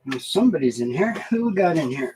Well, somebody's in here. Who got in here?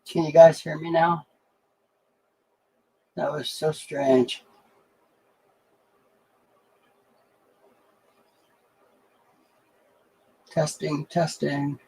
Can you guys hear me now? That was so strange. Testing, testing.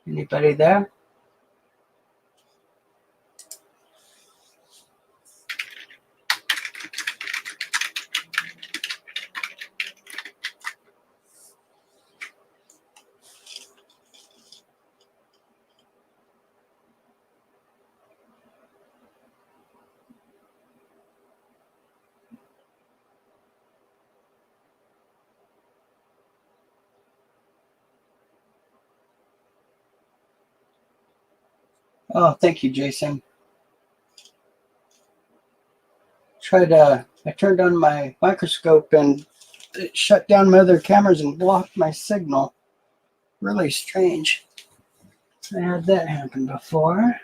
Anybody there? Oh, thank you, Jason. I turned on my microscope and it shut down my other cameras and blocked my signal. Really strange. I had that happen before.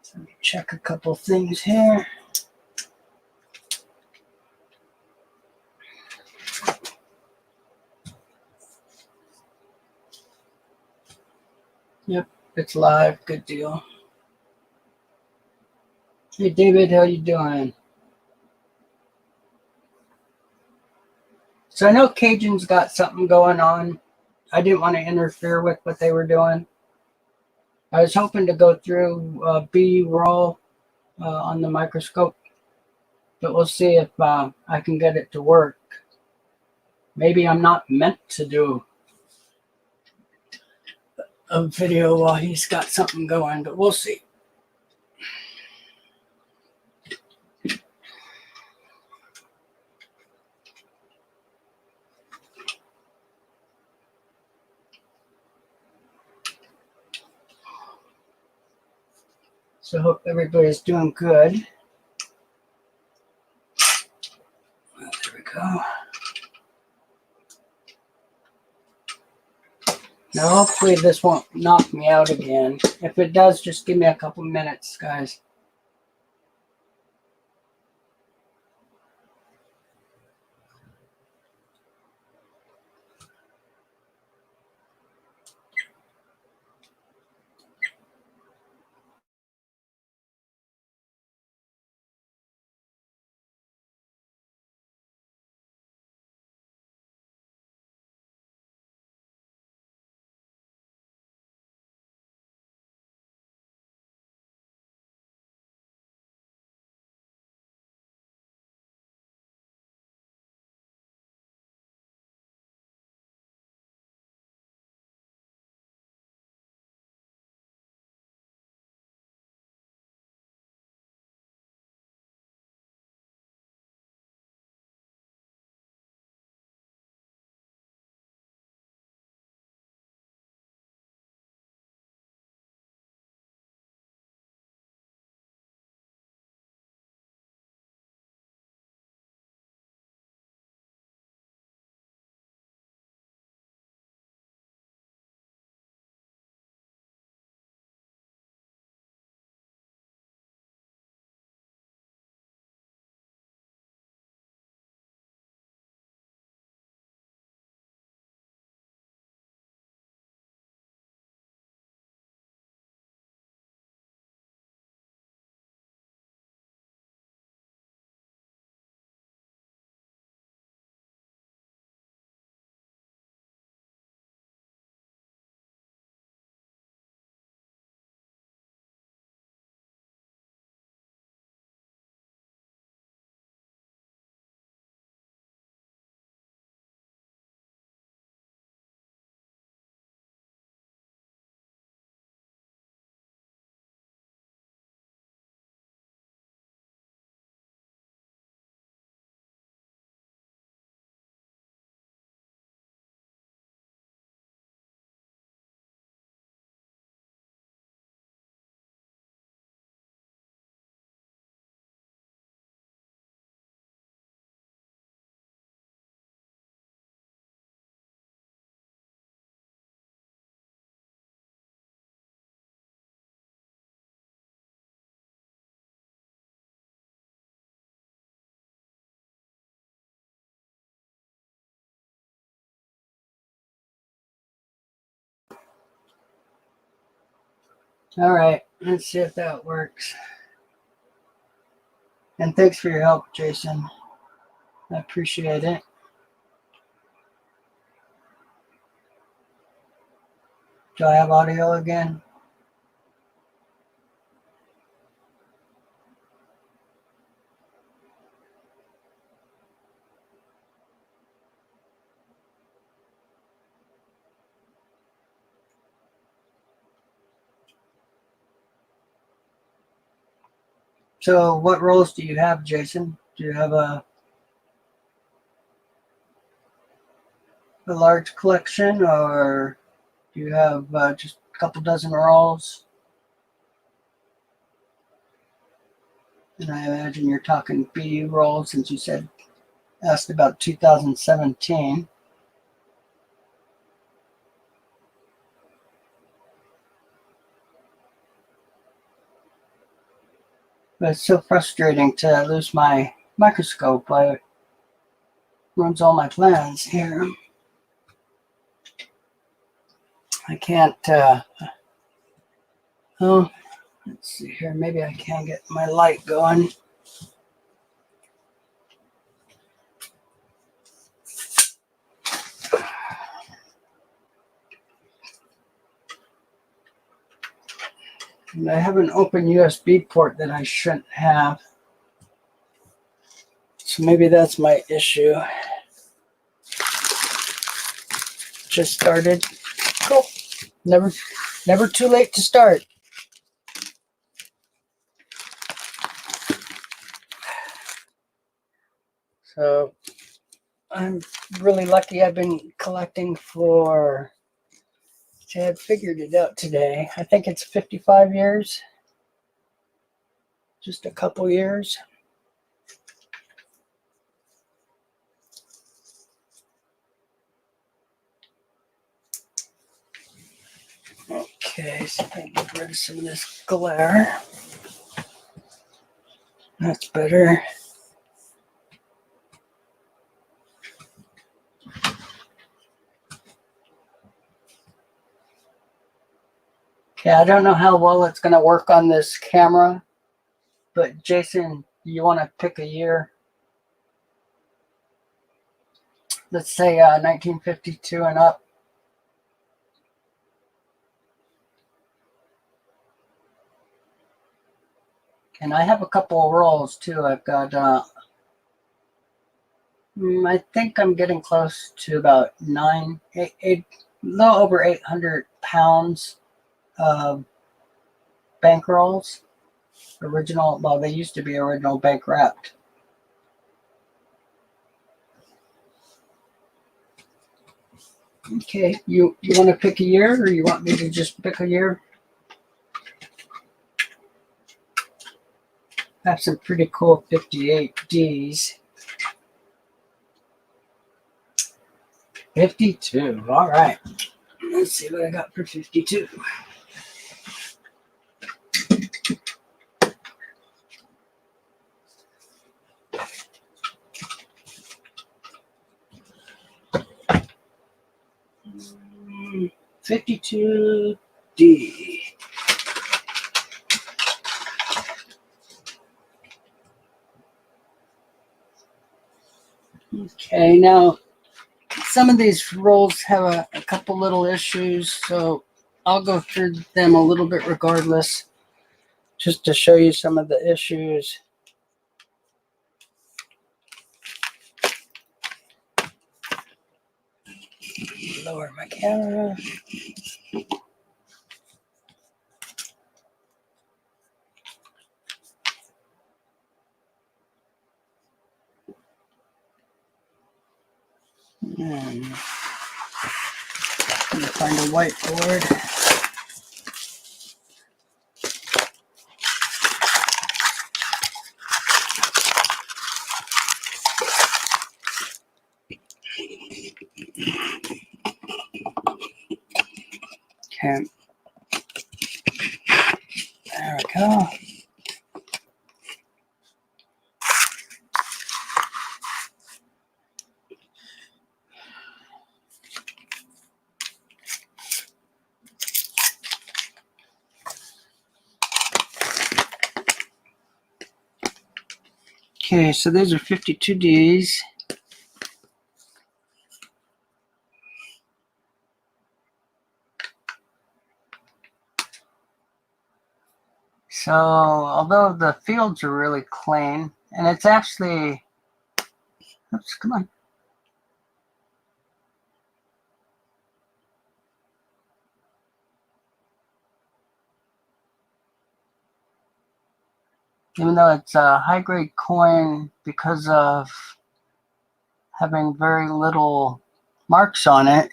So let me check a couple things here. Yep, it's live. Good deal. Hey, David, how you doing? So I know Cajun's got something going on. I didn't want to interfere with what they were doing. I was hoping to go through B-roll on the microscope, but we'll see if I can get it to work. Maybe I'm not meant to do a video while he's got something going, but we'll see. So hope everybody's doing good. There we go. Now hopefully this won't knock me out again. If it does, just give me a couple minutes, guys. All right, let's see if that works. And thanks for your help, Jason. I appreciate it. Do I have audio again? So what roles do you have, Jason? Do you have a large collection, or do you have just a couple dozen rolls? And I imagine you're talking BU rolls since you said asked about 2017. But it's so frustrating to lose my microscope. I ruins all my plans here. I can't. Oh, let's see here. Maybe I can get my light going. And I have an open USB port that I shouldn't have. So maybe that's my issue. Just started. Cool. Never too late to start. So I'm really lucky. I've been collecting for, see, I figured it out today. I think it's 55 years. Just a couple years. Okay, so I can get rid of some of this glare. That's better. Okay, I don't know how well it's going to work on this camera, but Jason, you want to pick a year? Let's say 1952 and up. And I have a couple of rolls too. I've got, I think I'm getting close to about a little over 800 pounds of bank rolls. Original, well, they used to be original bank wrapped. Okay, you want to pick a year, or you want me to just pick a year? I have some pretty cool 58Ds. 52, all right. Let's see what I got for 52. Mm, 52D. Okay, now some of these rolls have a couple little issues, so I'll go through them a little bit regardless, just to show you some of the issues. Lower my camera. I'm gonna find a whiteboard. Okay. There we go. Okay, so those are 52Ds. So, although the fields are really clean, and it's actually, oops, come on. Even though it's a high-grade coin, because of having very little marks on it,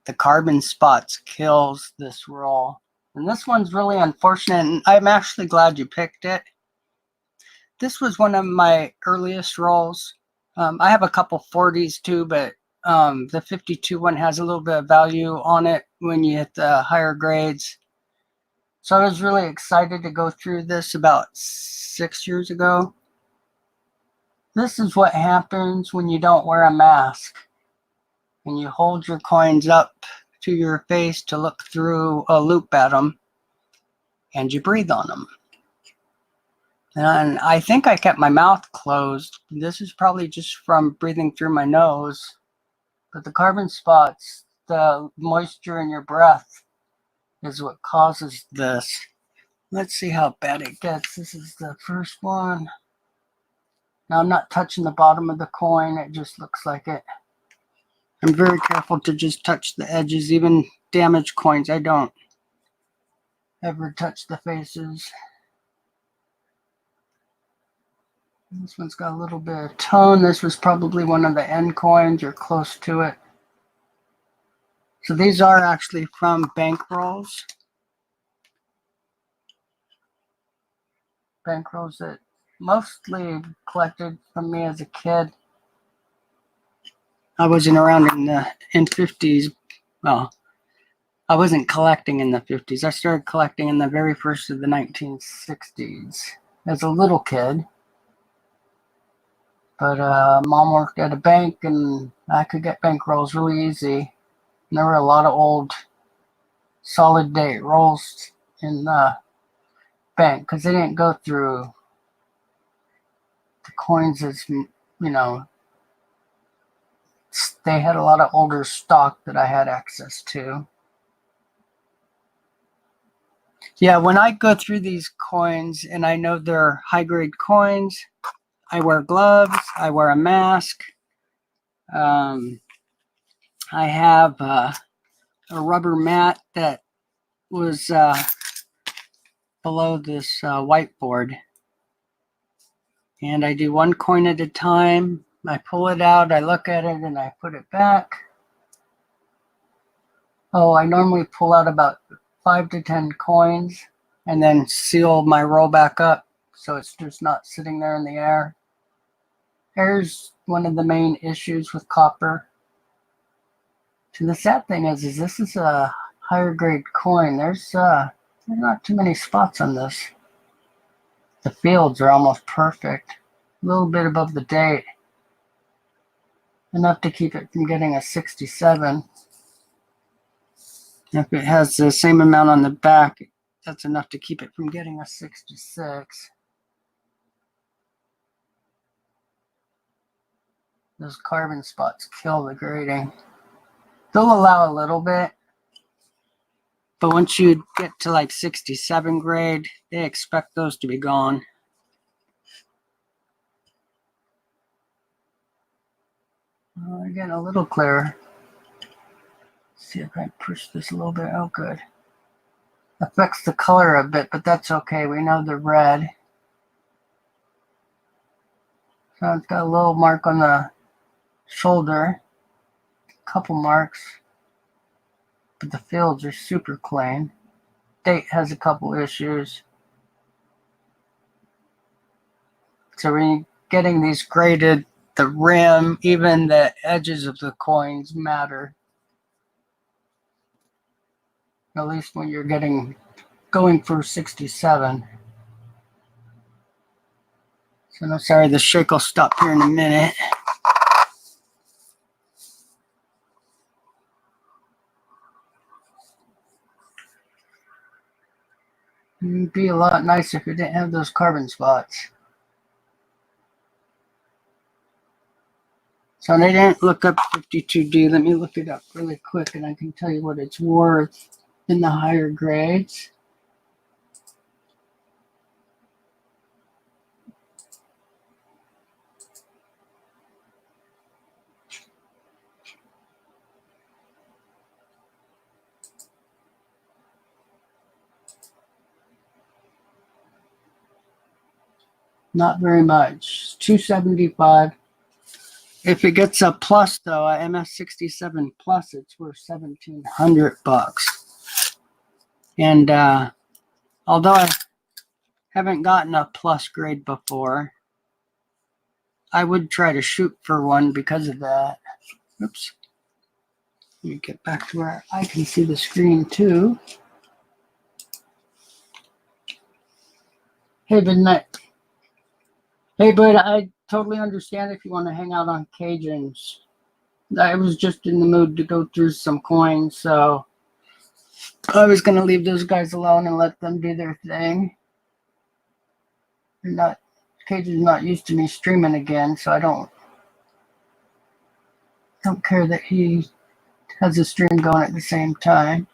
the carbon spots kills this roll. And this one's really unfortunate, and I'm actually glad you picked it. This was one of my earliest rolls. I have a couple 40s too, but the 52 one has a little bit of value on it when you hit the higher grades. So I was really excited to go through this about 6 years ago. This is what happens when you don't wear a mask and you hold your coins up to your face to look through a loop at them and you breathe on them. And I think I kept my mouth closed. This is probably just from breathing through my nose. But the carbon spots, the moisture in your breath is what causes this. Let's see how bad it gets. This is the first one. Now I'm not touching the bottom of the coin. It just looks like it. I'm very careful to just touch the edges, even damaged coins. I don't ever touch the faces. This one's got a little bit of tone. This was probably one of the end coins or close to it. So these are actually from bank rolls. Bank rolls that mostly collected from me as a kid. I wasn't around in 50s. Well, I wasn't collecting in the 50s. I started collecting in the very first of the 1960s as a little kid. But mom worked at a bank and I could get bank rolls really easy. And there were a lot of old solid date rolls in the bank because they didn't go through the coins as, you know, they had a lot of older stock that I had access to. Yeah, when I go through these coins and I know they're high grade coins, I wear gloves, I wear a mask. I have a rubber mat that was below this whiteboard. And I do one coin at a time. I pull it out, I look at it, and I put it back. Oh, I normally pull out about 5 to 10 coins and then seal my roll back up so it's just not sitting there in the air. Air's one of the main issues with copper. So the sad thing is this is a higher grade coin. There's not too many spots on this. The fields are almost perfect. A little bit above the date. Enough to keep it from getting a 67. If it has the same amount on the back, that's enough to keep it from getting a 66. Those carbon spots kill the grading. They'll allow a little bit, but once you get to like 67 grade, they expect those to be gone. Again, a little clearer. Let's see if I push this a little bit. Oh, good. Affects the color a bit, but that's okay. We know they're red. So it's got a little mark on the shoulder. A couple marks. But the fields are super clean. Date has a couple issues. So when you're getting these graded, the rim, even the edges of the coins matter. At least when you're going for 67. So no, sorry, the shake will stop here in a minute. It'd be a lot nicer if it didn't have those carbon spots. So they didn't look up 52D. Let me look it up really quick and I can tell you what it's worth in the higher grades. Not very much. 275. If it gets a plus though, a MS67 plus, it's worth $1,700. And although I haven't gotten a plus grade before, I would try to shoot for one because of that. Oops. Let me get back to where I can see the screen too. Hey, Midnight. Hey, bud, I totally understand if you want to hang out on Cajuns. I was just in the mood to go through some coins, so I was going to leave those guys alone and let them do their thing. Cajun's not used to me streaming again, so I don't care that he has a stream going at the same time.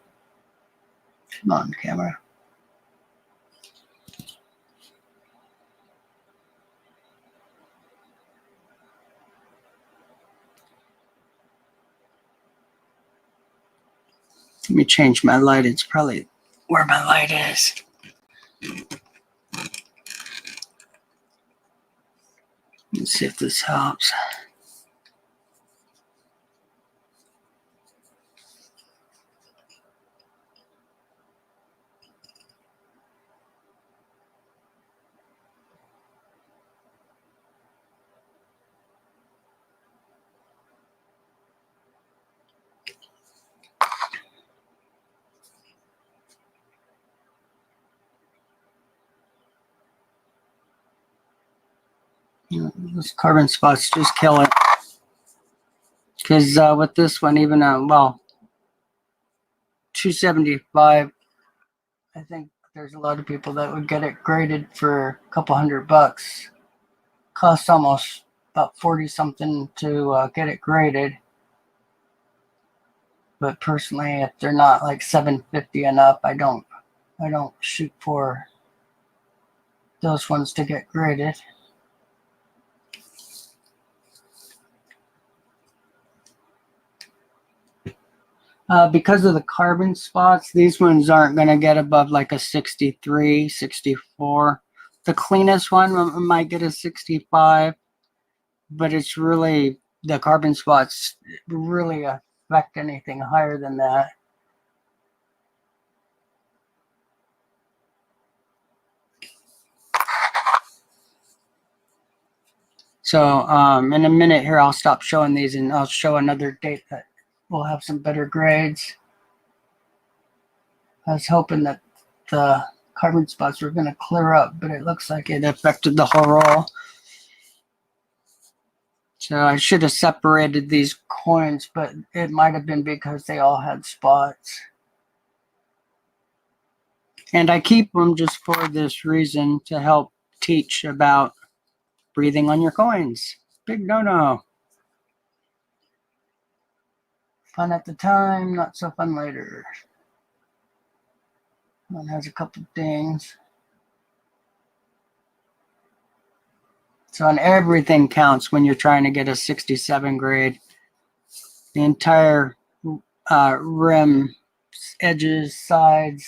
Come on, camera. Let me change my light. It's probably where my light is. Let's see if this helps. Those carbon spots just kill it. Because with this one, even well, 275, I think there's a lot of people that would get it graded for a couple $100. Costs almost about 40 something to get it graded. But personally, if they're not like 750 and up, I don't shoot for those ones to get graded. Because of the carbon spots, these ones aren't going to get above like a 63, 64. The cleanest one might get a 65, but it's really, the carbon spots really affect anything higher than that. So in a minute here, I'll stop showing these and I'll show another date that we'll have some better grades. I was hoping that the carbon spots were going to clear up, but it looks like it affected the whole roll. So I should have separated these coins, but it might have been because they all had spots. And I keep them just for this reason, to help teach about breathing on your coins. Big no-no. Fun at the time, not so fun later. One has a couple dings. So on everything counts when you're trying to get a 67 grade. The entire rim, edges, sides.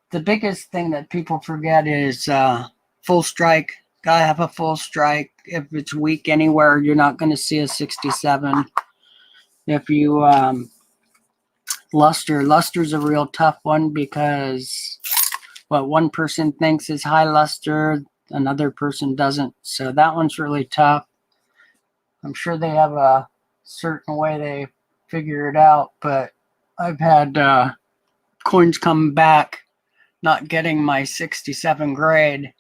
The biggest thing that people forget is full strike. Gotta have a full strike. If it's weak anywhere, you're not going to see a 67. If you luster's a real tough one, because what one person thinks is high luster, another person doesn't. So that one's really tough. I'm sure they have a certain way they figure it out, but I've had coins come back not getting my 67 grade,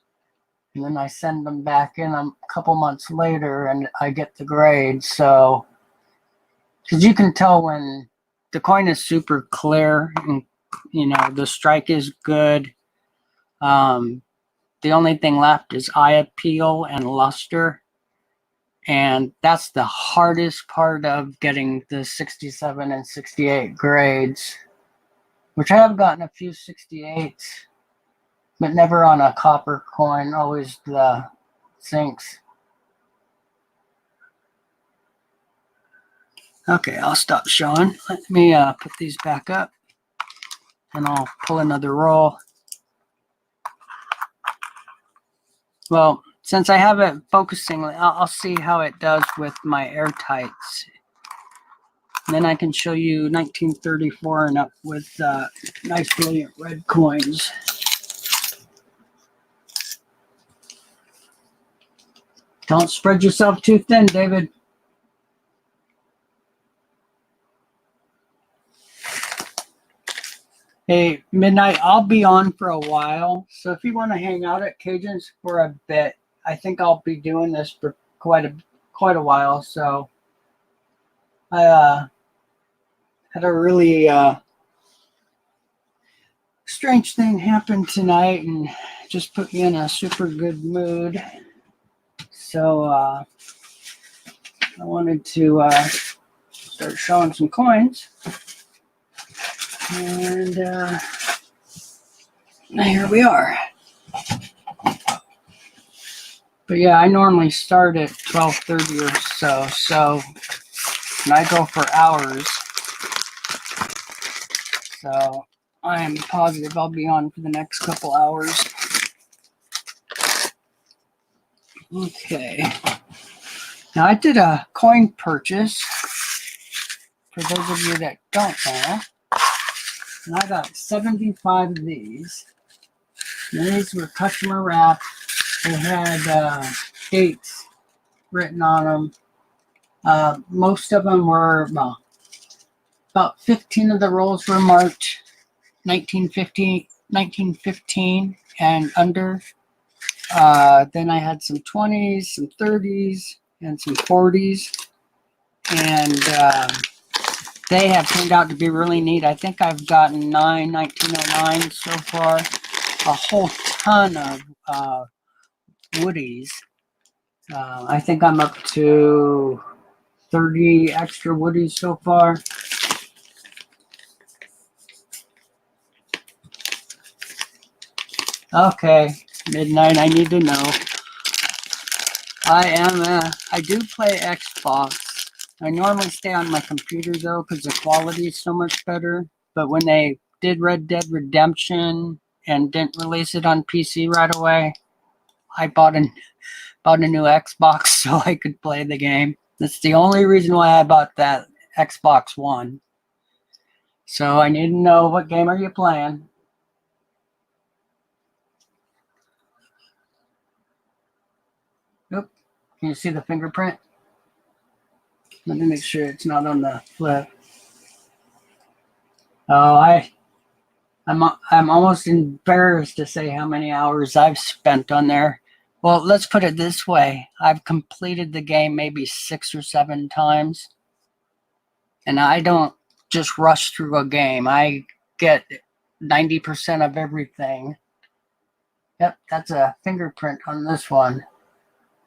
and then I send them back in a couple months later and I get the grade. So, because you can tell when the coin is super clear and, you know, the strike is good. the only thing left is eye appeal and luster. And that's the hardest part of getting the 67 and 68 grades, which I have gotten a few 68s, but never on a copper coin, always the zincs. Okay, I'll stop showing. Let me put these back up, and I'll pull another roll. Well, since I have it focusing, I'll see how it does with my airtights. And then I can show you 1934 and up with nice brilliant red coins. Don't spread yourself too thin, David. Hey, Midnight, I'll be on for a while. So if you want to hang out at Cajuns for a bit, I think I'll be doing this for quite a while. So I had a really strange thing happen tonight and just put me in a super good mood. So I wanted to start showing some coins. And here we are. But yeah, I normally start at 12:30 or so, and I go for hours. So I am positive I'll be on for the next couple hours. Okay. Now I did a coin purchase, for those of you that don't know. And I got 75 of these. And these were customer wrapped. They had dates written on them. Most of them were, well, about 15 of the rolls were marked 1915 and under. Then I had some 20s, some 30s, and some 40s. And they have turned out to be really neat. I think I've gotten 9 1909 so far. A whole ton of woodies. I think I'm up to 30 extra woodies so far. Okay, Midnight, I need to know. I do play Xbox. I normally stay on my computer though because the quality is so much better. But when they did Red Dead Redemption and didn't release it on PC right away, I bought a new Xbox so I could play the game. That's the only reason why I bought that Xbox One. So I need to know, what game are you playing? Oop. Can you see the fingerprint? Let me make sure it's not on the flip. Oh, I'm almost embarrassed to say how many hours I've spent on there. Well, let's put it this way. I've completed the game maybe 6 or 7 times. And I don't just rush through a game. I get 90% of everything. Yep, that's a fingerprint on this one.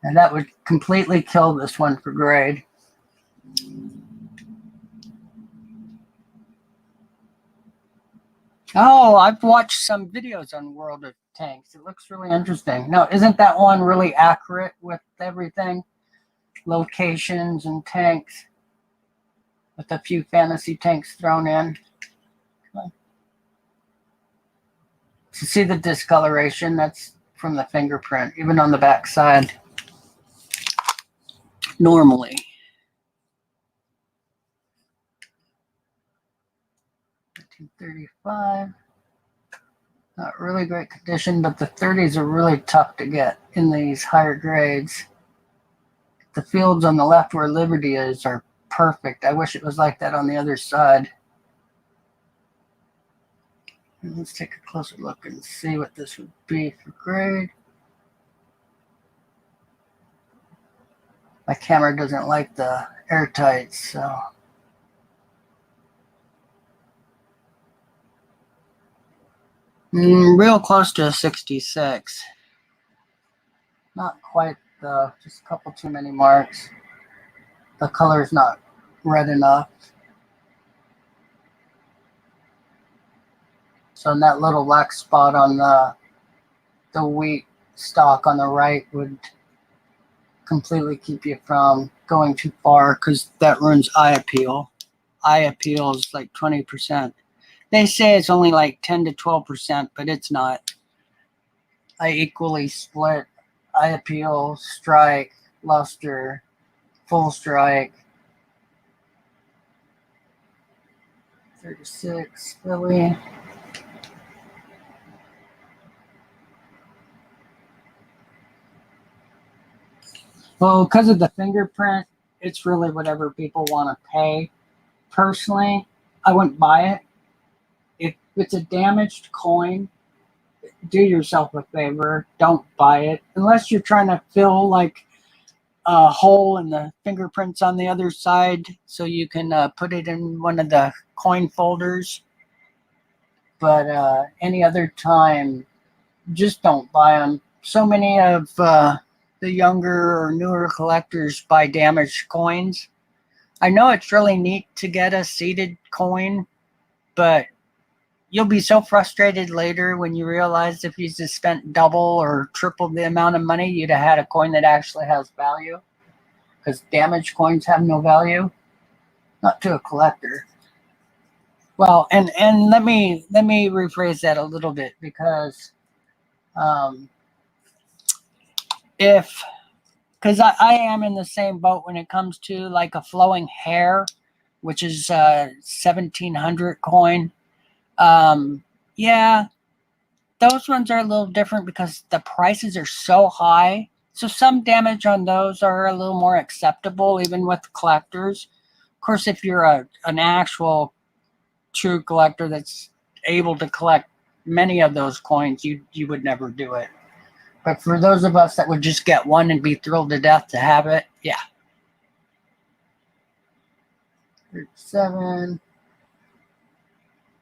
And that would completely kill this one for grade. Oh, I've watched some videos on World of Tanks. It looks really interesting. No, isn't that one really accurate with everything? Locations and tanks, with a few fantasy tanks thrown in. To see the discoloration, that's from the fingerprint, even on the back side. Normally. 1935. Not really great condition, but the 30s are really tough to get in these higher grades. The fields on the left where Liberty is are perfect. I wish it was like that on the other side. And let's take a closer look and see what this would be for grade. My camera doesn't like the airtight, so. Real close to a 66. Not quite just a couple too many marks. The color is not red enough. So that little black spot on the wheat stalk on the right would completely keep you from going too far, because that ruins eye appeal. Eye appeal is like 20%. They say it's only like 10 to 12%, but it's not. I equally split eye appeal, strike, luster, full strike. 36 Philly. Well, because of the fingerprint, it's really whatever people want to pay. Personally, I wouldn't buy it. If it's a damaged coin, do yourself a favor. Don't buy it. Unless you're trying to fill like a hole in the fingerprints on the other side so you can put it in one of the coin folders. But any other time, just don't buy them. So many of the younger or newer collectors buy damaged coins. I know it's really neat to get a seeded coin, but you'll be so frustrated later when you realize if you just spent double or triple the amount of money, you'd have had a coin that actually has value. Because damaged coins have no value, not to a collector. Well, and let me rephrase that a little bit, because because I am in the same boat when it comes to like a flowing hair, which is a 1700 coin. Yeah, those ones are a little different because the prices are so high. So some damage on those are a little more acceptable, even with collectors. Of course, if you're an actual true collector that's able to collect many of those coins, you would never do it. But for those of us that would just get one and be thrilled to death to have it, yeah. 37.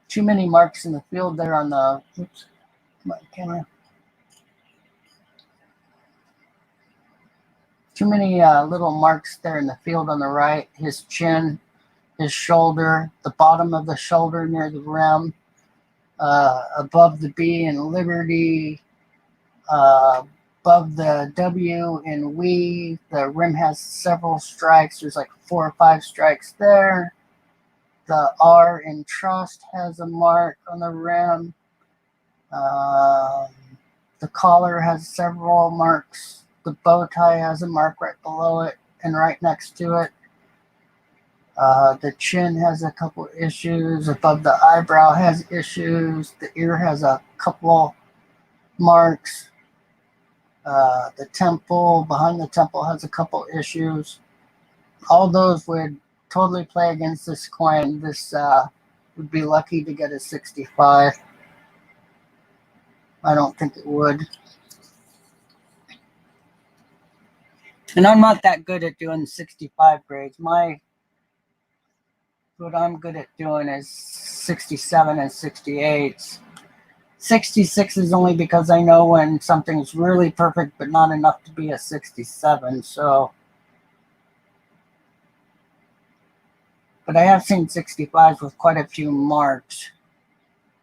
Too many marks in the field there on the, oops, come on, camera. Too many little marks there in the field on the right. His chin, his shoulder, the bottom of the shoulder near the rim, above the B in Liberty, above the W in We. The rim has several strikes. There's like 4 or 5 strikes there. The R in Trust has a mark on the rim. The collar has several marks. The bow tie has a mark right below it and right next to it. The chin has a couple issues. Above the eyebrow has issues. The ear has a couple marks. The temple, behind the temple, has a couple issues. All those would totally play against this coin. This would be lucky to get a 65. I don't think it would. And I'm not that good at doing 65 grades. What I'm good at doing is 67 and 68s. 66 is only because I know when something's really perfect but not enough to be a 67. So, but I have seen 65s with quite a few marks.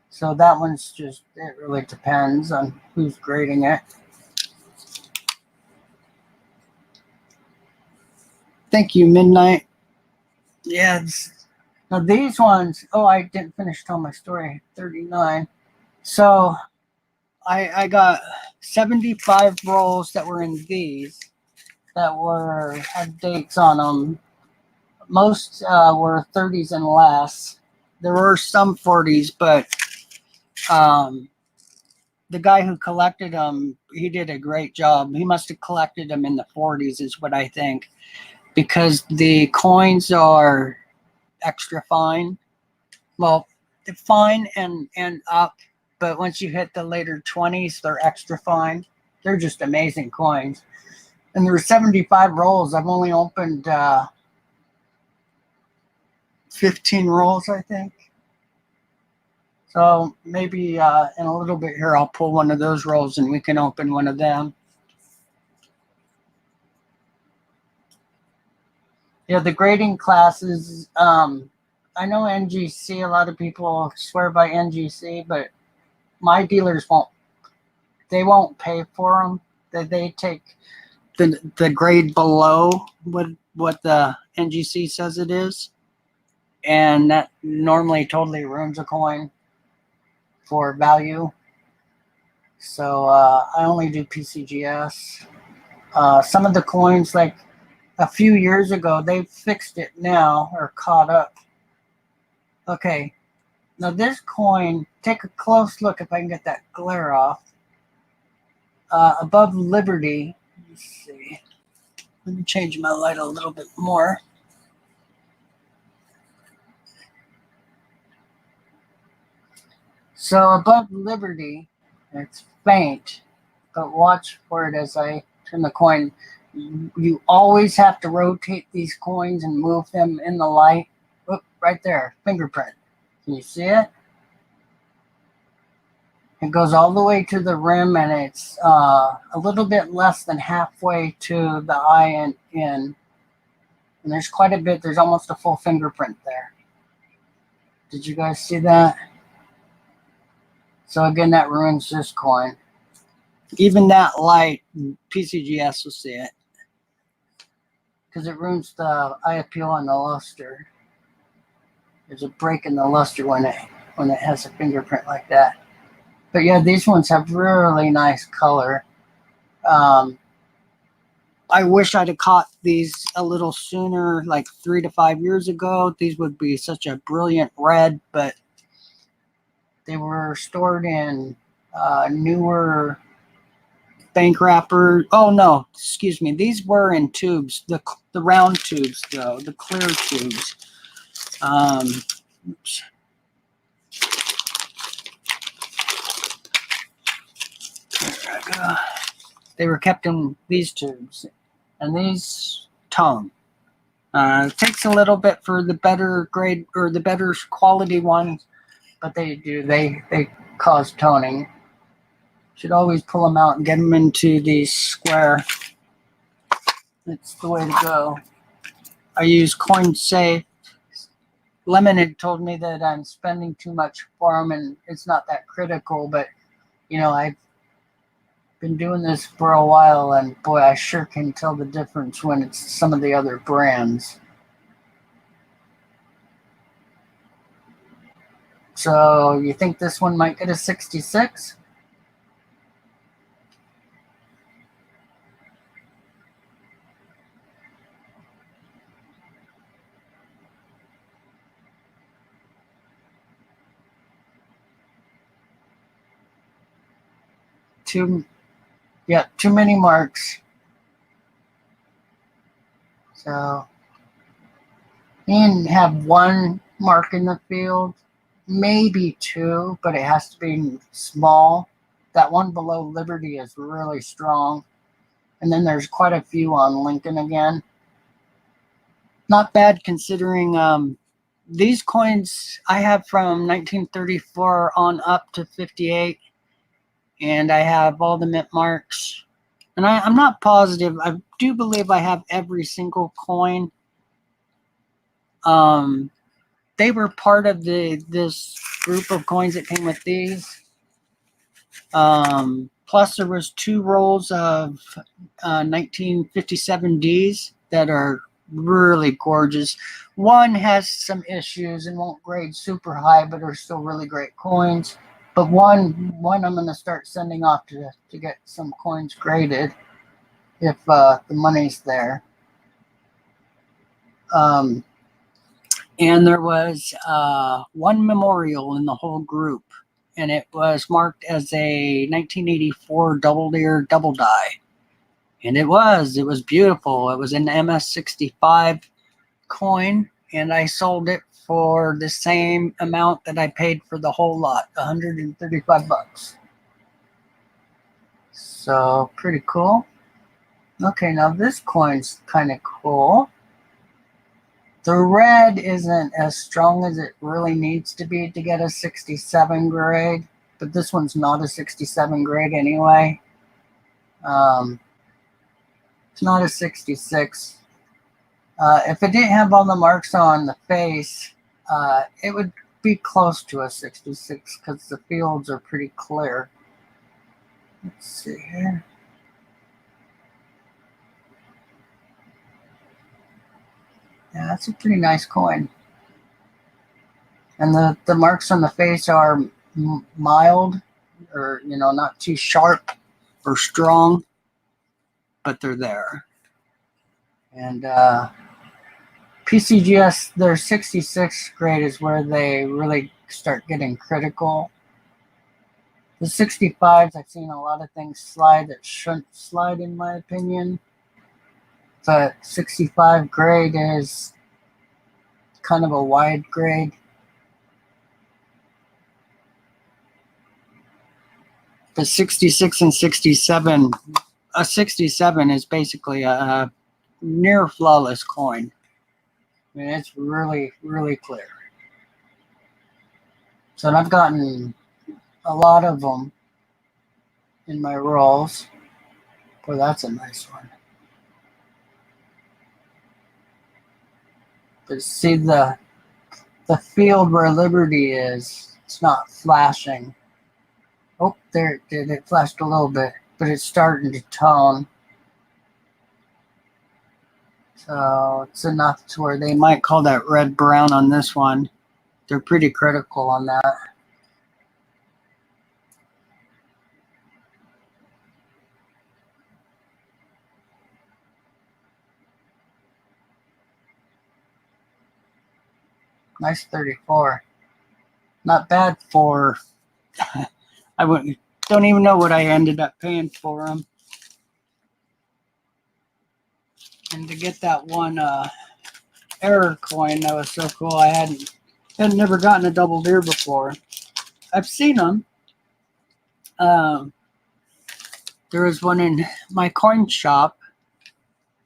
So that one's just, it really depends on who's grading it. Thank you, Midnight. Yeah, now these ones, oh, I didn't finish telling my story. 39. So I got 75 rolls that were in these that had dates on them. Most were 30s and less. There were some 40s, but the guy who collected them, he did a great job. He must have collected them in the 40s, is what I think, because the coins are extra fine. Well, they're fine and up, but once you hit the later 20s, they're extra fine. They're just amazing coins. And there were 75 rolls. I've only opened 15 rolls, I think. So maybe in a little bit here, I'll pull one of those rolls and we can open one of them. Yeah, the grading classes. I know NGC. A lot of people swear by NGC, but my dealers won't. They won't pay for them. They take the grade below what the NGC says it is, and that normally totally ruins a coin for value. So I only do PCGS. Some of the coins, like a few years ago, they fixed it now or caught up. Okay, now this coin, take a close look if I can get that glare off. Above Liberty, let's see. Let me change my light a little bit more. So above Liberty, it's faint, but watch for it as I turn the coin. You always have to rotate these coins and move them in the light. Look, right there, fingerprint. Can you see it? It goes all the way to the rim, and it's a little bit less than halfway to the eye and in. And there's quite a bit. There's almost a full fingerprint there. Did you guys see that? So again, that ruins this coin. Even that light, PCGS will see it. Because it ruins the eye appeal on the luster. There's a break in the luster when it has a fingerprint like that. But yeah, these ones have really nice color. I wish I'd have caught these a little sooner, like 3 to 5 years ago. These would be such a brilliant red, but they were stored in newer bank wrapper. Oh no, excuse me. These were in tubes, the round tubes though, the clear tubes. Oops. There I go. They were kept in these tubes, and these tone. It takes a little bit for the better grade or the better quality ones, but they do. They cause toning. Should always pull them out and get them into the square. That's the way to go. I use CoinSafe. Lemonade told me that I'm spending too much for them, and it's not that critical, but you know, I've been doing this for a while, and boy, I sure can tell the difference when it's some of the other brands. So you think this one might get a 66? Too many marks. So you can have one mark in the field, maybe two, but it has to be small. That one below Liberty is really strong. And then there's quite a few on Lincoln again. Not bad considering these coins I have from 1934 on up to 58. And I have all the mint marks. And I'm not positive. I do believe I have every single coin. They were part of this group of coins that came with these. Plus, there was 2 rolls of 1957 Ds that are really gorgeous. One has some issues and won't grade super high, but are still really great coins. But one I'm going to start sending off to get some coins graded if the money's there. And there was one memorial in the whole group, and it was marked as a 1984 double ear double die. And it was beautiful. It was an MS65 coin, and I sold it for the same amount that I paid for the whole lot, 135 bucks. So pretty cool. Okay, now this coin's kind of cool. The red isn't as strong as it really needs to be to get a 67 grade, but this one's not a 67 grade anyway. It's not a 66. If it didn't have all the marks on the face, it would be close to a 66 because the fields are pretty clear. Let's see here. Yeah, that's a pretty nice coin. And the marks on the face are mild, or not too sharp or strong, but they're there. And PCGS, their 66 grade is where they really start getting critical. The 65s, I've seen a lot of things slide that shouldn't slide, in my opinion. But 65 grade is kind of a wide grade. The 66 and 67, a 67 is basically a near flawless coin. I mean, it's really, really clear. So I've gotten a lot of them in my rolls. Boy, that's a nice one. But see the field where Liberty is, it's not flashing. Oh, there it did. It flashed a little bit, but it's starting to tone. So it's enough to where they might call that red-brown on this one. They're pretty critical on that. Nice 34. Not bad for, don't even know what I ended up paying for them. And to get that one error coin, that was so cool. I had never gotten a double deer before. I've seen them. There was one in my coin shop,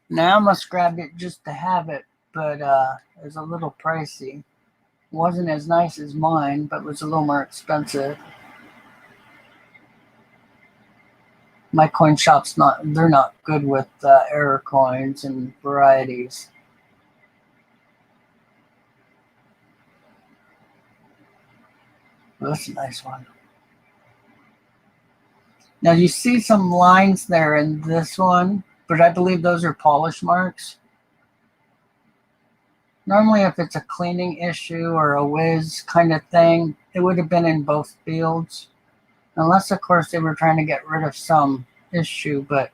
and I almost grabbed it just to have it, but it was a little pricey. It wasn't as nice as mine, but was a little more expensive. My coin shop's they're not good with error coins and varieties. Well, that's a nice one. Now you see some lines there in this one, but I believe those are polish marks. Normally, if it's a cleaning issue or a whiz kind of thing, it would have been in both fields. Unless, of course, they were trying to get rid of some issue. But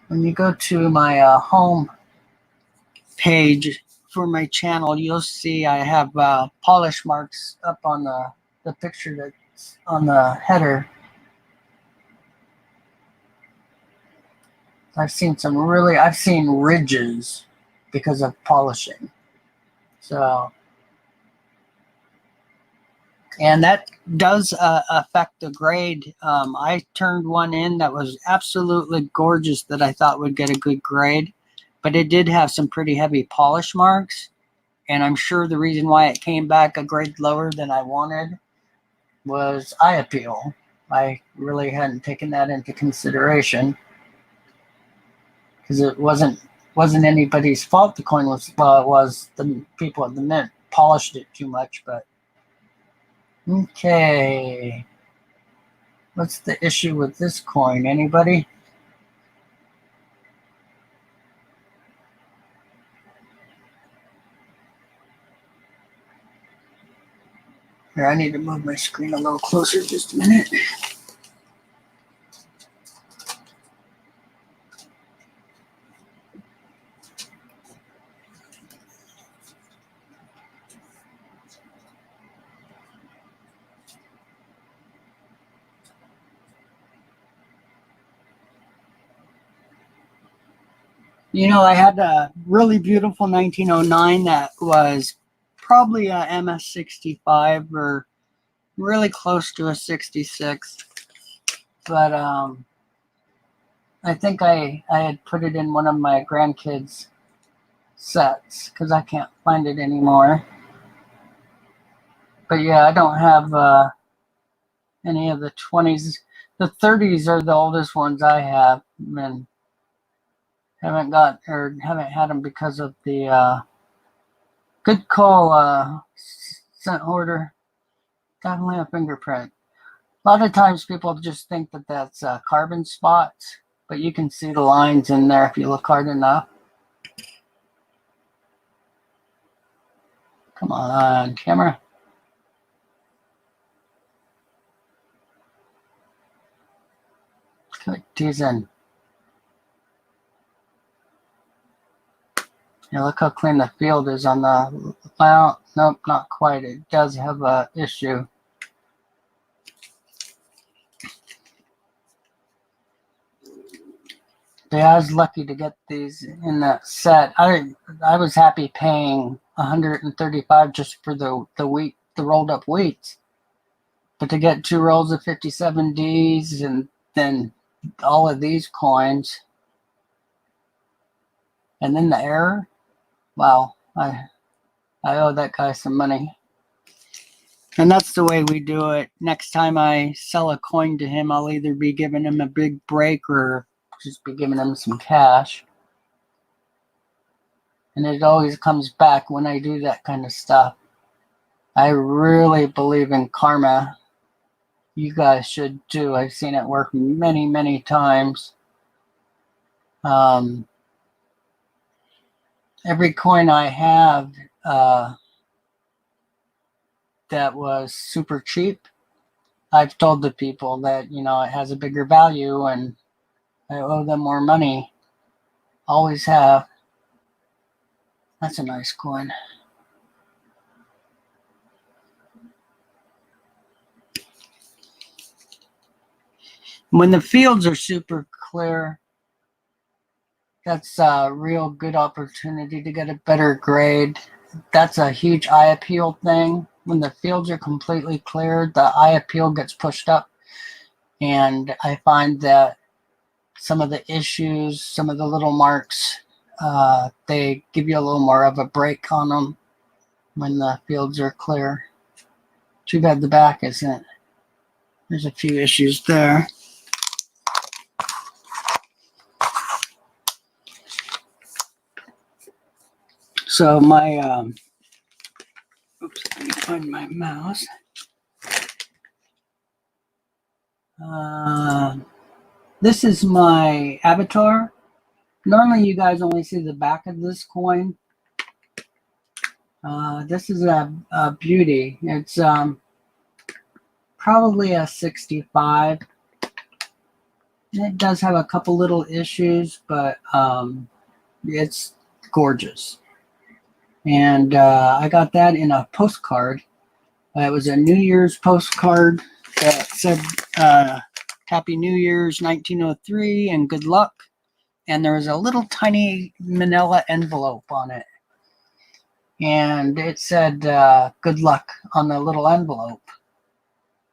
when you go to my home page for my channel, you'll see I have polish marks up on the picture that's on the header. I've seen ridges because of polishing. So, and that does affect the grade. I turned one in that was absolutely gorgeous that I thought would get a good grade, but it did have some pretty heavy polish marks. And I'm sure the reason why it came back a grade lower than I wanted was eye appeal. I really hadn't taken that into consideration, because it wasn't anybody's fault. The coin was, well, it was the people at the mint polished it too much. But okay, what's the issue with this coin? Anybody? Here, I need to move my screen a little closer. Just a minute. I had a really beautiful 1909 that was probably a MS65 or really close to a 66. But I think I had put it in one of my grandkids' sets because I can't find it anymore. But yeah, I don't have any of the 20s. The 30s are the oldest ones I have. And Haven't had them because of the good call, scent order. Definitely a fingerprint. A lot of times people just think that that's carbon spots, but you can see the lines in there if you look hard enough. Come on, camera. Quit teasing. Yeah, look how clean the field is on the, well, nope, not quite. It does have a issue. Yeah, I was lucky to get these in that set. I was happy paying $135 just for the wheat, the rolled up wheats. But to get 2 rolls of 57Ds and then all of these coins, and then the error, wow, I owe that guy some money. And that's the way we do it. Next time I sell a coin to him, I'll either be giving him a big break or just be giving him some cash. And it always comes back when I do that kind of stuff. I really believe in karma. You guys should too. I've seen it work many, many times. Every coin I have that was super cheap, I've told the people that, you know, it has a bigger value and I owe them more money. Always have. That's a nice coin. When the fields are super clear, that's a real good opportunity to get a better grade. That's a huge eye appeal thing. When the fields are completely clear, the eye appeal gets pushed up. And I find that some of the issues, some of the little marks, they give you a little more of a break on them when the fields are clear. Too bad the back isn't. There's a few issues there. So my, oops, let me find my mouse. This is my avatar. Normally you guys only see the back of this coin. This is a beauty. It's probably a 65. It does have a couple little issues, but it's gorgeous. And I got that in a postcard. It was a New Year's postcard that said Happy New Year's 1903 and good luck. And there was a little tiny manila envelope on it. And it said good luck on the little envelope.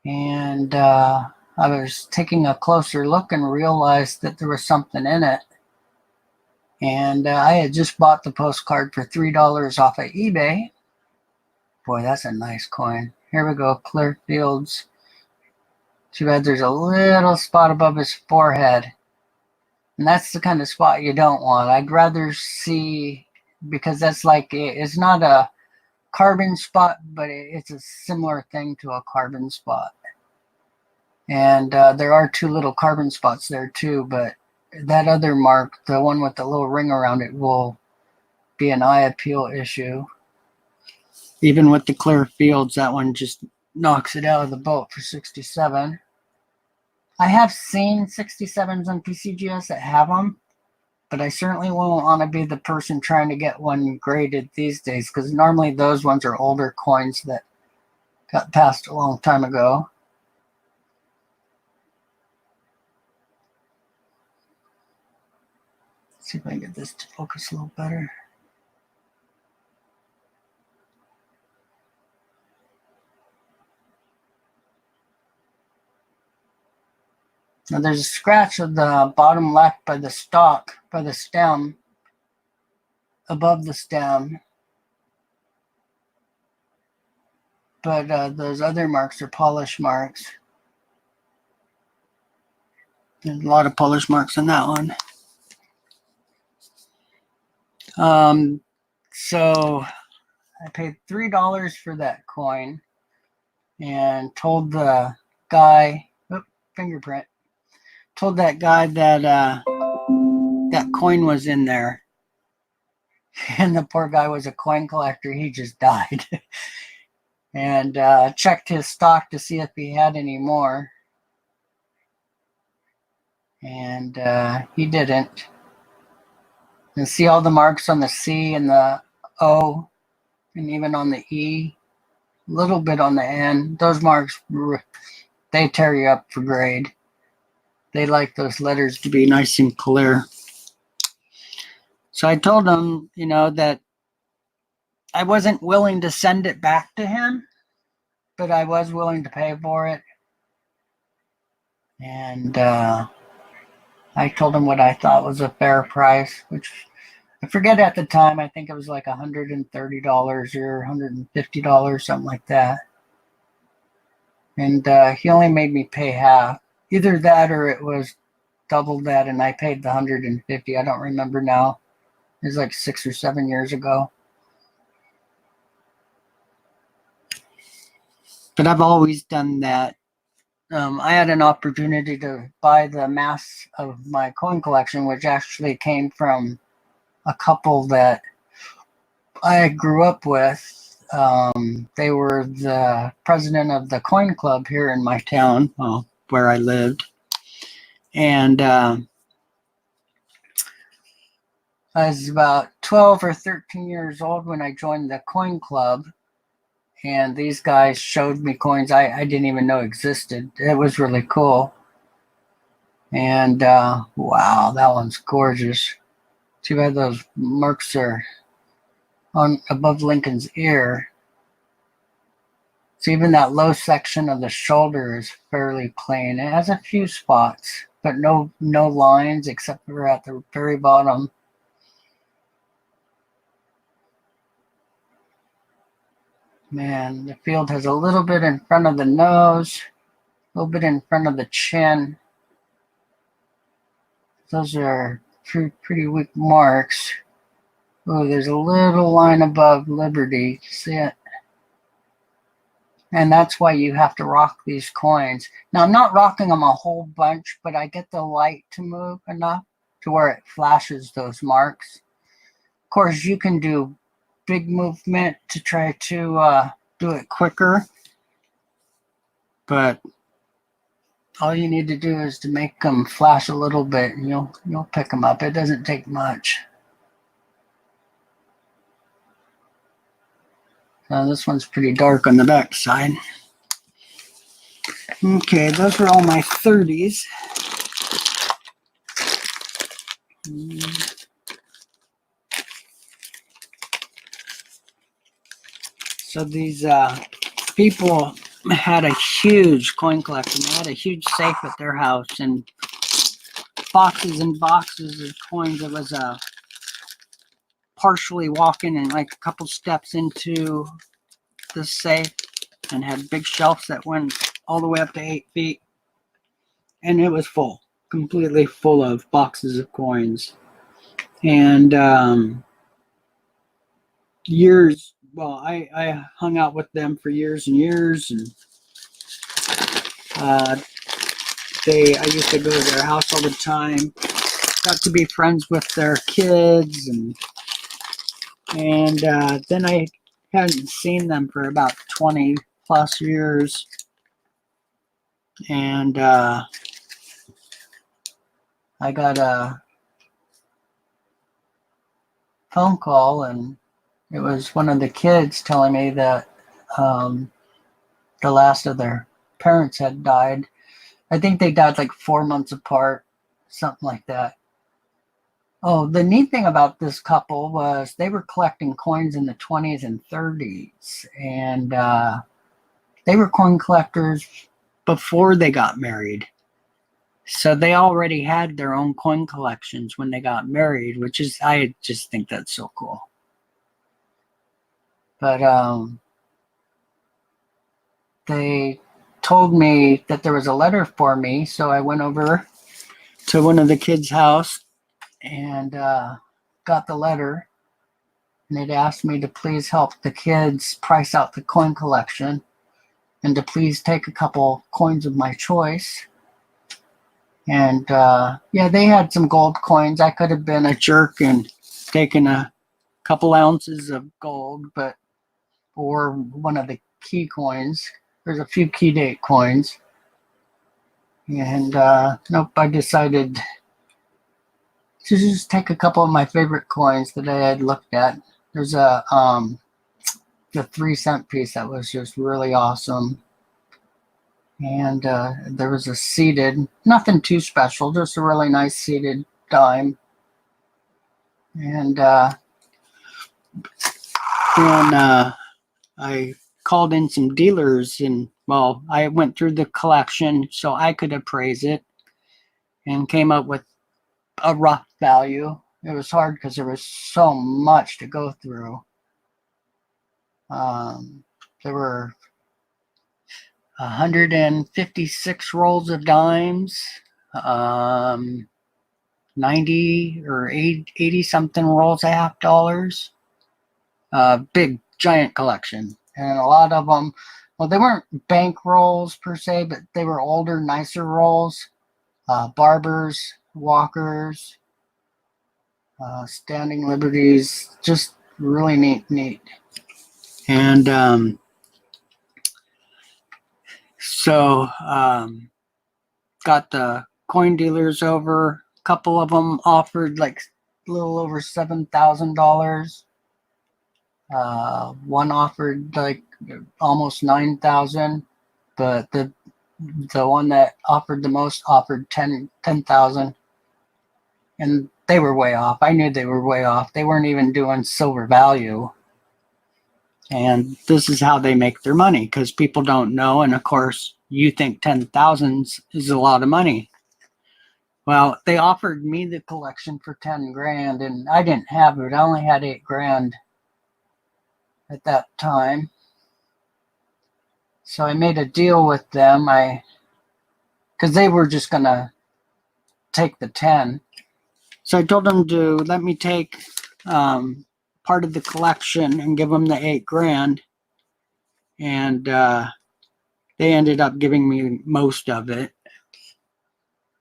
And I was taking a closer look and realized that there was something in it. And I had just bought the postcard for $3 off of eBay. Boy, that's a nice coin. Here we go, clear fields. Too bad there's a little spot above his forehead. And that's the kind of spot you don't want. I'd rather see, because that's like, it's not a carbon spot, but it's a similar thing to a carbon spot. And there are 2 little carbon spots there too, but that other mark, the one with the little ring around it, will be an eye appeal issue. Even with the clear fields, that one just knocks it out of the boat for 67. I have seen 67s on PCGS that have them, but I certainly won't want to be the person trying to get one graded these days, because normally those ones are older coins that got passed a long time ago. Let's see if I can get this to focus a little better. Now there's a scratch of the bottom left by the stalk, by the stem, above the stem. But those other marks are polish marks. There's a lot of polish marks on that one. So I paid $3 for that coin and told the guy, fingerprint, told that guy that that coin was in there. And the poor guy was a coin collector. He just died. And checked his stock to see if he had any more. And he didn't. And see all the marks on the C and the O, and even on the E, a little bit on the N. Those marks, they tear you up for grade. They like those letters to be nice and clear. So I told him, that I wasn't willing to send it back to him, but I was willing to pay for it. And I told him what I thought was a fair price, which I forget at the time. I think it was like $130 or $150, something like that. And he only made me pay half. Either that or it was double that, and I paid the $150. I don't remember now. It was like 6 or 7 years ago. But I've always done that. I had an opportunity to buy the mass of my coin collection, which actually came from a couple that I grew up with. They were the president of the coin club here in my town, where I lived. And I was about 12 or 13 years old when I joined the coin club. And these guys showed me coins I didn't even know existed. It was really cool. And wow, that one's gorgeous. Too bad those marks are on above Lincoln's ear. So even that low section of the shoulder is fairly clean. It has a few spots, but no lines except for at the very bottom. Man, the field has a little bit in front of the nose, a little bit in front of the chin. Those are pretty weak marks. Oh, there's a little line above Liberty. See it? And that's why you have to rock these coins. Now, I'm not rocking them a whole bunch, but I get the light to move enough to where it flashes those marks. Of course, you can do big movement to try to do it quicker, but all you need to do is to make them flash a little bit, and you'll pick them up. It doesn't take much. This one's pretty dark on the back side. Okay, those are all my 30s. So these people had a huge coin collection. They had a huge safe at their house and boxes and boxes of coins. It was partially walking and like a couple steps into the safe, and had big shelves that went all the way up to 8 feet. And it was full, completely full of boxes of coins. And I hung out with them for years and years, and I used to go to their house all the time. Got to be friends with their kids, and then I hadn't seen them for about 20 plus years, and I got a phone call, and it was one of the kids telling me that the last of their parents had died. I think they died like 4 months apart, something like that. Oh, the neat thing about this couple was they were collecting coins in the 20s and 30s, and they were coin collectors before they got married. So they already had their own coin collections when they got married, which is, I just think that's so cool. But they told me that there was a letter for me, so I went over to one of the kids' house and got the letter. and they'd asked me to please help the kids price out the coin collection and to please take a couple coins of my choice. And yeah, they had some gold coins. I could have been a jerk and taken a couple ounces of gold, but or one of the key coins. There's a few key date coins. And nope, I decided to just take a couple of my favorite coins that I had looked at. There's a the 3-cent piece that was just really awesome. And there was a seated, nothing too special, just a really nice seated dime. And then I called in some dealers, and well, I went through the collection so I could appraise it and came up with a rough value. It was hard because there was so much to go through. There were 156 rolls of dimes, 90 or 80 something rolls of half dollars. Big giant collection, and a lot of them, well, they weren't bank rolls per se, but they were older, nicer rolls. Barbers, Walkers, Standing Liberties, just really neat. And so got the coin dealers over. A couple of them offered like a little over $7,000. One offered like almost 9,000, but the one that offered the most offered 10,000, and they were way off. I knew they were way off. They weren't even doing silver value. And this is how they make their money, because people don't know. And of course, you think 10,000 is a lot of money. Well, they offered me the collection for 10 grand, and I didn't have it. I only had 8 grand at that time. So I made a deal with them. Because they were just going to take the 10. So I told them to let me take part of the collection and give them the 8 grand. And they ended up giving me most of it.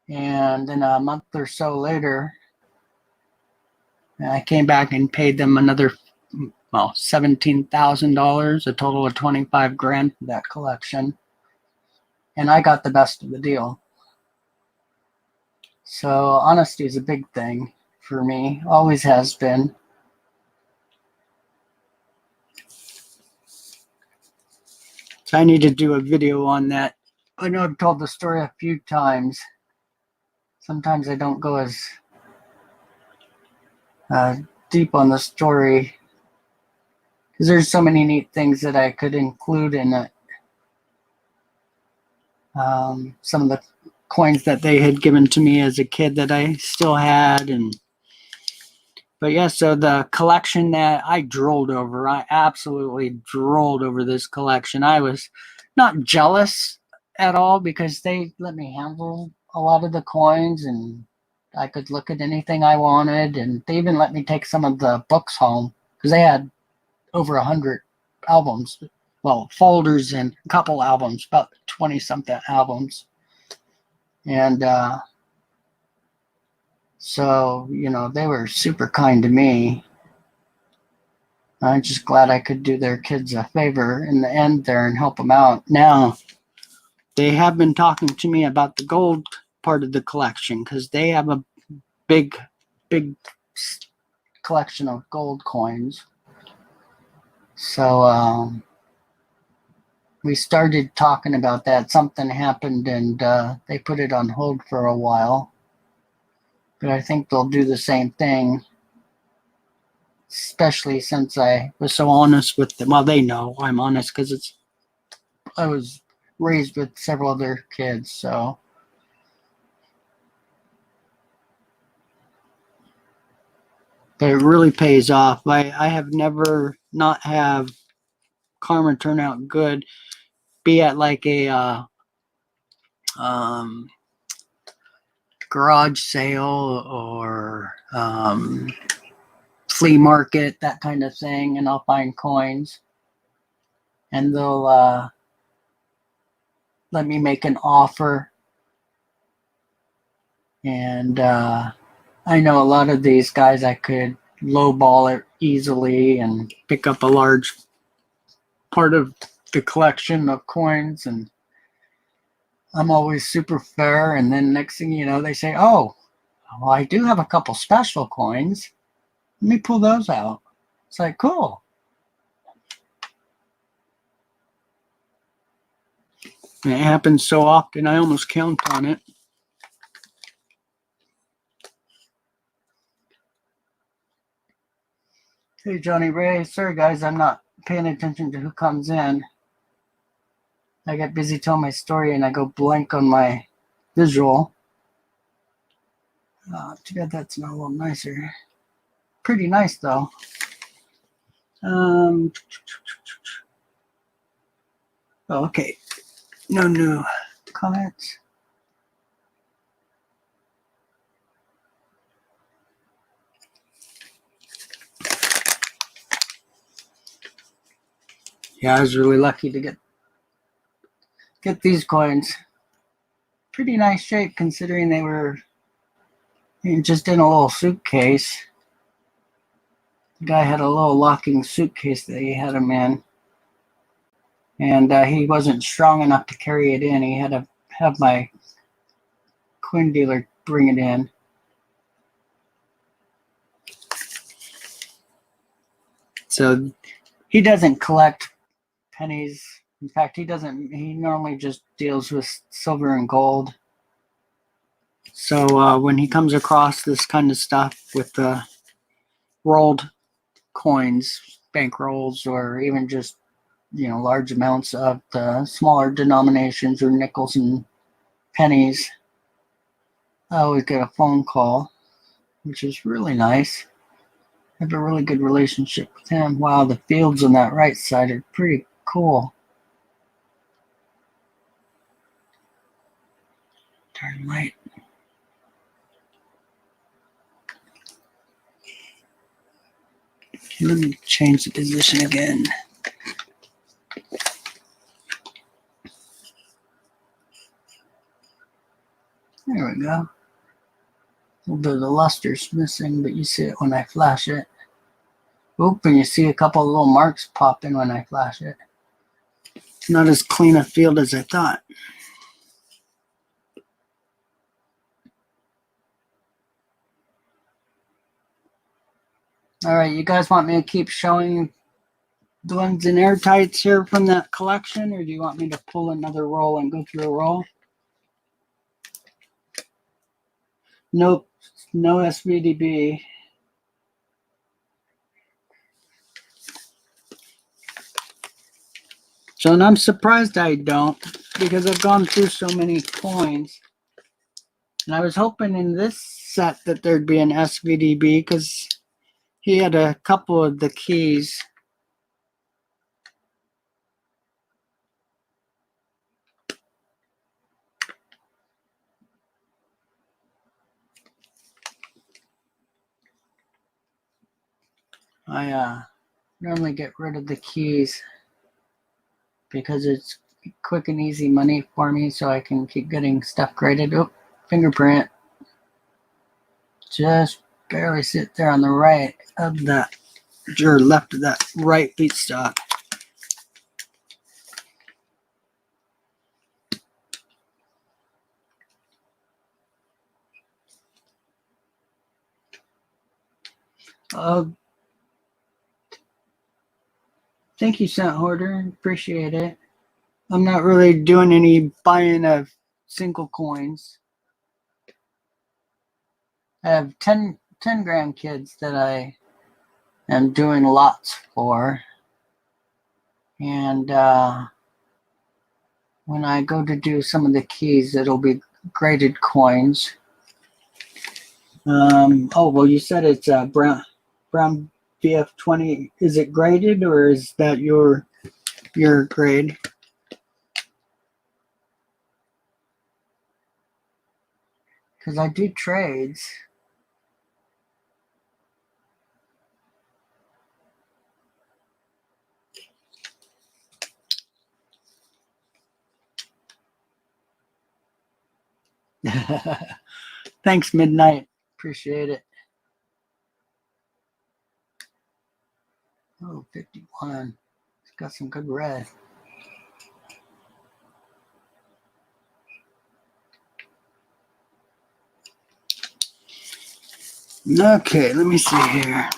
And then a month or so later, I came back and paid them another, well, $17,000, a total of 25 grand for that collection. And I got the best of the deal. So honesty is a big thing for me, always has been. So I need to do a video on that. I know I've told the story a few times. Sometimes I don't go as deep on the story because there's so many neat things that I could include in it. Some of the coins that they had given to me as a kid that I still had, but yeah, so the collection that I drooled over, I absolutely drooled over this collection. I was not jealous at all because they let me handle a lot of the coins and I could look at anything I wanted, and they even let me take some of the books home because they had over 100 albums, well, folders and a couple albums, about 20 something albums. And so, you know, they were super kind to me. I'm just glad I could do their kids a favor in the end there and help them out. Now, they have been talking to me about the gold part of the collection because they have a big collection of gold coins. So we started talking about that. Something happened and they put it on hold for a while. But I think they'll do the same thing, especially since I was so honest with them. Well, they know I'm honest because I was raised with several other kids, so. But it really pays off. I have never not have karma turn out good, be at like a garage sale or flea market, that kind of thing, and I'll find coins, and they'll let me make an offer. And I know a lot of these guys I could lowball it easily and pick up a large part of the collection of coins, and I'm always super fair. And then next thing you know, they say, oh, well, I do have a couple special coins. Let me pull those out. It's like, cool. And it happens so often, I almost count on it. Hey, Johnny Ray. Sorry, guys, I'm not paying attention to who comes in. I get busy telling my story and I go blank on my visual. Too bad that's not a little nicer. Pretty nice, though. Oh, okay. No new comments. Yeah, I was really lucky to get these coins. Pretty nice shape considering they were just in a little suitcase. The guy had a little locking suitcase that he had them in, and he wasn't strong enough to carry it in. He had to have my coin dealer bring it in. So he doesn't collect pennies. In fact, he normally just deals with silver and gold. So when he comes across this kind of stuff with the rolled coins, bank rolls, or even just, large amounts of the smaller denominations or nickels and pennies, I always get a phone call, which is really nice. I have a really good relationship with him. Wow, the fields on that right side are pretty cool. Turn light. Okay, let me change the position again. There we go. A little bit of the luster's missing, but you see it when I flash it. Oop, and you see a couple of little marks pop in when I flash it. It's not as clean a field as I thought. All right, you guys want me to keep showing the ones in airtights here from that collection, or do you want me to pull another roll and go through a roll? Nope, no SVDB. So, and I'm surprised I don't, because I've gone through so many coins. And I was hoping in this set that there'd be an SVDB, because he had a couple of the keys. I normally get rid of the keys because it's quick and easy money for me, so I can keep getting stuff graded. Oh, fingerprint. Just barely sit there on the right of that, or left of that right feedstock. Thank you, Scent Hoarder. Appreciate it. I'm not really doing any buying of single coins. I have 10 grandkids that I am doing lots for. And when I go to do some of the keys, it'll be graded coins. Oh, well, you said it's Brown BF20. Is it graded, or is that your grade? Because I do trades. Thanks, Midnight. Appreciate it. Oh, 51. It's got some good red. Okay, let me see here.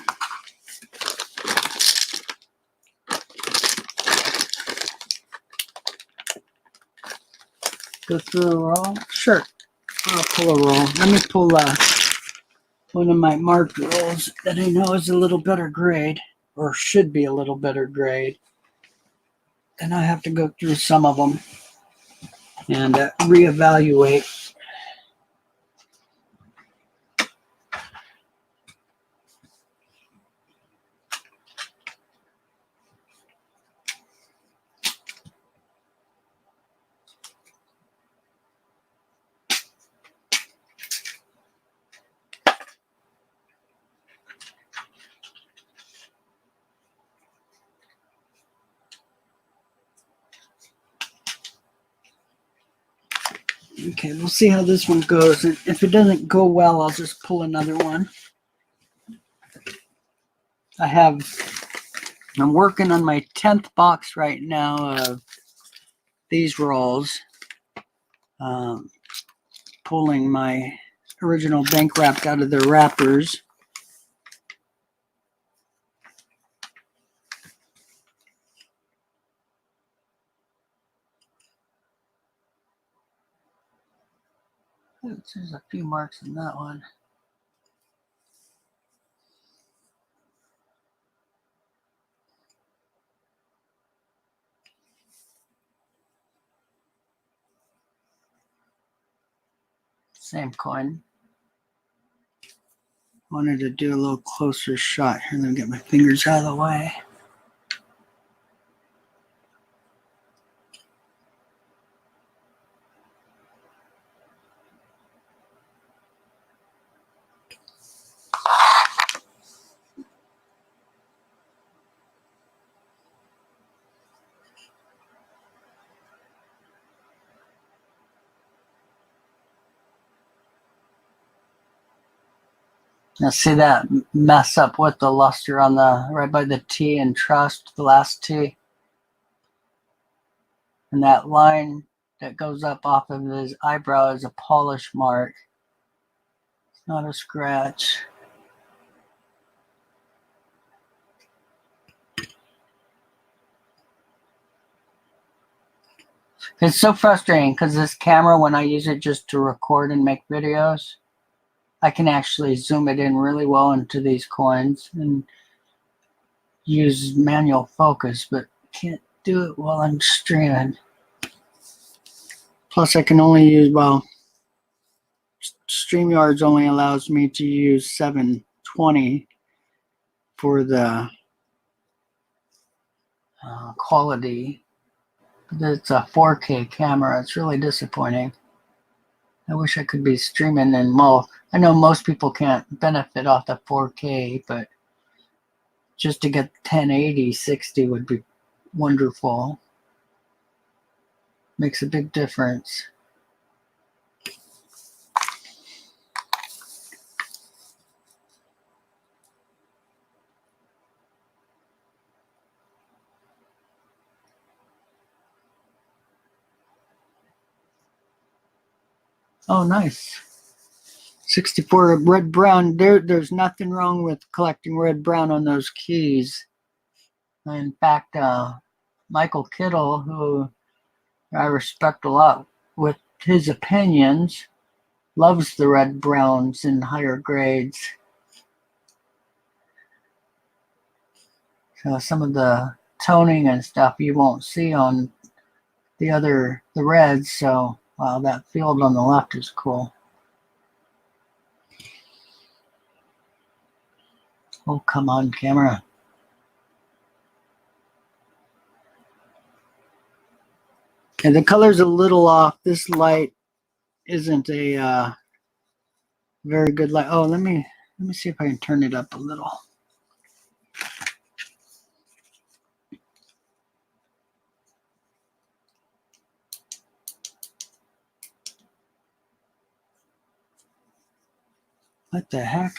Go through a roll? Sure. I'll pull a roll. Let me pull one of my marked rolls that I know is a little better grade, or should be a little better grade. And I have to go through some of them and reevaluate. Okay, we'll see how this one goes. If it doesn't go well, I'll just pull another one. I'm working on my 10th box right now of these rolls. Pulling my original bank wrapped out of their wrappers. There's a few marks in that one. Same coin. Wanted to do a little closer shot here. Let me get my fingers out of the way. Now see that mess up with the luster on the right by the T and trust, the last T. And that line that goes up off of his eyebrow is a polish mark. It's not a scratch. It's so frustrating because this camera, when I use it just to record and make videos, I can actually zoom it in really well into these coins and use manual focus, but can't do it while I'm streaming. Plus, I can only use, well, StreamYards only allows me to use 720 for the quality. It's a 4K camera. It's really disappointing. I wish I could be streaming, and well, I know most people can't benefit off the 4K, but just to get 1080, 60 would be wonderful. Makes a big difference. Oh, nice. 64 red brown. There's nothing wrong with collecting red brown on those keys. In fact, Michael Kittle, who I respect a lot with his opinions, loves the red browns in higher grades. So some of the toning and stuff you won't see on the reds. So wow, that field on the left is cool. Oh, come on, camera. And the color's a little off. This light isn't a very good light. Oh, let me see if I can turn it up a little. What the heck?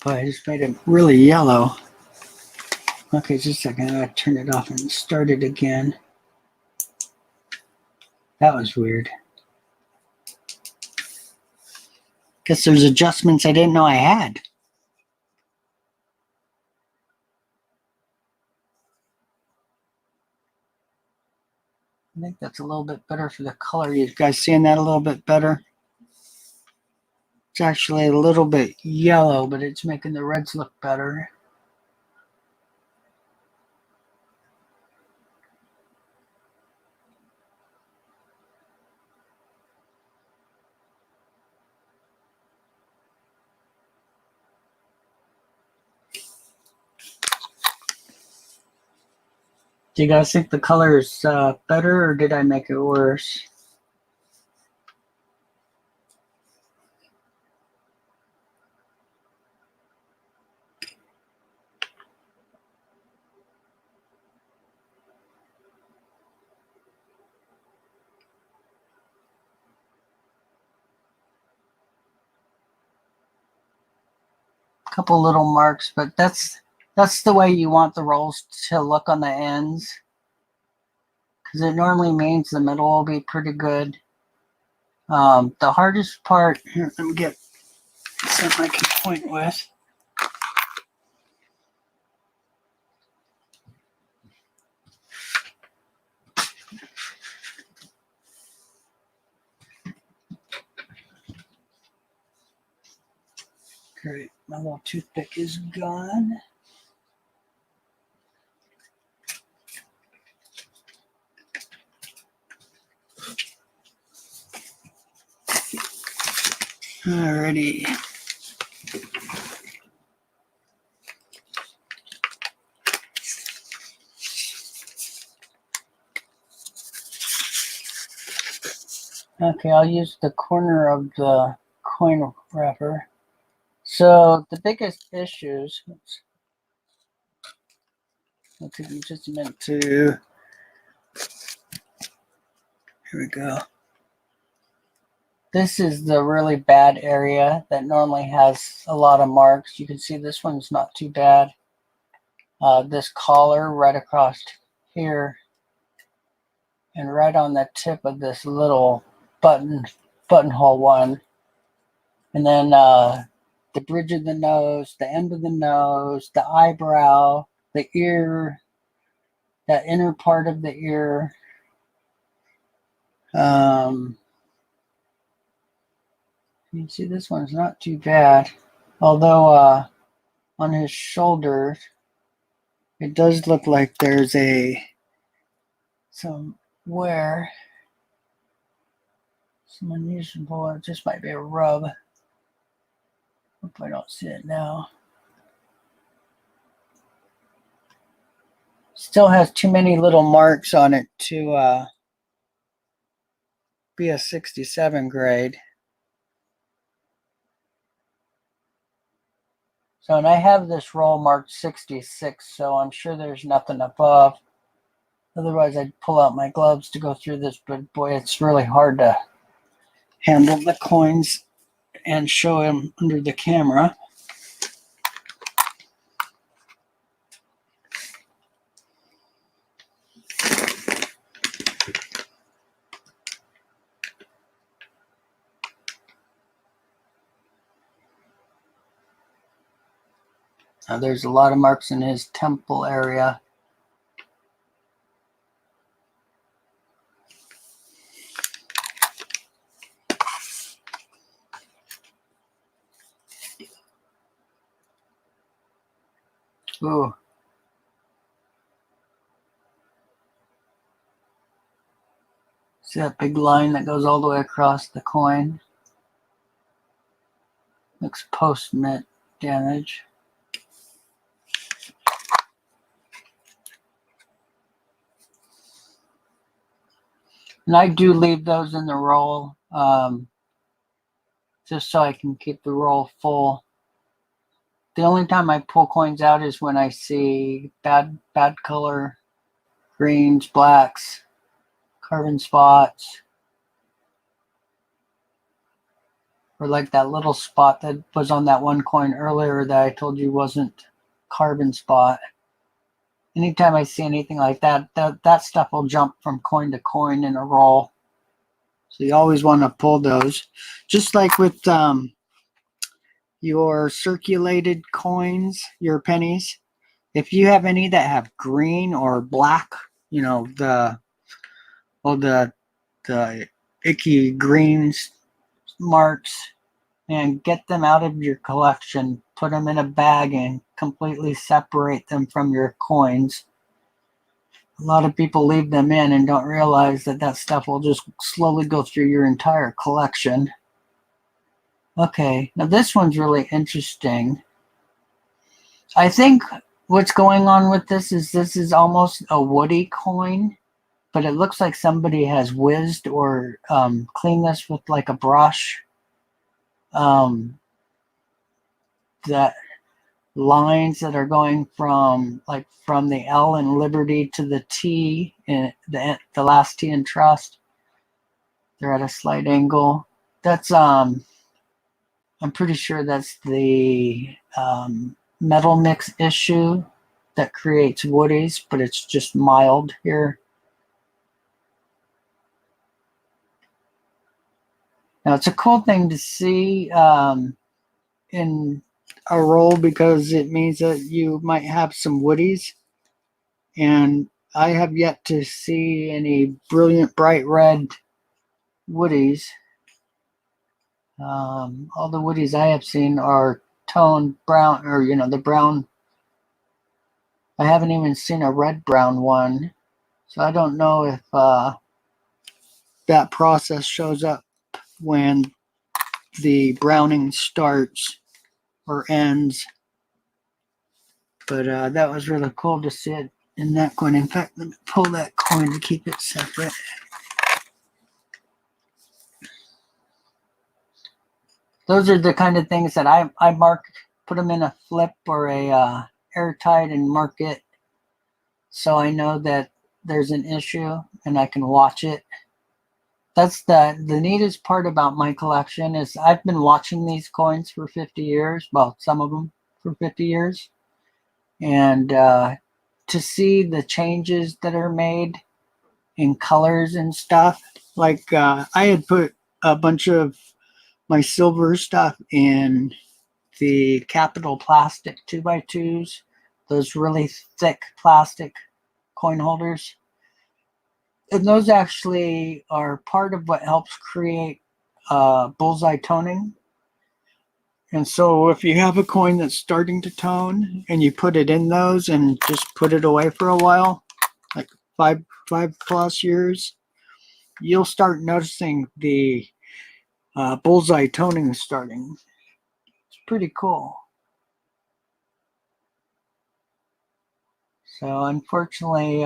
But I just made it really yellow. Okay, just a second. I gotta turn it off and start it again. That was weird. Guess there's adjustments I didn't know I had. I think that's a little bit better for the color. You guys seeing that a little bit better? It's actually a little bit yellow, but it's making the reds look better. Do you guys think the color is better, or did I make it worse? Couple little marks, but that's the way you want the rolls to look on the ends, because it normally means the middle will be pretty good. The hardest part here, let me get something I can point with. Great, my little toothpick is gone. Alrighty. Okay, I'll use the corner of the coin wrapper. So the biggest issues, I'll take me just a minute to, here we go. This is the really bad area that normally has a lot of marks. You can see this one's not too bad. This collar right across here and right on the tip of this little buttonhole one. And then the bridge of the nose, the end of the nose, the eyebrow, the ear, that inner part of the ear. You can see this one's not too bad. Although on his shoulder, it does look like there's some wear. Some unusual, it just might be a rub. Hope I don't see it now. Still has too many little marks on it to be a 67 grade. So, and I have this roll marked 66, so I'm sure there's nothing above. Otherwise, I'd pull out my gloves to go through this, but boy, it's really hard to handle the coins and show them under the camera. There's a lot of marks in his temple area. Ooh. See that big line that goes all the way across the coin? Looks post-mint damage. And I do leave those in the roll, just so I can keep the roll full. The only time I pull coins out is when I see bad color greens, blacks, carbon spots, or like that little spot that was on that one coin earlier that I told you wasn't carbon spot. Anytime I see anything like that, that stuff will jump from coin to coin in a roll. So you always want to pull those. Just like with your circulated coins, your pennies, if you have any that have green or black, you know, the icky greens marks, and get them out of your collection, put them in a bag and completely separate them from your coins. A lot of people leave them in and don't realize that that stuff will just slowly go through your entire collection. Okay, now this one's really interesting. I think what's going on with this is almost a Woody coin, but it looks like somebody has whizzed or cleaned this with like a brush. That lines that are going from the L in Liberty to the T in the last T in Trust. They're at a slight angle. That's I'm pretty sure that's the metal mix issue that creates woodies, but it's just mild here. Now it's a cool thing to see in a roll because it means that you might have some woodies, and I have yet to see any brilliant bright red woodies. All the woodies I have seen are toned brown, or the brown. I haven't even seen a red brown one, so I don't know if that process shows up when the browning starts or ends. But that was really cool to see it in that coin. In fact, let me pull that coin to keep it separate. Those are the kind of things that I mark, put them in a flip or a airtight and mark it so I know that there's an issue and I can watch it. That's the neatest part about my collection is I've been watching these coins for 50 years. Well, some of them for 50 years. And to see the changes that are made in colors and stuff. Like I had put a bunch of my silver stuff in the Capital Plastic 2x2s, those really thick plastic coin holders. And those actually are part of what helps create bullseye toning. And so if you have a coin that's starting to tone and you put it in those and just put it away for a while, like five plus years, you'll start noticing the bullseye toning starting. It's pretty cool. So unfortunately,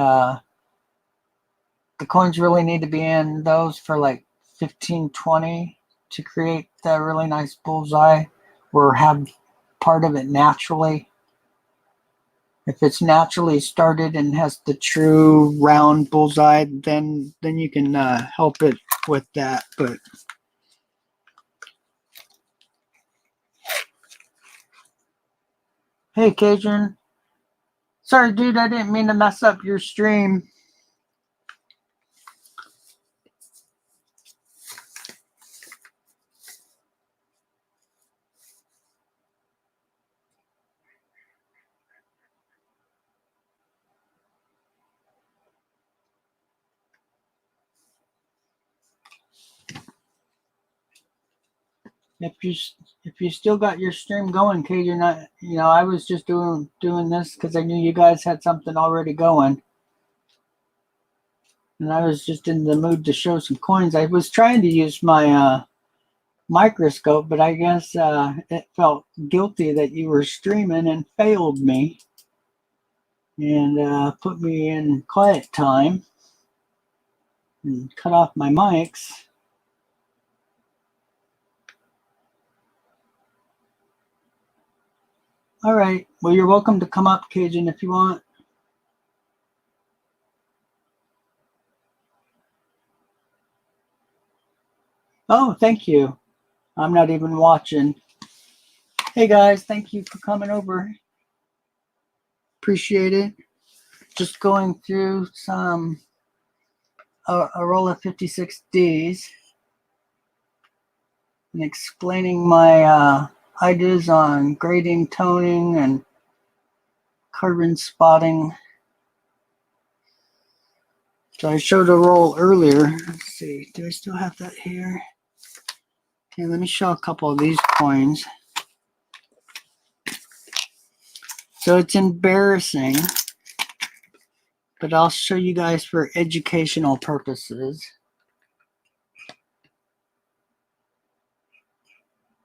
the coins really need to be in those for like 15, 20 to create that really nice bullseye or have part of it naturally. If it's naturally started and has the true round bullseye, then you can help it with that. But hey, Cajun. Sorry, dude, I didn't mean to mess up your stream. If you still got your stream going, Cajun, I was just doing this because I knew you guys had something already going. And I was just in the mood to show some coins. I was trying to use my microscope, but I guess it felt guilty that you were streaming and failed me and put me in quiet time and cut off my mics. All right. Well, you're welcome to come up, Cajun, if you want. Oh, thank you. I'm not even watching. Hey guys, thank you for coming over. Appreciate it. Just going through a roll of 56Ds and explaining my ideas on grading, toning, and carbon spotting. So I showed a roll earlier. Let's see, do I still have that here? Okay, let me show a couple of these coins. So it's embarrassing, but I'll show you guys for educational purposes.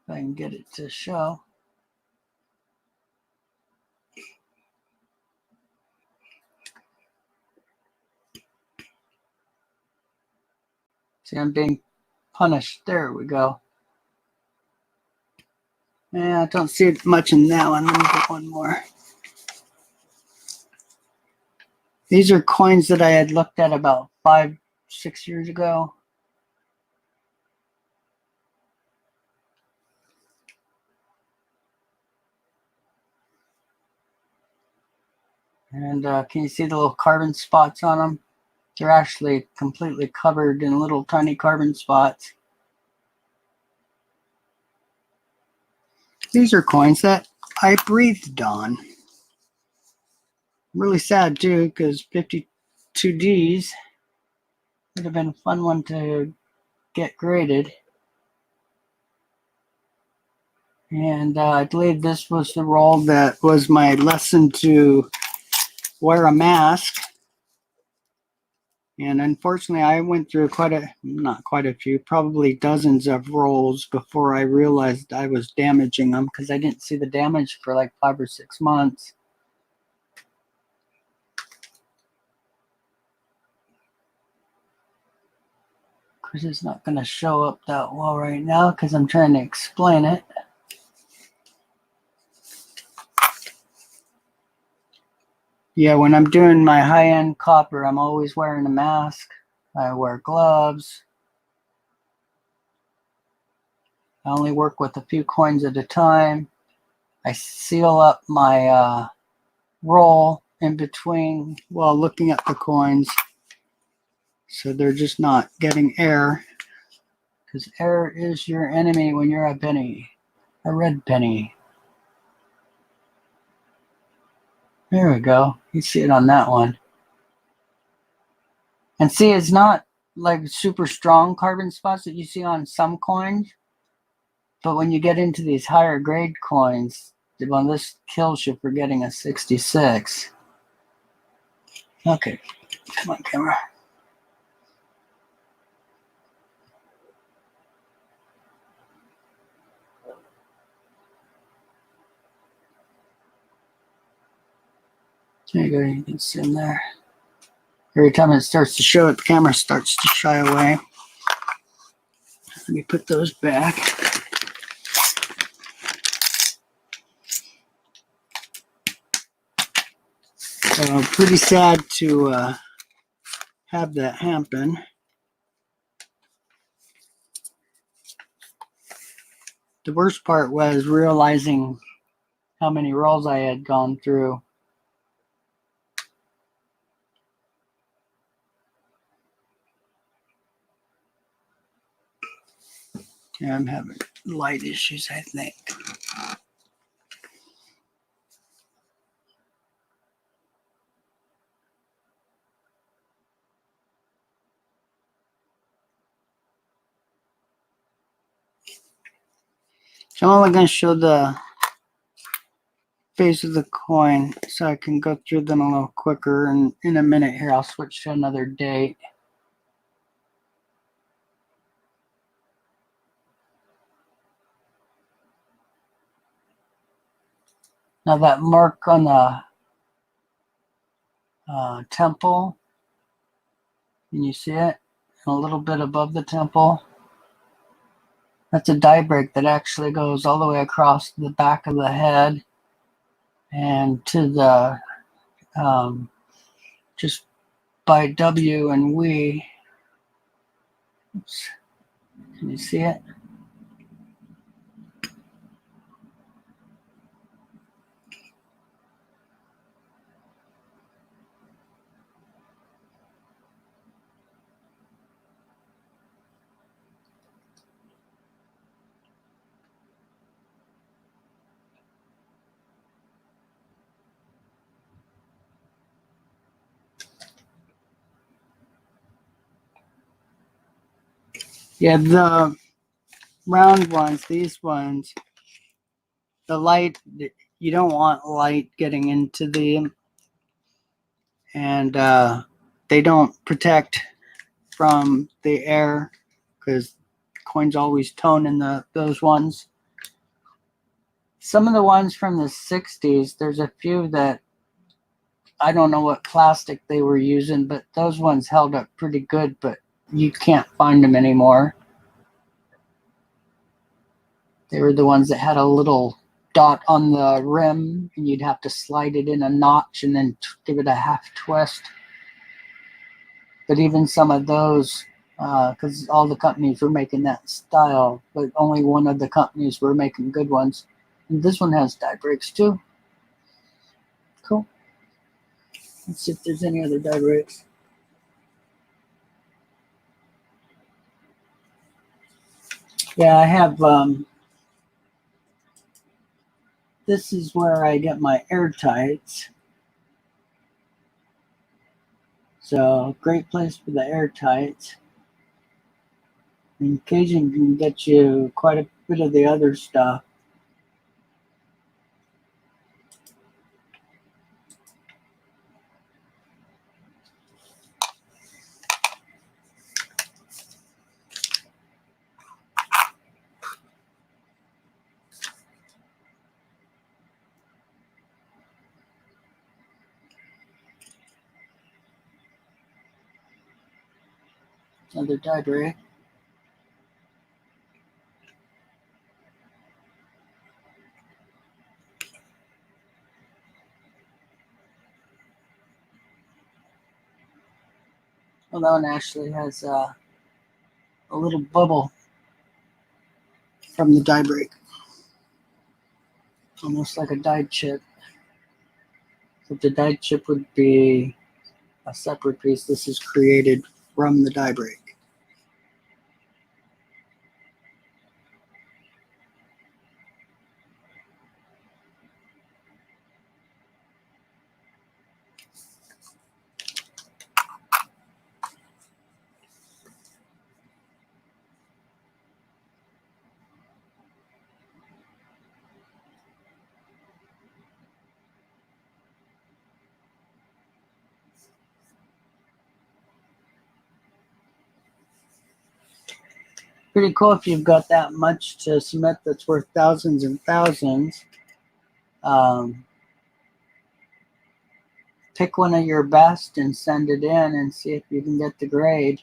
If I can get it to show. See, I'm being punished. There we go. Yeah, I don't see it much in that one. Let me get one more. These are coins that I had looked at about 5-6 years ago. And can you see the little carbon spots on them? They're actually completely covered in little tiny carbon spots. These are coins that I breathed on. Really sad too, because 52Ds would have been a fun one to get graded. And I believe this was the roll that was my lesson to wear a mask. And unfortunately, I went through not quite a few, probably dozens of rolls before I realized I was damaging them, because I didn't see the damage for like 5 or 6 months. Of course, it's not going to show up that well right now because I'm trying to explain it. Yeah, when I'm doing my high-end copper, I'm always wearing a mask. I wear gloves. I only work with a few coins at a time. I seal up my roll in between while looking at the coins, so they're just not getting air, because air is your enemy when you're a penny, a red penny. There we go. You see it on that one. And see, it's not like super strong carbon spots that you see on some coins, but when you get into these higher grade coins, well, this kills you for getting a 66. Okay, come on, camera. There you go, you can see in there. Every time it starts to show it, the camera starts to shy away. Let me put those back. So pretty sad to have that happen. The worst part was realizing how many rolls I had gone through. Yeah, I'm having light issues, I think. So I'm only going to show the face of the coin so I can go through them a little quicker. And in a minute here, I'll switch to another date. Now that mark on the temple, can you see it? And a little bit above the temple. That's a die break that actually goes all the way across the back of the head and to the just by W and we. Oops. Can you see it? Yeah, the round ones, these ones, the light, you don't want light getting into them, and they don't protect from the air because coins always tone in those ones. Some of the ones from the 60s, there's a few that I don't know what plastic they were using, but those ones held up pretty good, but you can't find them anymore. They were the ones that had a little dot on the rim, and you'd have to slide it in a notch and then give it a half twist. But even some of those, because all the companies were making that style, but only one of the companies were making good ones. And this one has die breaks too. Cool. Let's see if there's any other die breaks. Yeah, I have, this is where I get my airtights. So, great place for the airtights. And Cajun can get you quite a bit of the other stuff. Another die break. Well, that one actually has a little bubble from the die break. Almost like a dyed chip. But the dyed chip would be a separate piece. This is created from the die break. Pretty cool if you've got that much to submit that's worth thousands and thousands. Pick one of your best and send it in and see if you can get the grade.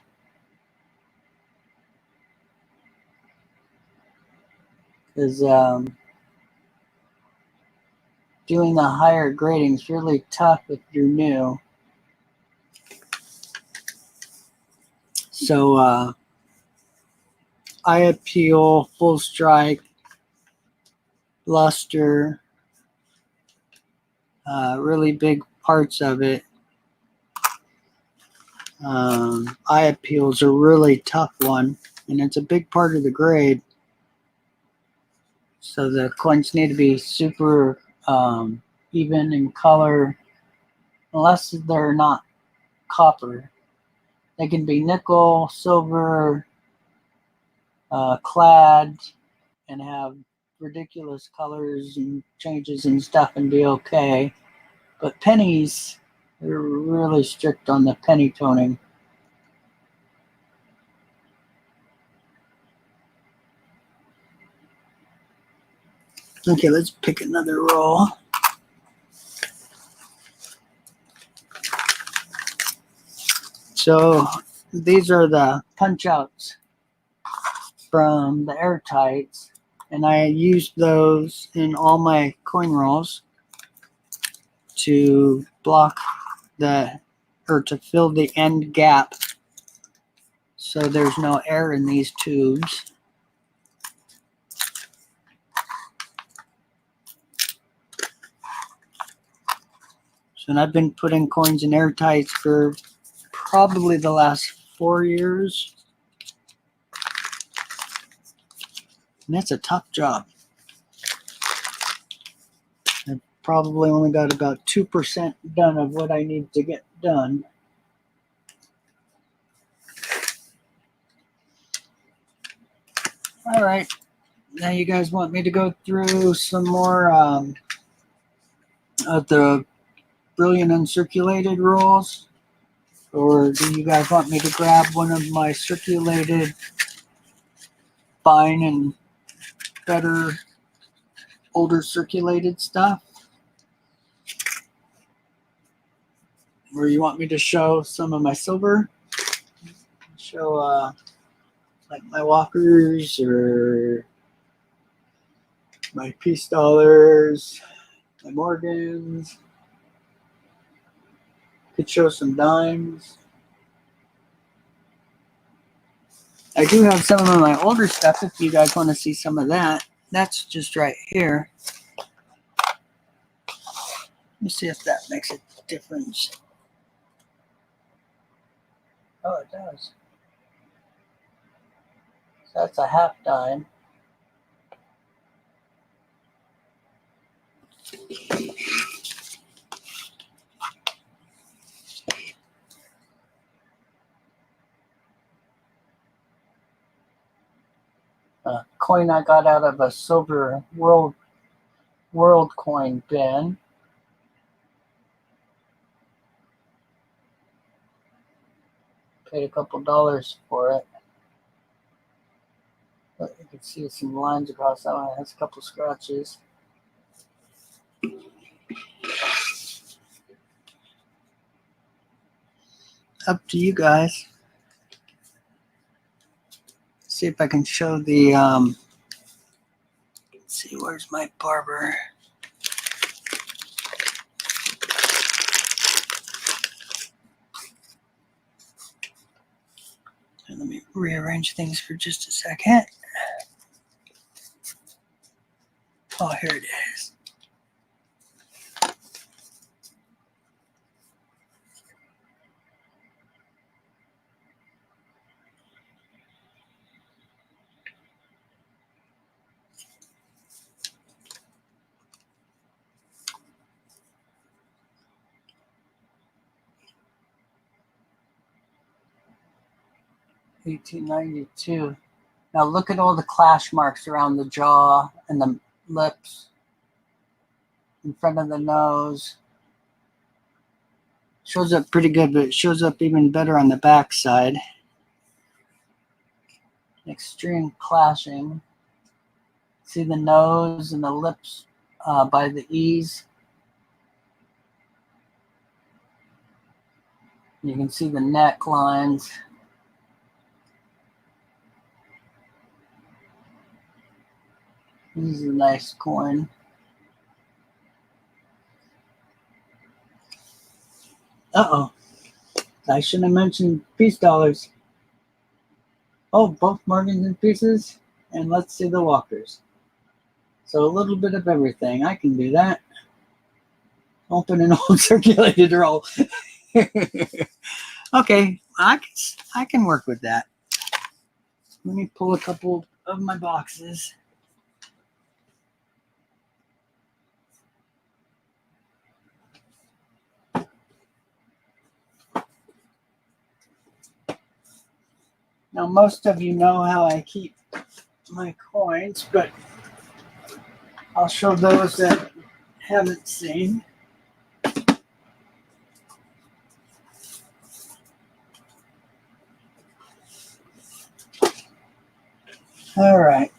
Because doing the higher grading is really tough if you're new. So eye appeal, full strike, luster, really big parts of it. Eye appeal is a really tough one, and it's a big part of the grade. So the coins need to be super even in color, unless they're not copper. They can be nickel, silver, clad, and have ridiculous colors and changes and stuff and be okay. But pennies, they're really strict on the penny toning. Okay, let's pick another roll. So these are the punch outs from the airtights, and I used those in all my coin rolls to block or to fill the end gap so there's no air in these tubes. So, and I've been putting coins in airtights for probably the last 4 years. And that's a tough job. I've probably only got about 2% done of what I need to get done. All right. Now you guys want me to go through some more of the Brilliant Uncirculated rolls? Or do you guys want me to grab one of my circulated fine and better older circulated stuff? Or you want me to show some of my silver? Show like my Walkers or my Peace Dollars, my Morgans. Could show some dimes. I do have some of my older stuff if you guys want to see some of that. That's just right here. Let me see if that makes a difference. Oh, it does. So that's a half dime. A coin I got out of a silver world coin bin. Paid a couple dollars for it. But you can see some lines across that one. It has a couple scratches. Up to you guys. See if I can show the let's see, where's my barber? And let me rearrange things for just a second. Oh, here it is. $18.92. Now look at all the clash marks around the jaw and the lips, in front of the nose. Shows up pretty good, but it shows up even better on the back side. Extreme clashing. See the nose and the lips by the E's. You can see the neck lines. This is a nice coin. Uh-oh. I shouldn't have mentioned Peace Dollars. Oh, both Morgans and Pieces. And let's see the Walkers. So a little bit of everything. I can do that. Open an old circulated roll. Okay, I can work with that. Let me pull a couple of my boxes. Now, most of you know how I keep my coins, but I'll show those that haven't seen. All right,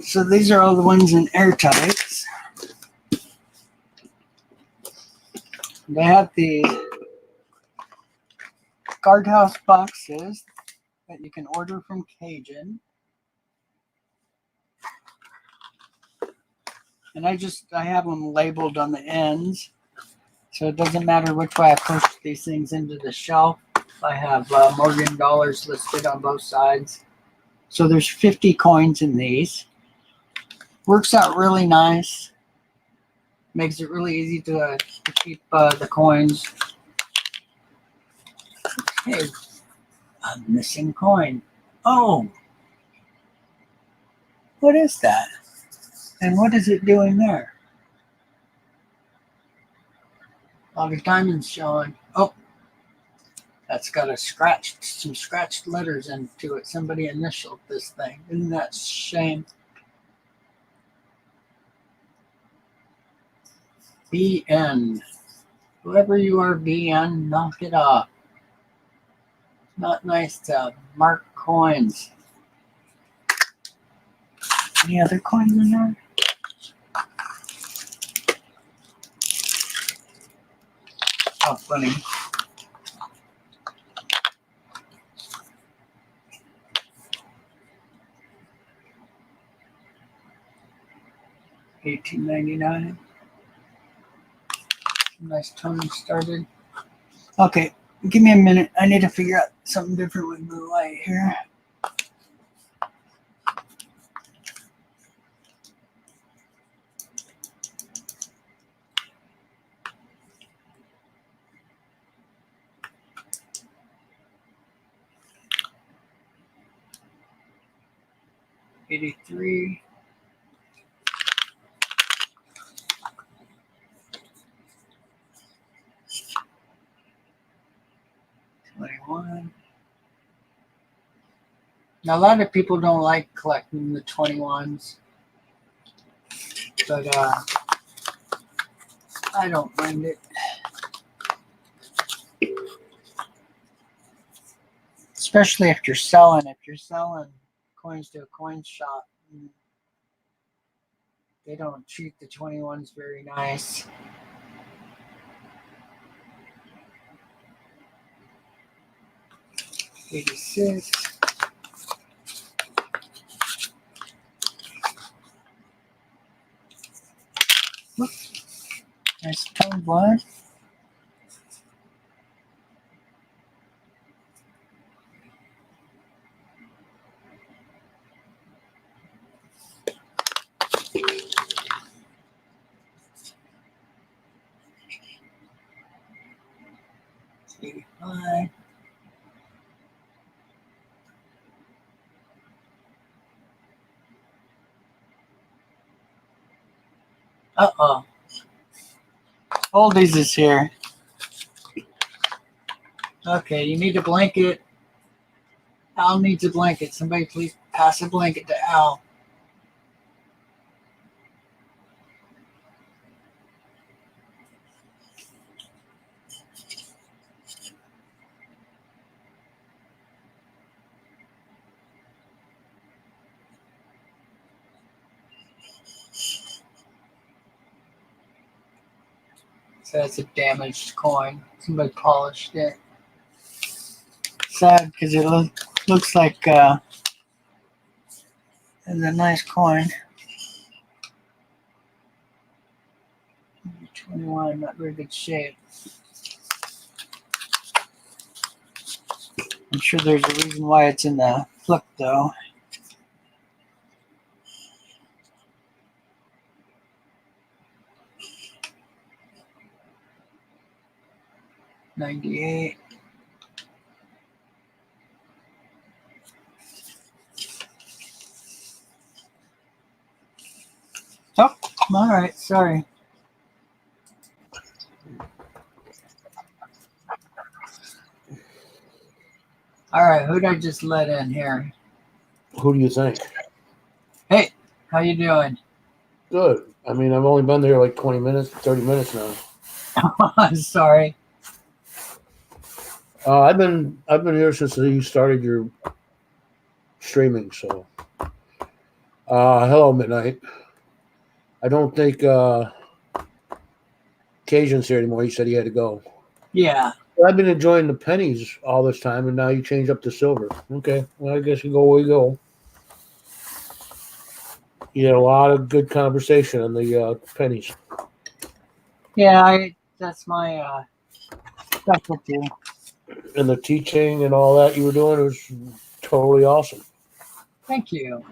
so these are all the ones in airtights. They have the guardhouse boxes that you can order from Cajun. And I have them labeled on the ends, so it doesn't matter which way I push these things into the shelf. I have Morgan dollars listed on both sides. So there's 50 coins in these. Works out really nice. Makes it really easy to keep the coins. Okay, a missing coin. Oh, what is that? And what is it doing there? All the diamonds showing. Oh, that's got some scratched letters into it. Somebody initialed this thing. Isn't that a shame? BN. Whoever you are, BN, knock it off. Not nice to mark coins. Any other coins in there? Oh, funny. $18.99. Nice toning started. Okay, give me a minute. I need to figure out something different with the light here. $83. $21. Now, a lot of people don't like collecting the 21s, but I don't mind it. Especially if you're selling. If you're selling coins to a coin shop, they don't treat the 21s very nice. $86. Nice toned one. $85. Uh-oh. Oldies is here. Okay, you need a blanket. Al needs a blanket. Somebody please pass a blanket to Al. So that's a damaged coin. Somebody polished it. Sad because it looks like it's a nice coin. 21, not very good shape. I'm sure there's a reason why it's in the flip though. $98. Oh, all right. Sorry. All right. Who'd I just let in here? Who do you think? Hey, how you doing? Good. I mean, I've only been there like 20 minutes, 30 minutes now. I'm sorry. I've been here since you started your streaming. So, hello, Midnight. I don't think Cajun's here anymore. He said he had to go. Yeah. Well, I've been enjoying the pennies all this time, and now you change up to silver. Okay, well, I guess you go where you go. You had a lot of good conversation on the pennies. Yeah, that's my specialty. and the teaching and all that you were doing was totally awesome. Thank you.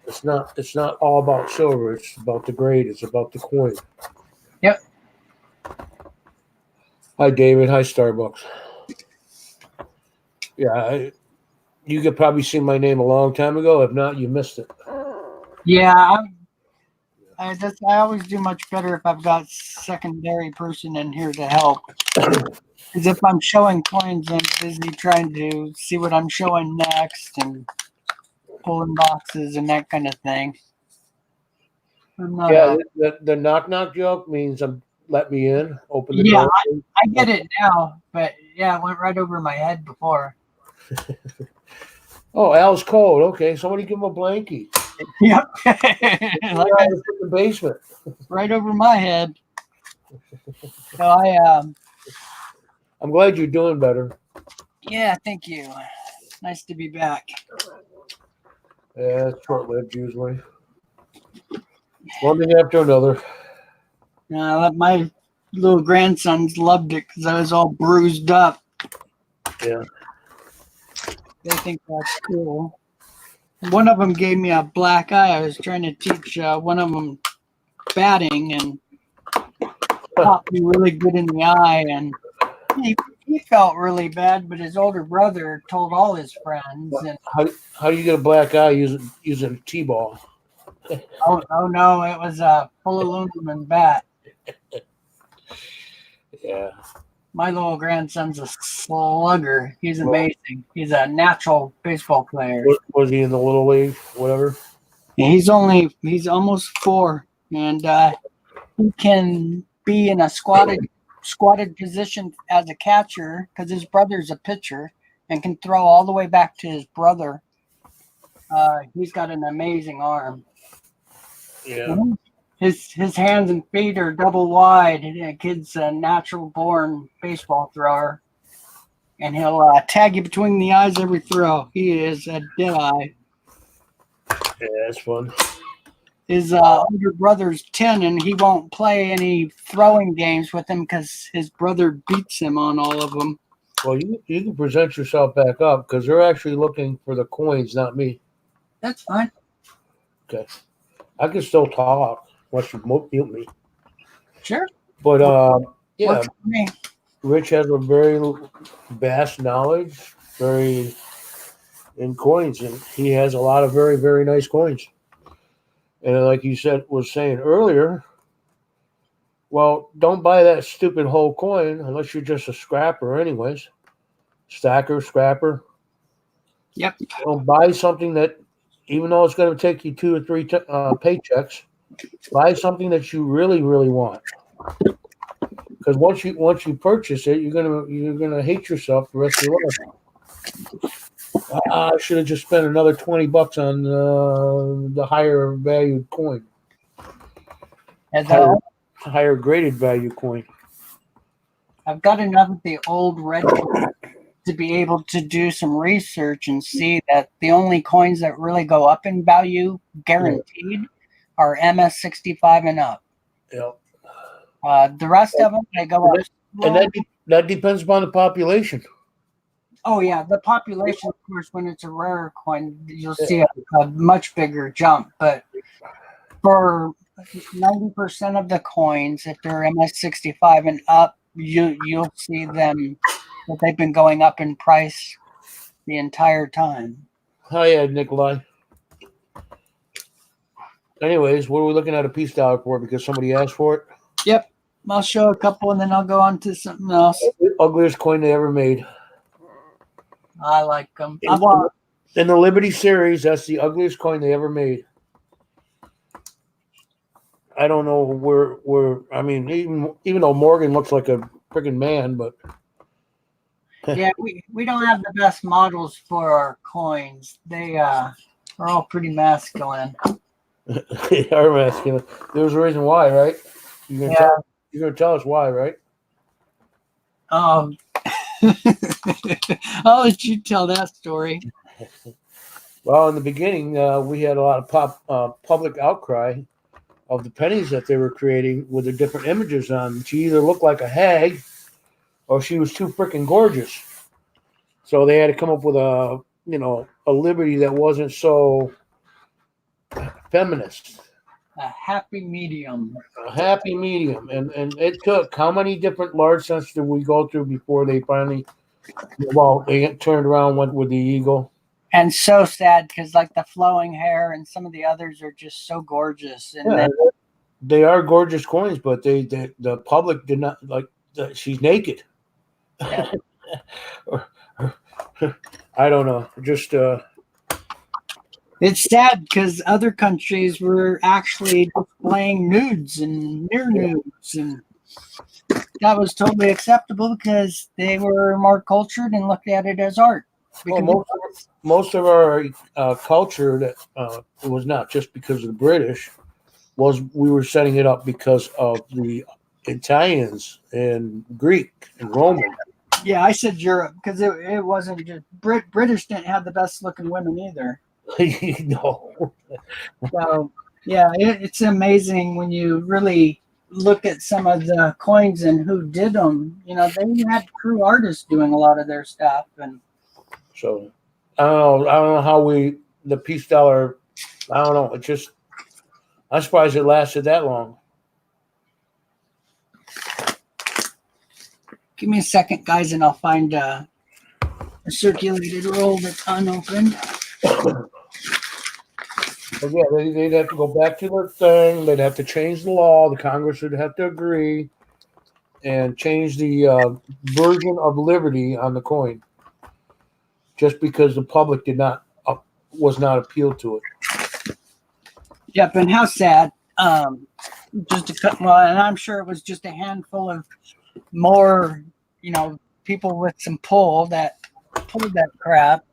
It's not all about silver. It's about the grade. It's about the coin. Yep. Hi, David. Hi, Starbucks. Yeah, you could probably see my name a long time ago. If not, you missed it. Yeah, I always do much better if I've got secondary person in here to help. Because if I'm showing coins, I'm busy trying to see what I'm showing next and pulling boxes and that kind of thing. I'm not Yeah, the knock knock joke means let me in, open the door. I get it now, but yeah, it went right over my head before. Oh, Al's cold. Okay, somebody give him a blankie. Yep. Like in the basement. Right over my head. So I'm glad you're doing better. yeah, thank you. Nice to be back. Yeah, it's short lived usually. One thing after another. My little grandsons loved it because I was all bruised up. Yeah. They think that's cool. One of them gave me a black eye. I was trying to teach one of them batting and popped me really good in the eye. And he felt really bad, but his older brother told all his friends. And How do you get a black eye using a T-ball? oh no, it was a full aluminum bat. Yeah. My little grandson's a slugger. He's amazing. He's a natural baseball player. Was he in the little league? Whatever. He's almost 4, and he can be in a squatted position as a catcher because his brother's a pitcher and can throw all the way back to his brother. He's got an amazing arm. Yeah. His hands and feet are double wide. The kid's a natural born baseball thrower, and he'll tag you between the eyes every throw. He is a dead eye. Yeah, that's fun. His older brother's 10, and he won't play any throwing games with him because his brother beats him on all of them. Well, you can present yourself back up because they're actually looking for the coins, not me. That's fine. Okay. I can still talk once you mute me. Sure. But yeah, Works for me. Rich has a very vast knowledge, very in coins, and he has a lot of very, very nice coins. And like you was saying earlier, well, don't buy that stupid whole coin unless you're just a scrapper, anyways. Stacker, scrapper. Yep. Don't buy something that, even though it's going to take you 2 or 3 paychecks, buy something that you really, really want. Because once you purchase it, you're gonna hate yourself the rest of your life. I should have just spent another $20 on the higher valued coin, higher graded value coin. I've got enough of the old red to be able to do some research and see that the only coins that really go up in value, guaranteed, are MS65 and up. Yep. The rest of them, they go up. And that depends upon the population. Oh, yeah. The population, of course, when it's a rare coin, you'll see a much bigger jump. But for 90% of the coins, if they're MS65 and up, you'll see them that they've been going up in price the entire time. Hi, Ed Nikolai. Anyways, what are we looking at a peace dollar for? Because somebody asked for it? Yep. I'll show a couple and then I'll go on to something else. Ugliest coin they ever made. I like them. In the Liberty series, that's the ugliest coin they ever made. I don't know where I mean, even though Morgan looks like a freaking man, but yeah, we don't have the best models for our coins. They are all pretty masculine. They are masculine. There's a reason why, right? You're gonna tell us why, right? I'll let you tell that story. Well, in the beginning, we had a lot of public outcry of the pennies that they were creating with the different images on. She either looked like a hag or she was too freaking gorgeous. So they had to come up with a liberty that wasn't so feminist, A happy medium. a happy medium. And it took how many different large sets did we go through before they finally, they turned around, went with the eagle. And so sad because like the flowing hair and some of the others are just so gorgeous. And Yeah, then, they are gorgeous coins, but the public did not like. She's naked. yeah, I don't know. Just it's sad because other countries were actually displaying nudes and near nudes, and that was totally acceptable because they were more cultured and looked at it as art. well, most of our culture that it was not just because of the British, was we were setting it up because of the Italians and Greek and Roman. Yeah, I said Europe because it wasn't just British didn't have the best looking women either. No. So yeah, it's amazing when you really look at some of the coins and who did them. You know, they had true artists doing a lot of their stuff, and So I don't know how the peace dollar. I don't know. It just I'm surprised it lasted that long. give me a second, guys, and I'll find a circulated roll that's unopened. But yeah, they'd have to go back to their thing. They'd have to change the law. The Congress would have to agree and change the version of liberty on the coin, just because the public was not appealed to it. Yep, and how sad. Just a cut. Well, and I'm sure it was just a handful of more, people with some pull that pulled that crap.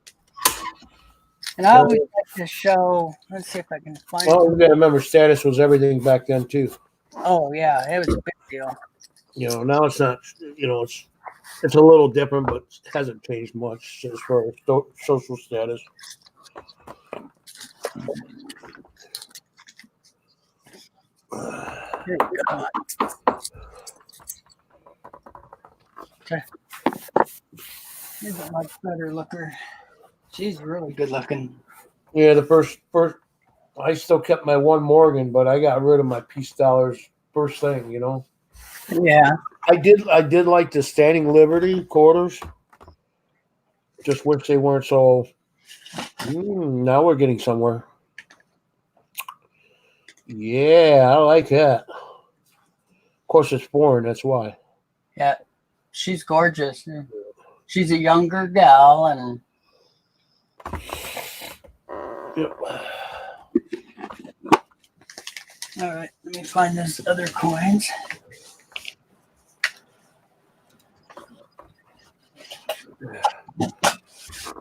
And I always like to show. Let's see if I can find. Well, you got to remember, status was everything back then too. Oh yeah, it was a big deal. Now it's not. It's a little different, but it hasn't changed much as far as social status. Here we go. Okay. Here's a much better looker. She's really good looking. Yeah, the first, I still kept my one Morgan, but I got rid of my peace dollars first thing. Yeah. I did like the Standing Liberty quarters. Just wish they weren't so. Now we're getting somewhere. Yeah, I like that. Of course, it's foreign. That's why. Yeah. She's gorgeous. She's a younger gal, and Yep. all right, let me find those other coins.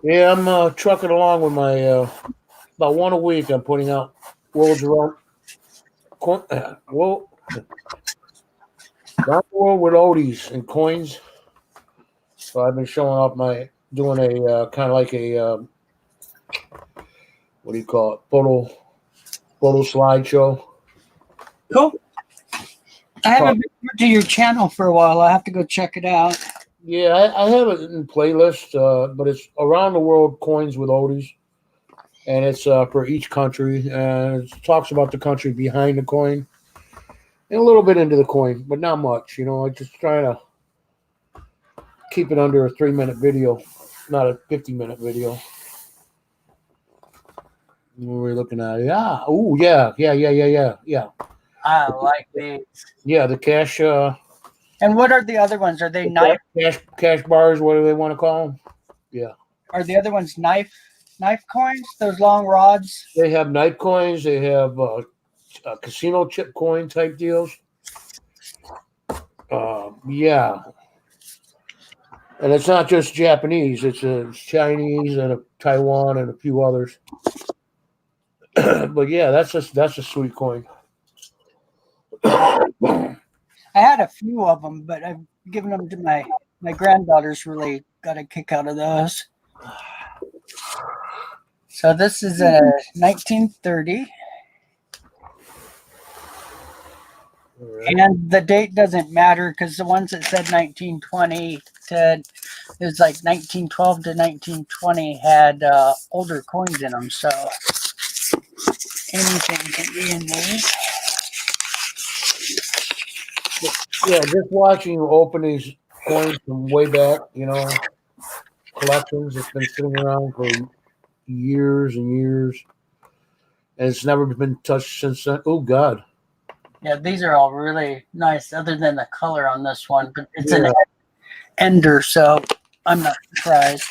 Yeah, I'm trucking along with my about one a week. I'm putting out world's around around the world with oldies and coins. So I've been showing off doing a kind of like a what do you call it, photo slideshow. Cool. I haven't been to your channel for a while. I have to go check it out. Yeah, I have it in playlist, but it's around the world coins with oldies, and it's for each country, and it talks about the country behind the coin, and a little bit into the coin, but not much. I just try to keep it under a 3-minute video, not a 50-minute video. What are we looking at? Yeah. Oh, yeah. I like these. Yeah, the cash. And what are the other ones? Are they knife? Cash bars? What do they want to call them? Yeah. Are the other ones knife coins? Those long rods? They have knife coins. They have casino chip coin type deals. Yeah. And it's not just Japanese. It's Chinese and Taiwan and a few others. But yeah, that's a sweet coin. I had a few of them, but I've given them to my granddaughters. Really got a kick out of those. So this is a 1930. Right. And the date doesn't matter because the ones that said 1920 said it was like 1912 to 1920 had older coins in them. So anything can be in these. Yeah, just watching you open these coins from way back, collections that's been sitting around for years and years, and it's never been touched since then. Oh God, Yeah, these are all really nice, other than the color on this one. But it's an yeah, ender, so I'm not surprised.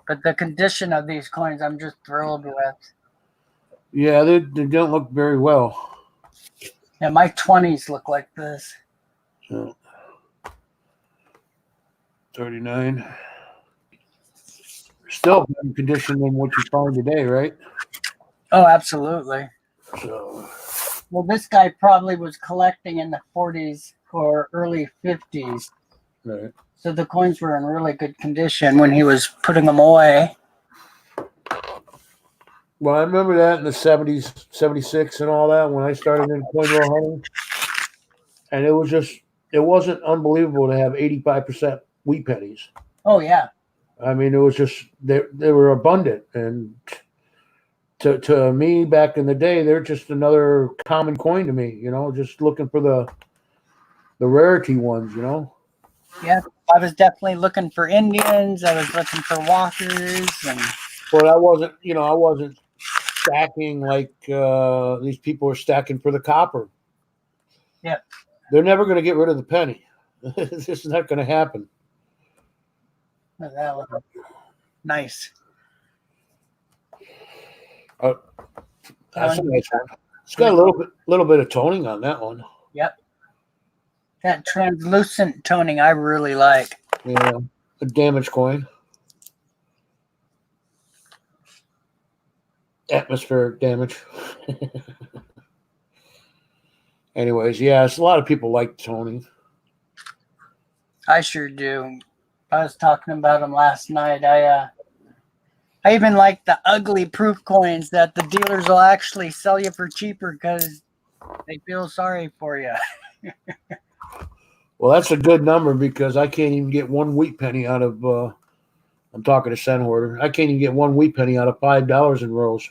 But the condition of these coins, I'm just thrilled with. yeah, they don't look very well. Yeah, my 20s look like this. So, 39. Still better condition than what you find today, right? Oh, absolutely. So, Well, this guy probably was collecting in the 40s or early 50s. right. So the coins were in really good condition when he was putting them away. Well, I remember that in the 70s, 76 and all that when I started in coin roll hunting. And it wasn't unbelievable to have 85% wheat pennies. Oh, yeah. I mean, it was just, they were abundant. And to me back in the day, they're just another common coin to me, just looking for the rarity ones, Yeah, I was definitely looking for Indians. I was looking for walkers. But I wasn't stacking like these people are stacking for the copper. Yeah. They're never going to get rid of the penny. It's just not going to happen. That was nice. That's a nice one. It's got a little bit of toning on that one. Yep. That translucent toning I really like. Yeah, a damaged coin. Atmospheric damage. Anyways, yes, a lot of people like toning. I sure do. I was talking about them last night. I even like the ugly proof coins that the dealers will actually sell you for cheaper because they feel sorry for you. Well, that's a good number because I can't even get one wheat penny out of. I'm talking to Cent Hoarder. I can't even get one wheat penny out of $5 in rolls.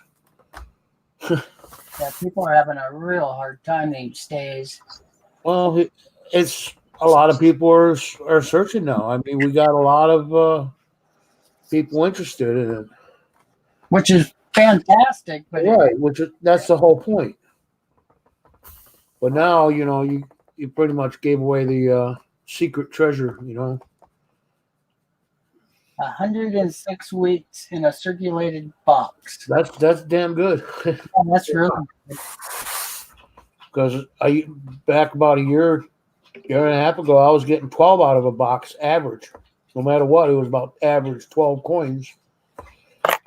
Yeah, people are having a real hard time these days. Well, it's a lot of people are searching now. I mean, we got a lot of people interested in it, Which is fantastic, but right? That's the whole point. But now, you pretty much gave away the secret treasure. 106 weeks in a circulated box. That's damn good. Oh, that's really good. Because back about a year and a half ago, I was getting 12 out of a box average. No matter what, it was about average 12 coins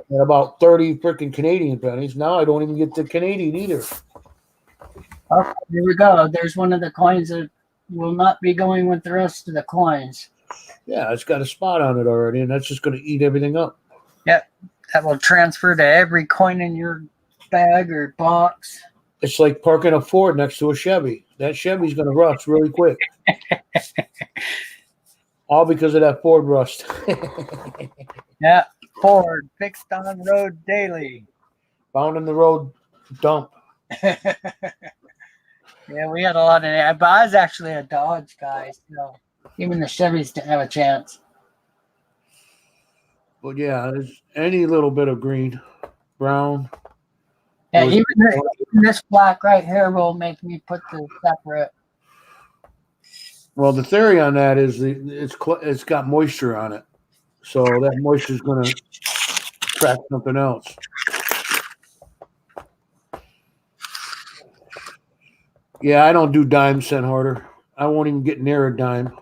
and about 30 freaking Canadian pennies. Now I don't even get the Canadian either. Oh, here we go. There's one of the coins that will not be going with the rest of the coins. Yeah, it's got a spot on it already, and that's just going to eat everything up. Yep, that will transfer to every coin in your bag or box. It's like parking a Ford next to a Chevy. That Chevy's going to rust really quick. All because of that Ford rust. Yeah, Ford, fixed on road daily. Found in the road dump. Yeah, we had a lot of that, but I was actually a Dodge guy, so even the Chevys didn't have a chance. But yeah, there's any little bit of green, brown. Yeah, even this black right here will make me put the separate. Well, the theory on that is it's got moisture on it, so that moisture is going to crack something else. Yeah, I don't do dime, Cent Hoarder. I won't even get near a dime.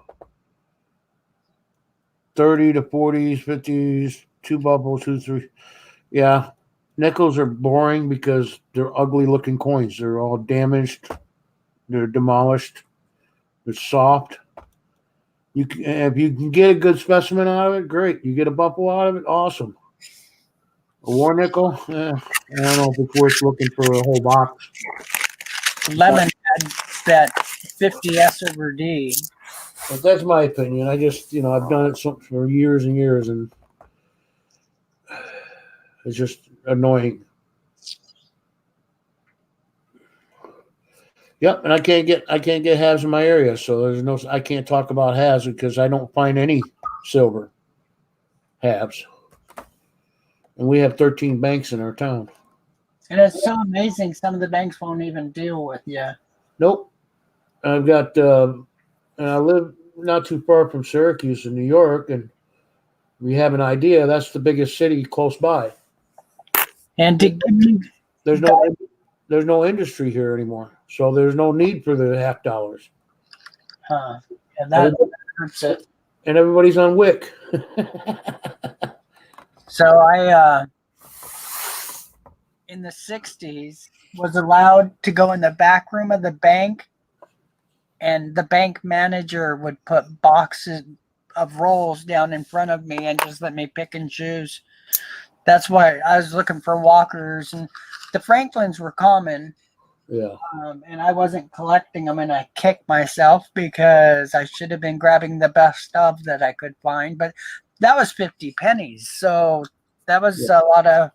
30 to 40s, 50s, 2 bubbles, 2, 3. Yeah, nickels are boring because they're ugly looking coins. They're all damaged. They're demolished. They're soft. If you can get a good specimen out of it, great. You get a buffalo out of it, awesome. A war nickel, I don't know if it's worth looking for a whole box. Lemon had that 50 S over D. But that's my opinion. I just, I've done it for years and years, and it's just annoying. Yep, and I can't get halves in my area, so I can't talk about halves because I don't find any silver halves. And we have 13 banks in our town. And it's so amazing some of the banks won't even deal with you. Nope. I've got and I live not too far from Syracuse in New York, and we have an idea that's the biggest city close by. And to give you There's no industry here anymore, so there's no need for the half dollars. yeah, that hurts it. And everybody's on WIC. So I in the 60s was allowed to go in the back room of the bank, and the bank manager would put boxes of rolls down in front of me and just let me pick and choose. That's why I was looking for walkers, and the Franklins were common. Yeah. And I wasn't collecting them, and I kicked myself because I should have been grabbing the best stuff that I could find. But that was 50 pennies, so that was a lot of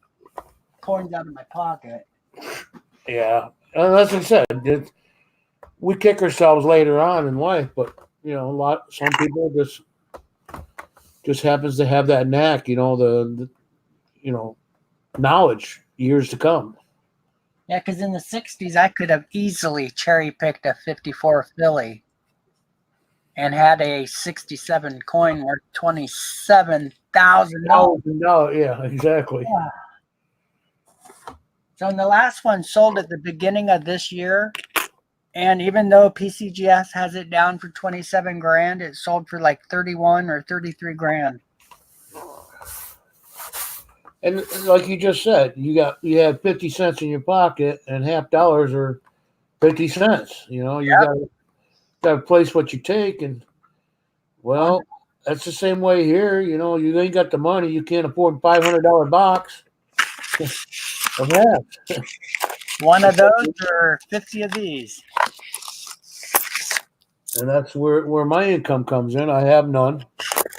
coins out of my pocket. Yeah, and as I said, we kick ourselves later on in life, but some people just happens to have that knack, the knowledge years to come. Yeah, because in the 60s, I could have easily cherry-picked a 54 Philly and had a 67 coin worth $27,000. No, yeah, exactly. Yeah. So the last one sold at the beginning of this year, and even though PCGS has it down for 27 grand, it sold for like 31 or 33 grand. And like you just said, you have 50 cents in your pocket, and half dollars are 50 cents. You got to place what you take, and that's the same way here. You ain't got the money, you can't afford $500 box of halves. One of those or 50 of these. And that's where my income comes in. I have none,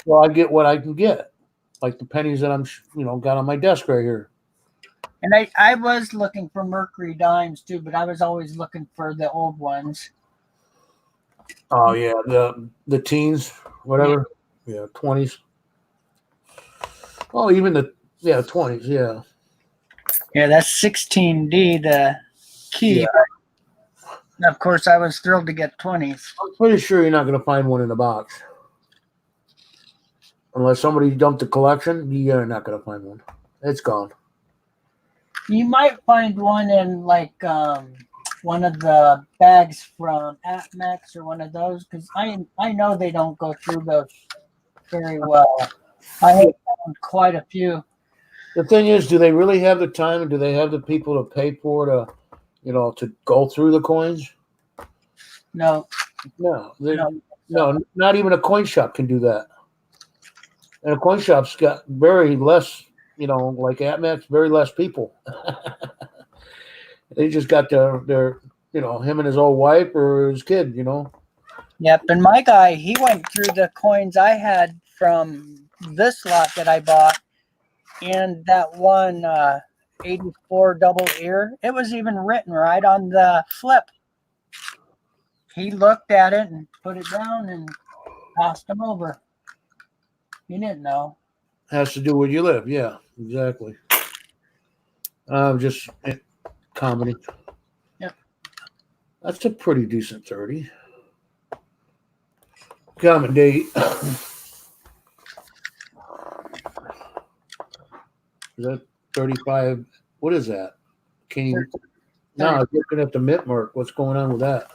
so I get what I can get, like the pennies that I'm got on my desk right here. And I was looking for Mercury dimes too, but I was always looking for the old ones. Oh yeah, the teens, whatever, 20s. Oh, even the 20s, yeah. Yeah, that's 16D, the key. Yeah. Of course, I was thrilled to get 20s. I'm pretty sure you're not going to find one in a box. Unless somebody dumped the collection, you're not going to find one. It's gone. You might find one in like one of the bags from Atmex or one of those, because I know they don't go through those very well. I have found quite a few. The thing is, do they really have the time, and do they have the people to pay for to go through the coins? No. No, not even a coin shop can do that. And a coin shop's got very less, like Atmex, very less people. They just got their him and his old wife or his kid, Yep, and my guy, he went through the coins I had from this lot that I bought, and that one 84 double ear. It was even written right on the flip. He looked at it and put it down and passed him over. He didn't know. Has to do where you live. Yeah, exactly. Just comedy. Yep. That's a pretty decent 30. Common date. Is that 35? What is that? Can you? No, I'm looking at the mint mark. What's going on with that?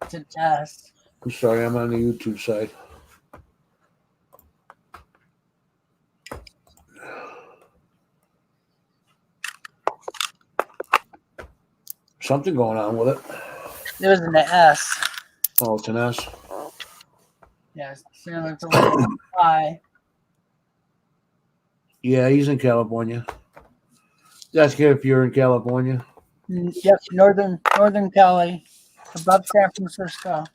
It's a test. I'm sorry, I'm on the YouTube side. Something going on with it. It was an S. Oh, it's an S. Yes, so it's a little high. Yeah, he's in California. That's good if you're in California. Yep, northern Cali, above San Francisco.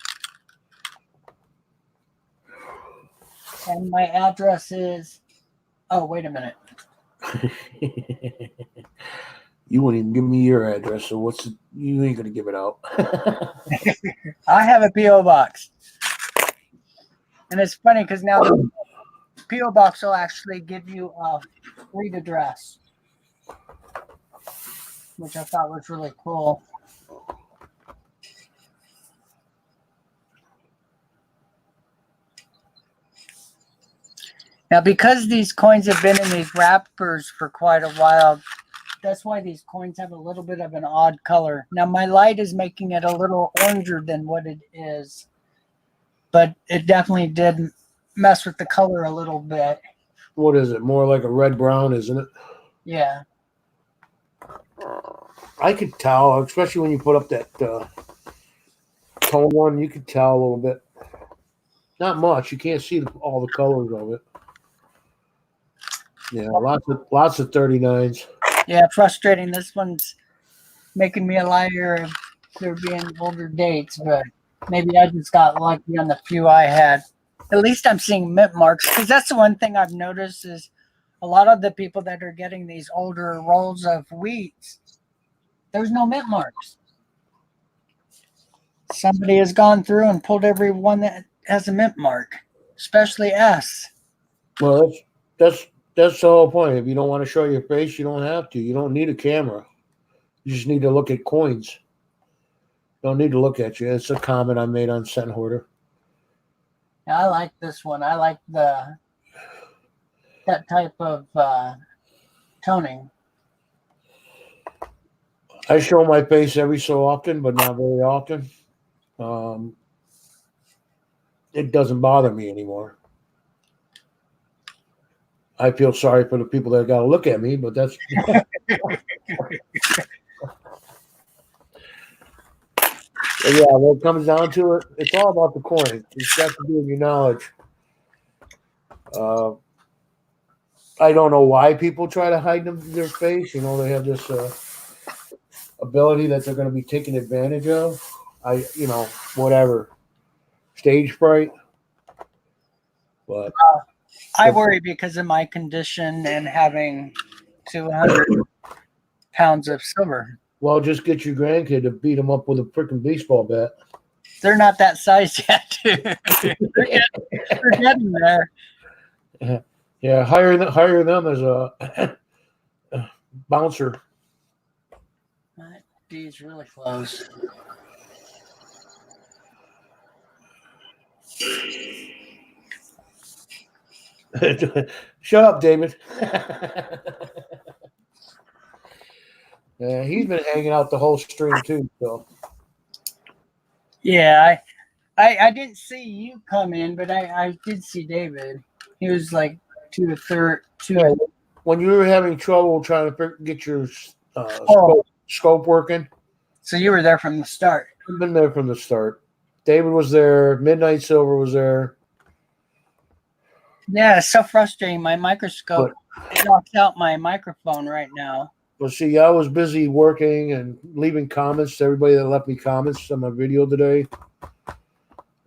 And my address is. Oh, wait a minute. You wouldn't even give me your address, so you ain't gonna give it out. I have a PO box, and it's funny because now the PO box will actually give you a street address, which I thought was really cool. Now, because these coins have been in these wrappers for quite a while, that's why these coins have a little bit of an odd color. Now, my light is making it a little oranger than what it is, but it definitely did mess with the color a little bit. What is it? More like a red-brown, isn't it? Yeah. I could tell, especially when you put up that tone one, you could tell a little bit. Not much. You can't see all the colors of it. Yeah, lots of 39s. Yeah, frustrating. This one's making me a liar of there being older dates, but maybe I just got lucky on the few I had. At least I'm seeing mint marks, because that's the one thing I've noticed is a lot of the people that are getting these older rolls of wheat, there's no mint marks. Somebody has gone through and pulled every one that has a mint mark, especially S. Well, that's the whole point. If you don't want to show your face, you don't have to. You don't need a camera. You just need to look at coins. Don't need to look at you. It's a comment I made on Cent Hoarder. I like this one. I like that type of toning. I show my face every so often, but not very often. It doesn't bother me anymore. I feel sorry for the people that got to look at me, but that's. Yeah, when it comes down to it, it's all about the coin. It's got to do with your knowledge. I don't know why people try to hide their face. You know, they have this ability that they're going to be taken advantage of. Whatever. Stage fright. But I worry because of my condition and having 200 pounds of silver. Well, just get your grandkid to beat him up with a freaking baseball bat. They're not that size yet. They're getting there. Yeah, hire them as a bouncer. D's really close. Shut up, David. Yeah, he's been hanging out the whole stream too. So yeah, I didn't see you come in, but I did see David. He was like two. When you were having trouble trying to get your scope working, so you were there from the start. I've been there from the start. David was there. Midnight Silver was there. Yeah, it's so frustrating. My microscope knocks out my microphone right now. Well, see, I was busy working and leaving comments to everybody that left me comments on my video today.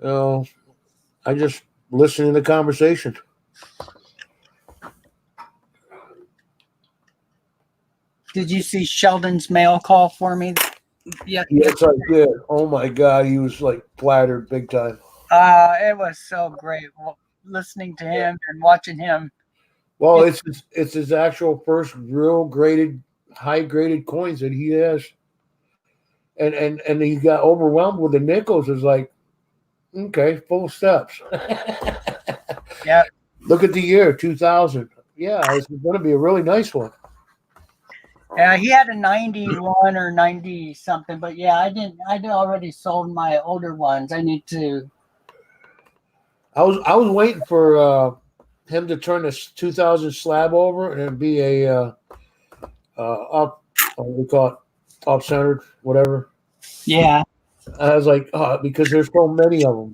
I just listened to the conversation. Did you see Sheldon's mail call for me? Yeah, yes, I did. Oh my God, he was like flattered big time. It was so great listening to him and watching him. Well, it's his actual first real high graded coins that he has, and he got overwhelmed with the nickels. It's like, okay, full steps. Yeah. Look at the year 2000. Yeah, it's going to be a really nice one. Yeah, he had a 91 or 90 something, but yeah, I'd already sold my older ones. I need to. I was waiting for him to turn this 2000 slab over and be a we call it off-centered, whatever. Yeah. I was like, because there's so many of them.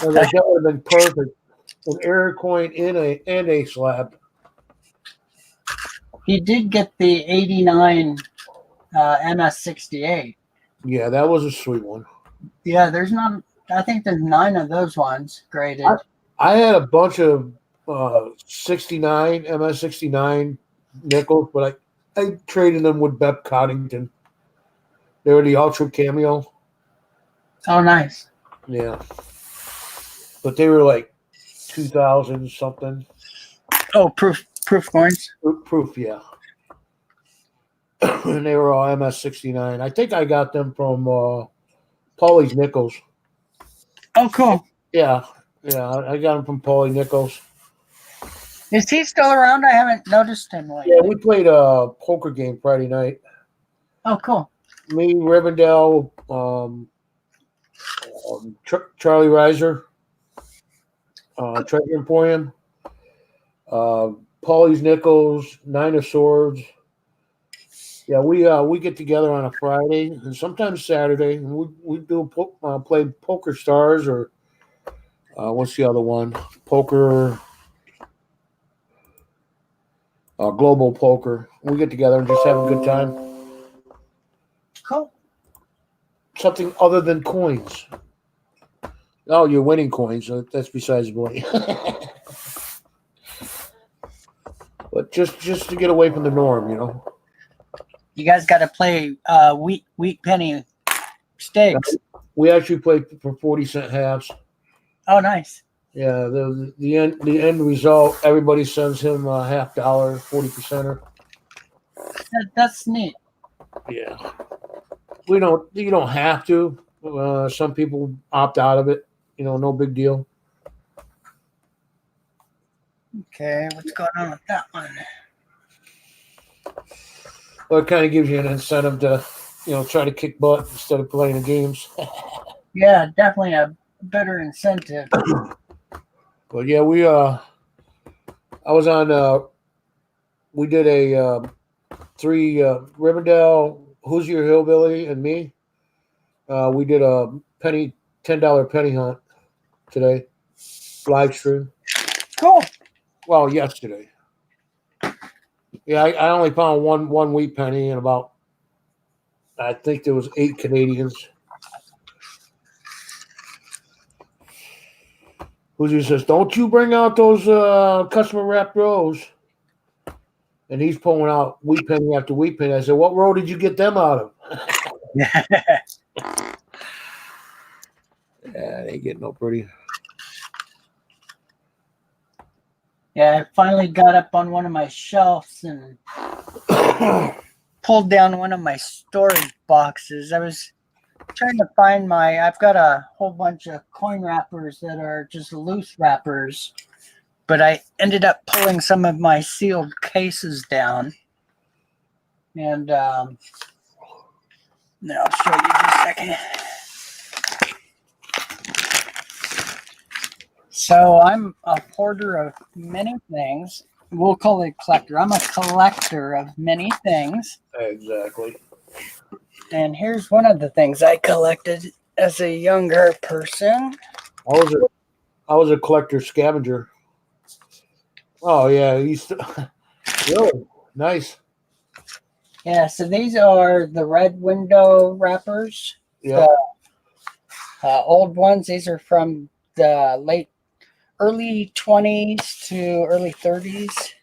I was like, that would have been perfect. An error coin and a slab. He did get the 89 MS-68. Yeah, that was a sweet one. Yeah, there's not. I think there's 9 of those ones graded. I had a bunch of 69 MS-69 nickels, but I traded them with Bep Coddington. They were the Ultra Cameo. Oh, nice. Yeah. But they were like 2,000 something. Oh, proof coins. Proof, yeah. And they were all MS-69. I think I got them from Paulie's Nickels. Oh, cool. Yeah, I got them from Paulie Nickels. Is he still around? I haven't noticed him lately. Yeah, we played a poker game Friday night. Oh, cool. Me, Rivendell, Charlie Reiser, Treasure Emporium, Paulie's Nickels, Nine of Swords. Yeah, we get together on a Friday and sometimes Saturday, and we do play Poker Stars or what's the other one? Poker, Global Poker. We get together and just have a good time. Cool. Something other than coins. Oh, you're winning coins. That's besides the point. But just to get away from the norm, you know. You guys got to play wheat penny stakes. We actually play for 40-cent halves. Oh, nice. Yeah, the end result. Everybody sends him a $50, 40%er. That's neat. Yeah, you don't have to. Some people opt out of it. You know, no big deal. Okay, what's going on with that one? Well, it kind of gives you an incentive to, try to kick butt instead of playing the games. Yeah, definitely a better incentive. But yeah, I was on. We did a 3 Rivendell, Who's Your Hillbilly, and me. We did a $10 penny hunt today, live stream. Cool. Well, yesterday. Yeah, I only found one wheat penny and about, I think there was 8 Canadians. Who says, "Don't you bring out those customer wrapped rows?" And he's pulling out wheat penny after wheat penny. I said, "What row did you get them out of?" Yeah, they ain't getting no pretty. Yeah, I finally got up on one of my shelves and pulled down one of my storage boxes. I was trying to find I've got a whole bunch of coin wrappers that are just loose wrappers, but I ended up pulling some of my sealed cases down. And now I'll show you in a second. So I'm a hoarder of many things. We'll call it collector. I'm a collector of many things. Exactly. And here's one of the things I collected as a younger person. I was a collector scavenger. Oh yeah, really nice. Yeah, so these are the red window wrappers. Yeah. The old ones. These are from the early 20s to early 30s.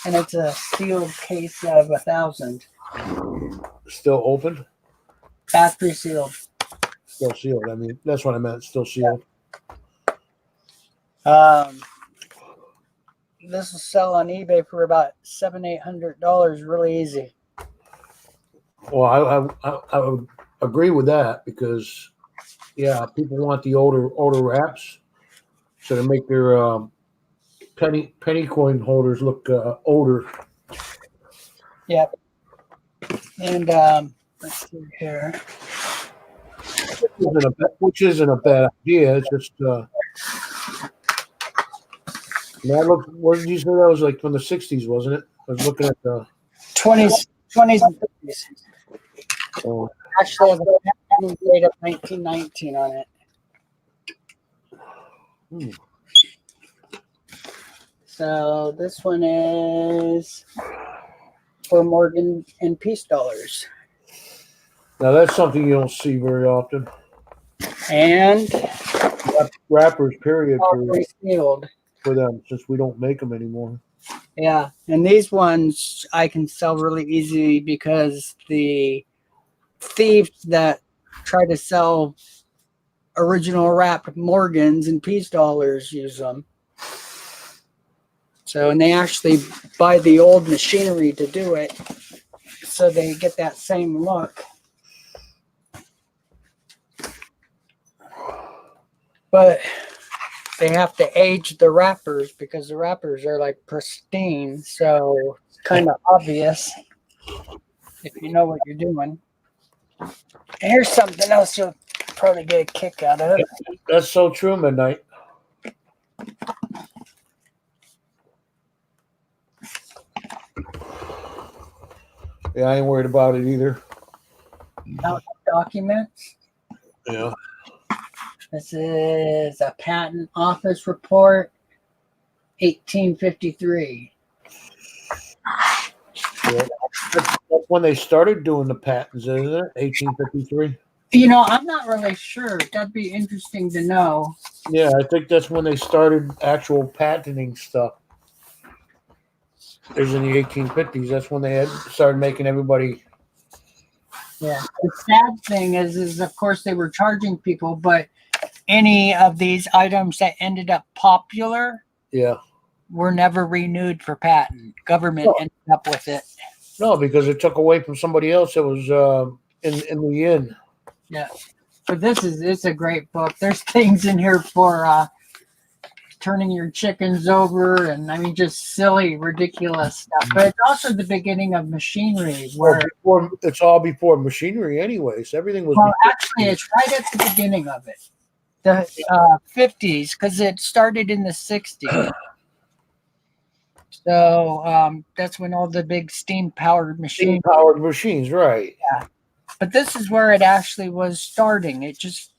And it's a sealed case of 1,000. Still open? Factory sealed. Still sealed. I mean, that's what I meant. Still sealed. This will sell on eBay for about $700-800 really easy. Well, I would agree with that because, yeah, people want the older wraps, so to make their penny coin holders look older. Yep. And let's see here. Which isn't a bad idea. It's just what did you say that was like from the 60s, wasn't it? I was looking at the 20s and 30s. Oh. Actually, has a patent date of 1919 on it. So this one is for Morgan and Peace dollars. Now that's something you don't see very often. And Wrappers, period, already sealed. for them, since we don't make them anymore. Yeah, and these ones I can sell really easy because the thieves that try to sell original wrapped Morgans and Peace dollars use them. So, and they actually buy the old machinery to do it, so they get that same look. But they have to age the wrappers because the wrappers are like pristine, so it's kind of obvious if you know what you're doing. And here's something else you'll probably get a kick out of. That's so true, Midnight. Yeah, I ain't worried about it either. Documents. Yeah. This is a patent office report, 1853. Yeah. That's when they started doing the patents, isn't it? 1853. You know, I'm not really sure. That'd be interesting to know. Yeah, I think that's when they started actual patenting stuff. It was in the 1850s. That's when they had started making everybody. Yeah. The sad thing is of course they were charging people, but any of these items that ended up popular Yeah. were never renewed for patent. Government ended up with it. No, because it took away from somebody else that was in the inn. Yeah. But it's a great book. There's things in here for turning your chickens over, and I mean just silly, ridiculous stuff. But it's also the beginning of machinery where It's all before machinery anyways. Everything was actually it's right at the beginning of it. The 50s, because it started in the 60s. So that's when all the big steam-powered machines. Steam-powered machines, right? Yeah. But this is where it actually was starting. It just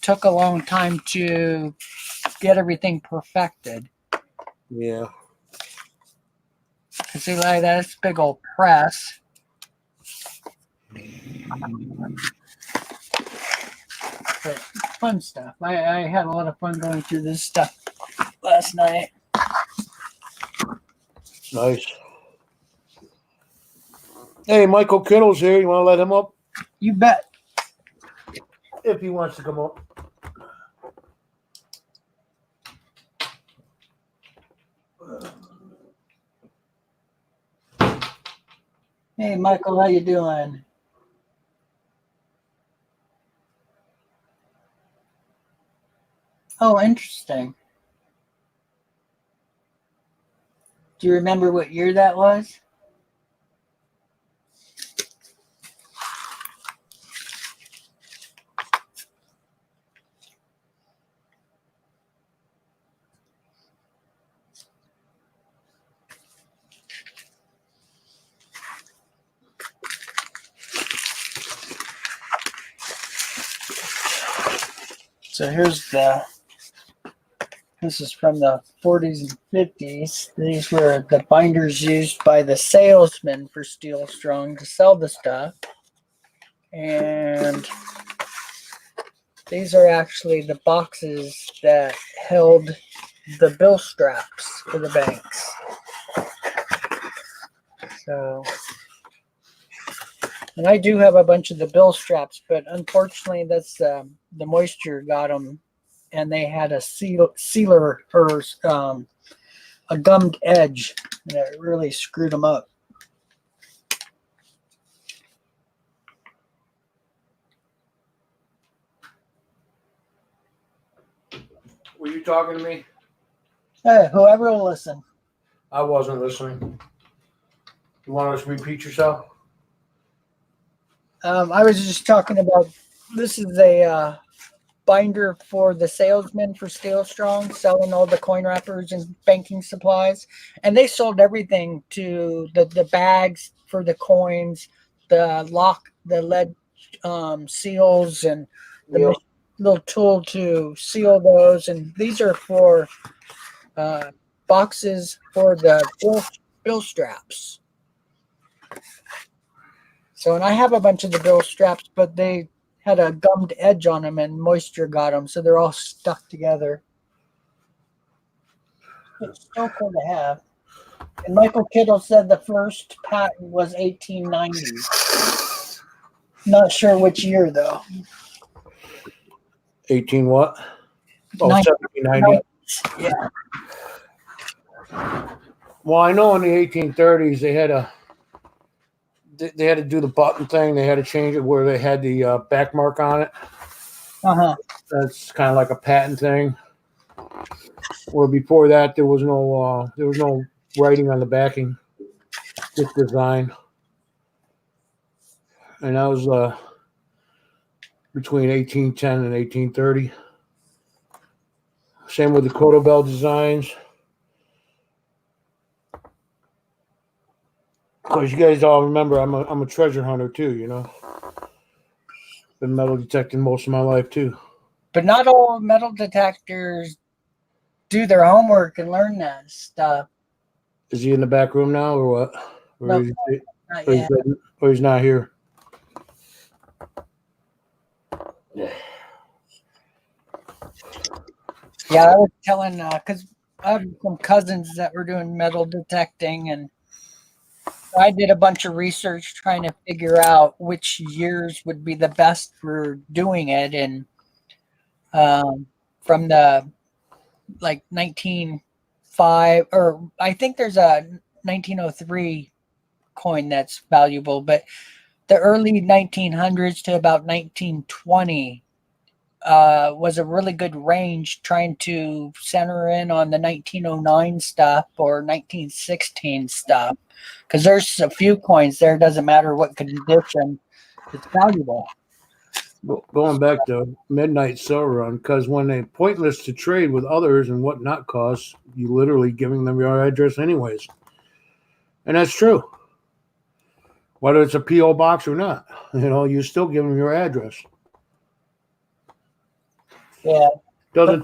took a long time to get everything perfected. Yeah. See, like that's big old press. But fun stuff. I had a lot of fun going through this stuff last night. Nice. Hey, Michael Kittle's here. You want to let him up? You bet. If he wants to come up. Hey, Michael, how you doing? Oh, interesting. Do you remember what year that was? So this is from the 40s and 50s. These were the binders used by the salesmen for Steel Strong to sell the stuff. And these are actually the boxes that held the bill straps for the banks. So, and I do have a bunch of the bill straps, but unfortunately that's the moisture got them, and they had a sealer or a gummed edge that really screwed them up. Were you talking to me? Hey, whoever will listen. I wasn't listening. You want to repeat yourself? I was just talking about, this is a binder for the salesmen for Steel Strong, selling all the coin wrappers and banking supplies. And they sold everything to the bags for the coins, the lock, the lead seals, and the little tool to seal those. And these are for boxes for the bill straps. So, and I have a bunch of the bill straps, but they had a gummed edge on them and moisture got them, so they're all stuck together. It's still cool to have. And Michael Kittle said the first patent was 1890. Not sure which year though. 18 what? Oh, 90. 1790. Yeah. Well, I know in the 1830s they had to do the button thing. They had to change it where they had the back mark on it. Uh-huh. That's kind of like a patent thing. Where before that there was no writing on the backing, just design. And that was between 1810 and 1830. Same with the Cotobel designs. Because you guys all remember, I'm a treasure hunter too. You know, been metal detecting most of my life too. But not all metal detectors do their homework and learn that stuff. Is he in the back room now, or what? Or, No, is, not or, yet. or he's not here? Yeah, I was telling because I have some cousins that were doing metal detecting, and I did a bunch of research trying to figure out which years would be the best for doing it, and from the like 1905 or I think there's a 1903 coin that's valuable, but the early 1900s to about 1920 was a really good range trying to center in on the 1909 stuff or 1916 stuff because there's a few coins there. Doesn't matter what condition, it's valuable. Going back to Midnight Silver Run, because when they pointless to trade with others and what not costs, you literally giving them your address anyways, and that's true. Whether it's a PO box or not, you still give them your address. Yeah, Doesn't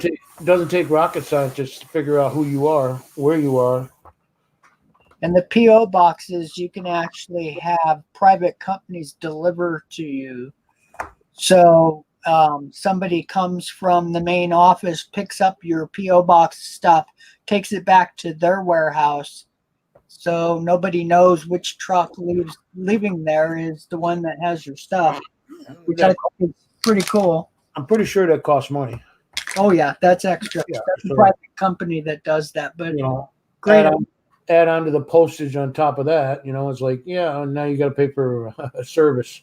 take rocket scientists to figure out who you are, where you are. and the PO boxes you can actually have private companies deliver to you. So somebody comes from the main office, picks up your PO box stuff, takes it back to their warehouse. So nobody knows which truck leaving there is the one that has your stuff, which I think is pretty cool. I'm pretty sure that costs money. Oh yeah, that's extra. Yeah, That's so, a private company that does that, but great. great. Add on to the postage on top of that. It's like, yeah, now you got to pay for a service.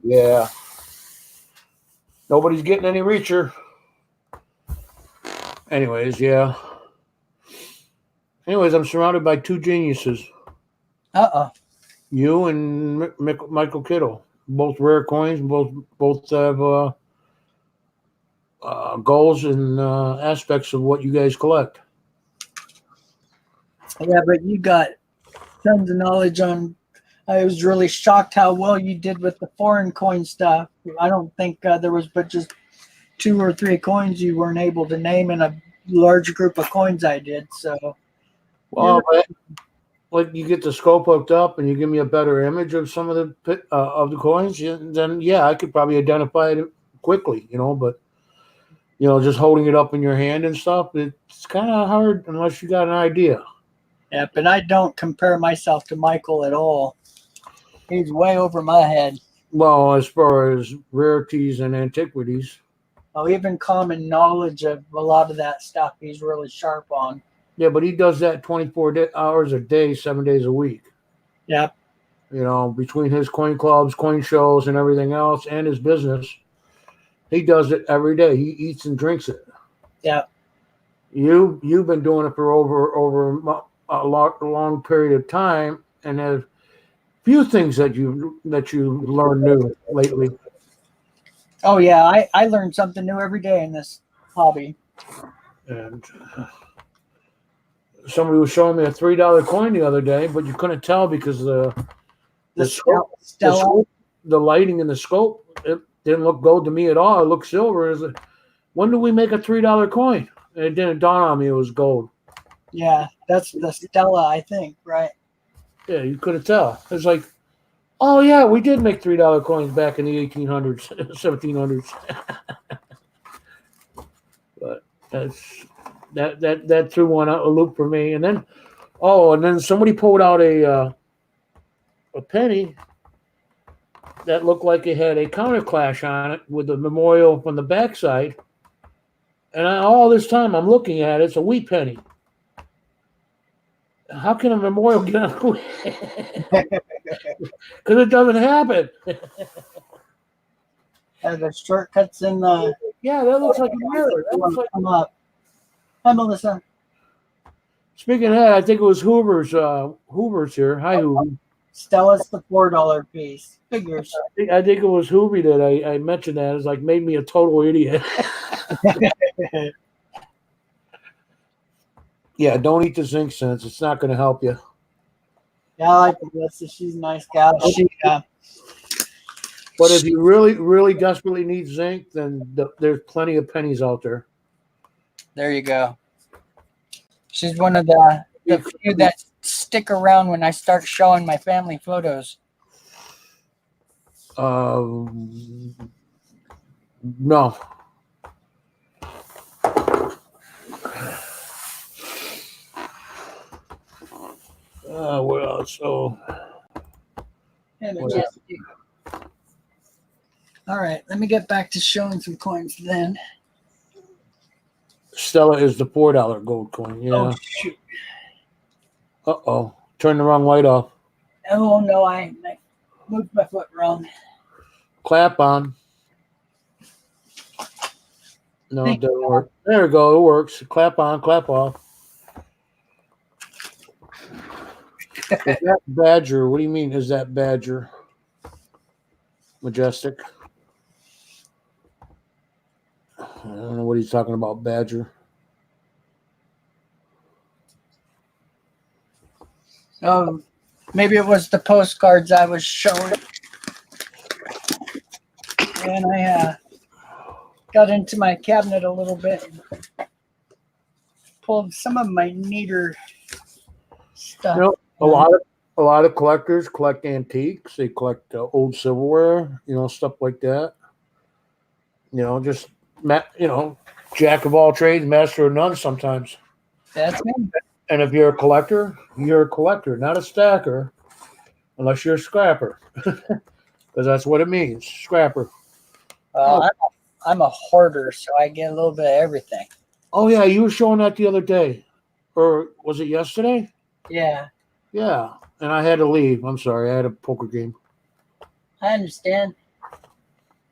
Yeah. Nobody's getting any richer. Anyways, yeah. Anyways, I'm surrounded by two geniuses. You and Michael Kittle. Both rare coins. Both have goals and aspects of what you guys collect. Yeah, but you got tons of knowledge on. I was really shocked how well you did with the foreign coin stuff. I don't think there was but just 2 or 3 coins you weren't able to name in a large group of coins I did. So, well, like you get the scope hooked up and you give me a better image of some of the coins, then yeah, I could probably identify it quickly. But just holding it up in your hand and stuff, it's kind of hard unless you got an idea. yeah, but I don't compare myself to Michael at all. He's way over my head. Well, as far as rarities and antiquities. Oh, even common knowledge of a lot of that stuff, he's really sharp on. Yeah, but he does that 24 hours a day, 7 days a week. Yep. Between his coin clubs, coin shows, and everything else, and his business, he does it every day. He eats and drinks it. Yep. You've been doing it for over a long period of time, and have few things that you learned new lately. Oh yeah, I learn something new every day in this hobby. And somebody was showing me a $3 coin the other day, but you couldn't tell because the scope, the lighting in the scope, it didn't look gold to me at all. It looked silver. When do we make a $3 coin? And it didn't dawn on me it was gold. Yeah, that's the Stella, I think, right? Yeah, you couldn't tell. It's like, oh yeah, we did make $3 coins back in the 1800s, 1700s. But that's that threw one out a loop for me. And then somebody pulled out a penny that looked like it had a counterclash on it with the memorial from the backside. And all this time I'm looking at it, it's a wheat penny. How can a memorial get on a wheat? Because it doesn't happen. The shortcuts in the. Yeah, that looks like a mirror. That looks like. Come up. Hi, Melissa. Speaking of that, I think it was Hoover's here. Hi, Hoover. Stella's the $4 piece. Figures. I think it was Hoover that I mentioned that. It's like made me a total idiot. Yeah, don't eat the zinc cents. It's not going to help you. Yeah, I like Melissa. She's a nice gal. But if you really, really desperately need zinc, then there's plenty of pennies out there. There you go. She's one of the few that stick around when I start showing my family photos. No. Well, so. All right, let me get back to showing some coins then. Stella is the $4 gold coin. Yeah. Oh, shoot. Uh-oh. Turn the wrong light off. Oh, no, I moved my foot wrong. Clap on. No, it doesn't work. There we go. It works. Clap on, clap off. Is that Badger? What do you mean, is that Badger? Majestic. I don't know what he's talking about, Badger. Maybe it was the postcards I was showing. And I got into my cabinet a little bit and pulled some of my neater stuff. You know, a lot of collectors collect antiques. They collect old silverware, stuff like that. Just jack of all trades, master of none sometimes. That's me. And if you're a collector, not a stacker, unless you're a scrapper, because that's what it means, scrapper. I'm a hoarder, so I get a little bit of everything. Oh yeah, you were showing that the other day, or was it yesterday? Yeah. Yeah, and I had to leave. I'm sorry, I had a poker game. I understand.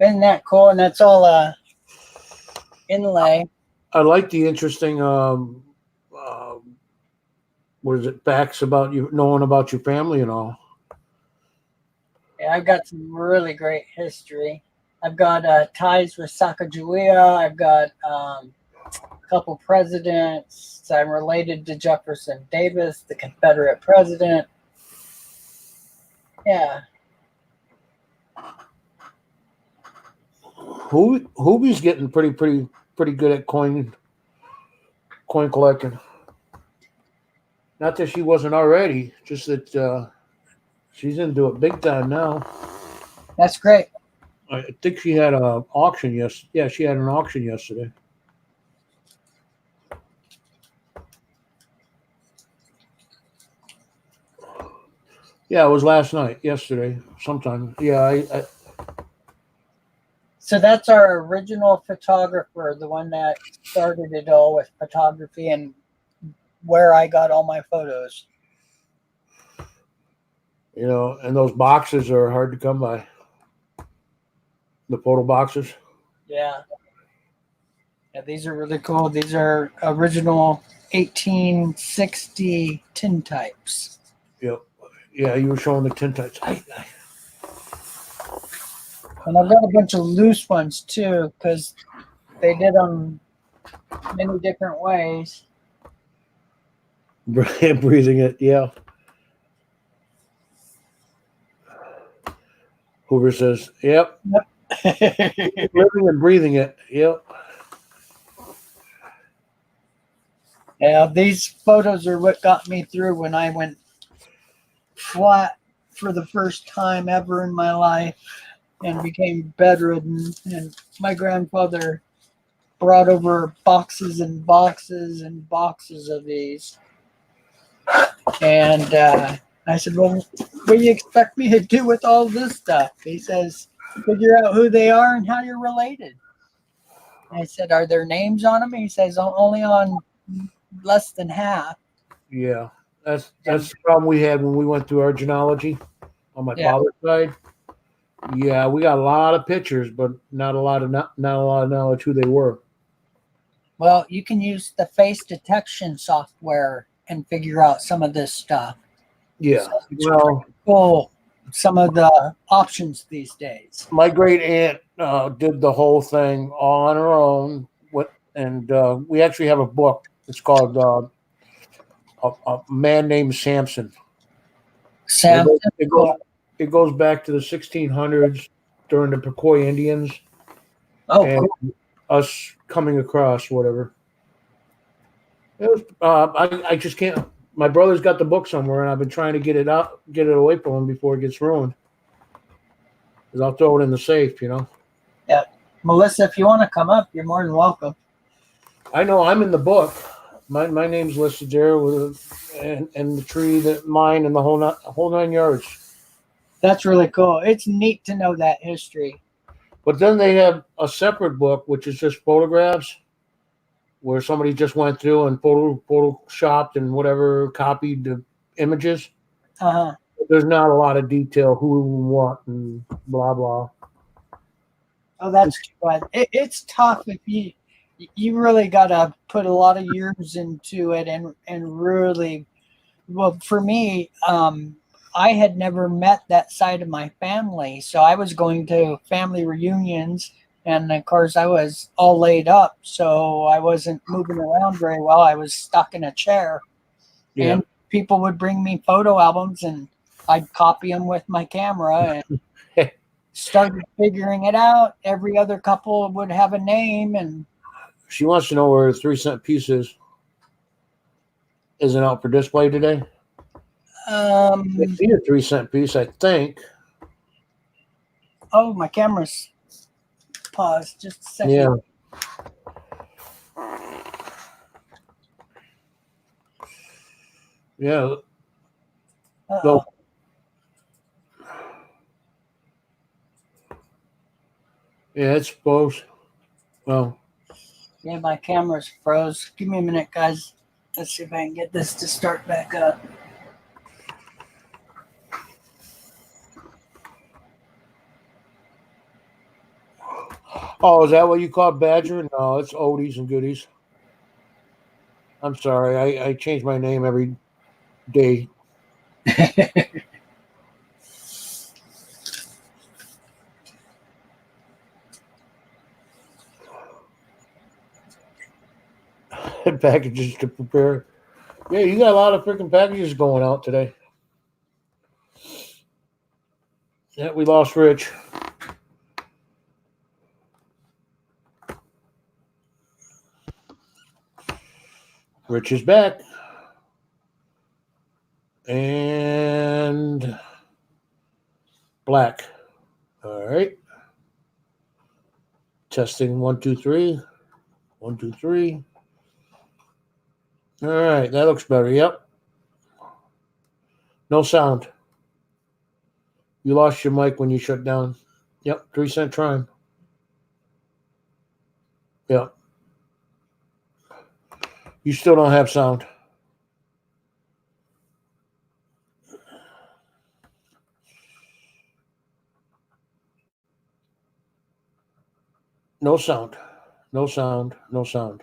Isn't that cool? And that's all inlay. I like the interesting what is it, facts about you, knowing about your family and all. Yeah, I've got some really great history. I've got ties with Sacagawea. I've got a couple presidents. I'm related to Jefferson Davis, the Confederate president. Yeah. Hoovy's getting pretty good at coin collecting. Not that she wasn't already, just that she's into it big time now. That's great. I think she had an auction yesterday. Yeah, she had an auction yesterday. Yeah, it was last night, yesterday, sometime. Yeah, So that's our original photographer, the one that started it all with photography and where I got all my photos. And those boxes are hard to come by. The photo boxes. Yeah. Yeah, these are really cool. These are original 1860 tintypes. Yep. Yeah, you were showing the tintypes. And I've got a bunch of loose ones too, because they did them many different ways. Breathing it, yeah. Hoover says, yep. Living and breathing it, yep. Yeah, these photos are what got me through when I went flat for the first time ever in my life and became bedridden. And my grandfather brought over boxes and boxes and boxes of these. And I said, well, what do you expect me to do with all this stuff? He says, figure out who they are and how you're related. I said, are there names on them? He says, only on less than half. Yeah, that's the problem we had when we went through our genealogy on my father's side. Yeah, we got a lot of pictures, but not a lot of knowledge who they were. Well, you can use the face detection software and figure out some of this stuff. Yeah, So it's well, cool. Some of the options these days. my great aunt did the whole thing all on her own. And we actually have a book. It's called a Man Named Samson. Sam, It goes back to the 1600s during the Pequot Indians and cool. us coming across whatever. It was. I just can't. My brother's got the book somewhere, and I've been trying to get it away from him before it gets ruined. Because I'll throw it in the safe, you know. Yeah, Melissa, if you want to come up, you're more than welcome. I know I'm in the book. My name's listed there and the tree that mine and the whole 9 yards. That's really cool. It's neat to know that history. But then they have a separate book, which is just photographs, where somebody just went through and photoshopped and whatever, copied the images. Uh-huh. There's not a lot of detail, who and what and blah, blah. Oh, that's too bad. It's tough if you really got to put a lot of years into it and really, well, for me, I had never met that side of my family. So I was going to family reunions. And of course, I was all laid up, so I wasn't moving around very well. I was stuck in a chair. Yeah. And people would bring me photo albums, and I'd copy them with my camera and started figuring it out. Every other couple would have a name. And she wants to know where the 3-cent piece is. Isn't out for display today? It's a 3-cent piece, I think. Oh, my camera's paused. Just a second. Yeah. Yeah. So, yeah, it's supposed. Well. Yeah, my camera's froze. Give me a minute, guys. Let's see if I can get this to start back up. Oh, is that what you call Badger? No, it's Oldies and Goodies. I'm sorry. I change my name every day. Packages to prepare. Yeah, you got a lot of freaking packages going out today. Yeah, we lost Rich. Rich is back. And Black. All right. Testing 1, 2, 3. 1, 2, 3. All right, that looks better. Yep. No sound. You lost your mic when you shut down. Yep, 3-cent trying. Yep. You still don't have sound. No sound. No sound. No sound.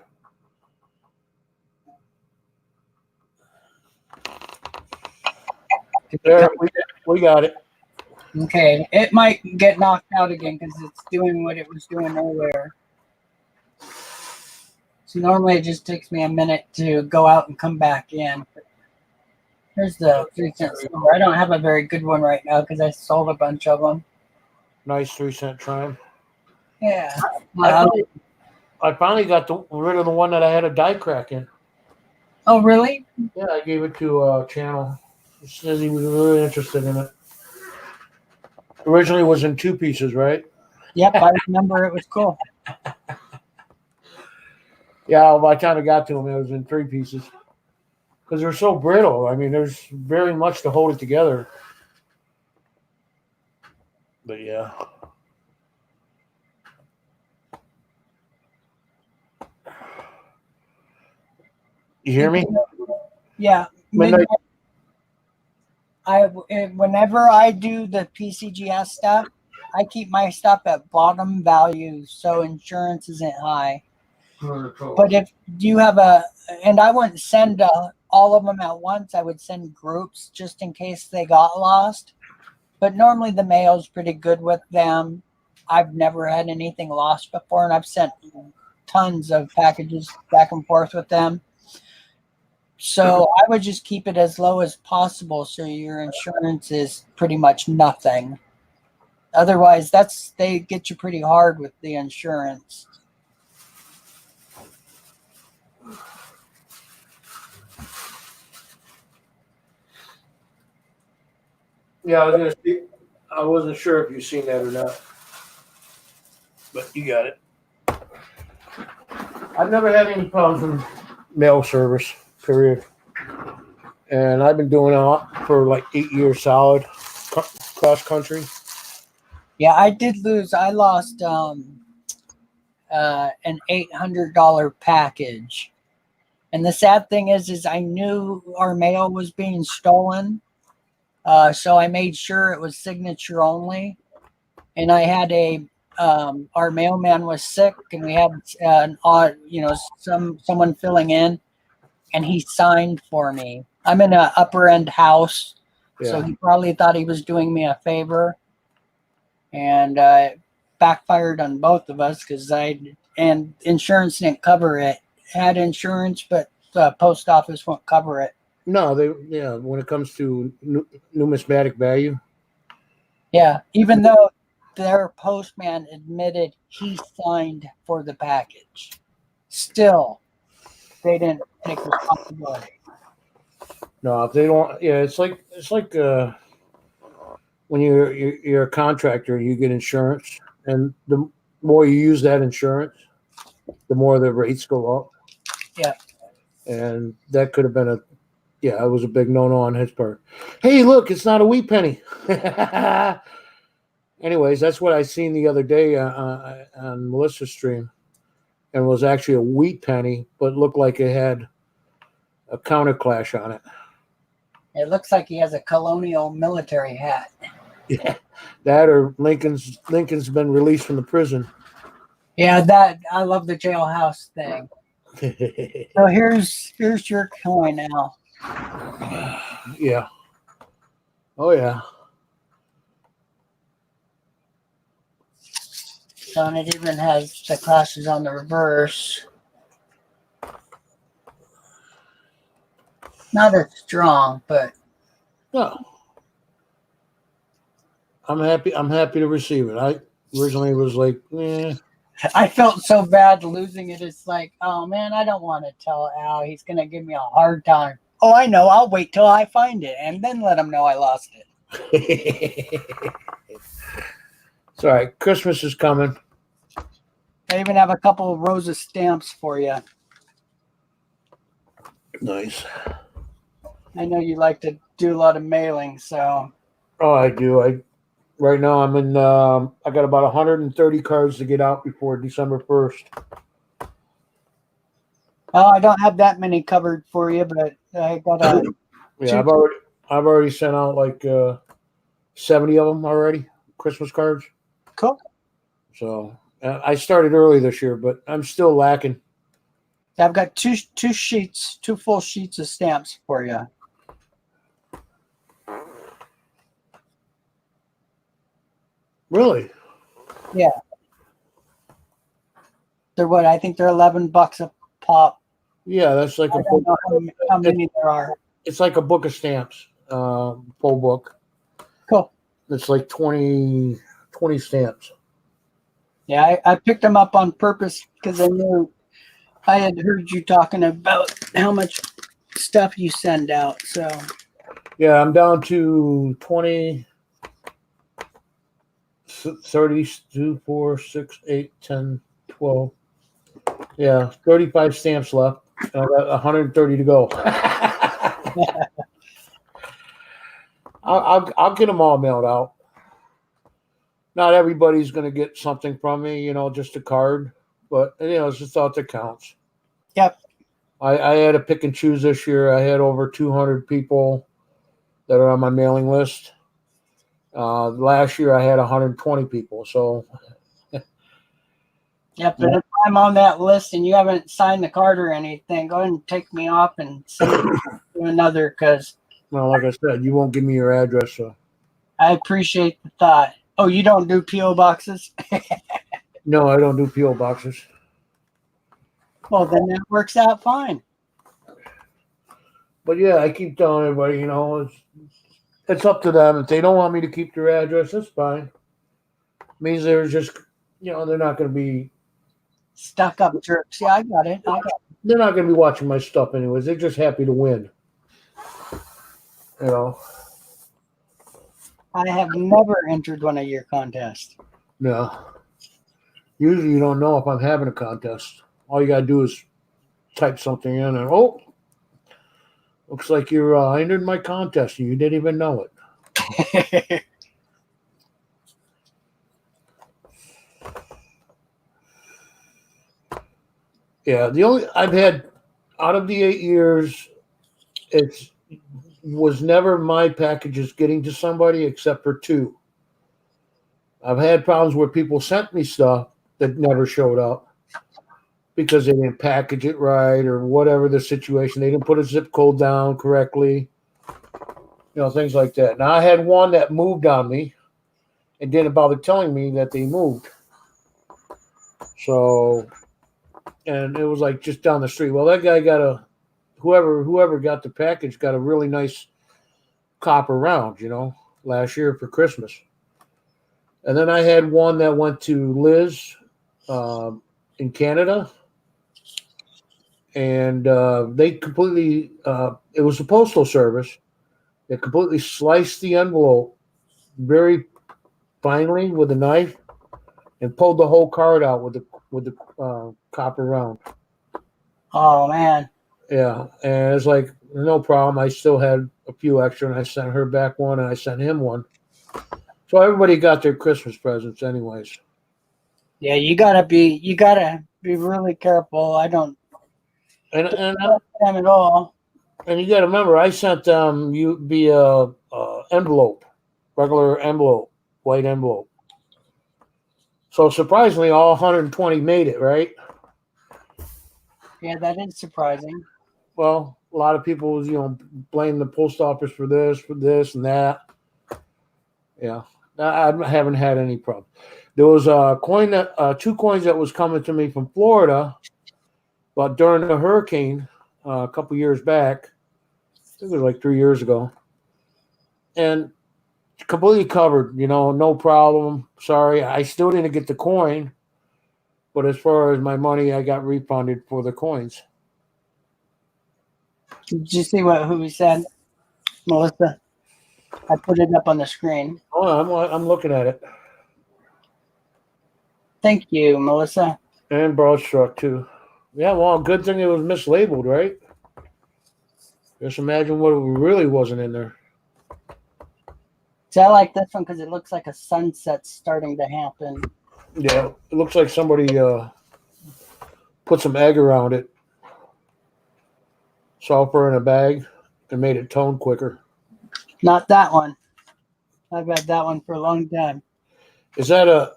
There, we got it. Okay, it might get knocked out again because it's doing what it was doing earlier. So normally it just takes me a minute to go out and come back in. Here's the 3-cent silver. I don't have a very good one right now because I sold a bunch of them. Nice 3-cent trying. Yeah. I finally got rid of the one that I had a die crack in. Oh, really? Yeah, I gave it to a channel. He says he was really interested in it. Originally, it was in 2 pieces, right? Yep, I remember it was cool. Yeah, by the time I got to them, it was in 3 pieces because they're so brittle. I mean, there's very much to hold it together. But yeah. You hear me? Yeah. Midnight. Whenever I do the PCGS stuff, I keep my stuff at bottom value so insurance isn't high. But if you have and I wouldn't send all of them at once, I would send groups just in case they got lost. But normally the mail's pretty good with them. I've never had anything lost before, and I've sent tons of packages back and forth with them. So I would just keep it as low as possible so your insurance is pretty much nothing. Otherwise, they get you pretty hard with the insurance. Yeah, I was gonna see. I wasn't sure if you've seen that or not, but you got it. I've never had any problems with mail service, period. And I've been doing it for like 8 years solid, cross country. Yeah, I did lose. I lost an $800 package. And the sad thing is I knew our mail was being stolen. So I made sure it was signature only. And I had our mailman was sick, and we had an odd, someone filling in, and he signed for me. I'm in an upper end house, so he probably thought he was doing me a favor, and backfired on both of us and insurance didn't cover it. Had insurance, but the post office won't cover it. No, when it comes to numismatic value. Yeah, even though their postman admitted he signed for the package, still they didn't take responsibility. No, if they don't, it's like when you're a contractor, you get insurance, and the more you use that insurance, the more the rates go up. Yeah, and that could have been it was a big no-no on his part. Hey, look, it's not a wheat penny. Anyways, that's what I seen the other day on Melissa's stream, and it was actually a wheat penny, but looked like it had a counter clash on it. it looks like he has a colonial military hat. Yeah, that or Lincoln's been released from the prison. Yeah, that I love the jailhouse thing. So here's your coin now. Yeah. Oh yeah. So, and it even has the classes on the reverse. Not as strong, but no. I'm happy to receive it. I originally was like, I felt so bad losing it. It's like, oh man, I don't want to tell Al. He's gonna give me a hard time. Oh, I know. I'll wait till I find it and then let him know I lost it. It's all right. Christmas is coming. I even have a couple of rows of stamps for you. Nice. I know you like to do a lot of mailing, so. Oh, I do. Right now I'm in. I got about 130 cards to get out before December 1st. Oh, I don't have that many covered for you, but I got a. Yeah, I've already sent out like 70 of them already. Christmas cards. Cool. So I started early this year, but I'm still lacking. I've got two full sheets of stamps for you. Really? Yeah. They're what? I think they're $11 a pop. Yeah, that's like I don't know how many there are. It's like a book of stamps, full book. Cool. It's like 20 stamps. Yeah, I picked them up on purpose because I knew I had heard you talking about how much stuff you send out. So Yeah, I'm down to 20, 30, 2, 4, 6, 8, 10, 12. Yeah, 35 stamps left. And I got 130 to go. I'll get them all mailed out. Not everybody's going to get something from me, just a card. But, it's the thought that counts. Yep. I had to pick and choose this year. I had over 200 people that are on my mailing list. Last year I had 120 people. So, Yep. But if I'm on that list and you haven't signed the card or anything, go ahead and take me off and send it to another, because well, like I said, you won't give me your address. So. I appreciate the thought. Oh, you don't do P.O. boxes? No, I don't do P.O. boxes. Well, then that works out fine. But yeah, I keep telling everybody, it's up to them. If they don't want me to keep their address, that's fine. Means they're just, they're not going to be Stuck up jerks. Yeah, I got it. They're not going to be watching my stuff anyways. They're just happy to win. I have never entered one of your contests. No. Usually you don't know if I'm having a contest. All you got to do is type something in and, looks like you're entered my contest and you didn't even know it. Yeah, I've had out of the 8 years, it was never my packages getting to somebody except for 2. I've had problems where people sent me stuff that never showed up because they didn't package it right or whatever the situation. They didn't put a zip code down correctly, things like that. Now, I had one that moved on me and didn't bother telling me that they moved. So, and it was like just down the street. Well, that guy got whoever got the package got a really nice copper round, last year for Christmas. And then I had one that went to Liz in Canada. And they completely, it was a postal service. They completely sliced the envelope very finely with a knife and pulled the whole card out with the copper round. Oh, man. Yeah. And it's like, no problem. I still had a few extra, and I sent her back one, and I sent him one. So everybody got their Christmas presents anyways. Yeah, you gotta be really careful. I don't And them at all. And you got to remember, I sent them you via envelope, regular envelope, white envelope. So surprisingly, all 120 made it, right? Yeah, that is surprising. Well, a lot of people, blame the post office for this, and that. Yeah, I haven't had any problem. There was a coin 2 coins that was coming to me from Florida, but during the hurricane a couple years back, I think it was like 3 years ago, and completely covered, no problem. Sorry, I still didn't get the coin, but as far as my money, I got refunded for the coins. Did you see who said, Melissa? I put it up on the screen. Oh, I'm looking at it. Thank you, Melissa. And Broadstruck too. Yeah, well, good thing it was mislabeled, right? Just imagine what really wasn't in there. See, I like this one because it looks like a sunset starting to happen. Yeah, it looks like somebody put some egg around it, sulfur in a bag, and made it tone quicker. Not that one. I've had that one for a long time. Is that a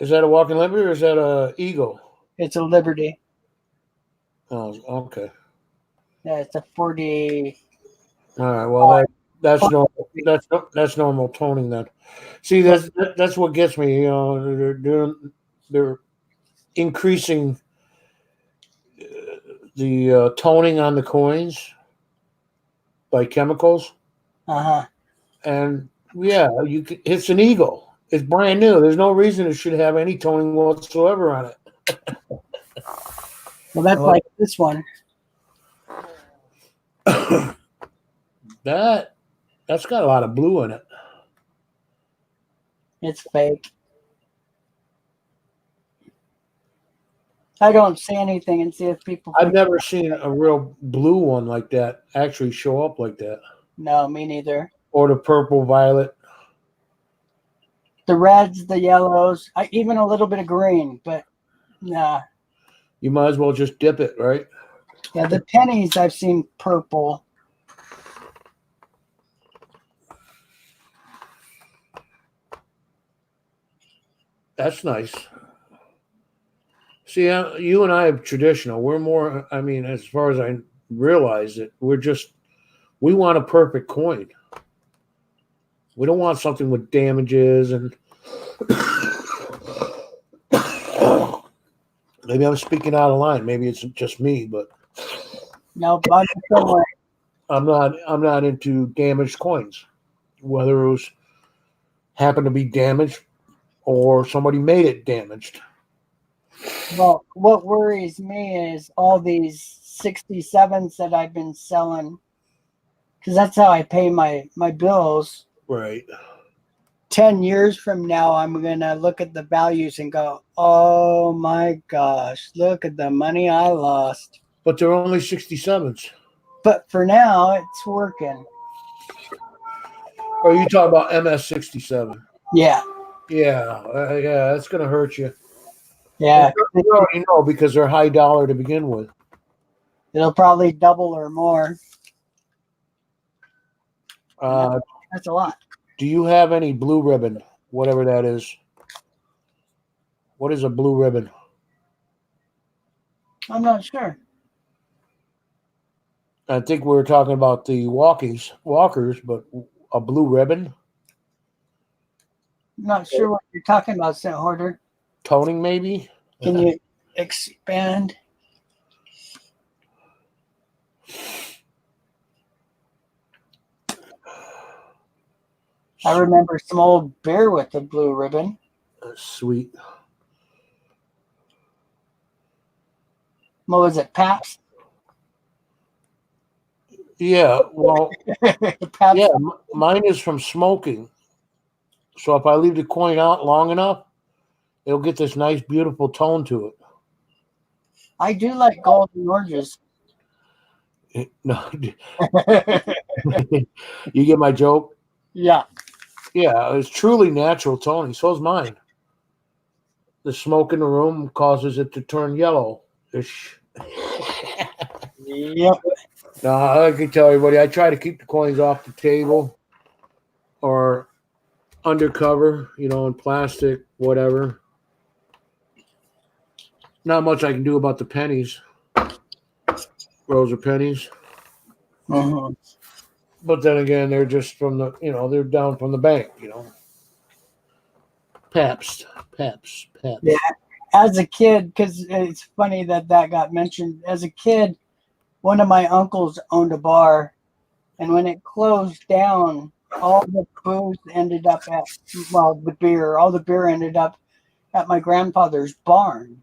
Walking Liberty or is that a Eagle? It's a Liberty. Oh, okay. Yeah, it's a 40. All right. Well, that's normal. That's normal toning then. See, that's what gets me. They're increasing the toning on the coins by chemicals. And yeah, it's an Eagle. It's brand new. There's no reason it should have any toning whatsoever on it. Well, that's like this one. That's got a lot of blue in it. It's fake. I don't see anything and see if people. I've never seen a real blue one like that actually show up like that. No, me neither. Or the purple, violet. The reds, the yellows, even a little bit of green, but nah. You might as well just dip it, right? Yeah, the pennies I've seen purple. That's nice. See, you and I are traditional. We're more, I mean, as far as I realize it, we want a perfect coin. We don't want something with damages and maybe I'm speaking out of line. Maybe it's just me, but No, I'm the same way. I'm not into damaged coins. Whether it was happened to be damaged or somebody made it damaged. Well, what worries me is all these 67s that I've been selling, because that's how I pay my bills. Right. 10 years from now, I'm going to look at the values and go, oh my gosh, look at the money I lost. But they're only 67s. But for now, it's working. Or you talk about MS-67? Yeah. Yeah, that's going to hurt you. Yeah. You already know because they're high dollar to begin with. It'll probably double or more. That's a lot. Do you have any blue ribbon, whatever that is? What is a blue ribbon? I'm not sure. I think we were talking about the walkers, but a blue ribbon? I'm not sure what you're talking about, St. Hoarder. Toning, maybe? Can you expand? I remember some old beer with a blue ribbon. Sweet. What was it, Pabst? Yeah, well, Pabst. yeah, mine is from smoking. So if I leave the coin out long enough, it'll get this nice, beautiful tone to it. I do like golden oranges. No, you get my joke? Yeah. Yeah, it's truly natural toning. So is mine. The smoke in the room causes it to turn yellow-ish. Yep. No, I can tell everybody, I try to keep the coins off the table or undercover, in plastic, whatever. Not much I can do about the pennies. Rows of pennies. Mm-hmm. But then again, they're just from the, they're down from the bank, Pabst. Yeah. As a kid, because it's funny that got mentioned. As a kid, one of my uncles owned a bar, and when it closed down, all the booze ended up all the beer ended up at my grandfather's barn.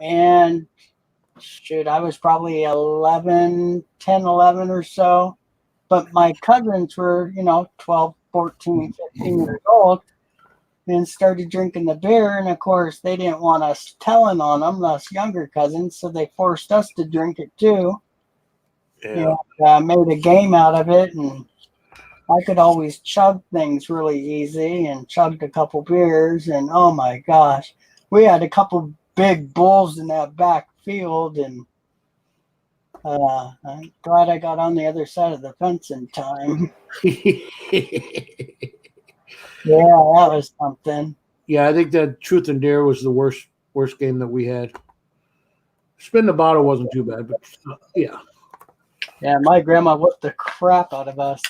And shoot, I was probably 11 or so. But my cousins were, 12, 14, 15 years old and started drinking the beer. And of course, they didn't want us telling on them, us younger cousins. So they forced us to drink it too. Yeah. And made a game out of it. And I could always chug things really easy and chugged a couple beers. And oh my gosh, we had a couple big bulls in that back field. And I'm glad I got on the other side of the fence in time. Yeah, that was something. Yeah, I think that Truth and Dare was the worst game that we had. Spin the bottle wasn't too bad, but yeah. Yeah, my grandma whooped the crap out of us.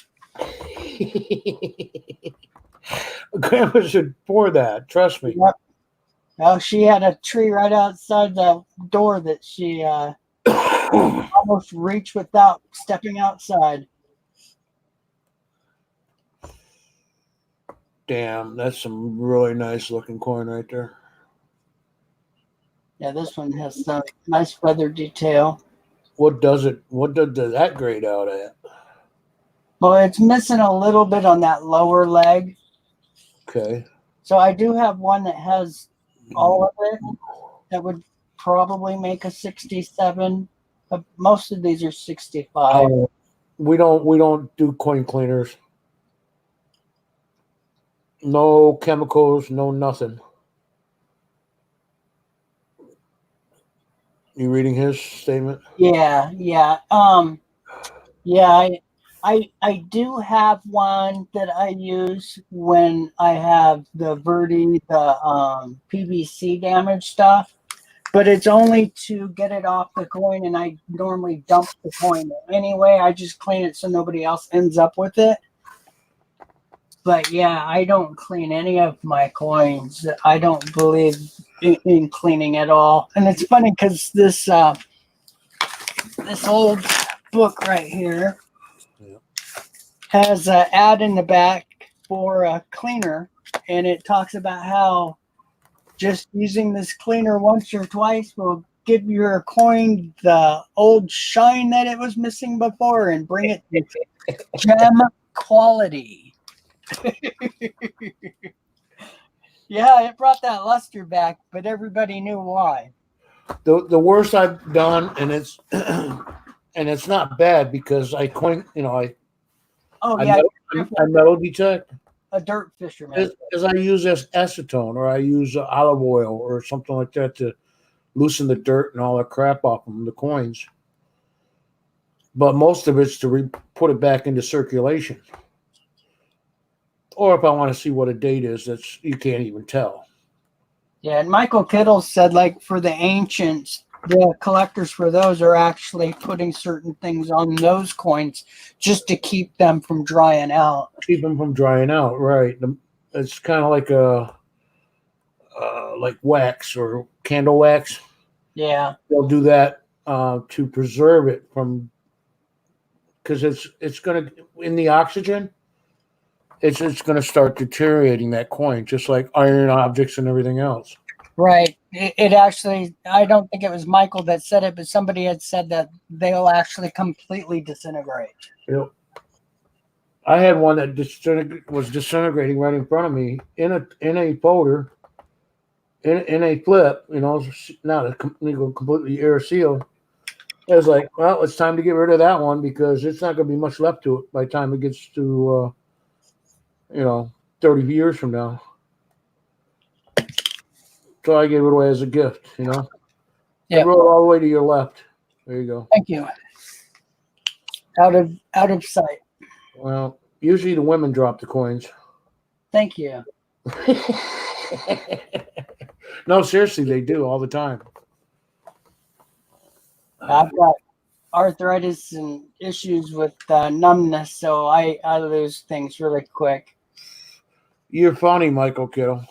Grandma should pour that. Trust me. Yep. Well, she had a tree right outside the door that she almost reached without stepping outside. Damn, that's some really nice looking coin right there. Yeah, this one has some nice feather detail. What does that grade out at? Well, it's missing a little bit on that lower leg. Okay. So I do have one that has all of it. That would probably make a 67. But most of these are 65. We don't do coin cleaners. No chemicals, no nothing. You reading his statement? Yeah. Yeah, I do have one that I use when I have the Verdi, the PVC damage stuff, but it's only to get it off the coin, and I normally dump the coin anyway. I just clean it so nobody else ends up with it. But yeah, I don't clean any of my coins. I don't believe in cleaning at all. And it's funny because this old book right here has an ad in the back for a cleaner, and it talks about how just using this cleaner once or twice will give your coin the old shine that it was missing before and bring it to gem quality. Yeah, it brought that luster back, but everybody knew why. The worst I've done, and it's and it's not bad because I coin, Oh I yeah, metal detect a dirt fisherman. is I use acetone or I use olive oil or something like that to loosen the dirt and all that crap off them, the coins. But most of it's to put it back into circulation. Or if I want to see what a date is, that's you can't even tell. Yeah, and Michael Kittle said, like, for the ancients, the collectors for those are actually putting certain things on those coins just to keep them from drying out. Keep them from drying out, right? It's kind of like a like wax or candle wax. Yeah. They'll do that to preserve it from because it's going to in the oxygen. It's going to start deteriorating that coin, just like iron objects and everything else. Right. It actually, I don't think it was Michael that said it, but somebody had said that they'll actually completely disintegrate. Yep. I had one that was disintegrating right in front of me in a folder, in a flip. Not a completely air seal. I was like, well, it's time to get rid of that one because it's not going to be much left to it by the time it gets to 30 years from now. So I gave it away as a gift, Yeah. I wrote all the way to your left. There you go. Thank you. Out of sight. Well, usually the women drop the coins. Thank you. No, seriously, they do all the time. I've got arthritis and issues with numbness, so I lose things really quick. You're funny, Michael Kittle.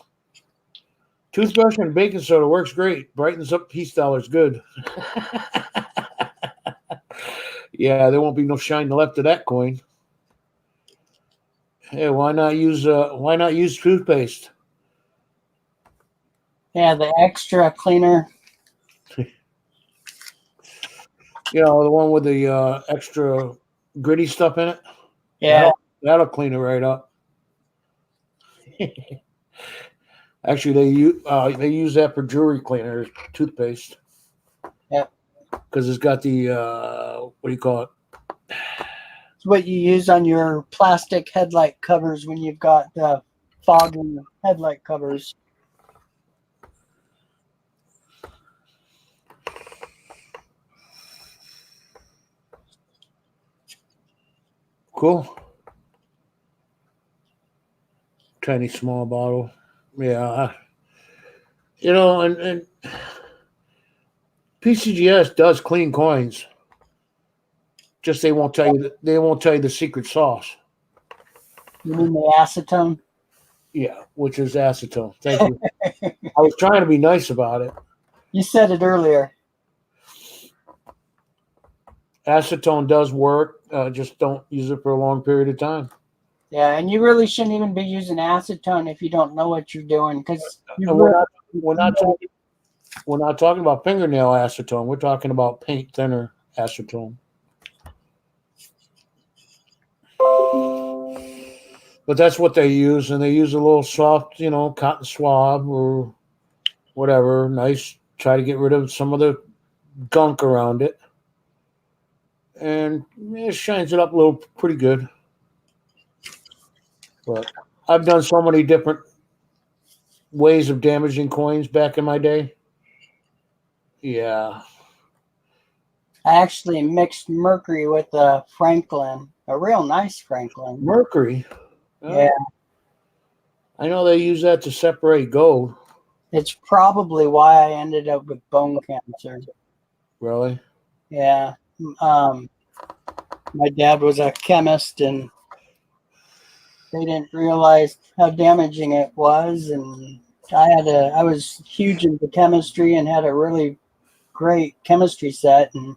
Toothbrush and baking soda works great. Brightens up peace dollars good. Yeah, there won't be no shine left of that coin. Hey, why not use toothpaste? Yeah, the extra cleaner. The one with the extra gritty stuff in it. Yeah. That'll clean it right up. Actually, they use that for jewelry cleaners, toothpaste. Yep. Because it's got the what do you call it? It's what you use on your plastic headlight covers when you've got the foggy headlight covers. Cool. Tiny small bottle. Yeah. And PCGS does clean coins. Just they won't tell you the secret sauce. You mean the acetone? Yeah, which is acetone. Thank you. I was trying to be nice about it. You said it earlier. Acetone does work. Just don't use it for a long period of time. Yeah, and you really shouldn't even be using acetone if you don't know what you're doing, because we're not talking about fingernail acetone. We're talking about paint thinner acetone. But that's what they use, and they use a little soft, cotton swab or whatever. Nice. Try to get rid of some of the gunk around it, and it shines it up a little, pretty good. But I've done so many different ways of damaging coins back in my day. Yeah. I actually mixed mercury with a Franklin, a real nice Franklin. Mercury. Yeah, I know they use that to separate gold. it's probably why I ended up with bone cancer. Really? Yeah. Um, my dad was a chemist, and they didn't realize how damaging it was. And I was huge into chemistry and had a really great chemistry set. And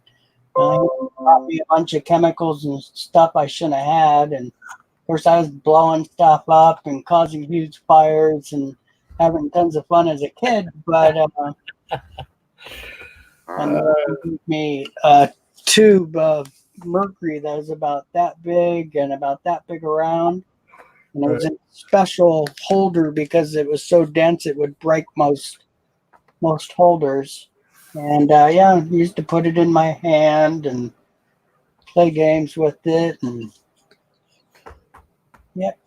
he taught me a bunch of chemicals and stuff I shouldn't have had. And of course, I was blowing stuff up and causing huge fires and having tons of fun as a kid. But and they gave me a tube of mercury that was about that big and about that big around. And it was a special holder because it was so dense it would break most holders. And yeah, I used to put it in my hand and play games with it. And yep.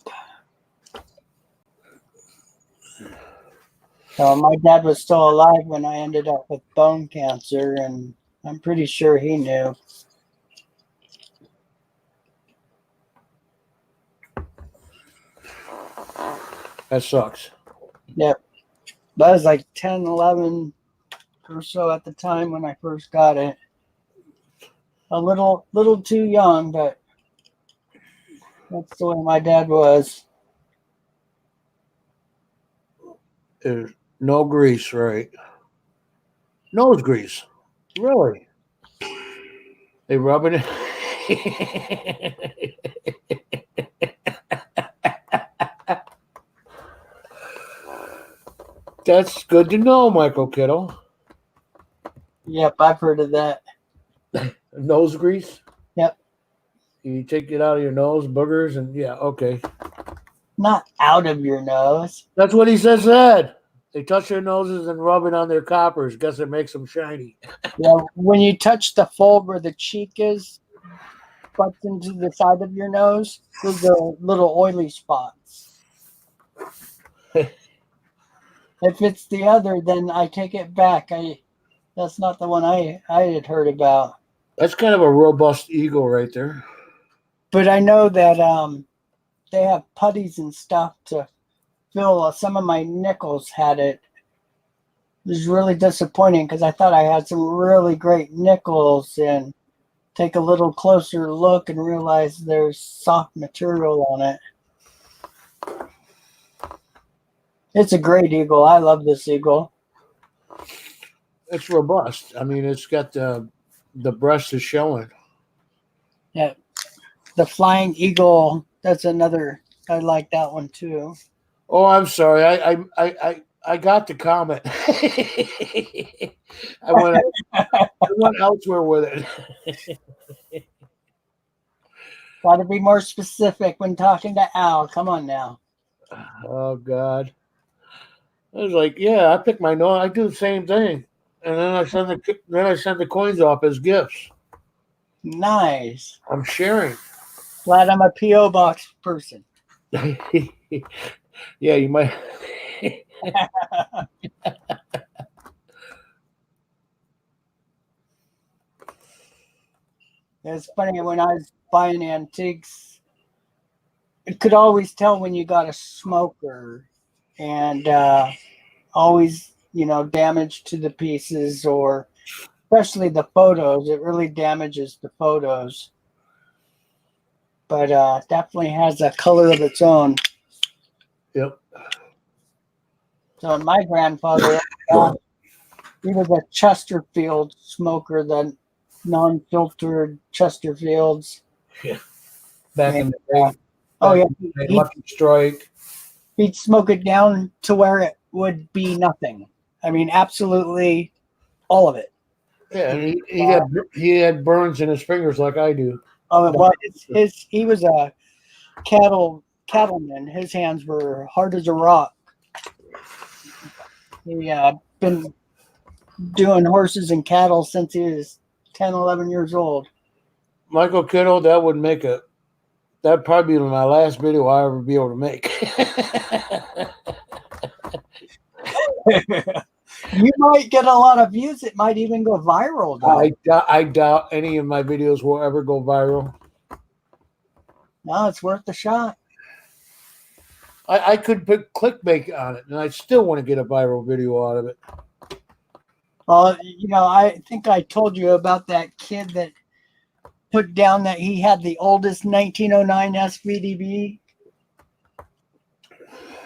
So my dad was still alive when I ended up with bone cancer, and I'm pretty sure he knew. That sucks. Yep. That was like 10, 11 or so at the time when I first got it. A little too young, but that's the way my dad was. There's no grease, right? Nose grease. Really? They rub it in. That's good to know, Michael Kittle. Yep, I've heard of that. Nose grease? Yep. You take it out of your nose, boogers, and yeah, okay. Not out of your nose. That's what he said. They touch their noses and rub it on their coppers. Guess it makes them shiny. Yeah, when you touch the fold where the cheek is, butts into the side of your nose, those are little oily spots. If it's the other, then I take it back. That's not the one I had heard about. That's kind of a robust eagle right there. But I know that they have putties and stuff to fill. Some of my nickels had it. It was really disappointing because I thought I had some really great nickels, and take a little closer look and realize there's soft material on it. It's a great eagle. I love this eagle. It's robust. I mean, it's got the breast is showing. Yeah, the flying eagle. That's another. I like that one too. Oh, I'm sorry. I got the comment. I went elsewhere with it. Got to be more specific when talking to Al. Come on now. Oh God. I was like, yeah, I pick my nose. I do the same thing, and then I send the coins off as gifts. Nice. I'm sharing. Glad I'm a PO box person. Yeah, you might. It's funny when I was buying antiques, it could always tell when you got a smoker, and always, damage to the pieces, or especially the photos. It really damages the photos. But definitely has a color of its own. Yep. So my grandfather, he was a Chesterfield smoker, the non-filtered Chesterfields. Yeah. Back in the day. Oh yeah, Lucky Strike. he'd smoke it down to where it would be nothing. I mean, absolutely all of it. Yeah, and he had burns in his fingers like I do. Oh, well, he was a cattle cattleman. His hands were hard as a rock. He been doing horses and cattle since he was 10, 11 years old. Michael Kittle, that'd probably be my last video I ever be able to make. You might get a lot of views. It might even go viral, though. I doubt any of my videos will ever go viral. No, it's worth the shot. I could put clickbait on it, and I still want to get a viral video out of it. Well, I think I told you about that kid that put down that he had the oldest 1909 SVDB.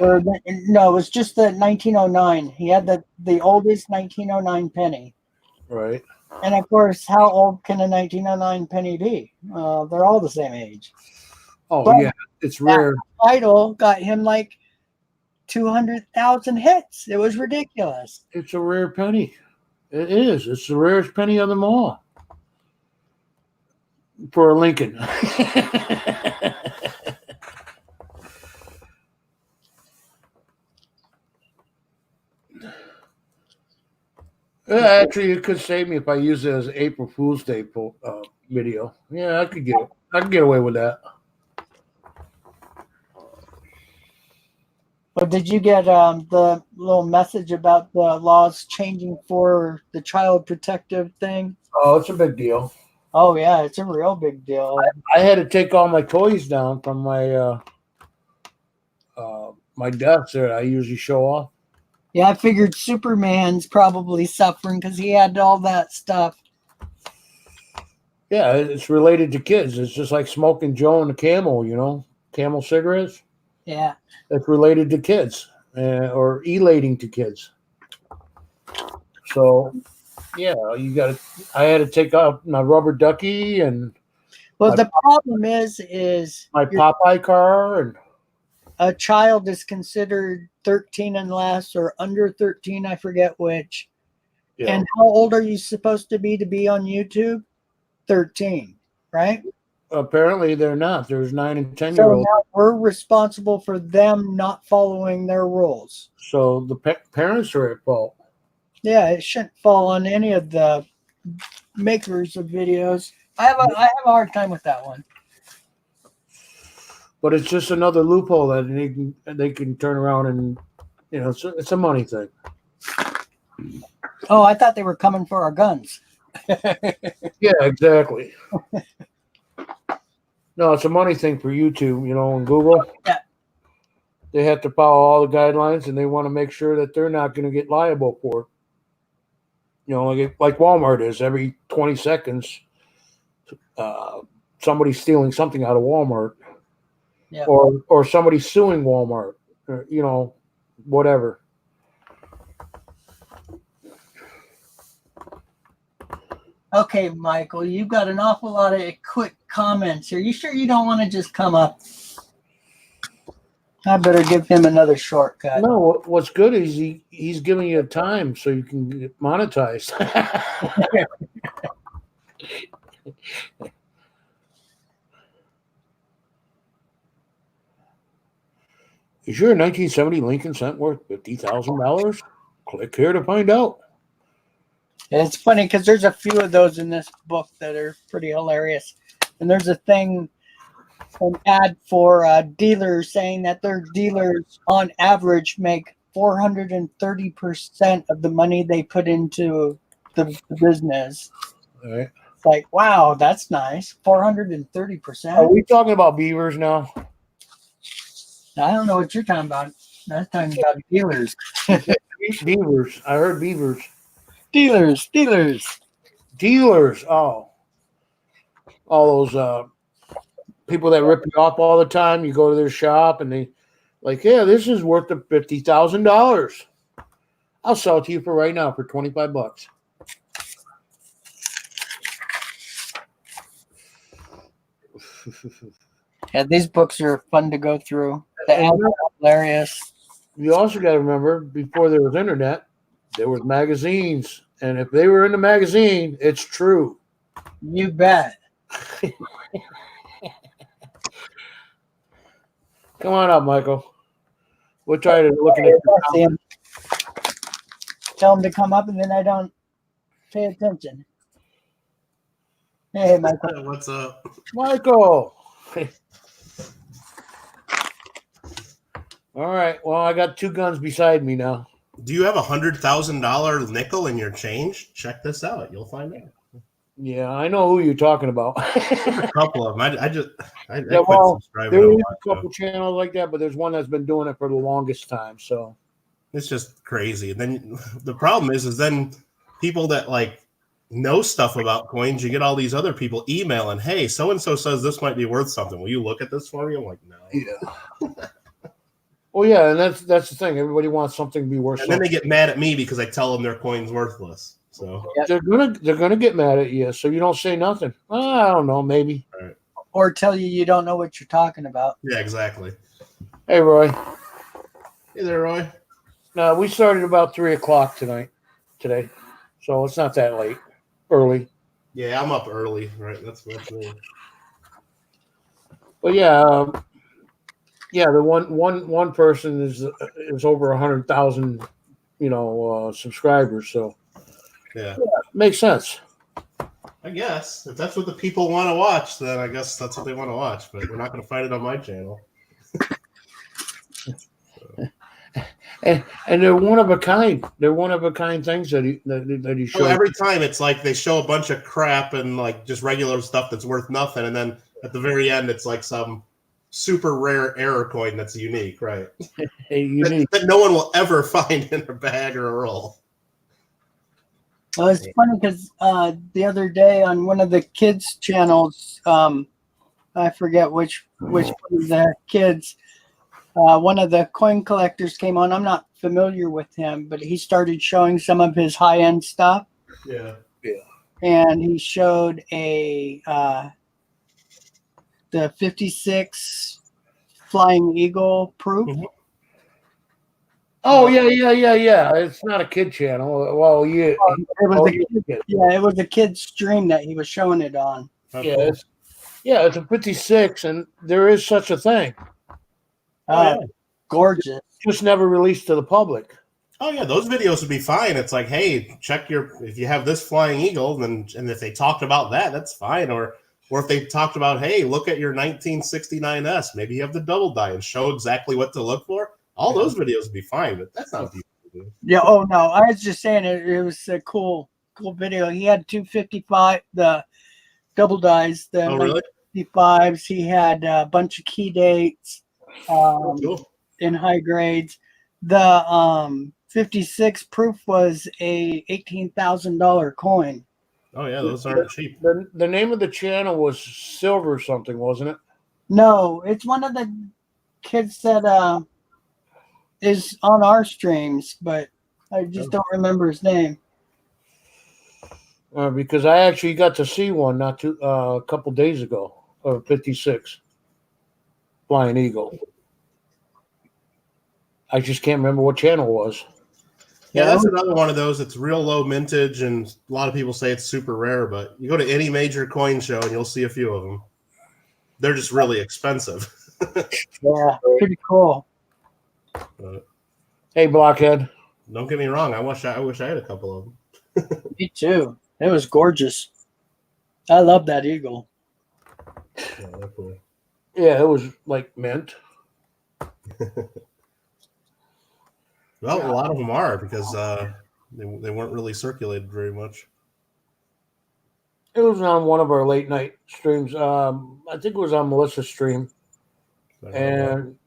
No, it was just the 1909. He had the oldest 1909 penny. Right. And of course, how old can a 1909 penny be? They're all the same age. Oh, But yeah. It's rare. Idol got him like 200,000 hits. It was ridiculous. It's a rare penny. It is. It's the rarest penny of them all. For a Lincoln. Actually, it could save me if I use it as an April Fool's Day video. Yeah, I could get away with that. But did you get the little message about the laws changing for the child protective thing? Oh, it's a big deal. Oh yeah, it's a real big deal. I had to take all my toys down from my my desk that I usually show off. Yeah, I figured Superman's probably suffering because he had all that stuff. Yeah, it's related to kids. It's just like smoking Joe and the Camel, Camel cigarettes. Yeah. It's related to kids or elating to kids. So, yeah, I had to take out my rubber ducky and Well, the problem is my Popeye car, and a child is considered 13 and less or under 13, I forget which. yeah. And how old are you supposed to be on YouTube? 13, right? Apparently they're not. There's 9 and 10 So year olds. now we're responsible for them not following their rules. So the parents are at fault. Yeah, it shouldn't fall on any of the makers of videos. I have a hard time with that one. But it's just another loophole that they can turn around and it's a money thing. Oh, I thought they were coming for our guns. Yeah, exactly. No, it's a money thing for YouTube, and Google. Yeah. They have to follow all the guidelines, and they want to make sure that they're not going to get liable for it. Like Walmart is. Every 20 seconds, somebody's stealing something out of Walmart. Yeah. Or somebody's suing Walmart, or, whatever. Okay, Michael, you've got an awful lot of quick comments. Are you sure you don't want to just come up? I better give him another shortcut. No, what's good is he's giving you time so you can get monetized. Is your 1970 Lincoln cent worth $50,000? Click here to find out. It's funny because there's a few of those in this book that are pretty hilarious. And there's a thing, an ad for dealers saying that their dealers on average make 430% of the money they put into the business. All right. It's like, wow, that's nice. 430%. Are we talking about beavers now? I don't know what you're talking about. I'm talking about dealers. Beavers. I heard beavers. Dealers. Dealers. Oh. All those people that rip you off all the time. You go to their shop and they like, yeah, this is worth the $50,000. I'll sell it to you for right now for $25. Yeah, these books are fun to go through. The ads are hilarious. You also got to remember, before there was internet, there was magazines. And if they were in the magazine, it's true. You bet. Come on up, Michael. We'll try to looking at I see him. Tell him to come up, and then I don't pay attention. Hey, Michael. What's up? Michael. All right. Well, I got two guns beside me now. Do you have $100,000 nickel in your change? Check this out. You'll find out. Yeah, I know who you're talking about. A couple of them. I quit well, subscribing. there a is while a couple ago. channels like that, but there's one that's been doing it for the longest time. So It's just crazy. And then the problem is then people that like know stuff about coins, you get all these other people emailing, "Hey, so and so says this might be worth something. Will you look at this for me?" I'm like, no. yeah. Well, yeah, and that's the thing. Everybody wants something to be worth And then something. they get mad at me because I tell them their coin's worthless. So They're gonna get mad at you, so you don't say nothing. I don't know, maybe. Or tell you don't know what you're talking about. yeah, exactly. Hey, Roy. Hey there, Roy. No, we started about 3:00 today, so it's not that late. Early, Yeah, I'm up early. Right, that's me. but yeah, yeah. The one person is over 100,000, subscribers. So Yeah. makes sense. I guess if that's what the people want to watch, then I guess that's what they want to watch. But they're not going to find it on my channel. And they're one of a kind. They're one of a kind things that he shows. Well, every time it's like they show a bunch of crap and like just regular stuff that's worth nothing, and then at the very end, it's like some super rare error coin that's unique, right? unique. That no one will ever find in a bag or a roll. Well, it's funny because the other day on one of the kids' channels, I forget which one of the kids, one of the coin collectors came on. I'm not familiar with him, but he started showing some of his high-end stuff. Yeah. And he showed the 56 Flying Eagle proof. Mhm. Oh yeah. It's not a kid channel. Well, yeah, It was oh, a kid, it was a kid's stream that he was showing it on. yeah, it's a 56, and there is such a thing. Gorgeous. Just never released to the public. Oh yeah, those videos would be fine. It's like, hey, check if you have this Flying Eagle, and if they talked about that, that's fine. Or if they talked about, hey, look at your 1969S, maybe you have the double die and show exactly what to look for. All those videos would be fine, but that's not what people do. Yeah. Oh no, I was just saying it was a cool video. He had 255, the double dies, the Oh really? 55s. He had a bunch of key dates Cool. in high grades. The 56 proof was a $18,000 coin. Oh yeah, those aren't cheap. The name of the channel was Silver something, wasn't it? No, it's one of the kids that is on our streams, but I just don't remember his name. Because I actually got to see one a couple days ago, 56 Flying Eagle. I just can't remember what channel it was. Yeah, that's another one of those. It's real low mintage, and a lot of people say it's super rare. But you go to any major coin show, and you'll see a few of them. They're just really expensive. Yeah, pretty cool. Hey, Blockhead. Don't get me wrong. I wish I had a couple of them. Me too. It was gorgeous. I love that eagle. Yeah, they're cool. Yeah, it was like mint. Well, a lot of them are because they weren't really circulated very much. It was on one of our late night streams. I think it was on Melissa's stream. And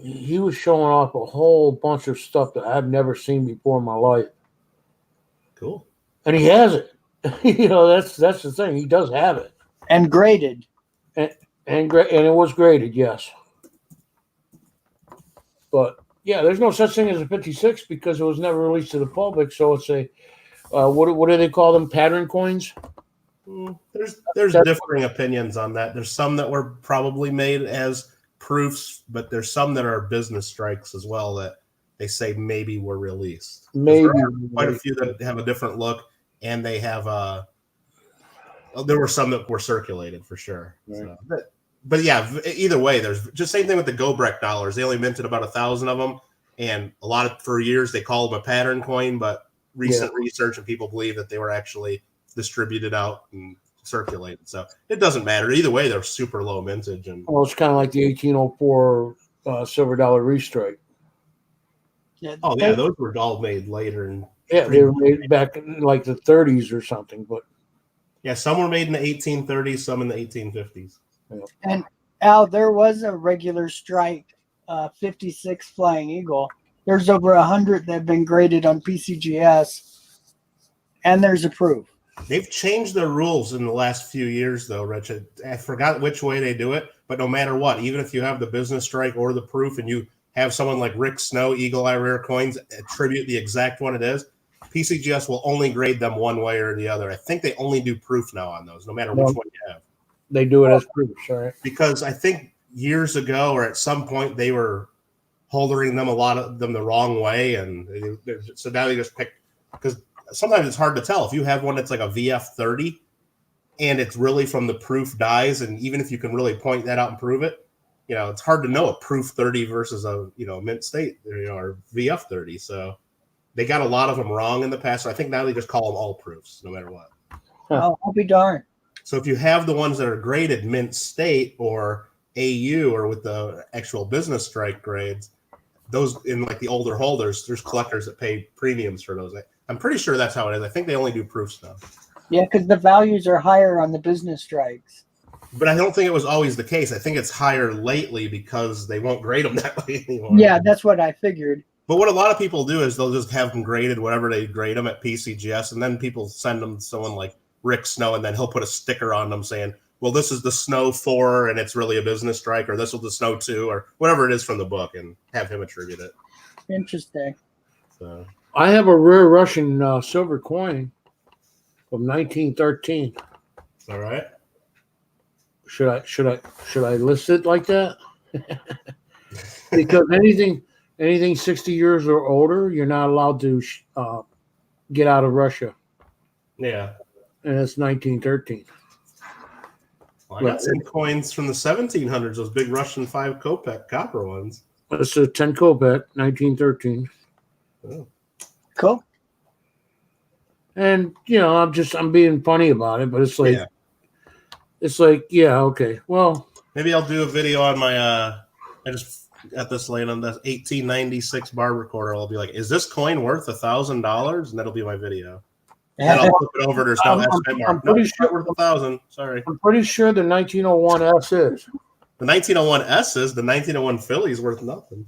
he was showing off a whole bunch of stuff that I've never seen before in my life. Cool. And he has it. That's the thing. He does have it. And graded. And it was graded, yes. But yeah, there's no such thing as a 56 because it was never released to the public. So it's a what do they call them? Pattern coins? There's differing opinions on that. There's some that were probably made as proofs, but there's some that are business strikes as well that they say maybe were released. Maybe There are quite a few that have a different look, and they have there were some that were circulated for sure. Right. So, but yeah, either way, there's just same thing with the Gobrecht dollars. They only minted about 1,000 of them, and for years they called them a pattern coin. But recent research and people believe that they were actually distributed out and circulated. So it doesn't matter either way. They're super low mintage, and Well, it's kind of like the 1804 silver dollar restrike. Yeah, oh yeah, those were all made later. And Yeah, they were made back in like the 30s or something. But yeah, some were made in the 1830s, some in the 1850s. And Al, there was a regular strike, 56 Flying Eagle. There's over 100 that have been graded on PCGS, and there's a proof. They've changed their rules in the last few years, though, Rich. I forgot which way they do it, but no matter what, even if you have the business strike or the proof, and you have someone like Rick Snow, Eagle Eye Rare Coins, attribute the exact one it is, PCGS will only grade them one way or the other. I think they only do proof now on those, no matter which one you have. they do it as proofs, right? Because I think years ago or at some point they were holding them a lot of them the wrong way, and so now they just pick, because sometimes it's hard to tell if you have one that's like a VF30 and it's really from the proof dies, and even if you can really point that out and prove it, it's hard to know a proof 30 versus a mint state or VF30. So they got a lot of them wrong in the past. So I think now they just call them all proofs no matter what. I'll be darned. So if you have the ones that are graded mint state or AU or with the actual business strike grades, those in like the older holders, there's collectors that pay premiums for those. I'm pretty sure that's how it is. I think they only do proofs now. Yeah, because the values are higher on the business strikes. But I don't think it was always the case. I think it's higher lately because they won't grade them that way anymore. Yeah, that's what I figured. But what a lot of people do is they'll just have them graded, whatever they grade them at PCGS, and then people send them to someone like Rick Snow, and then he'll put a sticker on them saying, well, this is the Snow 4, and it's really a business strike, or this is the Snow 2, or whatever it is from the book, and have him attribute it. Interesting. So I have a rare Russian silver coin from 1913. all right. Should I list it like that? Because anything 60 years or older, you're not allowed to get out of Russia, Yeah. and it's 1913. Well, I got some coins from the 1700s, those big Russian 5 kopeck copper ones. It's a 10 kopeck, 1913. Oh. Cool. And I'm being funny about it, but it's like, Yeah. it's like, yeah, okay, well, Maybe I'll do a video on my I just got this laying on this 1896 bar recorder. I'll be like, is this coin worth $1,000? And that'll be my video. And then I'll flip it over. There's no estimate mark. I'm pretty It's not worth 1,000. Sorry. I'm pretty sure the 1901 S is. The 1901 S is, the 1901 Philly is worth nothing.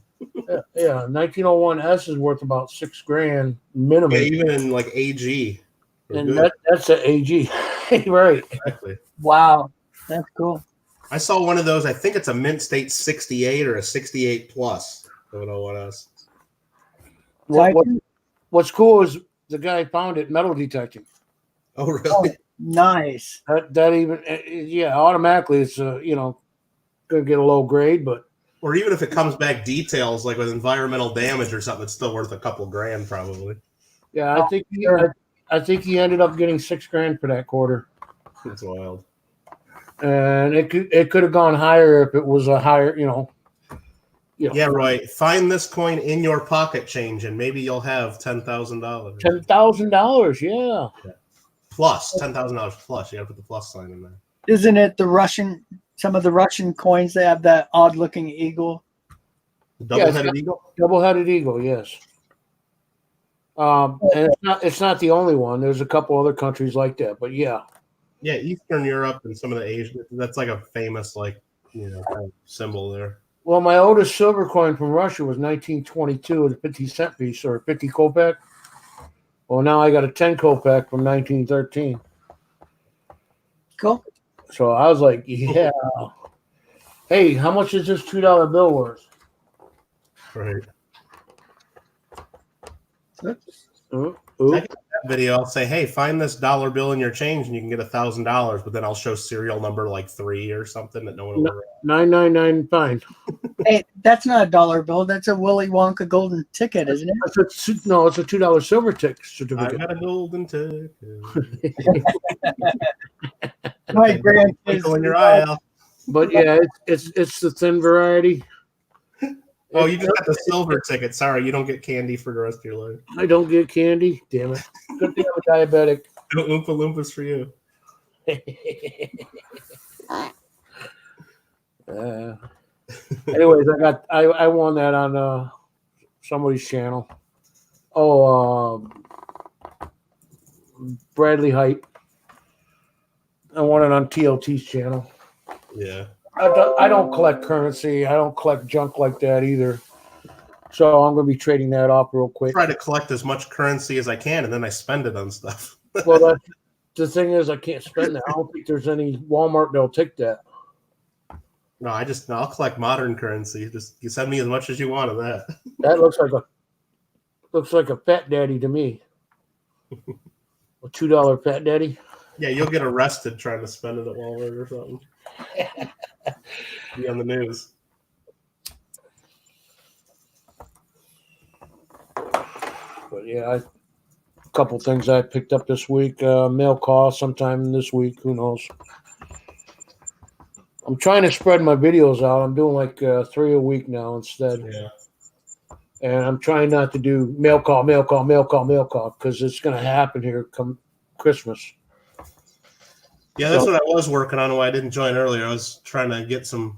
Yeah, 1901 S is worth about $6,000 minimum. Yeah, even in like AG. And that's an AG. Right. Exactly. Wow. That's cool. I saw one of those. I think it's a Mint State 68 or a 68 plus. 001S. What's cool is the guy found it metal detecting. Oh, really? Nice. That even, yeah, automatically it's going to get a low grade, but Or even if it comes back details like with environmental damage or something, it's still worth a couple grand probably. yeah, I think he ended up getting $6,000 for that quarter, It's wild. and it could have gone higher if it was a higher, Yeah, Roy. Find this coin in your pocket change, and maybe you'll have $10,000. $10,000. Yeah. Plus $10,000 plus. You got to put the plus sign in there. Isn't it some of the Russian coins, they have that odd looking eagle? Double-headed eagle. Double-headed eagle, yes. And it's not the only one. There's a couple other countries like that, but yeah. Yeah, Eastern Europe and some of the Asia. That's like a famous kind of symbol there. Well, my oldest silver coin from Russia was 1922, a 50-cent piece or 50 kopeck. Well, now I got a 10 kopeck from 1913. Cool. So I was like, yeah. Hey, how much is this $2 bill worth? Right. Ooh. That video, I'll say, hey, find this dollar bill in your change, and you can get $1,000. But then I'll show serial number like 3 or something that no one will ever. 999 fine. Hey, that's not a dollar bill. That's a Willy Wonka golden ticket, isn't it? It's a $2 silver ticket I certificate. got a golden ticket. My grandkids. Twinkle in your eye, Al. But yeah, it's the thin variety. Oh, you just got the silver ticket. Sorry, you don't get candy for the rest of your life. I don't get candy. Damn it. Good thing I'm a diabetic. No Oompa Loompas for you. Anyways, I won that on somebody's channel. Oh, Bradley Hype. I won it on TLT's channel. Yeah. I don't collect currency. I don't collect junk like that either. So I'm going to be trading that off real quick. Try to collect as much currency as I can, and then I spend it on stuff. Well, the thing is, I can't spend that. I don't think there's any Walmart that'll take that. No, I'll collect modern currency. Just you send me as much as you want of that. That looks like a fat daddy to me. A $2 fat daddy. Yeah, you'll get arrested trying to spend it at Walmart or something. Be on the news. But yeah, a couple things I picked up this week. Mail call sometime this week. Who knows? I'm trying to spread my videos out. I'm doing like 3 a week now instead. Yeah. And I'm trying not to do mail call because it's going to happen here come Christmas. Yeah, that's what I was working on. Why I didn't join earlier. I was trying to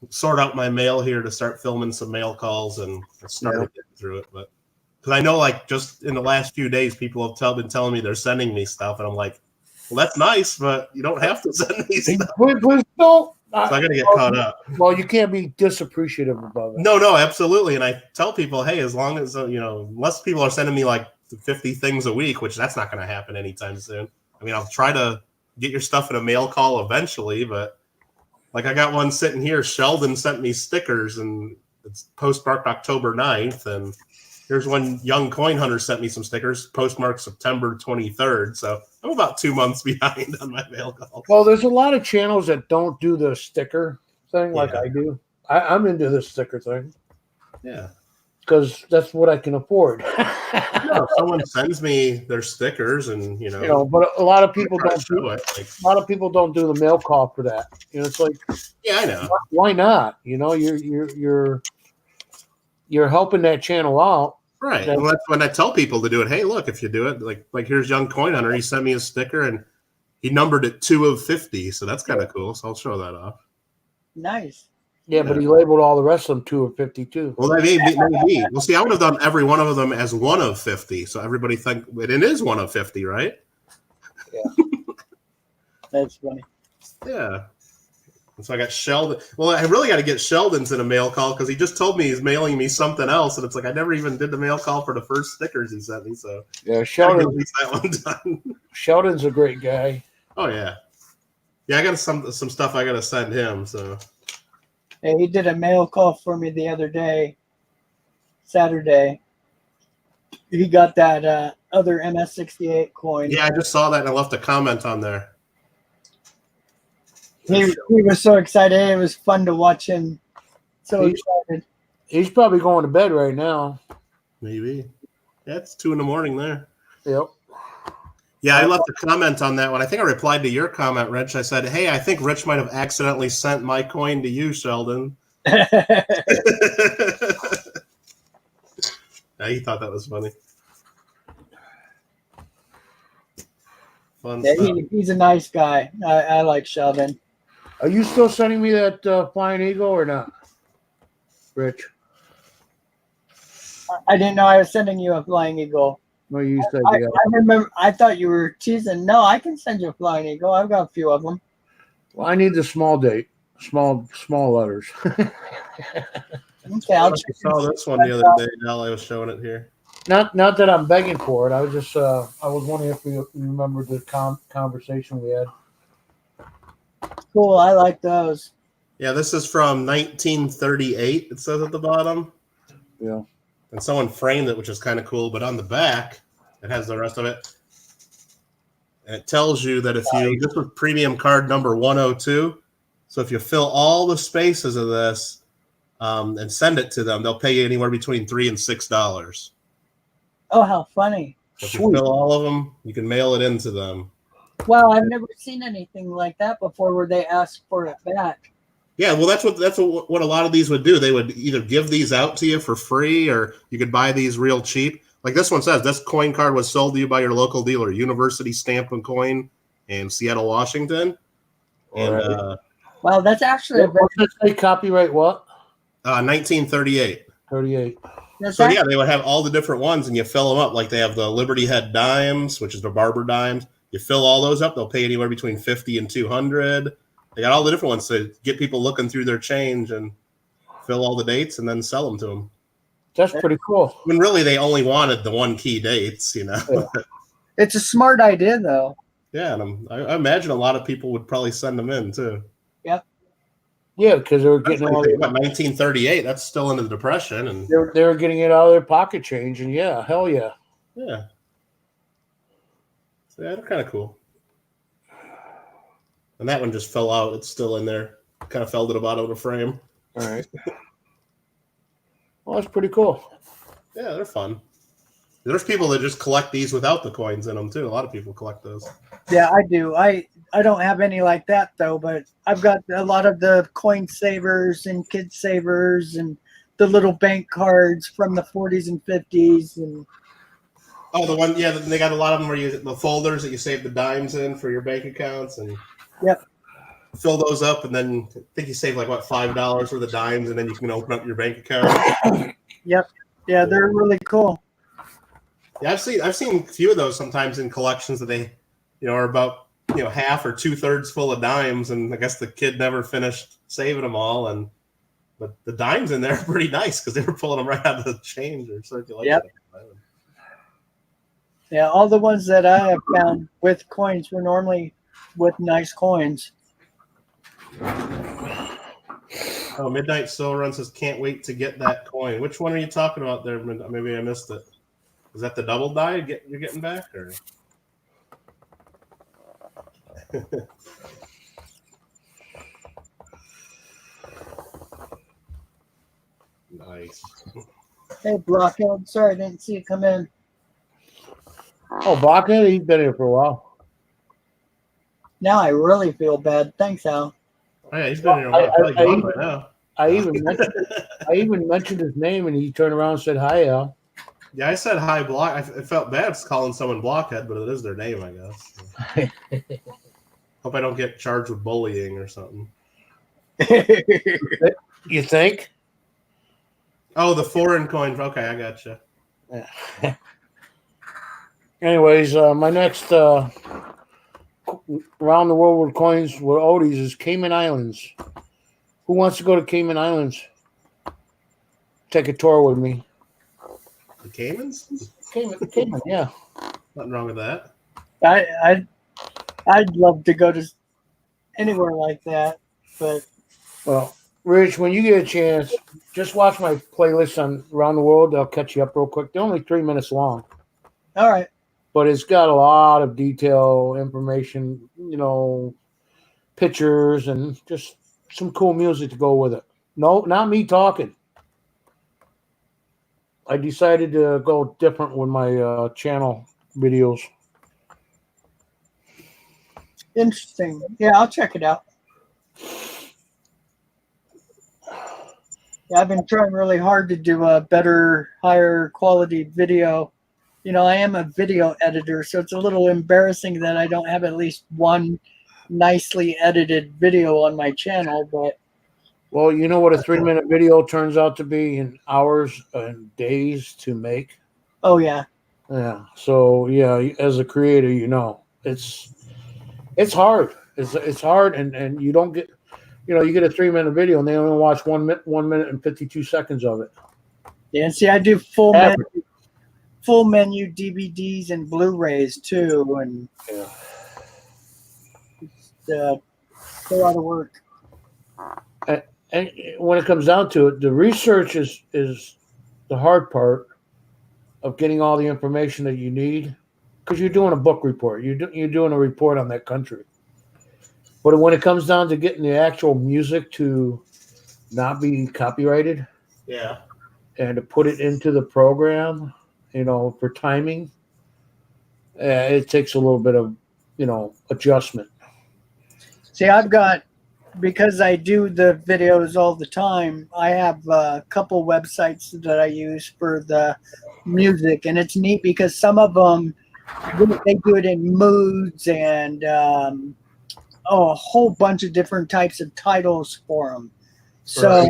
sort out my mail here to start filming some mail calls and started getting through it. But because I know, like, just in the last few days, people have been telling me they're sending me stuff, and I'm like, well, that's nice, but you don't have to send me stuff. Please don't. So I got to get caught up. Well, you can't be disappreciative about it. No, absolutely. And I tell people, hey, as long as, unless people are sending me like 50 things a week, which that's not going to happen anytime soon. I mean, I'll try to get your stuff in a mail call eventually, but like I got one sitting here. Sheldon sent me stickers and it's postmarked October 9th. And here's one Young Coin Hunter sent me some stickers postmarked September 23rd. So I'm about 2 months behind on my mail call. Well, there's a lot of channels that don't do the sticker thing like I do. I'm into the sticker thing. Yeah. Because that's what I can afford. If someone sends me their stickers and, but a lot of people don't show do it. A lot of people don't do the mail call for that. It's like, yeah, I know. Why not? You're helping that channel out. Right. Well, that's when I tell people to do it. Hey, look, if you do it, like here's Young Coin Hunter. He sent me a sticker and he numbered it 2 of 50. So that's kind of cool. So I'll show that off. Nice. Yeah, but he labeled all the rest of them 2 of 52. Well, that maybe. Well, see, I would have done every one of them as 1 of 50. So everybody think it is 1 of 50, right? Yeah. That's funny. Yeah. And so I got Sheldon. Well, I really got to get Sheldon's in a mail call because he just told me he's mailing me something else, and it's like I never even did the mail call for the first stickers he sent me. So yeah, Sheldon, at least that one done. Sheldon's a great guy. Oh yeah, I got some stuff I got to send him. So yeah, he did a mail call for me the other day, Saturday. He got that other MS-68 coin. Yeah, I just saw that and I left a comment on there. He was so excited. It was fun to watch him. So excited. He's probably going to bed right now. Maybe. Yeah, it's 2 a.m. there. Yep. Yeah, I left a comment on that one. I think I replied to your comment, Rich. I said, hey, I think Rich might have accidentally sent my coin to you, Sheldon. Yeah, he thought that was funny. Fun stuff. He's a nice guy. I like Sheldon. Are you still sending me that Flying Eagle or not, Rich? I didn't know I was sending you a Flying Eagle. No, you said I remember. I thought you were teasing. No, I can send you a Flying Eagle. I've got a few of them. Well, I need the small letters. Okay, I saw this one the other day. Now I was showing it here. Not that I'm begging for it. I was just I was wondering if you remember the conversation we had. Cool. I like those. Yeah, this is from 1938. It says at the bottom. Yeah. And someone framed it, which is kind of cool. But on the back, it has the rest of it. And it tells you that if this was premium card number 102. So if you fill all the spaces of this and send it to them, they'll pay you anywhere between $3 and $6. Oh, how funny. So if you fill all of them, you can mail it into them. Wow, I've never seen anything like that before where they ask for it back. Yeah, well, that's what a lot of these would do. They would either give these out to you for free, or you could buy these real cheap. Like this one says, this coin card was sold to you by your local dealer, University Stamp and Coin in Seattle, Washington. And Right. Wow, that's actually a very, What's that say? Copyright what? 1938. 38. that's So act- yeah, they would have all the different ones, and you fill them up. Like they have the Liberty Head dimes, which is the barber dimes. You fill all those up; they'll pay anywhere between 50 and 200. They got all the different ones to get people looking through their change and fill all the dates, and then sell them to them. That's pretty cool. When really they only wanted the one key dates, you know. Yeah. it's a smart idea though. Yeah, and I imagine a lot of people would probably send them in too. Yeah, because they were getting all What 1938? That's still into the Depression, and they were getting it out of their pocket change, and yeah, hell yeah. yeah, so yeah, they're kind of cool. And that one just fell out. It's still in there. Kind of fell to the bottom of the frame. All right. Well, that's pretty cool. Yeah, they're fun. There's people that just collect these without the coins in them too. A lot of people collect those. Yeah, I do. I don't have any like that though, but I've got a lot of the coin savers and kid savers and the little bank cards from the 40s and 50s and Oh, the one, yeah, they got a lot of them where you the folders that you save the dimes in for your bank accounts, and Yep. fill those up, and then I think you save like what $5 for the dimes, and then you can open up your bank account. yeah, they're really cool. Yeah, I've seen a few of those sometimes in collections that they, are about half or 2/3 full of dimes, and I guess the kid never finished saving them all, but the dimes in there are pretty nice because they were pulling them right out of the change or circulation. Yep. Yeah, all the ones that I have found with coins were normally with nice coins. Oh, Midnight Soul Run says, "Can't wait to get that coin." Which one are you talking about there? Maybe I missed it. Is that the double die you're getting back, or? Nice. Hey, Blockhead. Sorry, I didn't see you come in. Oh, Blockhead, he's been here for a while. Now I really feel bad. Thanks, Al. Oh, yeah, he's been here a while. Probably gone by now. I even mentioned his name, and he turned around and said, "Hi, Al." Yeah, I said hi, Block. I felt bad calling someone Blockhead, but it is their name, I guess. Hope I don't get charged with bullying or something. You think? Oh, the foreign coin. Okay, I gotcha. Yeah. Anyways, my next round the world with coins with oldies is Cayman Islands. Who wants to go to Cayman Islands? Take a tour with me. The Caymans? Cayman, yeah. Nothing wrong with that. I'd love to go to anywhere like that, but Well, Rich, when you get a chance, just watch my playlist on Around the World. They'll catch you up real quick. They're only 3 minutes long, all right. but it's got a lot of detail, information, pictures, and just some cool music to go with it. No, not me talking. I decided to go different with my channel videos. Interesting. Yeah, I'll check it out. Yeah, I've been trying really hard to do a better, higher quality video. I am a video editor, so it's a little embarrassing that I don't have at least one nicely edited video on my channel. But Well, you know what a 3-minute video turns out to be in hours and days to make? oh yeah, Yeah. So yeah, as a creator, it's hard. It's hard, and you don't get, you get a 3-minute video and they only watch 1 minute and 52 seconds of it. yeah. And see, I do full Average. menu DVDs and Blu-rays too, and Yeah. it's a lot of work. And when it comes down to it, the research is the hard part of getting all the information that you need, because you're doing a book report. You're doing a report on that country. But when it comes down to getting the actual music to not be copyrighted Yeah. and to put it into the program, for timing, it takes a little bit of, adjustment. See, I've got because I do the videos all the time, I have a couple websites that I use for the music, and it's neat because some of them they do it in moods and a whole bunch of different types of titles for them. So Right.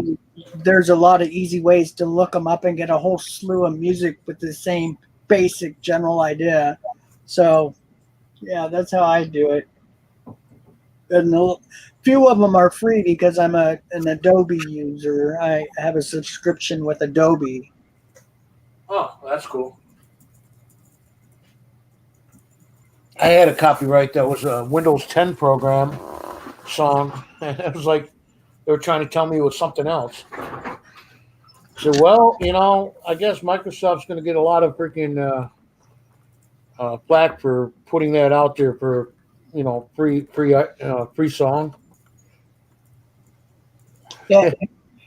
there's a lot of easy ways to look them up and get a whole slew of music with the same basic general idea. So yeah, that's how I do it. And a few of them are free because I'm an Adobe user. I have a subscription with Adobe. Oh, that's cool. I had a copyright that was a Windows 10 program song, and it was like they were trying to tell me it was something else. So, well, I guess Microsoft's going to get a lot of freaking flack for putting that out there for, free song. Yeah,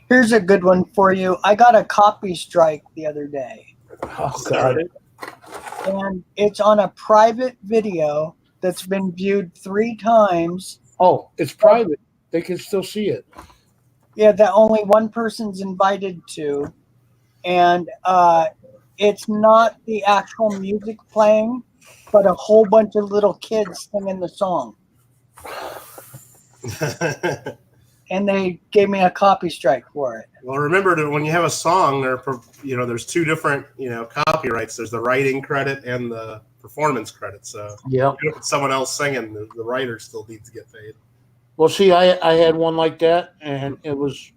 here's a good one for you. I got a copy strike the other day, Oh God! and it's on a private video that's been viewed 3 times. Oh, it's private. They can still see it. Yeah, that only one person's invited to, and it's not the actual music playing, but a whole bunch of little kids singing the song. And they gave me a copy strike for it. Well, remember that when you have a song, there's 2 different, copyrights. There's the writing credit and the performance credit. So Yeah. if it's someone else singing, the writer still needs to get paid. Well, see, I had one like that, and it was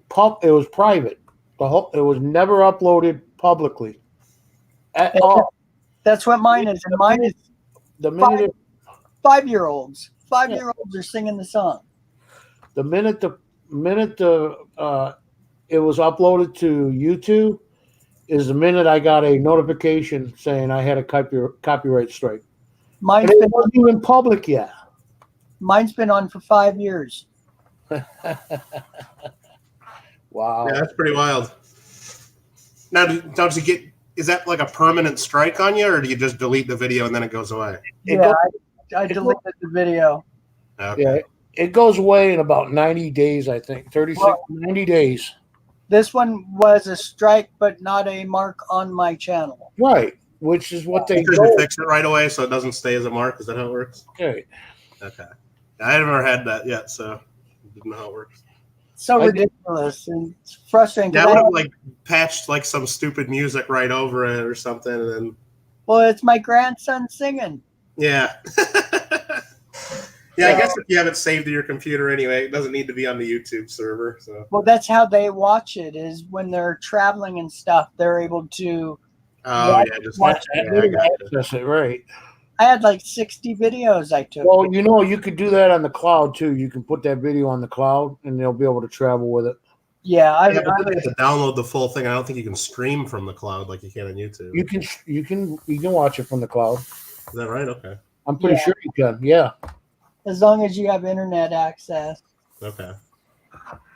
private. It was never uploaded publicly at all. That's what mine is. And mine is The minute 5-year-olds. 5-year-olds are singing the song. the minute it was uploaded to YouTube is the minute I got a notification saying I had a copyright strike. Mine's And it been wasn't even public yet. mine's been on for 5 years. Wow. Yeah, that's pretty wild. Now, don't you get? Is that like a permanent strike on you, or do you just delete the video and then it goes away? Yeah, I deleted the video. Okay. Yeah, it goes away in about 90 days, I think. 36, 90 days. This one was a strike, but not a mark on my channel. Right, which is what they Because go. you fix it right away, so it doesn't stay as a mark. Is that how it works? Okay. Okay. I haven't ever had that yet, so I didn't know how it works. So I did- ridiculous and it's frustrating. Yeah, 'Cause I would I- have like patched like some stupid music right over it or something, and then well, it's my grandson singing. yeah. Yeah, I guess if you have it saved to your computer anyway, it doesn't need to be on the YouTube server. So Well, that's how they watch it. Is when they're traveling and stuff, they're able to. yeah, just Watch yeah, I got you. That's it, right. I had like 60 videos I took. Well, you could do that on the cloud too. You can put that video on the cloud, and they'll be able to travel with it. Yeah, Yeah, but then you have to download the full thing. I don't think you can stream from the cloud like you can on YouTube. You can watch it from the cloud. Is that right? Okay. I'm pretty Yeah. sure you can. Yeah, as long as you have internet access. Okay.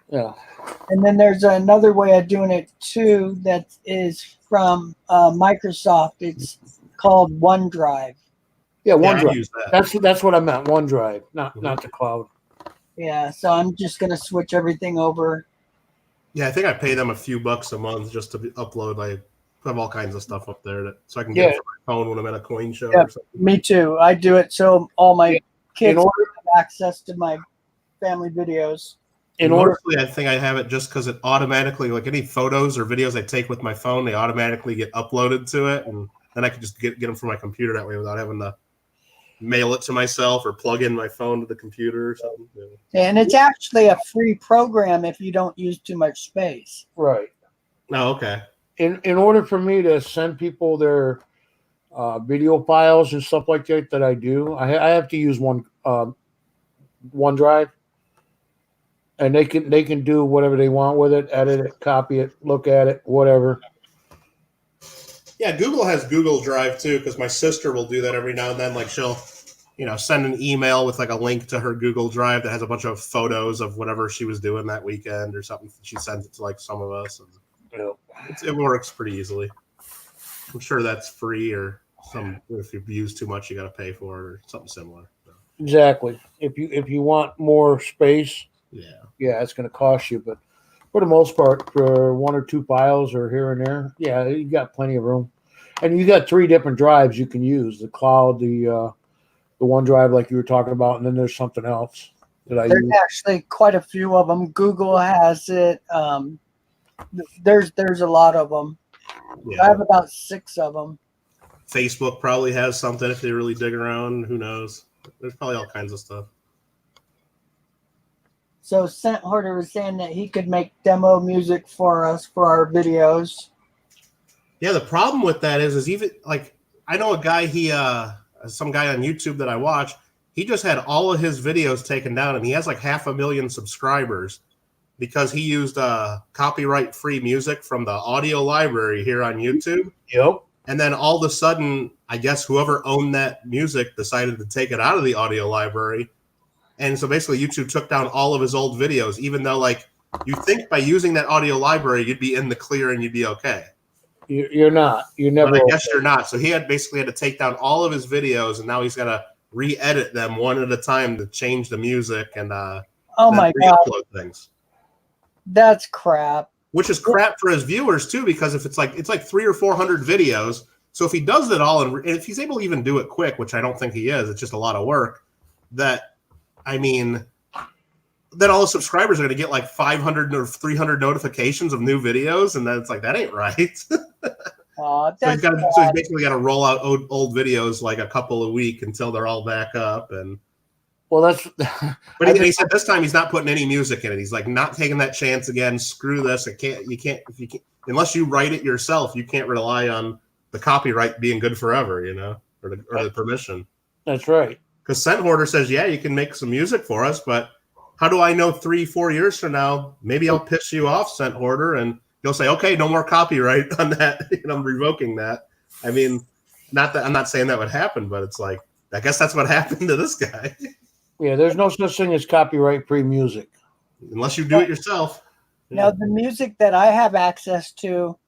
yeah. And then there's another way of doing it too that is from Microsoft. It's called OneDrive. Yeah, Yeah, I OneDrive. use that. That's what I meant. OneDrive, not the cloud. Yeah, so I'm just gonna switch everything over. Yeah, I think I pay them a few bucks a month just to upload. I have all kinds of stuff up there so I can get it from my phone when I'm at a coin show Yeah. or something. Me too. I do it so all my In kids order, have access to my family videos. in order, Mostly, I think I have it just because it automatically, like any photos or videos I take with my phone, they automatically get uploaded to it, and then I can just get them from my computer that way without having to mail it to myself or plug in my phone to the computer or something. Yeah. And it's actually a free program if you don't use too much space. right. Oh, okay. In order for me to send people their video files and stuff like that I do, I have to use OneDrive, and they can do whatever they want with it, edit it, copy it, look at it, whatever. Yeah, Google has Google Drive too, because my sister will do that every now and then. Like she'll, send an email with like a link to her Google Drive that has a bunch of photos of whatever she was doing that weekend or something. She sends it to like some of us, and it works pretty easily. I'm sure that's free, or if you use too much, you got to pay for it, or something similar. So. Exactly. If you want more space, Yeah. it's going to cost you. But for the most part, for one or two files or here and there, yeah, you got plenty of room. And you got 3 different drives you can use: the cloud, the OneDrive, like you were talking about, and then there's something else that I There's use. actually quite a few of them. Google has it. There's a lot of them. I Yeah. have about 6 of them. Facebook probably has something if they really dig around. Who knows? There's probably all kinds of stuff. So Scent Hoarder was saying that he could make demo music for us for our videos. Yeah, the problem with that is even like I know a guy, some guy on YouTube that I watch, he just had all of his videos taken down and he has like 500,000 subscribers because he used copyright free music from the audio library here on YouTube. Yep. And then all of a sudden, I guess whoever owned that music decided to take it out of the audio library. And so basically YouTube took down all of his old videos, even though like you think by using that audio library, you'd be in the clear and you'd be okay. You're not. You're never. But I guess you're not. So he had to take down all of his videos, and now he's got to re-edit them one at a time to change the music and Oh my God, re-upload things. that's crap. Which is crap for his viewers too, because if it's like 300 or 400 videos, so if he does it all and if he's able to even do it quick, which I don't think he is, it's just a lot of work. Then all the subscribers are going to get like 500 or 300 notifications of new videos, and then it's like that ain't right. So he's basically got to roll out old videos like a couple a week until they're all back up. And well, that's. But he said this time he's not putting any music in it. He's like not taking that chance again. Screw this. You can't unless you write it yourself. You can't rely on the copyright being good forever, or the permission. That's right. Because Scent Hoarder says, yeah, you can make some music for us, but how do I know 3-4 years from now? Maybe I'll piss you off, Scent Hoarder, and you'll say, okay, no more copyright on that. I'm revoking that. I mean, not that I'm not saying that would happen, but it's like I guess that's what happened to this guy. Yeah, there's no such thing as copyright-free music. Unless you do it yourself. Now, the music that I have access to,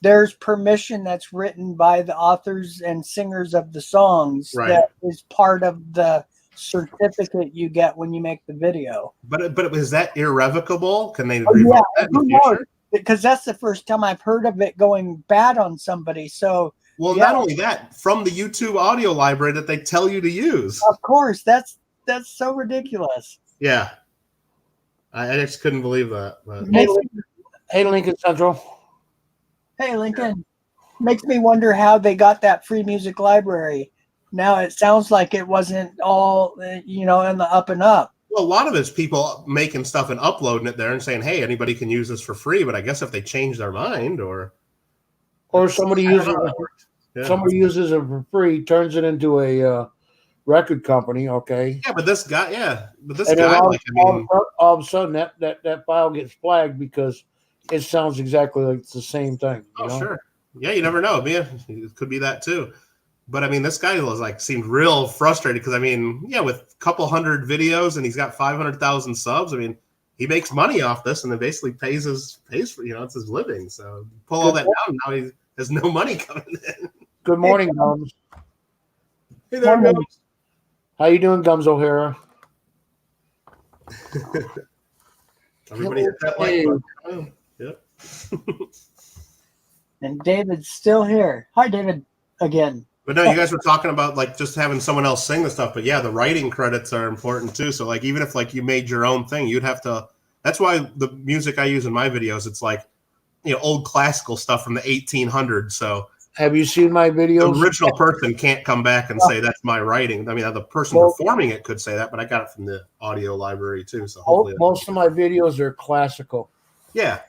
there's permission that's written by the authors and singers of the songs that is part of the certificate you get when you make the video. But is that irrevocable? Can they revoke that in the future? Because that's the first time I've heard of it going bad on somebody. So, not only that, from the YouTube audio library that they tell you to use. Of course, that's so ridiculous. Yeah, I just couldn't believe that. But. Hey, Lincoln Central. Hey, Lincoln. Makes me wonder how they got that free music library. Now it sounds like it wasn't all, in the up and up. Well, a lot of it's people making stuff and uploading it there and saying, hey, anybody can use this for free. But I guess if they change their mind or somebody uses it for free, turns it into a record company, okay? Yeah, but this guy, all of a sudden that file gets flagged because it sounds exactly like it's the same thing. Sure. Yeah, you never know. It could be that too. But I mean, this guy seemed real frustrated because with a couple hundred videos and he's got 500,000 subs. I mean, he makes money off this and it basically pays for it's his living. So pull all that down, now he has no money coming in. Good morning, Gums. Hey there, Gums. How you doing, Gums O'Hara? Everybody hit that like button. Yep. And David's still here. Hi, David, again. But no, you guys were talking about just having someone else sing the stuff. But yeah, the writing credits are important too. So even if you made your own thing, you'd have to. That's why the music I use in my videos, it's old classical stuff from the 1800s. So have you seen my videos? The original person can't come back and say that's my writing. I mean, the person performing it could say that, but I got it from the audio library too. So hopefully most of my videos are classical. Yeah,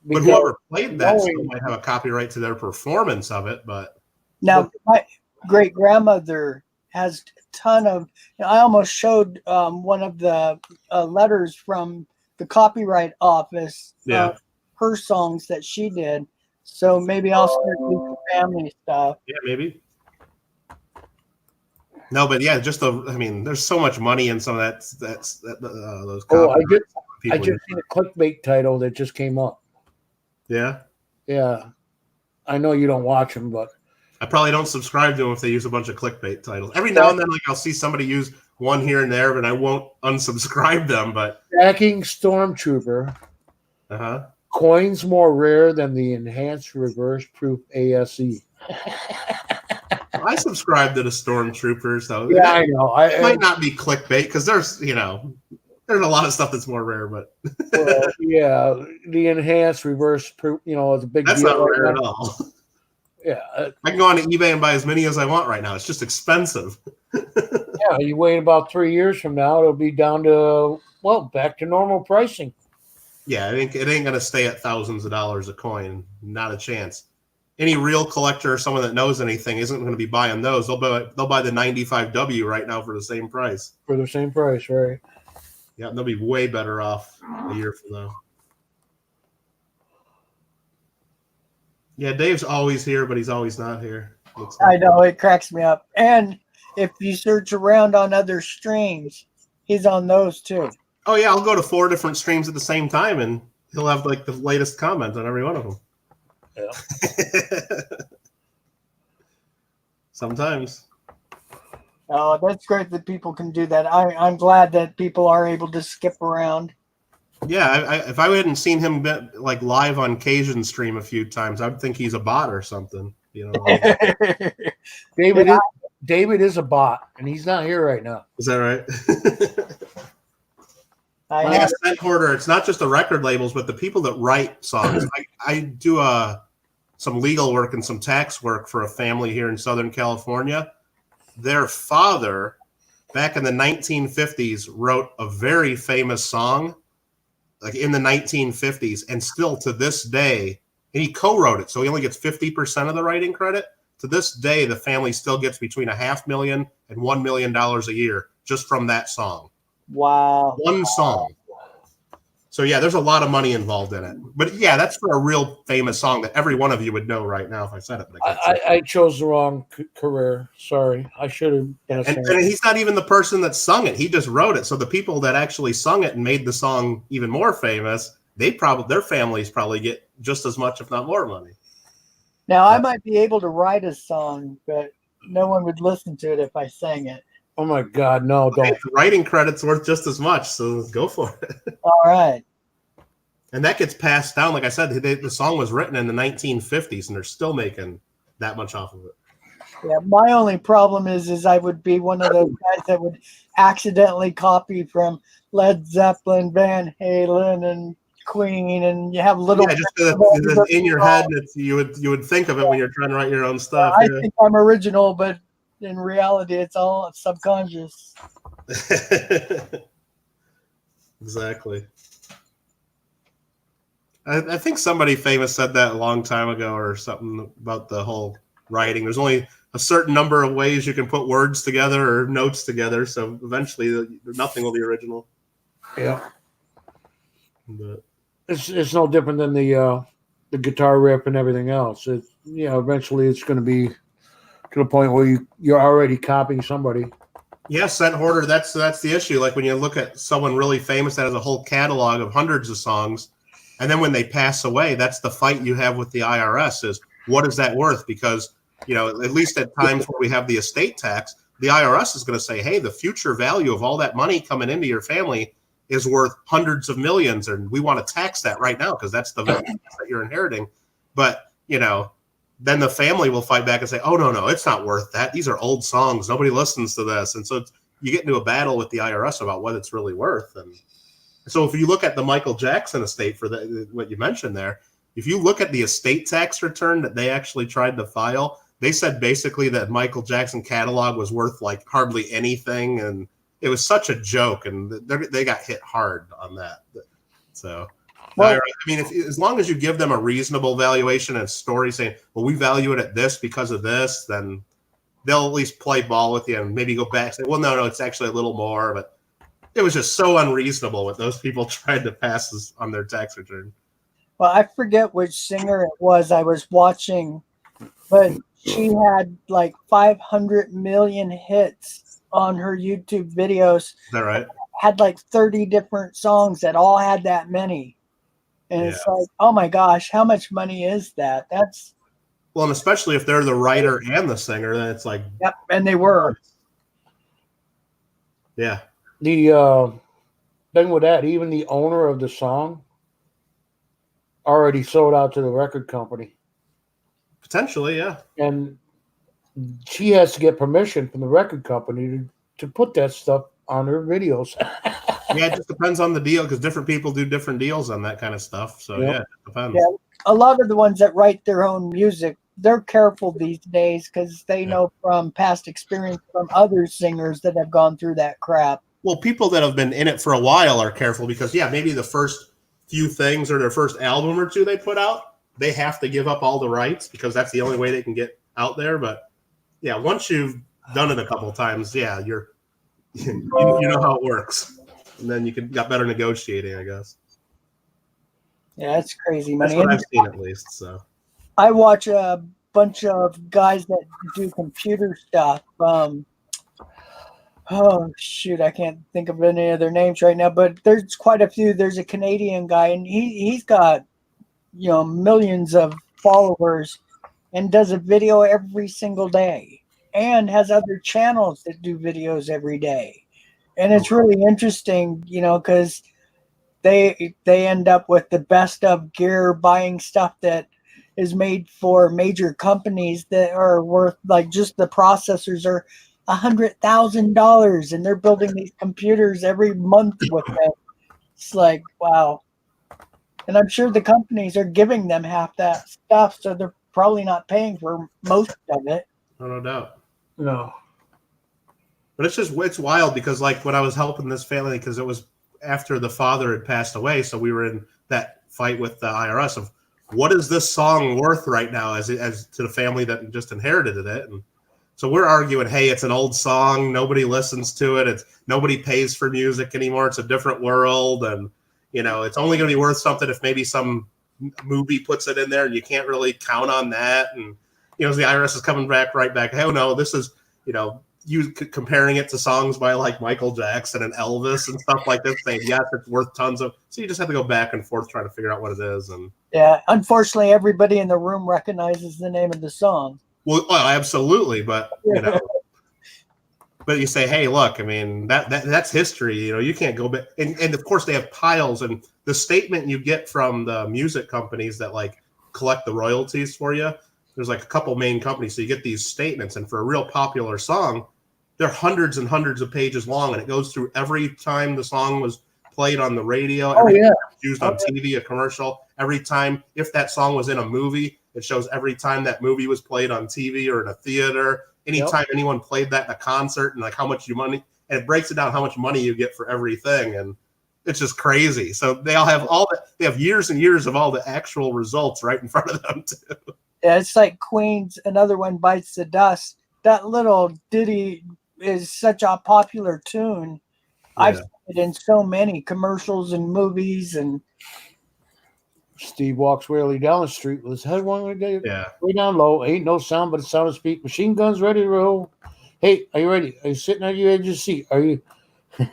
but whoever played that still might have a copyright to their performance of it. But now, my great grandmother has a ton of. I almost showed one of the letters from the Copyright Office. Her songs that she did. So maybe I'll start doing family stuff. Yeah, maybe. No, but yeah, there's so much money in some of those. I just seen a clickbait title that just came up. Yeah. Yeah, I know you don't watch them, but I probably don't subscribe to them if they use a bunch of clickbait titles. Every now and then, I'll see somebody use one here and there, but I won't unsubscribe them. But Stacking Stormtrooper. uh-huh. Coins more rare than the enhanced reverse proof ASE. I subscribe to the Stormtroopers, though. Yeah, I know. It might not be clickbait because there's a lot of stuff that's more rare, but Well, yeah, the enhanced reverse proof, it's a big that's deal. not right rare now. at all. Yeah, I can go on to eBay and buy as many as I want right now. It's just expensive. yeah. You wait about 3 years from now, it'll be down to back to normal pricing. Yeah, it ain't gonna stay at thousands of dollars a coin. Not a chance. Any real collector or someone that knows anything isn't going to be buying those. They'll buy the 95W right now for the same price. For the same price, right? Yeah, they'll be way better off a year from now. Yeah, Dave's always here, but he's always not here. Looks I like. know, it cracks me up. And if you search around on other streams, he's on those too. Oh yeah, I'll go to 4 different streams at the same time, and he'll have like the latest comment on every one of them. Yeah. Sometimes. Oh, that's great that people can do that. I'm glad that people are able to skip around. Yeah, if I hadn't seen him like live on Cajun stream a few times, I'd think he's a bot or something. David is a bot, and he's not here right now. Is that right? I Like a have, scent hoarder, it's not just the record labels, but the people that write songs. I do some legal work and some tax work for a family here in Southern California. Their father, back in the 1950s, wrote a very famous song, like in the 1950s, and still to this day, and he co-wrote it, so he only gets 50% of the writing credit. To this day, the family still gets between $500,000 and $1 million a year just from that song. wow. One song. So yeah, there's a lot of money involved in it. But yeah, that's for a real famous song that every one of you would know right now if I said it. But I can't say it. I chose the wrong career. Sorry, I should have been a And singer. he's not even the person that sung it. He just wrote it. So the people that actually sung it and made the song even more famous, their families probably get just as much, if not more money. Now, I might be able to write a song, but no one would listen to it if I sang it. Oh my God, no, don't. The writing credit's worth just as much, so go for it. All right. And that gets passed down. Like I said, the song was written in the 1950s, and they're still making that much off of it. Yeah, my only problem is I would be one of those guys that would accidentally copy from Led Zeppelin, Van Halen, and Queen, and you have little. Yeah, just that in your head, you would think of it when you're trying to write your own stuff. I think I'm original, but in reality, it's all subconscious. Exactly. I think somebody famous said that a long time ago or something about the whole writing. There's only a certain number of ways you can put words together or notes together, so eventually nothing will be original. Yeah, But it's no different than the guitar riff and everything else. Eventually it's going to be to the point where you're already copying somebody. yeah, scent hoarder. That's the issue. Like when you look at someone really famous that has a whole catalog of hundreds of songs, and then when they pass away, that's the fight you have with the IRS: is what is that worth? Because at least at times where we have the estate tax, the IRS is going to say, hey, the future value of all that money coming into your family is worth hundreds of millions, and we want to tax that right now because that's the value that you're inheriting. But then the family will fight back and say, oh no, it's not worth that. These are old songs. Nobody listens to this. And so you get into a battle with the IRS about what it's really worth. And so if you look at the Michael Jackson estate for what you mentioned there, if you look at the estate tax return that they actually tried to file, they said basically that Michael Jackson catalog was worth like hardly anything. And it was such a joke, and they got hit hard on that. So, Well, I mean, as long as you give them a reasonable valuation and a story saying, well, we value it at this because of this, then they'll at least play ball with you and maybe go back and say, well, no, it's actually a little more. But it was just so unreasonable what those people tried to pass on their tax return. Well, I forget which singer it was I was watching, but she had like 500 million hits on her YouTube videos. Is that right? Had like 30 different songs that all had that many. And it's like, oh my gosh, how much money is that? That's well, and especially if they're the writer and the singer, then it's like, yep, and they were. Yeah. The thing with that, even the owner of the song already sold out to the record company, Potentially, yeah. and she has to get permission from the record company to put that stuff on her videos. Yeah, it just depends on the deal because different people do different deals on that kind of stuff. So Yep. yeah, it depends. Yeah, a lot of the ones that write their own music, they're careful these days because they know from past experience from other singers that have gone through that crap. Well, people that have been in it for a while are careful because yeah, maybe the first few things or their first album or two they put out, they have to give up all the rights because that's the only way they can get out there. But yeah, once you've done it a couple of times, yeah, you know how it works, and then you got better negotiating, I guess. Yeah, it's crazy That's money. what And I've seen at least. So I watch a bunch of guys that do computer stuff. Oh shoot, I can't think of any of their names right now, but there's quite a few. There's a Canadian guy, and he's got millions of followers, and does a video every single day, and has other channels that do videos every day, and it's really interesting, because they end up with the best of gear, buying stuff that is made for major companies that are worth like just the processors are $100,000, and they're building these computers every month with them. It's like, wow. And I'm sure the companies are giving them half that stuff, so they're probably not paying for most of it. no doubt. No. But it's wild because like when I was helping this family because it was after the father had passed away, so we were in that fight with the IRS of what is this song worth right now as to the family that just inherited it, and so we're arguing, hey, it's an old song, nobody listens to it, it's nobody pays for music anymore, it's a different world, and it's only going to be worth something if maybe some movie puts it in there, and you can't really count on that, and the IRS is coming right back. Hey, no, this is you comparing it to songs by like Michael Jackson and Elvis and stuff like this, saying yes, it's worth tons of. So you just have to go back and forth trying to figure out what it is. And yeah, unfortunately, everybody in the room recognizes the name of the song. Well, absolutely, but but you say, hey, look, I mean that's history. You can't go back, and of course they have piles, and the statement you get from the music companies that like collect the royalties for you. There's like a couple main companies, so you get these statements, and for a real popular song, they're hundreds and hundreds of pages long, and it goes through every time the song was played on the radio, every time it was used on TV, a commercial, every time if that song was in a movie, it shows every time that movie was played on TV or in a theater, anytime anyone played that in a concert, and like how much money, and it breaks it down how much money you get for everything, and it's just crazy. So they all have they have years and years of all the actual results right in front of them too. Yeah, it's like Queen's Another One Bites the Dust. That little ditty is such a popular tune. Yeah. I've seen it in so many commercials and movies. And Steve walks wearily down the street with his head way down low. Ain't no sound but the sound of speak. Machine guns ready to roll. Hey, are you ready? Are you sitting on your edge of your seat? Are you? I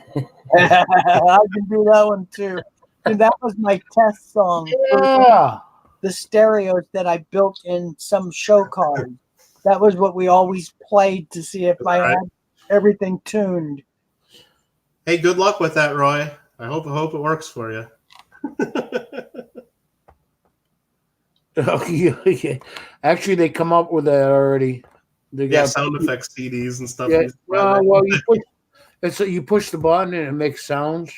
can do that one too. And that was my test song. Yeah. The stereos that I built in some show card. That was what we always played to see if I had everything tuned. Hey, good luck with that, Roy. I hope it works for you. Actually, they come up with that already. They got sound effects CDs and stuff. Yeah, well, you push the button and it makes sounds,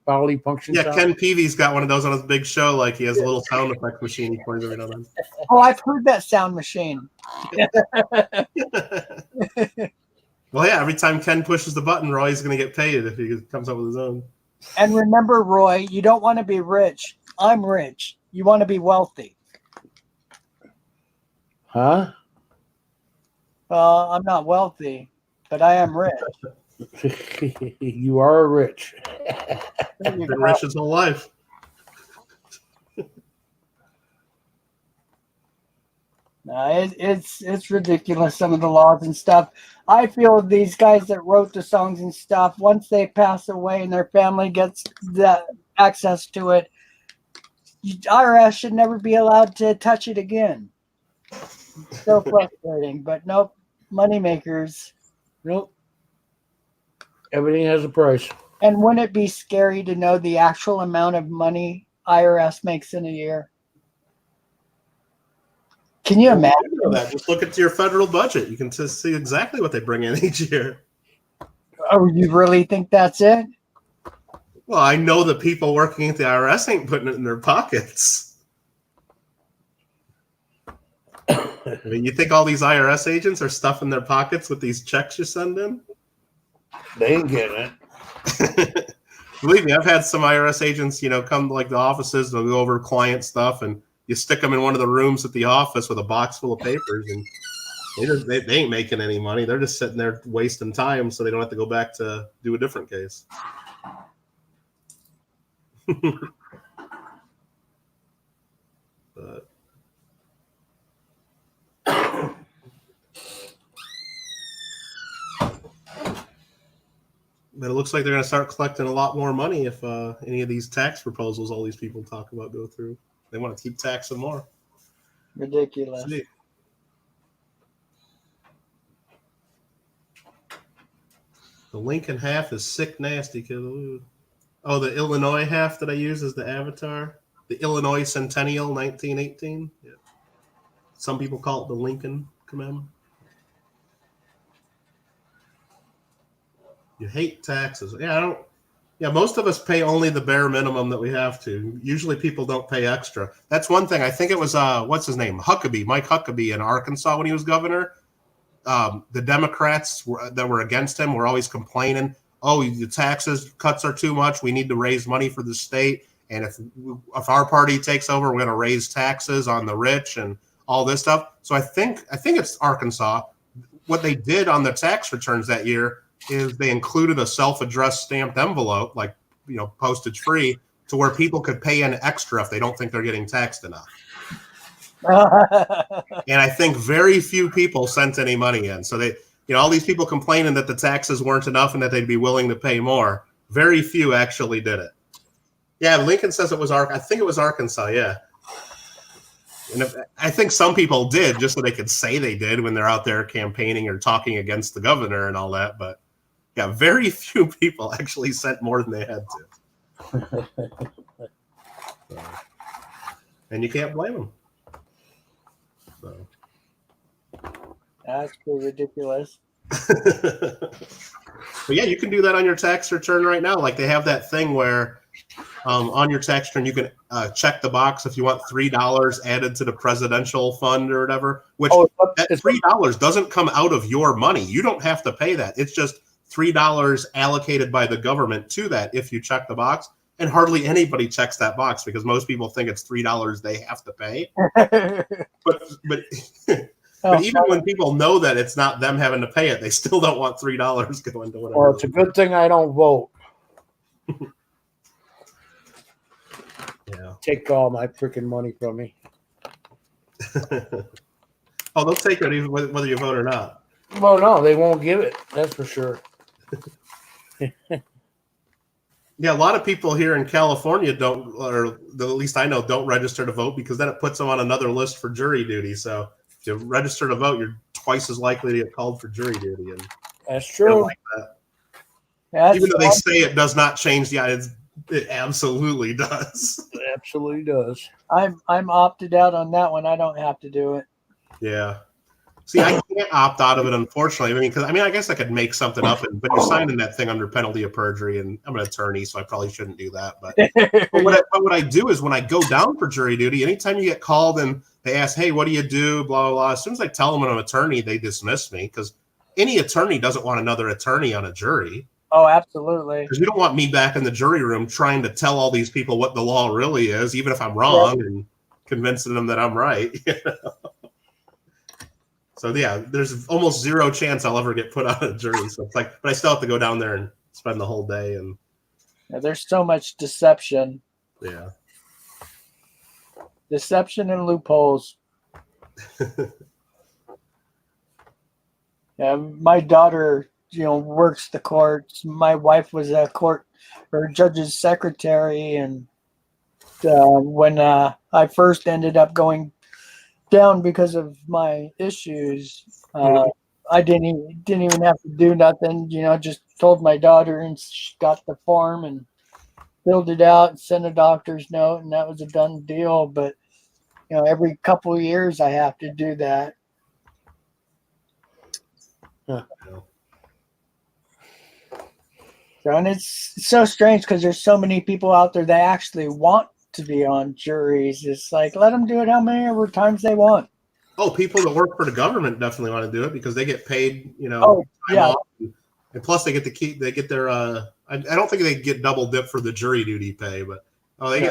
bodily function. Yeah, sounds. Ken Peavy's got one of those on his big show. Like he has a little sound effect machine he plays every now and then. Oh, I've heard that sound machine. Well, yeah, every time Ken pushes the button, Roy's going to get paid if he comes up with his own. And remember, Roy, you don't want to be rich. I'm rich. You want to be wealthy. Huh? I'm not wealthy, but I am rich. You are rich. He's been rich his whole life. No, it's ridiculous, some of the laws and stuff. I feel these guys that wrote the songs and stuff, once they pass away and their family gets that access to it, IRS should never be allowed to touch it again. So frustrating, but nope, money makers. Nope. Everything has a price. And wouldn't it be scary to know the actual amount of money IRS makes in a year? Can you imagine? You know that. Just look at your federal budget. You can just see exactly what they bring in each year. Oh, you really think that's it? Well, I know the people working at the IRS ain't putting it in their pockets. I mean, you think all these IRS agents are stuffing their pockets with these checks you send in? They ain't getting it. Believe me, I've had some IRS agents, come to like the offices, they'll go over client stuff, and you stick them in one of the rooms at the office with a box full of papers, and they ain't making any money. They're just sitting there wasting time so they don't have to go back to do a different case. But it looks like they're going to start collecting a lot more money if any of these tax proposals all these people talk about go through. They want to keep taxing more. Ridiculous. See. The Lincoln half is sick nasty, kid. Oh, the Illinois half that I use as the avatar. The Illinois Centennial 1918. Yeah. Some people call it the Lincoln commandment. You hate taxes. Yeah, most of us pay only the bare minimum that we have to. Usually people don't pay extra. That's one thing. I think it was, what's his name? Mike Huckabee in Arkansas when he was governor. The Democrats that were against him were always complaining, oh, the taxes cuts are too much. We need to raise money for the state. And if our party takes over, we're going to raise taxes on the rich and all this stuff. So I think it's Arkansas. What they did on the tax returns that year is they included a self-addressed stamped envelope, like, postage free, to where people could pay in extra if they don't think they're getting taxed enough. And I think very few people sent any money in. So they, all these people complaining that the taxes weren't enough and that they'd be willing to pay more. Very few actually did it. Yeah, Lincoln says it was I think it was Arkansas. Yeah. And I think some people did just so they could say they did when they're out there campaigning or talking against the governor and all that. But yeah, very few people actually sent more than they had to. And you can't blame them. So. That's pretty ridiculous. But yeah, you can do that on your tax return right now. Like they have that thing where on your tax return, you can check the box if you want $3 added to the presidential fund or whatever, which that $3 doesn't come out of your money. You don't have to pay that. It's just $3 allocated by the government to that if you check the box. And hardly anybody checks that box because most people think it's $3 they have to pay. But even when people know that it's not them having to pay it, they still don't want $3 going to whatever. Well, it's a good thing I don't vote. Yeah. Take all my freaking money from me. Oh, they'll take it even whether you vote or not. Well, no, they won't give it. That's for sure. Yeah, a lot of people here in California don't, or at least I know, don't register to vote because then it puts them on another list for jury duty. So if you register to vote, you're twice as likely to get called for jury duty. And that's true. Like that. Even though they say it does not change the odds, it absolutely does. It absolutely does. I'm opted out on that one. I don't have to do it. Yeah. See, I can't opt out of it, unfortunately. Because I guess I could make something up, but you're signing that thing under penalty of perjury, and I'm an attorney, so I probably shouldn't do that. But what I do is when I go down for jury duty, anytime you get called and they ask, "Hey, what do you do?" Blah blah blah. As soon as I tell them I'm an attorney, they dismiss me because any attorney doesn't want another attorney on a jury. Oh, absolutely. Because you don't want me back in the jury room trying to tell all these people what the law really is, even if I'm wrong, and convincing them that I'm right. So yeah, there's almost zero chance I'll ever get put on a jury. So it's like, but I still have to go down there and spend the whole day. And there's so much deception. Yeah. Deception and loopholes. Yeah, my daughter, works the courts. My wife was a court or judge's secretary, and when I first ended up going down because of my issues, I didn't even have to do nothing. Just told my daughter, and she got the form and filled it out and sent a doctor's note, and that was a done deal. But every couple of years I have to do that. So, and it's so strange because there's so many people out there that actually want to be on juries. It's like, let them do it how many ever times they want. Oh, people that work for the government definitely want to do it because they get paid, Oh, time yeah. off. And plus they get to keep, they get their, I don't think they get double dip for the jury duty pay, but they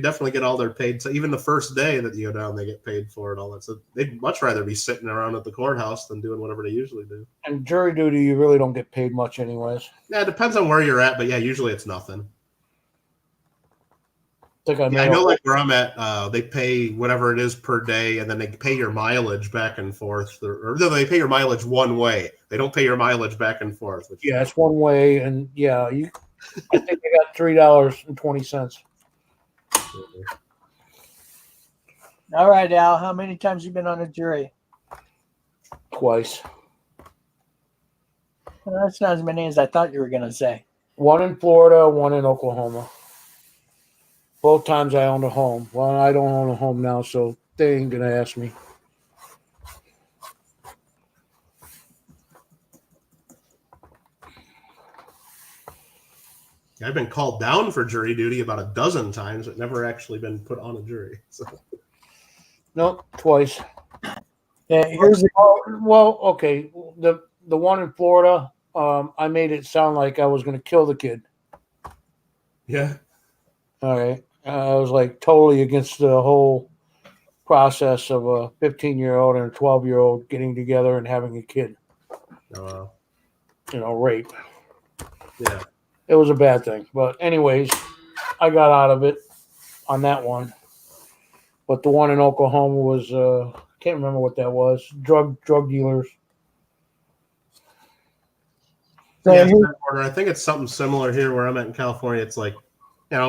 definitely get all their paid. So even the first day that you go down, they get paid for it, all that. So they'd much rather be sitting around at the courthouse than doing whatever they usually do. And jury duty, you really don't get paid much anyways. Yeah, it depends on where you're at, but yeah, usually it's nothing. I know like where I'm at, they pay whatever it is per day, and then they pay your mileage back and forth. Or no, they pay your mileage one way. They don't pay your mileage back and forth. Yeah, it's one way, and I think they got $3.20. All right, Al, how many times you been on a jury? Twice. Well, that's not as many as I thought you were going to say. One in Florida, one in Oklahoma. Both times I owned a home. Well, I don't own a home now, so they ain't gonna ask me. I've been called down for jury duty about a dozen times, but never actually been put on a jury. So. Nope, twice. Yeah, Okay. The one in Florida, I made it sound like I was gonna kill the kid. Yeah. All right. I was like totally against the whole process of a 15-year-old and a 12-year-old getting together and having a kid. Oh, Rape. Yeah. It was a bad thing. But anyways, I got out of it on that one. But the one in Oklahoma was can't remember what that was. Drug dealers. So yeah, I think it's something similar here where I'm at in California. It's like,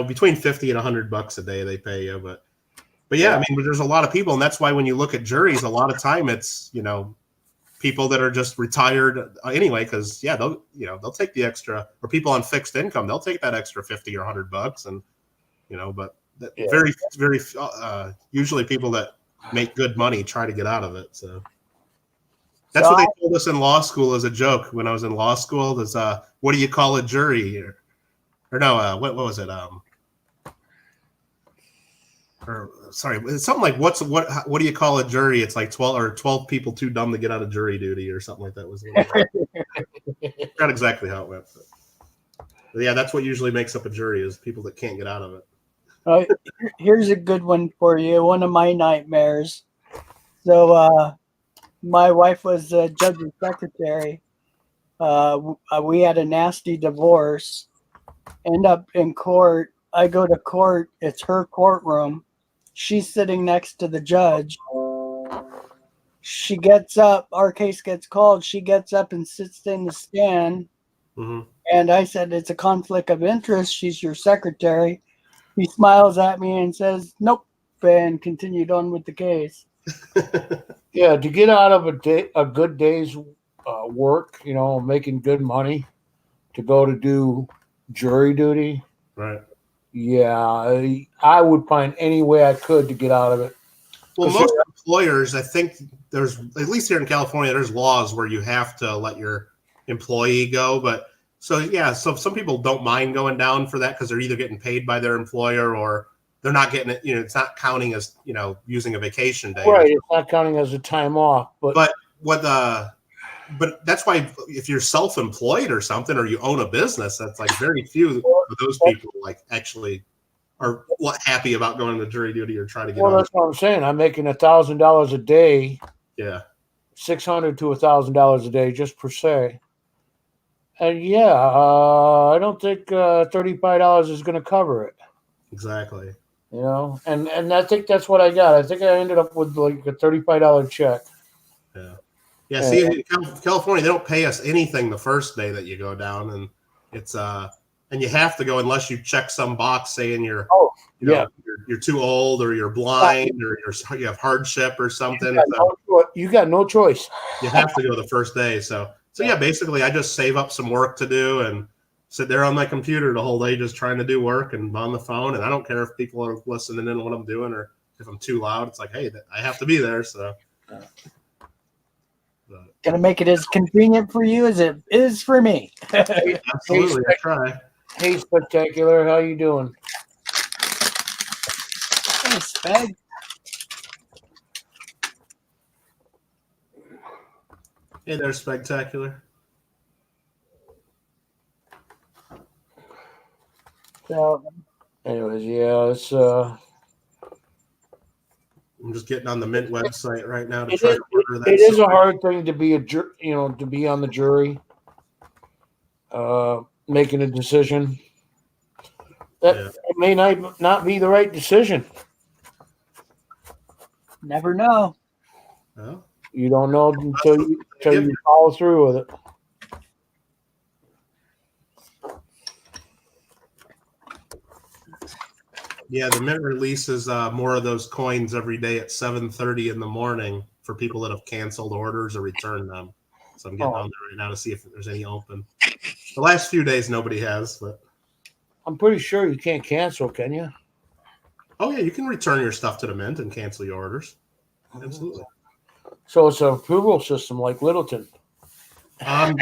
between $50 and $100 a day they pay you. But yeah, I mean, there's a lot of people, and that's why when you look at juries, a lot of time it's people that are just retired anyway, because they'll take the extra, or people on fixed income, they'll take that extra $50 or $100, and but very usually people that make good money try to get out of it. So that's what they told us in law school as a joke when I was in law school. Is what do you call a jury? Or no, what was it? Or sorry, it's something like what do you call a jury? It's like 12 people too dumb to get out of jury duty or something like that. Was not exactly how it went. But yeah, that's what usually makes up a jury is people that can't get out of it. Here's a good one for you. One of my nightmares. So my wife was a judge's secretary. We had a nasty divorce. End up in court. I go to court. It's her courtroom. She's sitting next to the judge. She gets up. Our case gets called. She gets up and sits in the stand. Mm-hmm. And I said, it's a conflict of interest. She's your secretary. He smiles at me and says, nope, and continued on with the case. Yeah, to get out of a good day's work, making good money, to go to do jury duty. Right. Yeah, I would find any way I could to get out of it. Well, most employers, I think there's, at least here in California, there's laws where you have to let your employee go. But so some people don't mind going down for that because they're either getting paid by their employer or they're not getting it. It's not counting as, using a vacation day. Right. It's not counting as a time off. But that's why if you're self-employed or something, or you own a business, that's like very few of those people like actually are happy about going to jury duty or trying to get out. Well, that's what I'm saying. I'm making $1,000 a day. Yeah. $600 to $1,000 a day just per se. And I don't think $35 is going to cover it. Exactly. And I think that's what I got. I think I ended up with like a $35 check. Yeah. Yeah. See, in California, they don't pay us anything the first day that you go down, and it's and you have to go unless you check some box saying you're too old or you're blind or you have hardship or something. You got no choice. You have to go the first day. So So yeah, basically I just save up some work to do and sit there on my computer the whole day just trying to do work and on the phone. And I don't care if people are listening in what I'm doing or if I'm too loud. It's like, hey, I have to be there. So Gonna make it as convenient for you as it is for me. absolutely, I try. Hey, Spectacular, how you doing? Hey, Spag. Hey there, Spectacular. So Anyways, yeah, it's I'm just getting on the Mint website right now to it try is, to order that. it is a hard thing to be to be on the jury, making a decision. That it may not be the right decision. never know. Well, You don't know until you follow through with it. yeah, the Mint releases more of those coins every day at 7:30 in the morning for people that have canceled orders or returned them. So I'm getting on there right now to see if there's any open. The last few days nobody has, but I'm pretty sure you can't cancel, can you? oh yeah, you can return your stuff to the Mint and cancel your orders. Absolutely. So it's an approval system like Littleton. They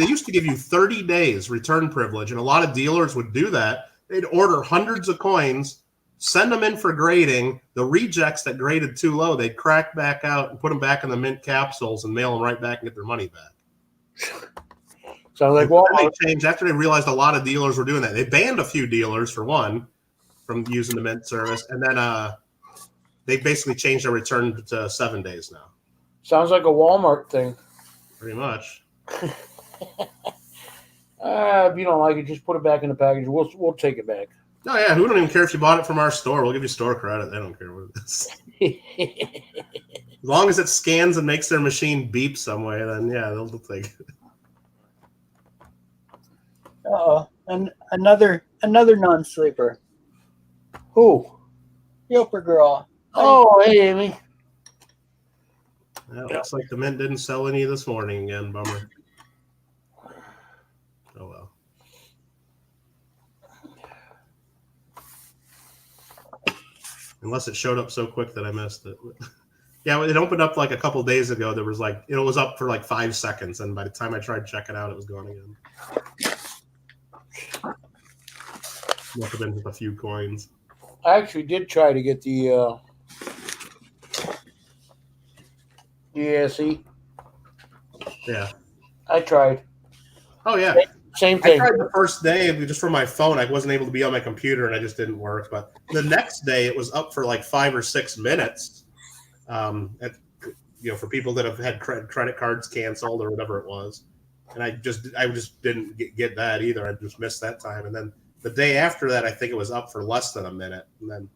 used to give you 30 days return privilege, and a lot of dealers would do that. They'd order hundreds of coins, send them in for grading. The rejects that graded too low, they'd crack back out and put them back in the Mint capsules and mail them right back and get their money back. Sounds like Walmart changed after they realized a lot of dealers were doing that. They banned a few dealers for one from using the Mint service, and then they basically changed their return to 7 days now. Sounds like a Walmart thing. Pretty much. If you don't like it, just put it back in the package. We'll take it back. No, yeah, we don't even care if you bought it from our store. We'll give you store credit. They don't care what it is. As long as it scans and makes their machine beep some way, then yeah, they'll take it. And another non-sleeper. Who? Yoper girl. Oh, hey, Amy. Yeah, looks like the Mint didn't sell any this morning again. Bummer. Oh well. Unless it showed up so quick that I missed it. Yeah, it opened up like a couple days ago. There was like it was up for like 5 seconds, and by the time I tried to check it out, it was gone again. Must have been just a few coins. I actually did try to get the ESE. Yeah. I tried. Oh yeah. Same I thing. tried the first day just from my phone. I wasn't able to be on my computer, and I just didn't work. But the next day, it was up for like 5 or 6 minutes. For people that have had credit cards canceled or whatever it was, and I just didn't get that either. I just missed that time. And then the day after that, I think it was up for less than a minute, and then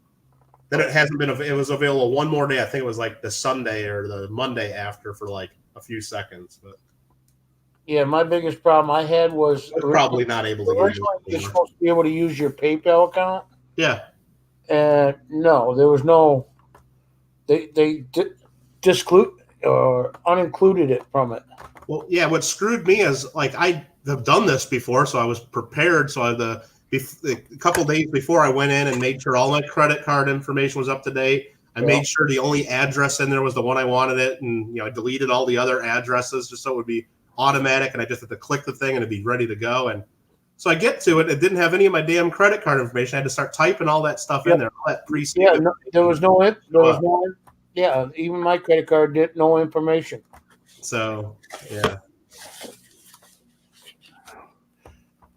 it hasn't been. It was available one more day. I think it was like the Sunday or the Monday after for like a few seconds, but. Yeah, my biggest problem I had was probably not able to use you're supposed to be able to use your PayPal account. Yeah. And no, there was no. They disclude or unincluded it from it. Well, yeah. What screwed me is like I have done this before, so I was prepared. So a couple days before, I went in and made sure all my credit card information was up to date. I made sure the only address in there was the one I wanted it, and I deleted all the other addresses just so it would be automatic, and I just had to click the thing and it'd be ready to go. And so I get to it, it didn't have any of my damn credit card information. I had to start typing all that stuff in there. All that there was no. Yeah, even my credit card did no information. So yeah.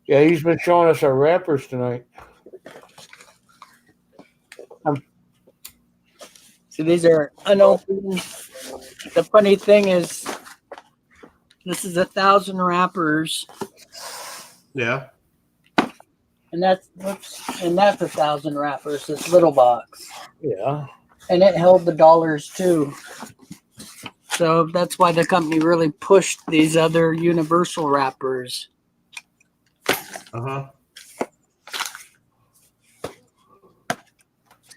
Yeah, he's been showing us our wrappers tonight. So these are unopened. The funny thing is, this is 1,000 wrappers, Yeah. and that's 1,000 wrappers. This little box, Yeah. and it held the dollars too. So that's why the company really pushed these other universal wrappers. Uh-huh.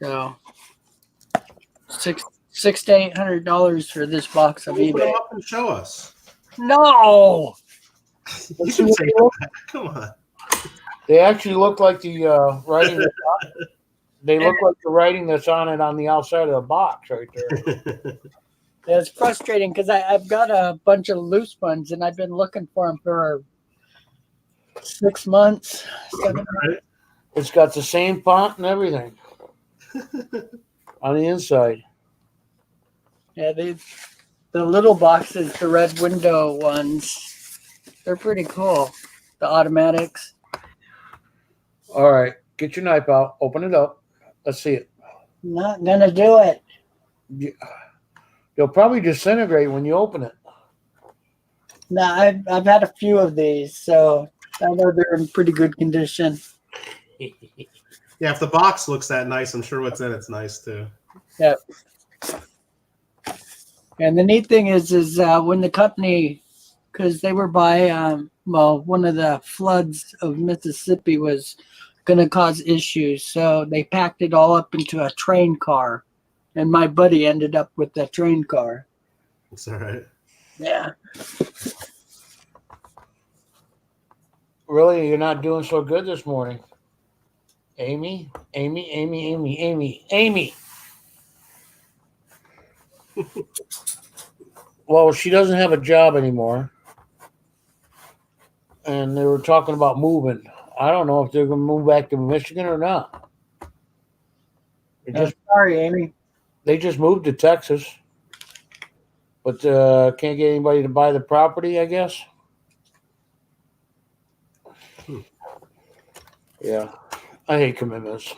So $600 to $800 for this box of Open them eBay. up and show us. No. You should say that. Come on. They actually look like the writing. They look like the writing that's on it on the outside of the box right there. Yeah, it's frustrating because I've got a bunch of loose ones and I've been looking for them for 6 months. 7 months. It's got the same font and everything on the inside. Yeah, the little boxes, the red window ones, they're pretty cool. The automatics. All right, get your knife out. Open it up. Let's see it. Not gonna do it. You'll probably disintegrate when you open it. No, I've had a few of these, so I know they're in pretty good condition. Yeah, if the box looks that nice, I'm sure what's in it's nice too. Yeah. And the neat thing is when the company, because they were by, one of the floods of Mississippi was going to cause issues, so they packed it all up into a train car, and my buddy ended up with the train car. It's all right. Yeah. Really, you're not doing so good this morning. Amy. Well, she doesn't have a job anymore. And they were talking about moving. I don't know if they're going to move back to Michigan or not. Sorry, Amy. They just moved to Texas. But can't get anybody to buy the property, I guess. Yeah. I hate commitments.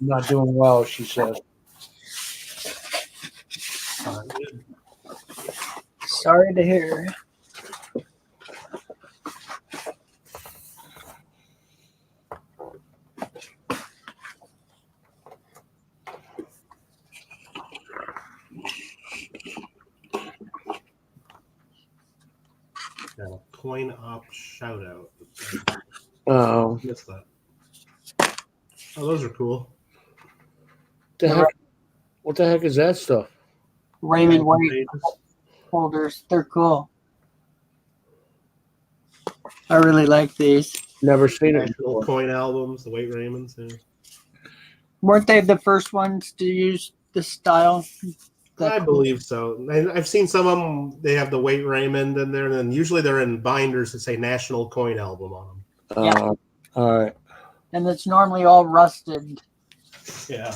Not doing well, she says. Sorry to hear. Yeah, coin op shout out. Missed that. Oh, those are cool. What the heck is that stuff? Raymond White holders. They're cool. I really like these. Never seen it National before. coin albums, the White Raymonds. Yeah. Weren't they the first ones to use this style? I believe so. I've seen some of them. They have the White Raymond in there, and then usually they're in binders that say National Coin Album on them. Yeah. All right. And it's normally all rusted. Yeah.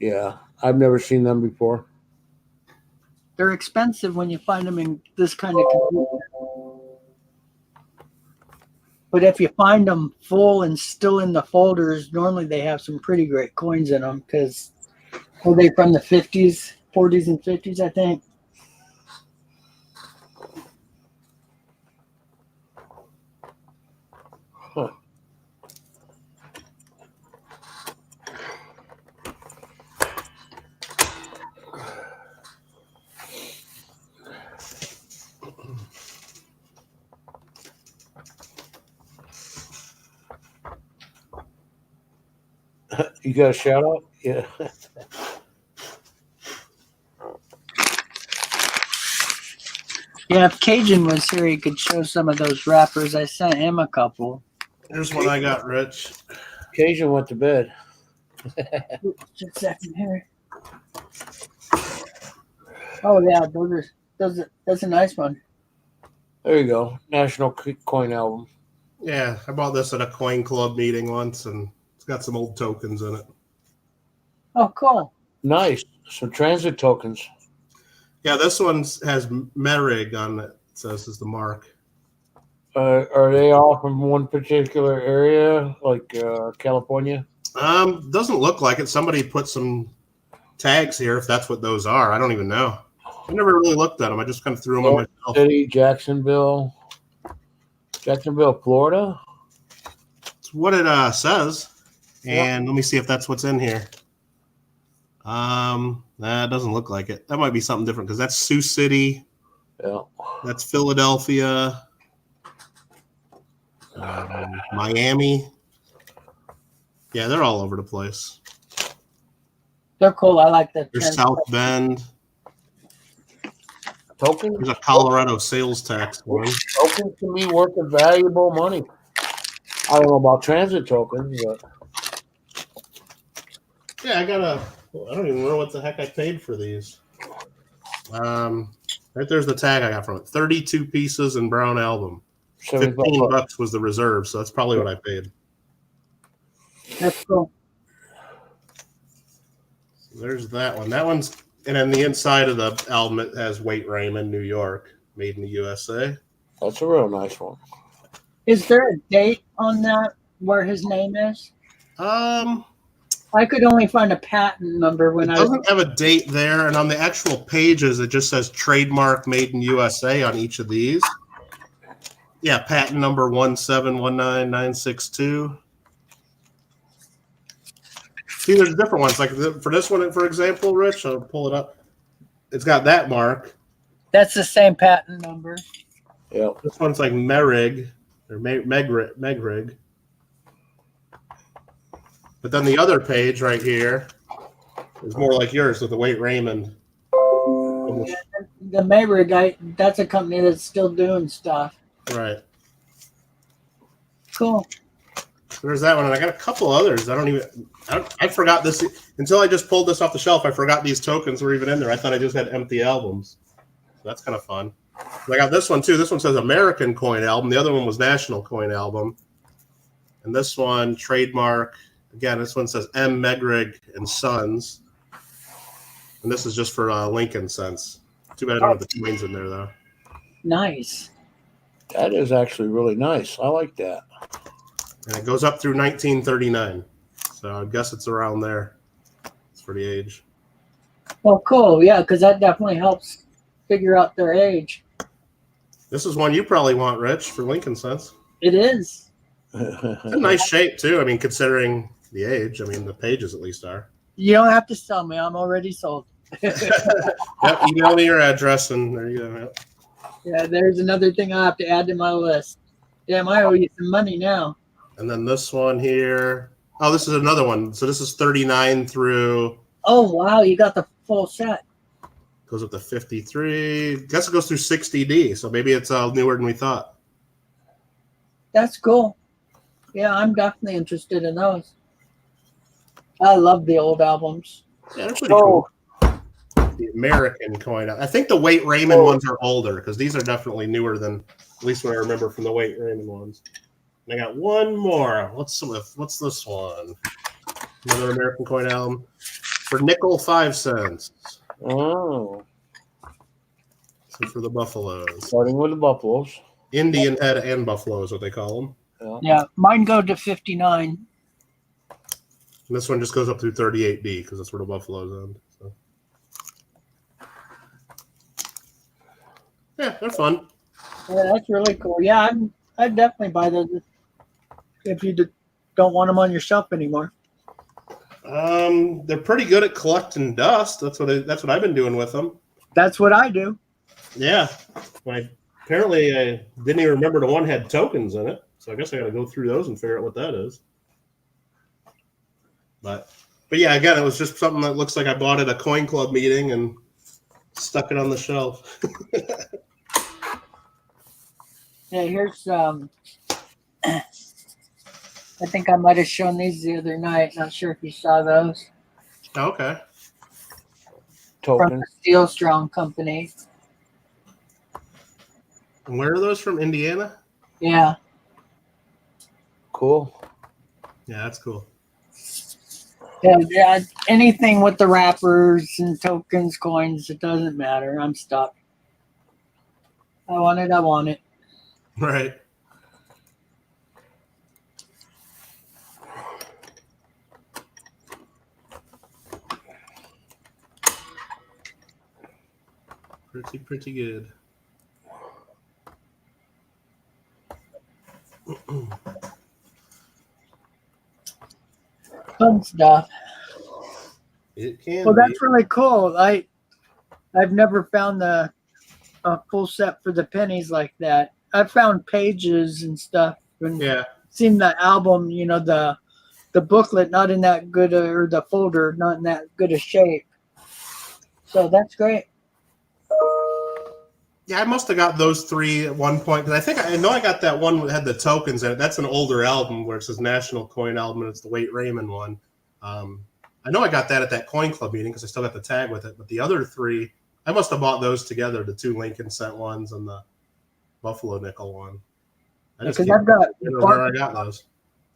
Yeah. I've never seen them before. They're expensive when you find them in this kind of condition. But if you find them full and still in the folders, normally they have some pretty great coins in them because were they from the 50s, 40s, and 50s, I think? Huh. You got a shout out? Yeah. Yeah, if Cajun was here, he could show some of those wrappers. I sent him a couple. Here's one I got, Rich. Cajun went to bed. Just a second here. Oh yeah, that's a nice one. There you go. National Coin Album. Yeah, I bought this at a coin club meeting once, and it's got some old tokens in it. Oh, cool. Nice. Some transit tokens. Yeah, this one has Merig on it. It says is the mark. Are they all from one particular area, like California? Doesn't look like it. Somebody put some tags here, if that's what those are. I don't even know. I never really looked at them. I just kind of threw them on myself. City, Jacksonville, Florida. It's what it says. And let me see if that's what's in here. That doesn't look like it. That might be something different because that's Sioux City. Yeah. That's Philadelphia. Miami. Yeah, they're all over the place. They're cool. I like the There's South Bend. Tokens, There's a Colorado sales tax one. tokens can be worth a valuable money. I don't know about transit tokens, but Yeah, I don't even know what the heck I paid for these. Right there's the tag I got from it. 32 pieces in brown album. 75 $15 bucks. was the reserve, so that's probably what I paid. That's cool. So there's that one. That one's, and then the inside of the album it has Wait Raymond, New York, made in the USA. That's a real nice one. Is there a date on that where his name is? It I could only find a patent number when I was. doesn't have a date there, and on the actual pages it just says trademark made in USA on each of these. Yeah, patent number 1719962. See, there's different ones. Like for this one, for example, Rich, I'll pull it up. It's got that mark. That's the same patent number. Yeah. This one's like Merig or Megrig. But then the other page right here is more like yours with the Wait Raymond. The Maverick guy, that's a company that's still doing stuff. Right. Cool. There's that one, and I got a couple others. I forgot this until I just pulled this off the shelf. I forgot these tokens were even in there. I thought I just had empty albums. So that's kind of fun. I got this one too. This one says American Coin Album. The other one was National Coin Album. And this one, trademark. Again, this one says M. Megrig and Sons. And this is just for Lincoln cents. Too bad I don't have the coins in there, though. Nice. That is actually really nice. I like that. And it goes up through 1939. So I guess it's around there. It's for the age. Well, cool. Yeah, because that definitely helps figure out their age. This is one you probably want, Rich, for Lincoln cents. It is. It's a nice shape, too. I mean, considering the age. I mean, the pages at least are. You don't have to sell me. I'm already sold. Yep, email me your address, and there you go. Yep. Yeah, there's another thing I have to add to my list. Damn, I owe you some money now. And then this one here. Oh, this is another one. So this is 39 through. Oh, wow. You got the full set. Goes up to 53. Guess it goes through 60D. So maybe it's newer than we thought. That's cool. Yeah, I'm definitely interested in those. I love the old albums. Yeah, they're pretty cool. The American coin. I think the Wait Raymond ones are older because these are definitely newer than at least what I remember from the Wait Raymond ones. And I got one more. What's this one? Another American coin album for nickel 5 cents. Oh. So for the Buffaloes. Starting with the Buffaloes. Indian head and buffalo is what they call them. Yeah, mine go to 59. And this one just goes up through 38D because that's where the Buffaloes end. So. Yeah, they're fun. Yeah, that's really cool. Yeah, I'd definitely buy those if you don't want them on your shelf anymore. They're pretty good at collecting dust. That's what I've been doing with them. That's what I do. Yeah. Apparently, I didn't even remember the one had tokens in it. So I guess I got to go through those and figure out what that is. But yeah, again, it was just something that looks like I bought at a coin club meeting and stuck it on the shelf. Yeah, here's I think I might have shown these the other night. Not sure if you saw those. Okay. From Tokens. the Steel Strong Company. And where are those from? Indiana? Yeah. Cool. Yeah, that's cool. Yeah, anything with the wrappers and tokens, coins, it doesn't matter. I'm stuck. I want it. I want it. Right. Pretty good. Fun stuff. It can Well, be. that's really cool. I've never found a full set for the pennies like that. I've found pages and stuff and Yeah. seen the album, the the booklet not in that good or the folder not in that good a shape. So that's great. Yeah, I must have got those 3 at one point because I know I got that one that had the tokens in it. That's an older album where it says National Coin Album, and it's the Wait Raymond one. I know I got that at that Coin Club meeting because I still got the tag with it. But the other 3, I must have bought those together, the 2 Lincoln Cent ones and the Buffalo Nickel one. I just Because can't I've got remember where I got those.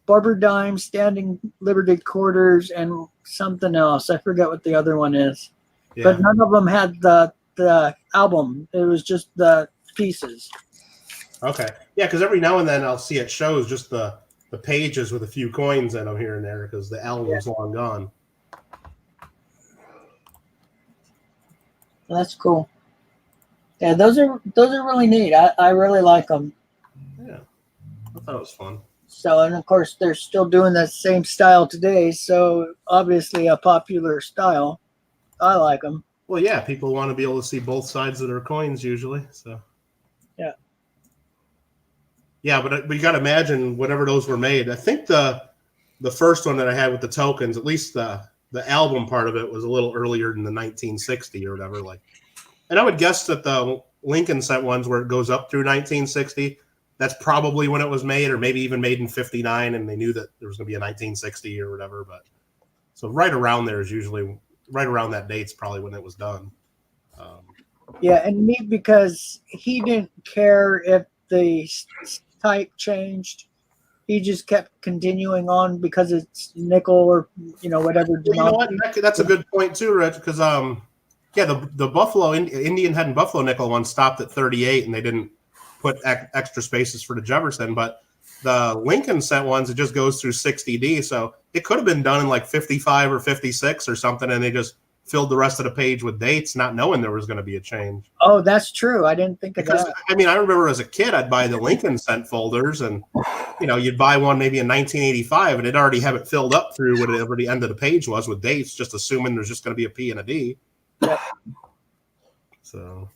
Barber Dime, Standing Liberty Quarters, and something else. I forget what the other one is. Yeah. But none of them had the album. It was just the pieces. Okay. Yeah, because every now and then I'll see it shows just the pages with a few coins in them here and there because the album's long gone. That's cool. Yeah, those are really neat. I really like them. Yeah. I thought it was fun. So, and of course, they're still doing that same style today. So, obviously, a popular style. I like them. Well, yeah, people want to be able to see both sides of their coins usually. So. Yeah. Yeah, but you got to imagine whenever those were made. I think the first one that I had with the tokens, at least the album part of it was a little earlier than the 1960 or whatever. Like, and I would guess that the Lincoln Cent ones where it goes up through 1960. That's probably when it was made, or maybe even made in 59, and they knew that there was going to be a 1960 or whatever. But so right around there is usually right around that date's probably when it was done. Yeah, and neat because he didn't care if the type changed. He just kept continuing on because it's nickel or whatever. Well, you know what? That's a good point too, Rich. Because yeah, the Buffalo Indian Head and Buffalo Nickel one stopped at 38, and they didn't put extra spaces for the Jefferson, but the Lincoln Cent ones, it just goes through 60D. So it could have been done in like 55 or 56 or something, and they just filled the rest of the page with dates, not knowing there was going to be a change. Oh, that's true. I didn't think of that. I mean, I remember as a kid, I'd buy the Lincoln Cent folders, and you'd buy one maybe in 1985, and it'd already have it filled up through whatever the end of the page was with dates, just assuming there's just going to be a P and a D. Yep. So.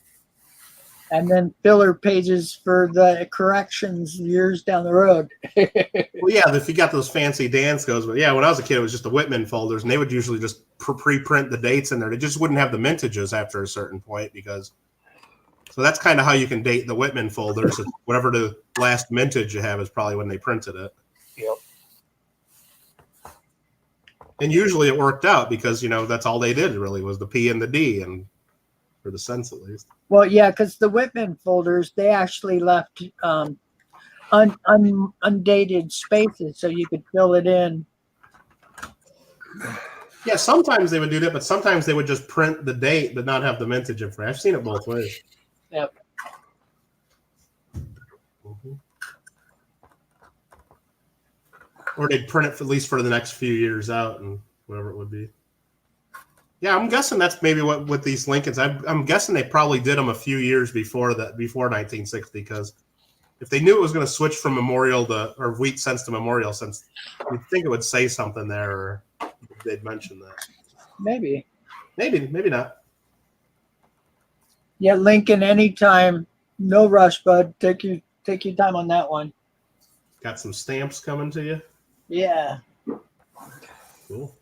And then filler pages for the corrections years down the road. Well, yeah, if you got those fancy Danskos, but yeah, when I was a kid, it was just the Whitman folders, and they would usually just pre-print the dates in there. They just wouldn't have the mintages after a certain point so that's kind of how you can date the Whitman folders. Whatever the last mintage you have is probably when they printed it. Yep. And usually it worked out because, that's all they did really was the P and the D, and for the cents at least. Well, yeah, because the Whitman folders, they actually left undated spaces so you could fill it in. Yeah, sometimes they would do that, but sometimes they would just print the date but not have the mintage information. I've seen it both ways. Yep. Mm-hmm. Or they'd print it at least for the next few years out and whatever it would be. Yeah, I'm guessing that's maybe what with these Lincolns. I'm guessing they probably did them a few years before 1960, because if they knew it was going to switch from memorial or wheat cents to memorial cents, you'd think it would say something there, or they'd mention that. Maybe not. Yeah, Lincoln, anytime. No rush, bud. Take your time on that one. Got some stamps coming to you. Yeah. Cool.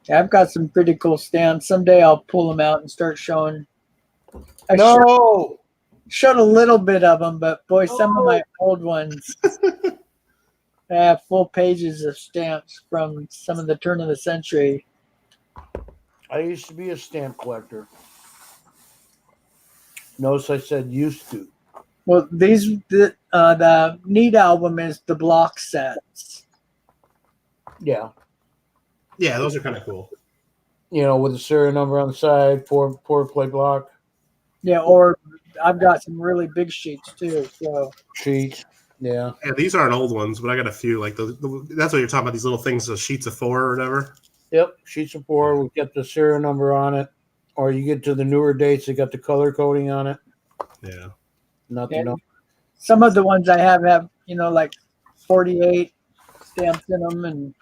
Yeah, I've got some pretty cool stamps. Someday I'll pull them out and start showing. I No. showed a little bit of them, but boy, some of my old ones have full pages of stamps from some of the turn of the century. I used to be a stamp collector. Notice I said used to. Well, the Need album is the block sets. Yeah. Yeah, those are kind of cool. With the serial number on the side, four play block. Yeah, or I've got some really big sheets too. So Sheets. Yeah. Yeah, these aren't old ones, but I got a few. Like that's what you're talking about. These little things, the sheets of 4 or whatever. Yep. Sheets of 4. We get the serial number on it. Or you get to the newer dates, they got the color coding on it. Yeah. Not the Yeah. number. some of the ones I have like 48 stamps in them and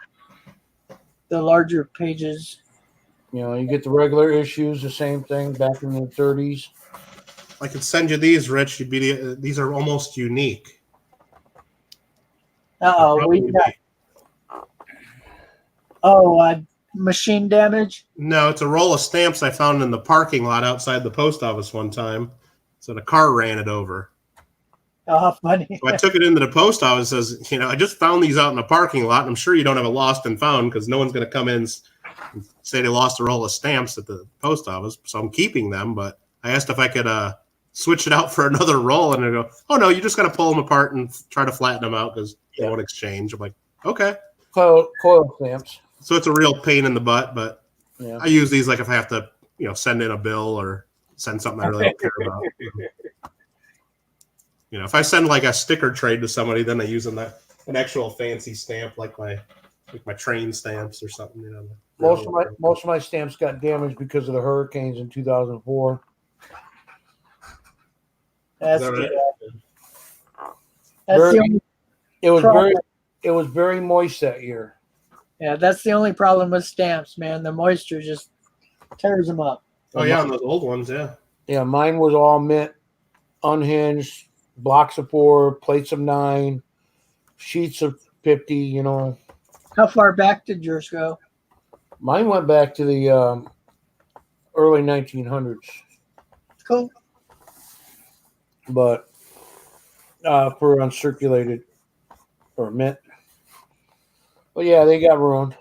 the larger pages. You get the regular issues, the same thing back in the 30s. I could send you these, Rich. These are almost unique. Oh, Probably we got machine damage. No, it's a roll of stamps I found in the parking lot outside the post office one time. So the car ran it over. Oh, funny. So I took it into the post office. Says, I just found these out in the parking lot. And I'm sure you don't have a lost and found because no one's going to come in and say they lost a roll of stamps at the post office. So I'm keeping them. But I asked if I could switch it out for another roll, and they go, "Oh no, you just got to pull them apart and try to flatten them out because they won't exchange." I'm like, "Okay." Coil stamps. So it's a real pain in the butt, but Yeah. I use these like if I have to, send in a bill or send something I really don't care about. If I send like a sticker trade to somebody, then I use an actual fancy stamp like my train stamps or something. Most of my stamps got damaged because of the hurricanes in 2004. That's Is that good. right? That's the only, It was very moist that year. yeah, that's the only problem with stamps, man. The moisture just tears them up. Oh yeah, on those old ones, yeah. Yeah, mine was all mint, unhinged, blocks of 4, plates of 9, sheets of 50. How far back did yours go? Mine went back to the early 1900s, Cool. but for uncirculated or mint. But yeah, they got ruined.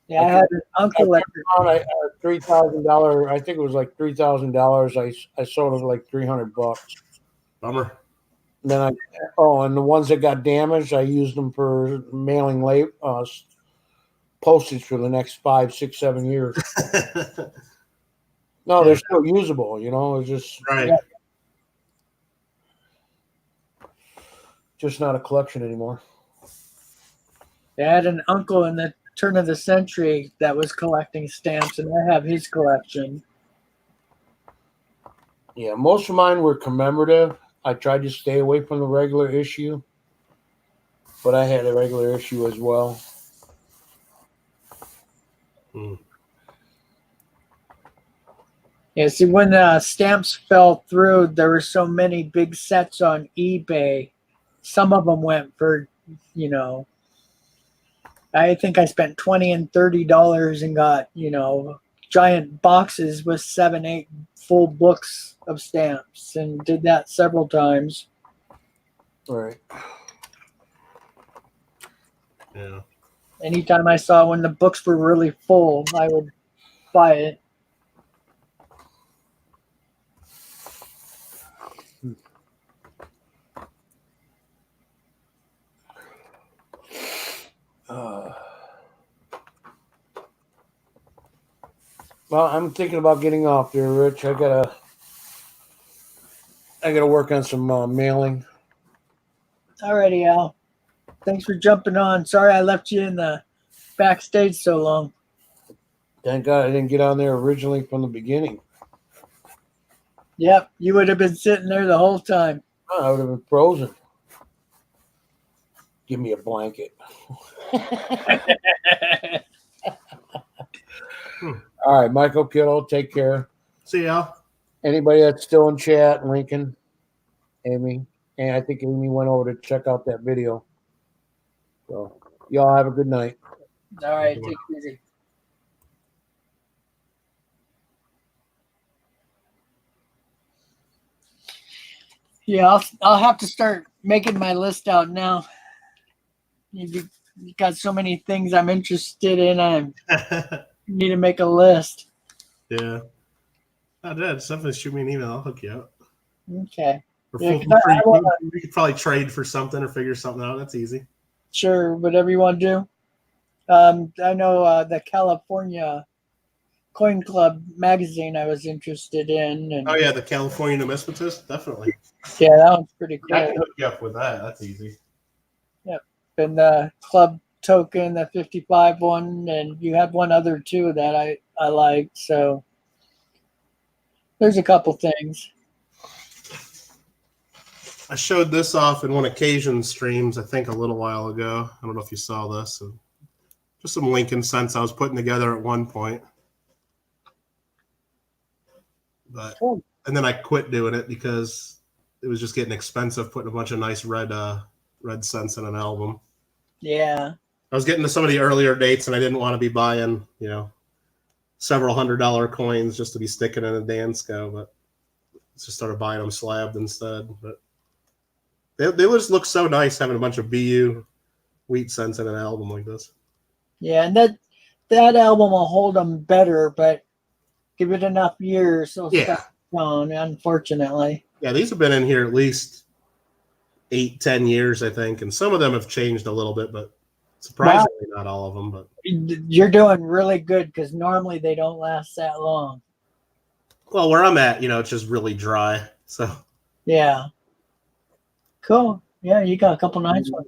Yeah, I had an uncle that found a $3,000. I think it was like $3,000. I sold it for like $300. Bummer. Then and the ones that got damaged, I used them for mailing postage for the next 5, 6, 7 years. No, they're still usable. It's just Right. just not a collection anymore. I had an uncle in the turn of the century that was collecting stamps, and I have his collection. Yeah, most of mine were commemorative. I tried to stay away from the regular issue, but I had a regular issue as well. Yeah, see, when stamps fell through, there were so many big sets on eBay. Some of them went for, I think I spent $20 and $30 and got, giant boxes with 7, 8 full books of stamps, and did that several times. All right. Yeah. Anytime I saw when the books were really full, I would buy it. Well, I'm thinking about getting off there, Rich. I gotta work on some mailing. Alrighty, Al. Thanks for jumping on. Sorry I left you in the backstage so long. Thank God I didn't get on there originally from the beginning. Yep, you would have been sitting there the whole time. I would have been frozen. Give me a blanket. All right, Michael Kittle, take care. See ya. Anybody that's still in chat, Lincoln, Amy, and I think Amy went over to check out that video. So, y'all have a good night. All right, take it easy. Yeah, I'll have to start making my list out now. You got so many things I'm interested in. I need to make a list. Yeah. Oh, Dad, definitely shoot me an email. I'll hook you up. Okay. Or Yeah, full 'cause I free. wanna- We could probably trade for something or figure something out. That's easy. Sure, whatever you want to do. I know the California Coin Club magazine I was interested in. And Oh yeah, the California numismatist, definitely. yeah, that one's pretty cool. I can hook you up with that. That's easy. And the club token, the 55 one, and you had one other too that I liked. So there's a couple things. I showed this off in one occasion streams, I think a little while ago. I don't know if you saw this. So just some Lincoln cents I was putting together at one point. But and then I quit doing it because it was just getting expensive putting a bunch of nice red red cents in an album. Yeah. I was getting to some of the earlier dates, and I didn't want to be buying, several $100 coins just to be sticking in a Dansko, but just started buying them slabbed instead. But they just look so nice having a bunch of BU wheat cents in an album like this. Yeah, and that album will hold them better, but give it enough years, they'll Yeah. start on, unfortunately. Yeah, these have been in here at least 8-10 years, I think, and some of them have changed a little bit, but surprisingly not all of them. But You're doing really good because normally they don't last that long. well, where I'm at, it's just really dry. So Yeah. Cool. Yeah, you got a couple nice ones.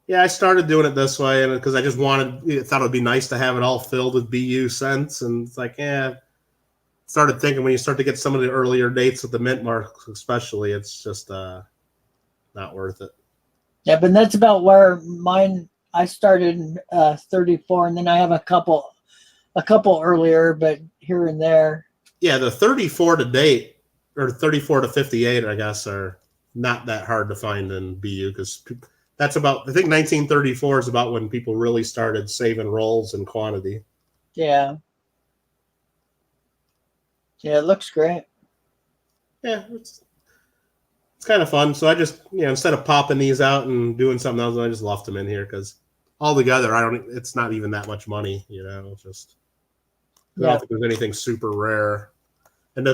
yeah, I started doing it this way, and because I just thought it would be nice to have it all filled with BU cents, and it's like, started thinking when you start to get some of the earlier dates with the mint marks, especially, it's just not worth it. Yeah, but that's about where I started 34, and then I have a couple earlier, but here and there. Yeah, the 34 to date, or 34 to 58, I guess, are not that hard to find in BU, because that's about, I think 1934 is about when people really started saving rolls in quantity. Yeah. Yeah, it looks great. Yeah, it's kind of fun. So I just, instead of popping these out and doing something else, I just left them in here because altogether, it's not even that much money, just, I don't think there's anything super rare. And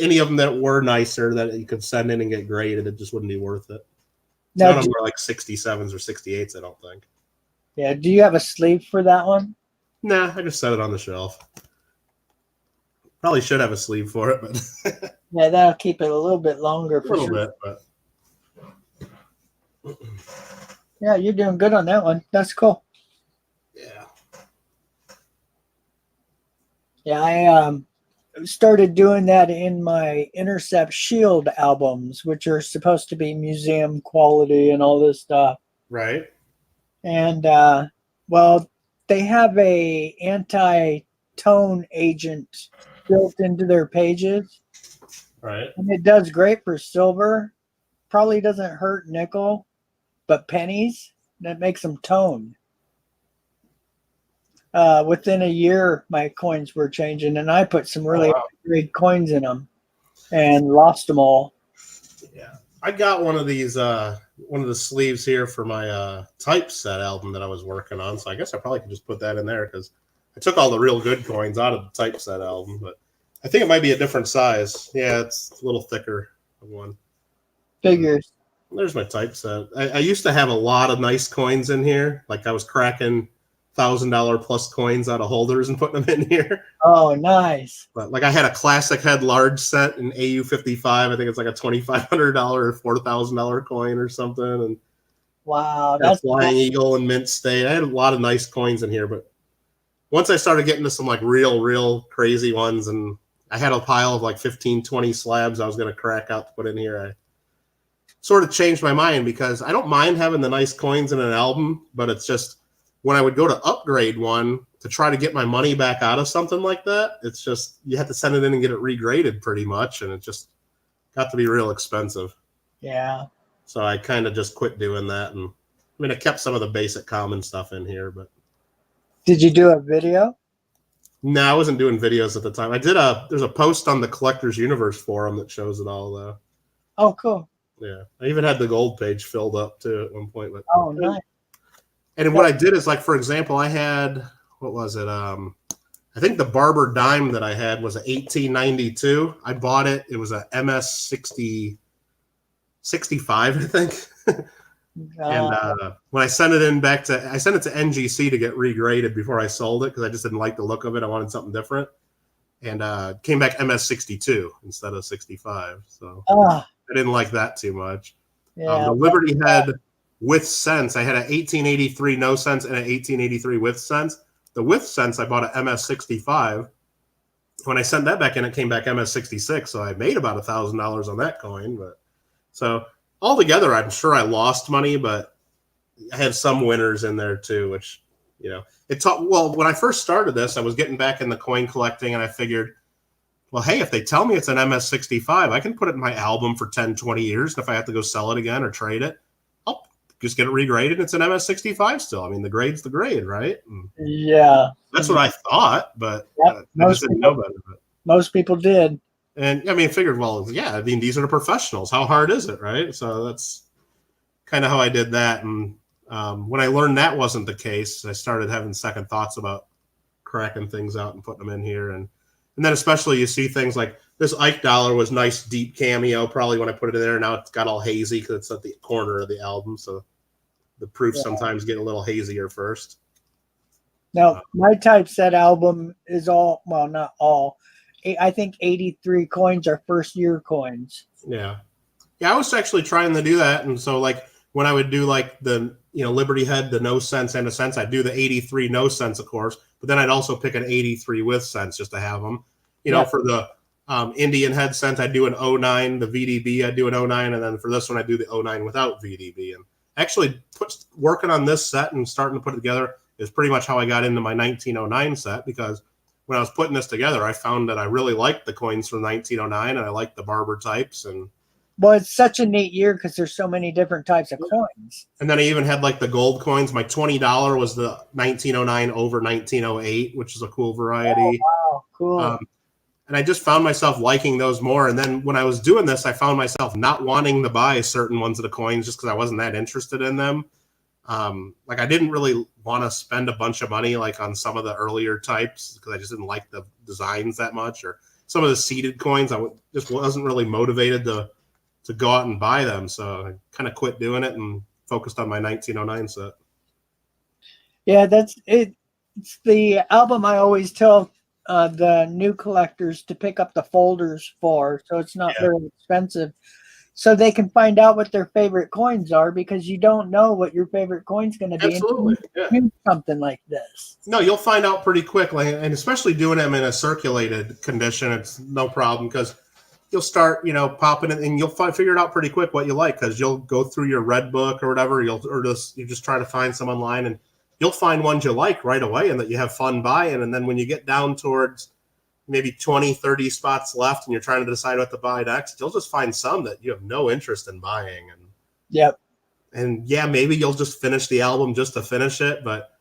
any of them that were nicer that you could send in and get graded, it just wouldn't be worth it. None of them are like 67s or 68s, I don't think. Yeah, do you have a sleeve for that one? Nah, I just set it on the shelf. Probably should have a sleeve for it, but Yeah, that'll keep it a little bit longer a for little sure. bit. But Yeah, you're doing good on that one. That's cool. yeah, Yeah, I started doing that in my Intercept Shield albums, which are supposed to be museum quality and all this stuff. right. And well, they have a anti-tone agent built into their pages, Right. and it does great for silver. Probably doesn't hurt nickel, but pennies, that makes them tone. Within a year, my coins were changing, and I put some really great coins in them and lost them all. Yeah, I got one of these, one of the sleeves here for my typeset album that I was working on. So I guess I probably could just put that in there because I took all the real good coins out of the typeset album, but I think it might be a different size. Yeah, it's a little thicker one. Figures. There's my typeset. I used to have a lot of nice coins in here. Like I was cracking $1,000 plus coins out of holders and putting them in here. Oh, nice. But like I had a classic head large set in AU 55. I think it's like a $2,500 or $4,000 coin or something. And Wow, that's that's Flying Eagle and Mint State. I had a lot of nice coins in here, but once I started getting to some like real crazy ones, and I had a pile of like 15, 20 slabs I was going to crack out to put in here, I sort of changed my mind because I don't mind having the nice coins in an album, but it's just when I would go to upgrade one to try to get my money back out of something like that, it's just you have to send it in and get it regraded pretty much, and it just got to be real expensive. Yeah. So I kind of just quit doing that, and I mean I kept some of the basic common stuff in here, but Did you do a video? no, I wasn't doing videos at the time. There's a post on the Collectors Universe forum that shows it all though. Oh, cool. Yeah, I even had the gold page filled up too at one point. But Oh, nice. and what I did is, like, for example, I had, what was it? I think the Barber dime that I had was a 1892. I bought it. It was a MS 65, I think. And when I sent it in I sent it to NGC to get regraded before I sold it because I just didn't like the look of it. I wanted something different. And came back MS 62 instead of 65. So I didn't like that too much. Yeah, the Liberty Head with cents, I had an 1883 no cents and an 1883 with cents. The with cents, I bought an MS 65. When I sent that back in, it came back MS 66. So I made about $1,000 on that coin. But so altogether, I'm sure I lost money, but I had some winners in there too, which, it taught. Well, when I first started this, I was getting back in the coin collecting, and I figured, well, hey, if they tell me it's an MS 65, I can put it in my album for 10, 20 years. And if I have to go sell it again or trade it, just get it regraded. It's an MS-65 still. I mean, the grade's the grade, right? And Yeah. that's what I thought, but Yep. I just didn't know better. But, Most people did. and I mean, figured, well, yeah, I mean, these are the professionals. How hard is it, right? So that's kind of how I did that. And when I learned that wasn't the case, I started having second thoughts about cracking things out and putting them in here. And then especially you see things like this Ike dollar was nice, deep cameo, probably when I put it in there. Now it's got all hazy because it's at the corner of the album. So the proofs sometimes get a little hazier first. Now, my typeset album is all, well, not all. I think 83 coins are first year coins. Yeah. Yeah, I was actually trying to do that. And so, like, when I would do, like, the, Liberty Head, the no cents and a cents, I'd do the 83 no cents, of course. But then I'd also pick an 83 with cents just to have them. For the Indian Head cent, I'd do an 09. The VDB, I'd do an 09. And then for this one, I'd do the 09 without VDB. And actually working on this set and starting to put it together is pretty much how I got into my 1909 set, because when I was putting this together, I found that I really liked the coins from 1909 and I liked the Barber types. And well, it's such a neat year because there's so many different types of coins. And then I even had like the gold coins. My $20 was the 1909 over 1908, which is a cool variety. Oh, wow, cool. And I just found myself liking those more. And then when I was doing this, I found myself not wanting to buy certain ones of the coins just because I wasn't that interested in them. Like I didn't really want to spend a bunch of money like on some of the earlier types because I just didn't like the designs that much, or some of the seeded coins. I just wasn't really motivated to go out and buy them. So I kind of quit doing it and focused on my 1909 set. Yeah, that's it. It's the album I always tell the new collectors to pick up the folders for, so it's not very expensive, so they can find out what their favorite coins are, because you don't know what your favorite coin's going to be. Absolutely, something like this. No, you'll find out pretty quickly, and especially doing them in a circulated condition, it's no problem, because you'll start, popping it, and you'll figure it out pretty quick what you like, because you'll go through your red book or whatever, you just try to find some online, and you'll find ones you like right away and that you have fun buying. And then when you get down towards maybe 20, 30 spots left and you're trying to decide what to buy next, you'll just find some that you have no interest in buying. And yeah, maybe you'll just finish the album just to finish it. But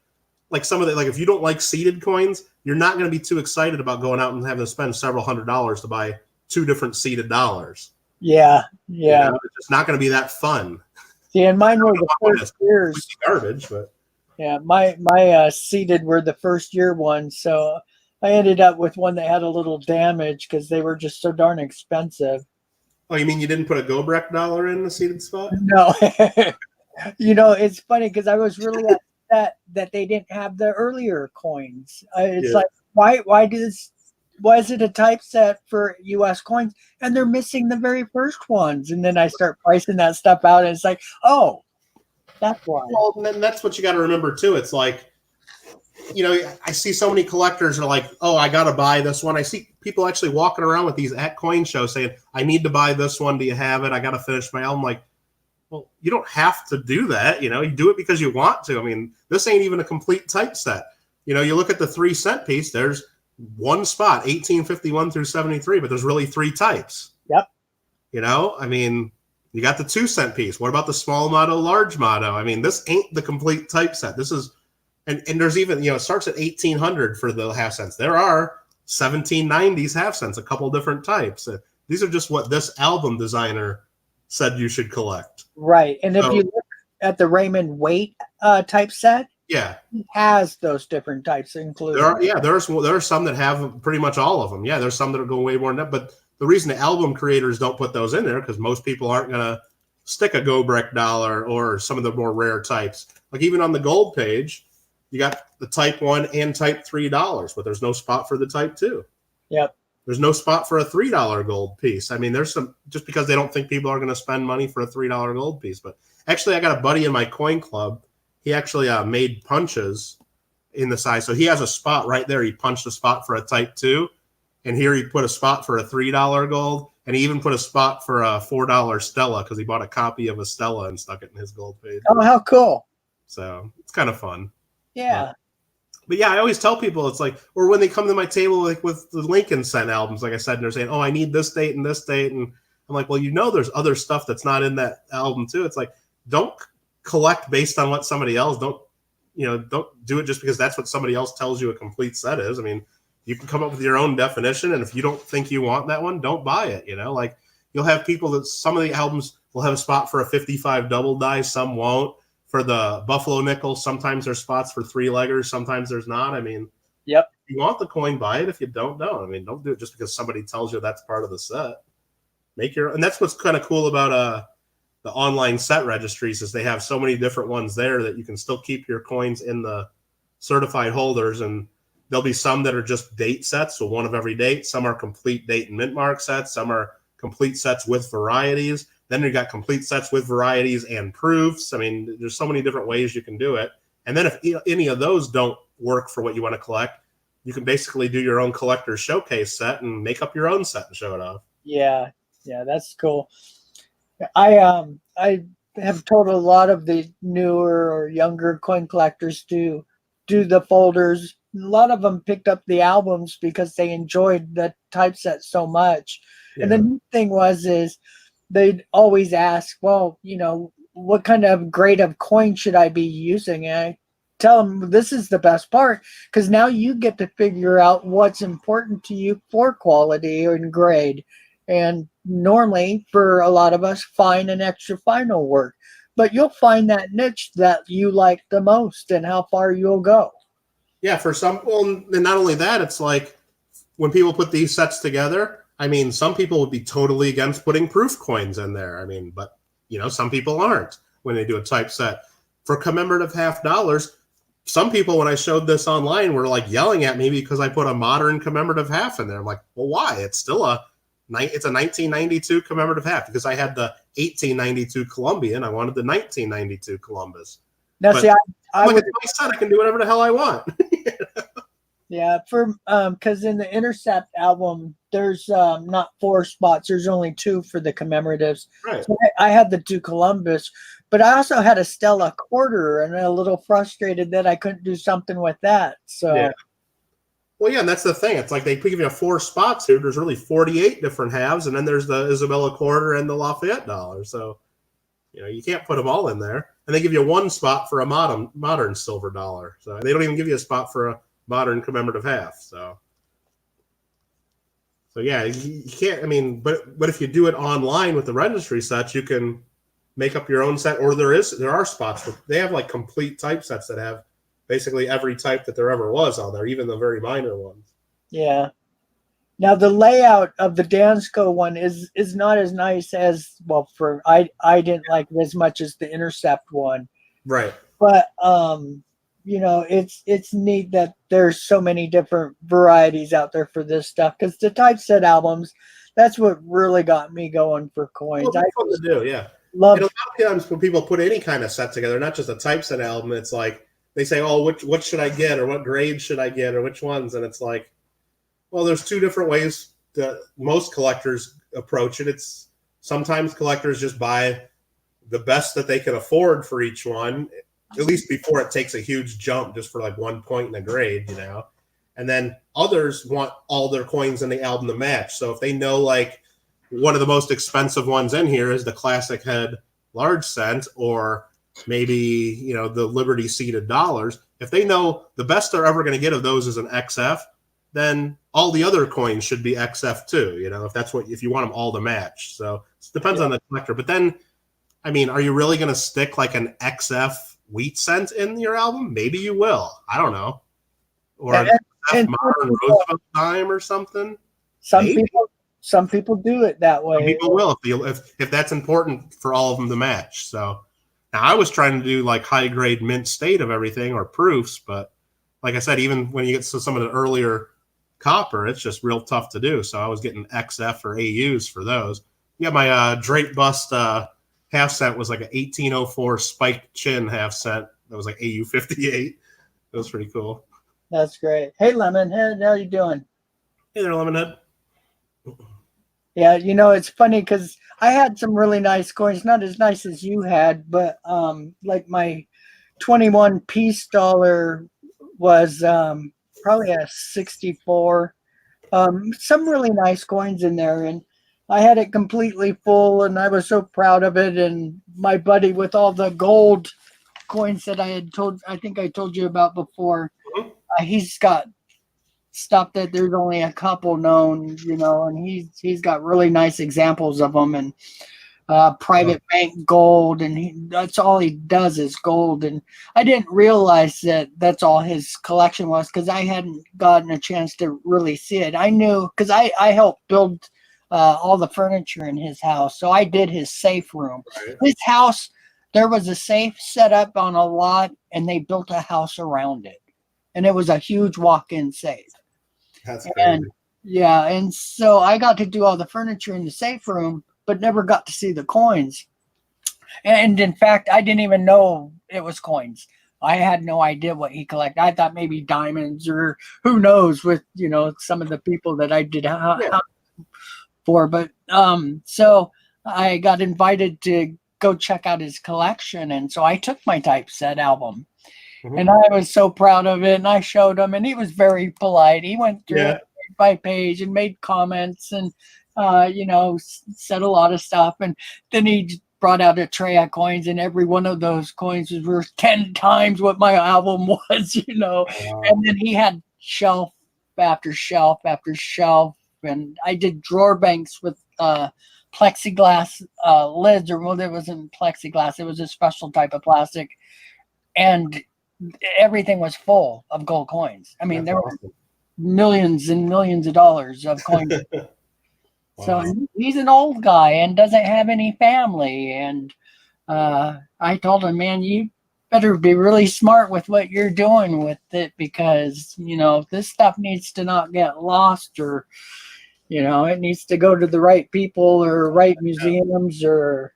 like some of the, like if you don't like seeded coins, you're not going to be too excited about going out and having to spend several $100s to buy 2 different seeded dollars. Yeah. It's not going to be that fun. Yeah, and mine were the first years. Garbage, but yeah, my seeded were the first year ones, so I ended up with one that had a little damage because they were just so darn expensive. Oh, you mean you didn't put a Gobrecht dollar in the seeded spot? No. It's funny because I was really upset that they didn't have the earlier coins. Like, why is it a typeset for U.S. coins and they're missing the very first ones? And then I start pricing that stuff out, and it's like, oh, that's why. Well, and that's what you got to remember too. It's like, I see so many collectors are like, oh, I got to buy this one. I see people actually walking around with these at coin shows saying, I need to buy this one. Do you have it? I got to finish my album. Like, well, you don't have to do that. You do it because you want to. I mean, this ain't even a complete typeset. You look at the 3 cent piece, there's one spot, 1851 through 73, but there's really 3 types. Yep. I mean, you got the 2 cent piece. What about the small motto, large motto? I mean, this ain't the complete typeset. This is, and there's even, it starts at 1800 for the half cents. There are 1790s half cents, a couple different types. These are just what this album designer said you should collect. Right. And if you look at the Raymond Waite typeset, yeah, he has those different types included. There are some that have pretty much all of them. Yeah, there's some that are going way more than that, but the reason the album creators don't put those in there because most people aren't going to stick a Gobrecht dollar or some of the more rare types. Like even on the gold page, you got the type 1 and type $3, but there's no spot for the type 2. Yep. There's no spot for a $3 gold piece. I mean, there's some, just because they don't think people are going to spend money for a $3 gold piece. But actually, I got a buddy in my coin club. He actually made punches in the size. So he has a spot right there. He punched a spot for a type 2. And here he put a spot for a $3 gold, and he even put a spot for a $4 Stella because he bought a copy of a Stella and stuck it in his gold page. Oh, how cool! So it's kind of fun. Yeah. But yeah, I always tell people it's like, or when they come to my table like with the Lincoln Cent albums, like I said, and they're saying, "Oh, I need this date and this date," and I'm like, "Well, there's other stuff that's not in that album too." It's like, don't collect based on what somebody else. Don't do it just because that's what somebody else tells you a complete set is. I mean, you can come up with your own definition, and if you don't think you want that one, don't buy it. Like you'll have people that some of the albums will have a spot for a 55 double die, some won't. For the Buffalo nickel, sometimes there's spots for 3-leggers, sometimes there's not. I mean, Yep. If you want the coin, buy it. If you don't. I mean, don't do it just because somebody tells you that's part of the set. And that's what's kind of cool about the online set registries is they have so many different ones there that you can still keep your coins in the certified holders, and there'll be some that are just date sets, so one of every date. Some are complete date and mint mark sets. Some are complete sets with varieties. Then you got complete sets with varieties and proofs. I mean, there's so many different ways you can do it. And then if any of those don't work for what you want to collect, you can basically do your own collector's showcase set and make up your own set and show it off. Yeah, that's cool. I have told a lot of the newer or younger coin collectors to do the folders. A lot of them picked up the albums because they enjoyed the typeset so much. Yeah. And the neat thing is they'd always ask, well, what kind of grade of coin should I be using? And I tell them this is the best part because now you get to figure out what's important to you for quality and grade. And normally for a lot of us, fine and extra fine will work. But you'll find that niche that you like the most and how far you'll go. Yeah, for some, well, and not only that, it's like when people put these sets together, I mean, some people would be totally against putting proof coins in there. I mean, but, some people aren't when they do a type set. For commemorative $50, some people, when I showed this online, were like yelling at me because I put a modern commemorative half in there. I'm like, well, why? It's still it's a 1992 commemorative half because I had the 1892 Columbian. I wanted the 1992 Columbus. Now, But see, I it's would, my set. I can do whatever the hell I want. yeah, because in the Intercept album, there's not 4 spots. There's only 2 for the commemoratives. Right. So I had the 2 Columbus, but I also had a Stella quarter, and a little frustrated that I couldn't do something with that. So. Yeah. Well, yeah, and that's the thing. It's like they give you 4 spots here. There's really 48 different halves, and then there's the Isabella quarter and the Lafayette dollar. So, you can't put them all in there. And they give you 1 spot for a modern silver dollar. So they don't even give you a spot for a modern commemorative half. So yeah, you can't. I mean, but if you do it online with the registry sets, you can make up your own set. Or there are spots where they have like complete type sets that have basically every type that there ever was on there, even the very minor ones. Yeah. Now the layout of the Dansko one is not as nice as I didn't like it as much as the Intercept one. Right. But it's neat that there's so many different varieties out there for this stuff because the typeset albums, that's what really got me going for coins. Well, it's fun to do, yeah. Love And a lot of times when people put any kind of set together, not just a typeset album, it's like they say, "Oh, what should I get, or what grade should I get, or which ones?" And it's like, well, there's 2 different ways that most collectors approach it. It's sometimes collectors just buy the best that they can afford for each one, at least before it takes a huge jump just for like 1 point in a grade, And then others want all their coins in the album to match. So if they know like one of the most expensive ones in here is the Classic Head large cent, or maybe, the Liberty seated dollars, if they know the best they're ever going to get of those is an XF, then all the other coins should be XF too, if you want them all to match. So it depends on the collector. But then, I mean, are you really going to stick like an XF wheat cent in your album? Maybe you will. I don't know. Or an XF modern Roosevelt dime or something. Some people do it that way. Some people will if that's important for all of them to match. So now I was trying to do like high grade mint state of everything or proofs, but like I said, even when you get to some of the earlier copper, it's just real tough to do. So I was getting XF or AUs for those. Yeah, my Drake bust half cent was like an 1804 spiked chin half cent. That was like AU 58. That was pretty cool. That's great. Hey, Lemonhead, how you doing? Hey there, Lemonhead. Yeah, it's funny because I had some really nice coins, not as nice as you had, but like my 21 piece dollar was probably a 64. Some really nice coins in there, and I had it completely full, and I was so proud of it. And my buddy with all the gold coins that I think I told you about before. Mhm. He's got stuff that there's only a couple known, and he's got really nice examples of them, and private bank gold, and that's all he does is gold. And I didn't realize that that's all his collection was because I hadn't gotten a chance to really see it. I knew because I helped build all the furniture in his house, so I did his safe room. Right. His house, there was a safe set up on a lot, and they built a house around it, and it was a huge walk-in safe. That's And crazy. yeah, and so I got to do all the furniture in the safe room, but never got to see the coins. And in fact, I didn't even know it was coins. I had no idea what he collected. I thought maybe diamonds or who knows with some of the people that I did Yeah. for. But so I got invited to go check out his collection, and so I took my typeset album. Mhm. And I was so proud of it, and I showed him, and he was very polite. He went through Yeah. it page by page and made comments and, said a lot of stuff. And then he brought out a tray of coins, and every one of those coins was worth 10 times what my album was. And then he had shelf after shelf after shelf. And I did drawer banks with plexiglass lids, or well, it wasn't plexiglass, it was a special type of plastic. And everything was full of gold coins. I mean, That's there were awesome. millions and millions of dollars of coins. So Wow. he's an old guy and doesn't have any family. And I told him, man, you better be really smart with what you're doing with it because, this stuff needs to not get lost or, it needs to go to the right people or right museums or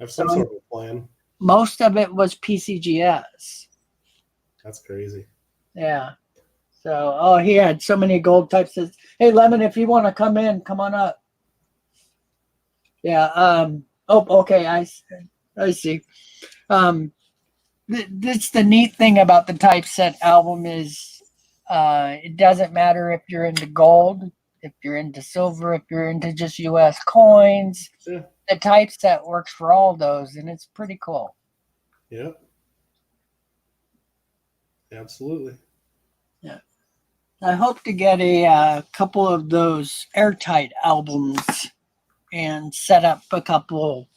Have some sort of a plan. most of it was PCGS. That's crazy. Yeah. So, he had so many gold types. Hey, Lemon, if you want to come in, come on up. Yeah. Okay. I see. That's the neat thing about the typeset album is, it doesn't matter if you're into gold, if you're into silver, if you're into just U.S. coins. Yeah. The typeset works for all those, and it's pretty cool. Yeah. Absolutely. Yeah. I hope to get a couple of those airtight albums and set up a couple.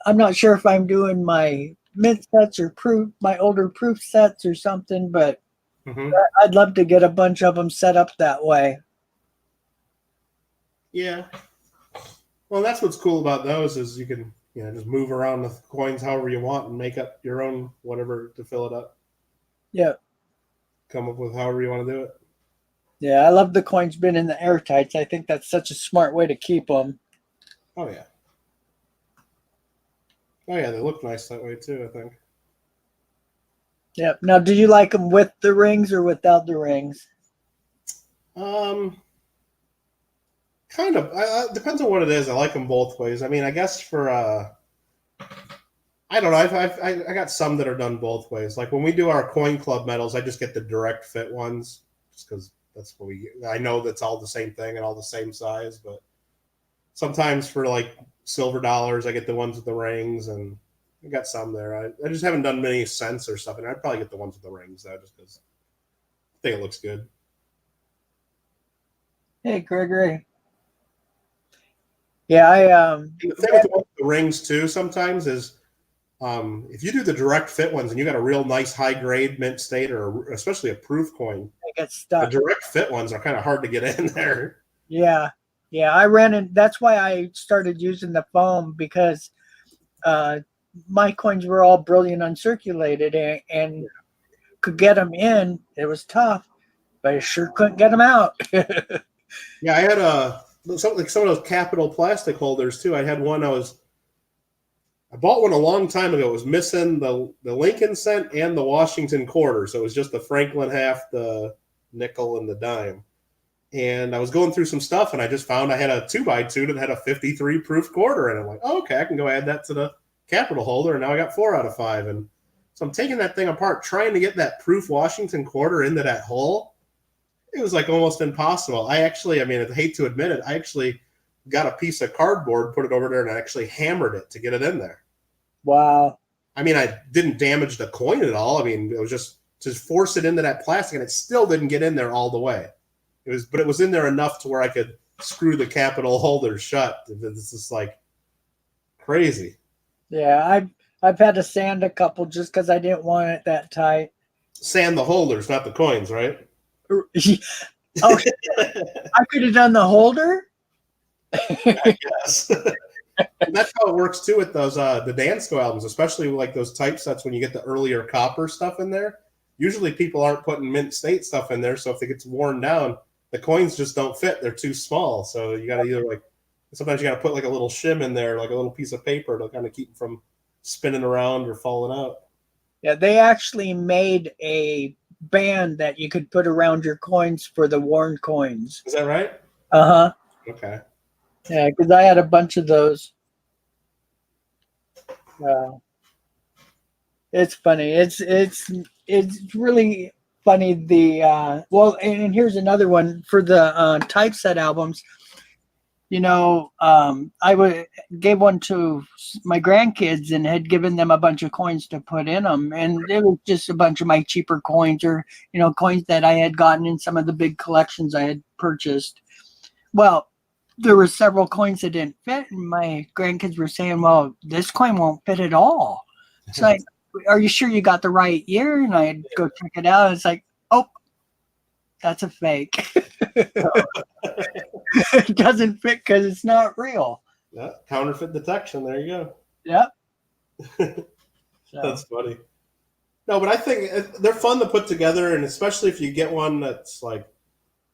I'm not sure if I'm doing my mint sets or my older proof sets or something, but Hmm. I'd love to get a bunch of them set up that way. Yeah. Well, that's what's cool about those is you can just move around the coins however you want and make up your own whatever to fill it up. Yeah. Come up with however you want to do it. Yeah, I love the coins being in the airtights. I think that's such a smart way to keep them. Oh yeah. Oh yeah, they look nice that way too, I think. Yeah. Now, do you like them with the rings or without the rings? Kind of. Depends on what it is. I like them both ways. I mean, I guess for I don't know. I got some that are done both ways. Like when we do our coin club medals, I just get the direct fit ones, just because that's what we. I know that's all the same thing and all the same size, but sometimes for like silver dollars, I get the ones with the rings, and I got some there. I just haven't done many cents or stuff, and I'd probably get the ones with the rings though, just because I think it looks good. Hey, Gregory. Yeah, And the thing with the rings too sometimes is if you do the direct fit ones and you got a real nice high grade mint state or especially a proof coin, I get the stuck. direct fit ones are kind of hard to get in there. Yeah, I ran in. That's why I started using the foam because my coins were all brilliant uncirculated and could get them in. It was tough, but I sure couldn't get them out. Yeah, I had some of those Capital plastic holders too. I had one. I bought one a long time ago. It was missing the Lincoln cent and the Washington quarter, so it was just the Franklin half, the nickel, and the dime. And I was going through some stuff, and I just found I had a 2x2 that had a 53 proof quarter, and I'm like, oh, okay, I can go add that to the Capital holder, and now I got 4 out of 5. And so I'm taking that thing apart, trying to get that proof Washington quarter into that hole. It was like almost impossible. I hate to admit it, I actually got a piece of cardboard, put it over there, and I actually hammered it to get it in there. Wow. I mean, I didn't damage the coin at all. I mean, it was just to force it into that plastic, and it still didn't get in there all the way. But it was in there enough to where I could screw the capital holder shut. It's just like crazy. Yeah, I've had to sand a couple just because I didn't want it that tight. Sand the holders, not the coins, right? Oh, I could have done the holder. Yes. And that's how it works too with those the Dansko albums, especially like those typesets when you get the earlier copper stuff in there. Usually people aren't putting mint state stuff in there, so if it gets worn down, the coins just don't fit. They're too small. So you got to either like sometimes you got to put like a little shim in there, like a little piece of paper to kind of keep them from spinning around or falling out. Yeah, they actually made a band that you could put around your coins for the worn coins. Is that right? Uh-huh. Okay. Yeah, because I had a bunch of those. It's funny. It's really funny. And here's another one for the typeset albums. You know, I gave one to my grandkids and had given them a bunch of coins to put in them, and it was just a bunch of my cheaper coins, or coins that I had gotten in some of the big collections I had purchased. Well, there were several coins that didn't fit, and my grandkids were saying, well, this coin won't fit at all. It's like, are you sure you got the right year? And I'd go check it out. And it's like, oh, that's a fake. It doesn't fit because it's not real. Yeah, counterfeit detection. There you go. Yep. That's funny. No, but I think they're fun to put together, and especially if you get one that's like,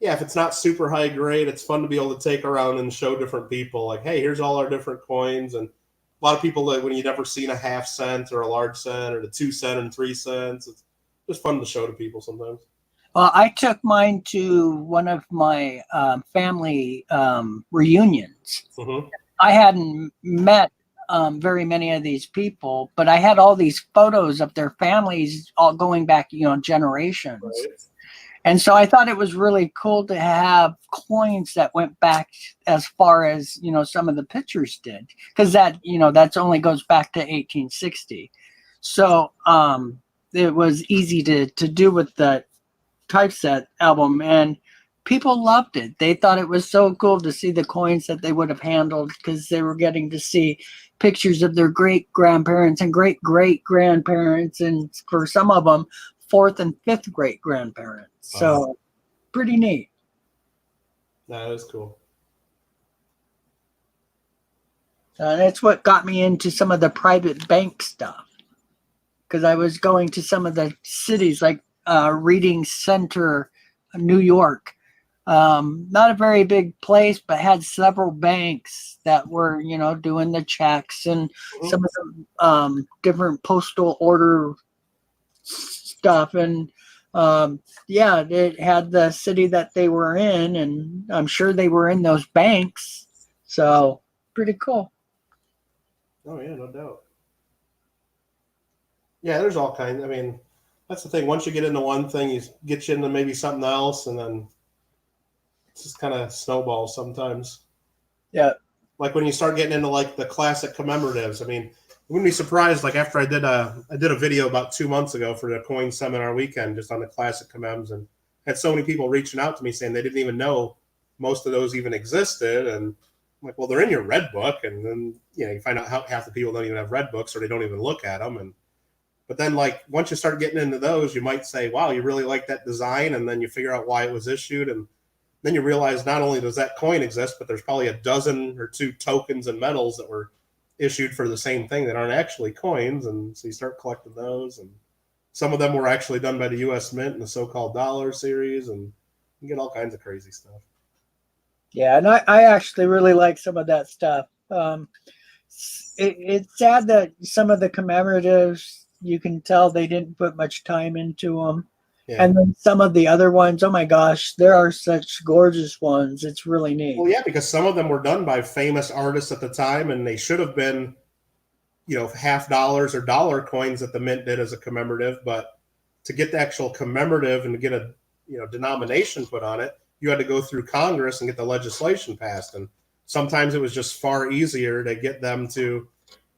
yeah, if it's not super high grade, it's fun to be able to take around and show different people, like, hey, here's all our different coins. And a lot of people, when you've never seen a half cent or a large cent or the 2 cent and 3 cents, it's just fun to show to people sometimes. Well, I took mine to one of my family reunions. Mm-hmm. I hadn't met very many of these people, but I had all these photos of their families all going back, generations. Right. And so I thought it was really cool to have coins that went back as far as, some of the pictures did, because that's only goes back to 1860. So it was easy to do with the typeset album, and people loved it. They thought it was so cool to see the coins that they would have handled, because they were getting to see pictures of their great grandparents and great great grandparents, and for some of them, 4th and 5th great grandparents. Wow. So pretty neat. That is cool. And it's what got me into some of the private bank stuff, because I was going to some of the cities like Reading Center, New York. Not a very big place, but had several banks that were, doing the checks and some of the different postal order stuff. And it had the city that they were in, and I'm sure they were in those banks. So pretty cool. Oh yeah, no doubt. Yeah, there's all kinds. I mean, that's the thing. Once you get into one thing, you get you into maybe something else, and then it's just kind of snowballs sometimes. Yeah. Like when you start getting into like the classic commemoratives. I mean, you wouldn't be surprised. Like after I did a video about 2 months ago for the coin seminar weekend, just on the classic commems, and had so many people reaching out to me saying they didn't even know most of those even existed. And I'm like, well, they're in your red book, and then you find out how half the people don't even have red books, or they don't even look at them. But then, like, once you start getting into those, you might say, wow, you really like that design, and then you figure out why it was issued, and then you realize not only does that coin exist, but there's probably a dozen or two tokens and medals that were issued for the same thing that aren't actually coins, and so you start collecting those, and some of them were actually done by the U.S. Mint in the so-called dollar series, and you get all kinds of crazy stuff. Yeah, and I actually really like some of that stuff. It's sad that some of the commemoratives, you can tell they didn't put much time into them. Yeah. And then some of the other ones, oh my gosh, there are such gorgeous ones. It's really neat. Well, yeah, because some of them were done by famous artists at the time, and they should have been, $50 or dollar coins that the mint did as a commemorative. But to get the actual commemorative and to get a denomination put on it, you had to go through Congress and get the legislation passed. And sometimes it was just far easier to get them to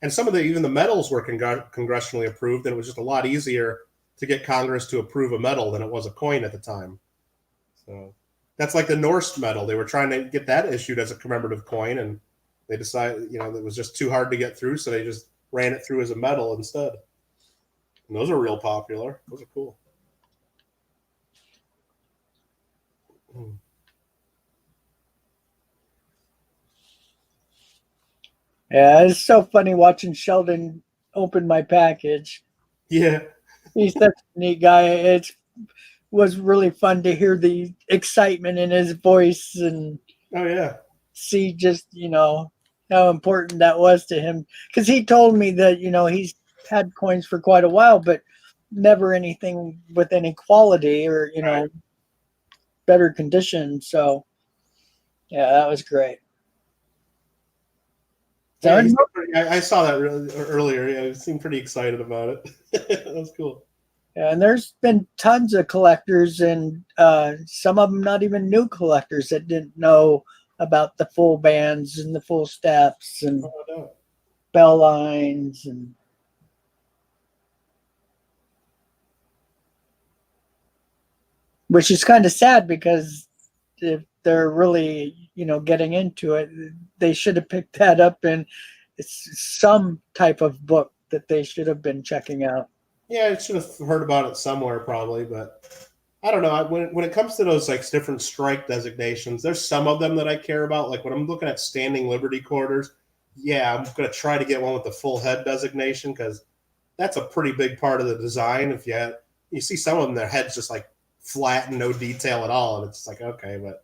And some of even the medals were congressionally approved, and it was just a lot easier to get Congress to approve a medal than it was a coin at the time. So that's like the Norse medal. They were trying to get that issued as a commemorative coin, and they decided, it was just too hard to get through, so they just ran it through as a medal instead. And those are real popular. Those are cool. Yeah, it's so funny watching Sheldon open my package. Yeah. He's such a neat guy. It was really fun to hear the excitement in his voice and Oh, yeah. see just, how important that was to him. Because he told me that, he's had coins for quite a while, but never anything with any quality or, Right. better condition. So, yeah, that was great. Yeah, I saw that earlier. Yeah, he seemed pretty excited about it. That was cool. Yeah, and there's been tons of collectors, and some of them not even new collectors that didn't know about the full bands and the full steps and Oh, no. bell lines, and which is kind of sad because if they're really getting into it, they should have picked that up, and it's some type of book that they should have been checking out. Yeah, I should have heard about it somewhere probably, but I don't know. When it comes to those like different strike designations, there's some of them that I care about. Like when I'm looking at standing Liberty quarters, yeah, I'm going to try to get one with the full head designation because that's a pretty big part of the design. If you see some of them, their head's just like flat and no detail at all, and it's like okay, but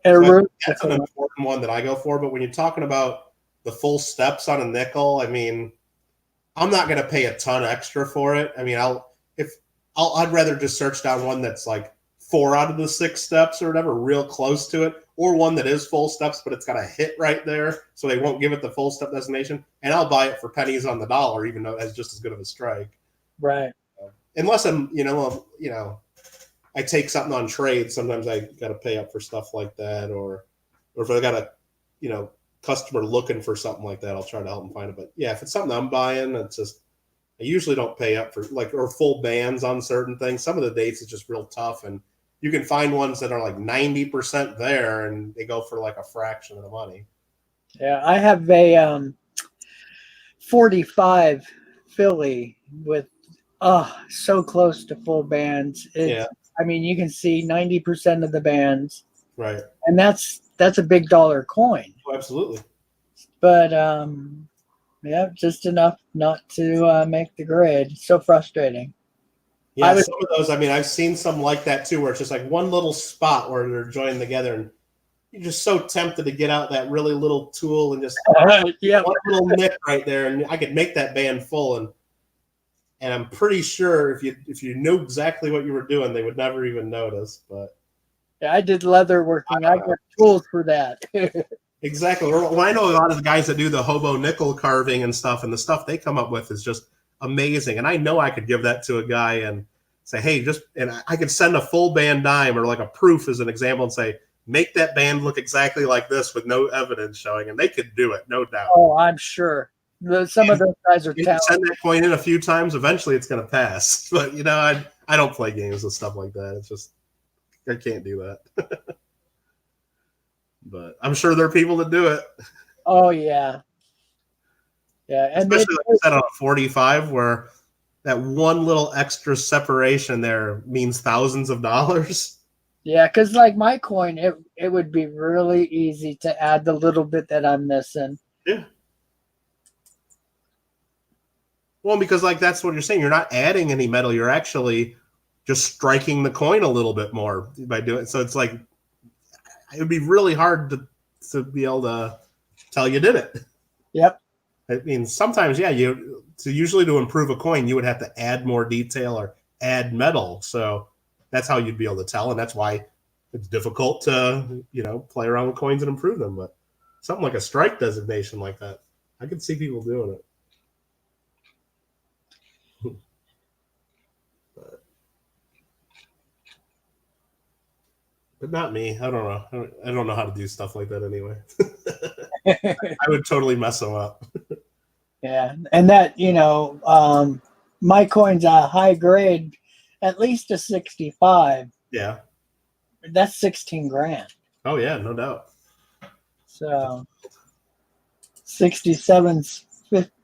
so that's an important one that I go for. But when you're talking about the full steps on a nickel, I mean, I'm not going to pay a ton extra for it. I mean, I'd rather just search down one that's like 4 out of the 6 steps or whatever, real close to it, or one that is full steps, but it's got a hit right there, so they won't give it the full step designation. And I'll buy it for pennies on the dollar, even though it has just as good of a strike. Right. Unless I'm, I take something on trade. Sometimes I got to pay up for stuff like that, or if I got a, customer looking for something like that, I'll try to help them find it. But yeah, if it's something I'm buying, it's just I usually don't pay up for or full bands on certain things. Some of the dates is just real tough, and you can find ones that are like 90% there, and they go for like a fraction of the money. Yeah, I have a 45 Philly with so close to full bands. Yeah. I mean, you can see 90% of the bands. Right. And that's a big dollar coin. Oh, absolutely. But yeah, just enough not to make the grid. So frustrating. Yeah, some of those, I mean, I've seen some like that too, where it's just like one little spot where they're joined together, and you're just so tempted to get out that really little tool and just one little nick right there, and I could make that band full. And I'm pretty sure if you knew exactly what you were doing, they would never even notice. But yeah, I did leather working. I got tools for that. Exactly. Well, I know a lot of the guys that do the hobo nickel carving and stuff, and the stuff they come up with is just amazing. And I know I could give that to a guy and say, hey, and I could send a full band dime or like a proof as an example and say, make that band look exactly like this with no evidence showing. And they could do it, no doubt. Oh, I'm sure. Some of those guys are talented. Send that coin in a few times, eventually it's going to pass. But, I don't play games with stuff like that. It's just, I can't do that. But I'm sure there are people that do it. Oh, yeah. Yeah. And especially like I said on a 45 where that one little extra separation there means thousands of dollars. Yeah, because like my coin, it would be really easy to add the little bit that I'm missing. Yeah. Well, because like that's what you're saying. You're not adding any metal. You're actually just striking the coin a little bit more by doing it. So it's like it would be really hard to be able to tell you did it. Yep. I mean, sometimes, yeah, usually to improve a coin, you would have to add more detail or add metal. So that's how you'd be able to tell. And that's why it's difficult to, play around with coins and improve them. But something like a strike designation like that, I could see people doing it. But not me. I don't know. I don't know how to do stuff like that anyway. I would totally mess them up. Yeah, and that my coin's a high grade, at least a 65. Yeah. That's 16 grand. Oh yeah, no doubt. So 67's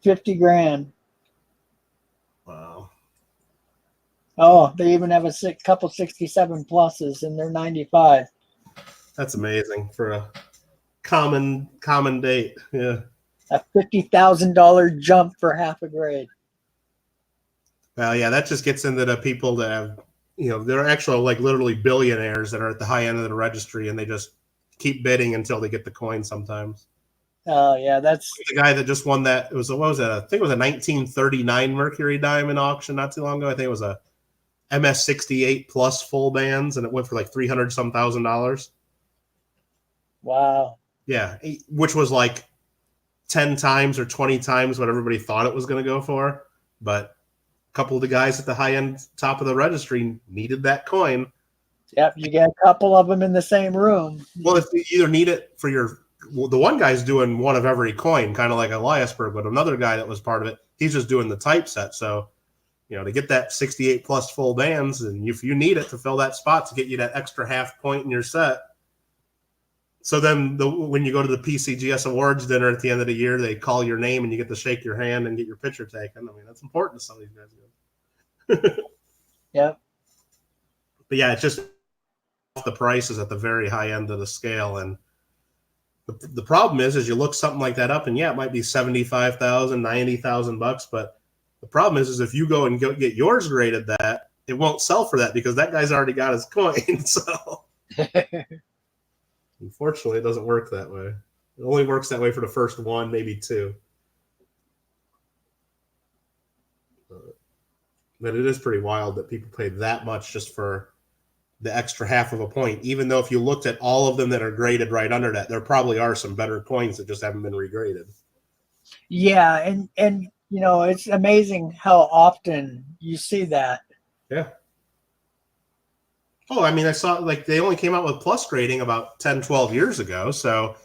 50 grand. Wow. Oh, they even have a couple 67 pluses, and they're 95. That's amazing for a common date. Yeah. A $50,000 jump for half a grade. Well, yeah, that just gets into the people that have, they're actual like literally billionaires that are at the high end of the registry, and they just keep bidding until they get the coin. Sometimes. Oh yeah, that's The guy that just won that, it was what was that? I think it was a 1939 Mercury Diamond auction not too long ago. I think it was a MS68 plus full bands, and it went for like 300 some $1,000. wow. Yeah, which was like 10 times or 20 times what everybody thought it was going to go for. But a couple of the guys at the high end top of the registry needed that coin. Yep, you get a couple of them in the same room. Well, if you either need it for the one guy's doing one of every coin, kind of like Eliasberg, but another guy that was part of it, he's just doing the typeset. So, to get that 68 plus full bands, and if you need it to fill that spot to get you that extra half point in your set. So then when you go to the PCGS Awards dinner at the end of the year, they call your name and you get to shake your hand and get your picture taken. I mean, that's important to some of these guys. Yep. But yeah, it's just the price is at the very high end of the scale. And the problem is you look something like that up, and yeah, it might be $75,000, $90,000, but the problem is if you go and get yours graded that, it won't sell for that because that guy's already got his coin. So unfortunately, it doesn't work that way. It only works that way for the first one, maybe two. But it is pretty wild that people pay that much just for the extra half of a point, even though if you looked at all of them that are graded right under that, there probably are some better coins that just haven't been regraded. Yeah, and it's amazing how often you see that. Yeah. Oh, I mean, I saw like they only came out with plus grading about 10, 12 years ago. So,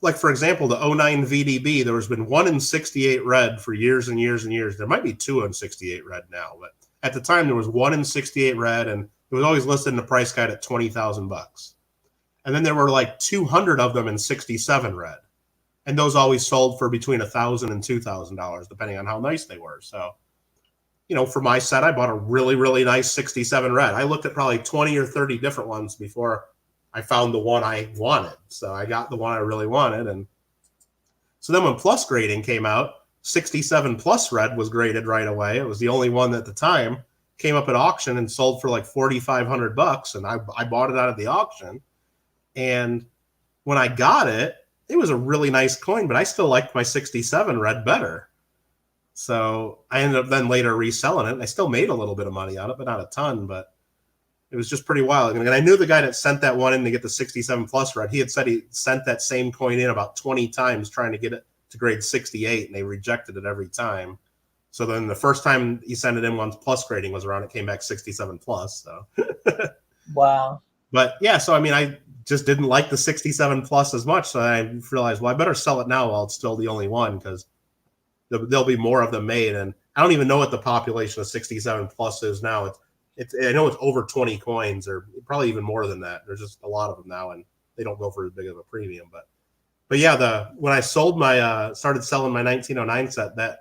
like, for example, the 09 VDB, there has been 1 in 68 red for years and years and years. There might be 2 in 68 red now, but at the time there was 1 in 68 red, and it was always listed in the price guide at $20,000. And then there were like 200 of them in 67 red. And those always sold for between $1,000 and $2,000, depending on how nice they were. So, for my set, I bought a really, really nice 67 red. I looked at probably 20 or 30 different ones before I found the one I wanted. So I got the one I really wanted. And so then when plus grading came out, 67 plus red was graded right away. It was the only one at the time. Came up at auction and sold for like $4,500. And I bought it out of the auction. And when I got it, it was a really nice coin, but I still liked my 67 red better. So I ended up then later reselling it. And I still made a little bit of money on it, but not a ton. But it was just pretty wild. And I knew the guy that sent that one in to get the 67 plus red. He had said he sent that same coin in about 20 times trying to get it to grade 68, and they rejected it every time. So then the first time he sent it in once plus grading was around, it came back 67 plus. So Wow. But yeah, so I mean, I just didn't like the 67 plus as much. So I realized, well, I better sell it now while it's still the only one, because there'll be more of them made. And I don't even know what the population of 67 plus is now. I know it's over 20 coins, or probably even more than that. There's just a lot of them now, and they don't go for as big of a premium. But yeah, when I sold started selling my 1909 set, that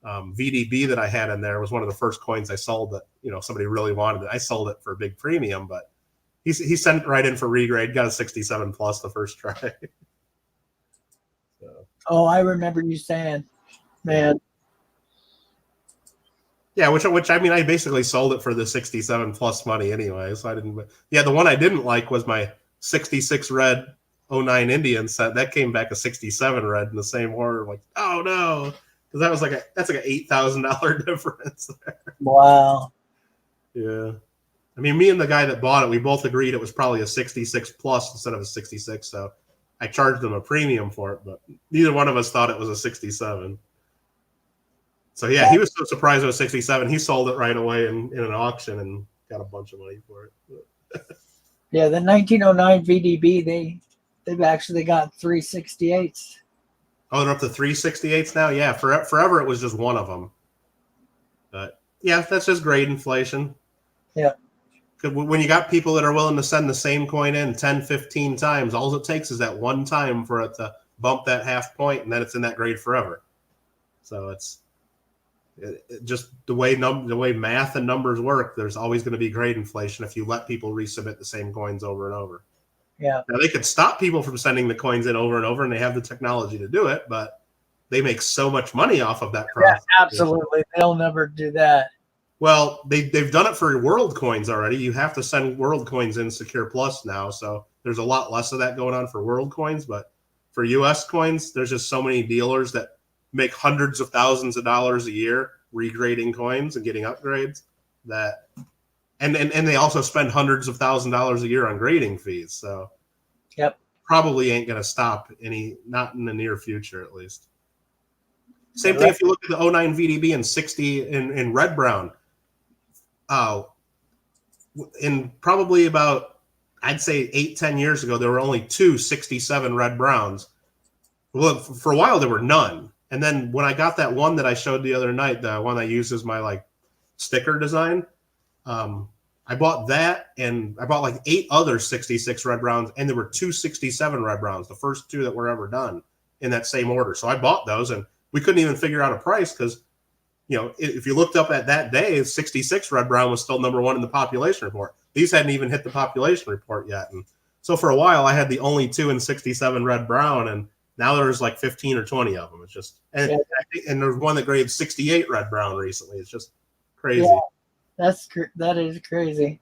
VDB that I had in there was one of the first coins I sold that somebody really wanted it. I sold it for a big premium, but he sent it right in for regrade, got a 67 plus the first try. So. Oh, I remember you saying, man. Yeah, which I mean, I basically sold it for the 67 plus money anyway. So I didn't. Yeah, the one I didn't like was my 66 red 09 Indian set. That came back a 67 red in the same order. I'm like, oh no, because that's like an $8,000 difference there. Wow. Yeah, I mean, me and the guy that bought it, we both agreed it was probably a 66 plus instead of a 66. So I charged him a premium for it, but neither one of us thought it was a 67. So yeah, he was so surprised it was 67. He sold it right away in an auction and got a bunch of money for it. Yeah, the 1909 VDB, they've actually got 368s. Oh, they're up to 368s now. Yeah, forever it was just one of them. But yeah, that's just grade inflation. Yeah. When you got people that are willing to send the same coin in 10, 15 times, all it takes is that one time for it to bump that half point, and then it's in that grade forever. So it's just the way math and numbers work. There's always going to be grade inflation if you let people resubmit the same coins over and over. Yeah. Now they could stop people from sending the coins in over and over, and they have the technology to do it, but they make so much money off of that process. Yeah, absolutely. They'll never do that. Well, they've done it for world coins already. You have to send world coins in Secure Plus now, so there's a lot less of that going on for world coins. But for U.S. coins, there's just so many dealers that make hundreds of thousands of dollars a year regrading coins and getting upgrades that, and they also spend hundreds of $1,000s a year on grading fees. So, Yep. Probably ain't going to stop not in the near future at least. Same thing if you look at the 09 VDB and 60 in red brown. In probably about, I'd say 8-10 years ago, there were only 2 67 red browns. Well, for a while there were none. And then when I got that one that I showed the other night, the one I used as my sticker design, I bought that, and I bought 8 other 66 red browns, and there were 2 67 red browns, the first 2 that were ever done in that same order. So I bought those, and we couldn't even figure out a price because, if you looked up at that day, 66 red brown was still number 1 in the population report. These hadn't even hit the population report yet. And so for a while, I had the only 2 in 67 red brown, and now there's 15 or 20 of them. It's just, and there's one that graded 68 red brown recently. It's just crazy. Yeah, that is crazy.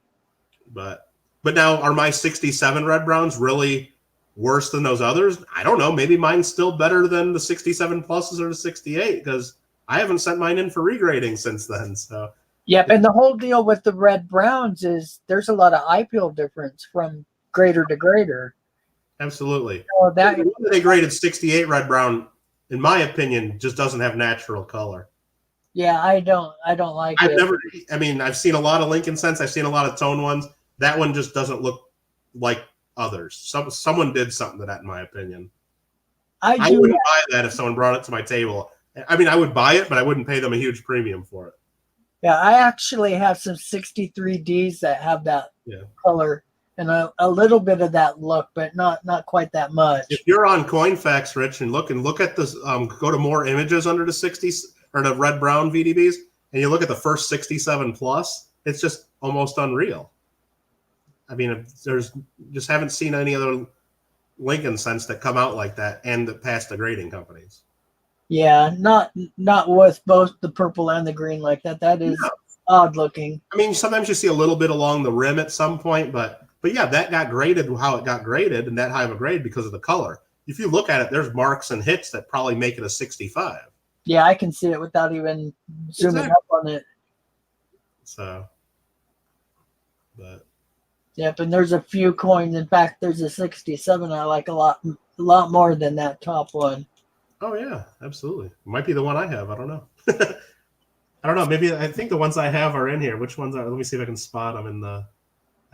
But now, are my 67 red browns really worse than those others? I don't know. Maybe mine's still better than the 67 pluses or the 68 because I haven't sent mine in for regrading since then. So Yep, and the whole deal with the red browns is there's a lot of IPL difference from grader to grader. absolutely. So that The one that they graded 68 red brown, in my opinion, just doesn't have natural color. yeah, I don't like it. I've seen a lot of Lincoln Sense. I've seen a lot of tone ones. That one just doesn't look like others. Someone did something to that, in my opinion. I wouldn't buy that if someone brought it to my table. I would buy it, but I wouldn't pay them a huge premium for it. Yeah, I actually have some 63Ds that have that color and a little bit of that look, but not quite that much. If you're on CoinFacts, Rich, and look at this, go to more images under the 60s or the red brown VDBs, and you look at the first 67 plus, it's just almost unreal. There's just haven't seen any other Lincoln Sense that come out like that and that pass the grading companies. Yeah, not with both the purple and the green like that. That is odd looking. Sometimes you see a little bit along the rim at some point, but yeah, that got graded how it got graded and that high of a grade because of the color. If you look at it, there's marks and hits that probably make it a 65. Yeah, I can see it without even zooming up on it. So, but yep, and there's a few coins. In fact, there's a 67 I like a lot more than that top one. Oh yeah, absolutely. It might be the one I have. I don't know. I don't know. Maybe I think the ones I have are in here. Which ones are? Let me see if I can spot them in the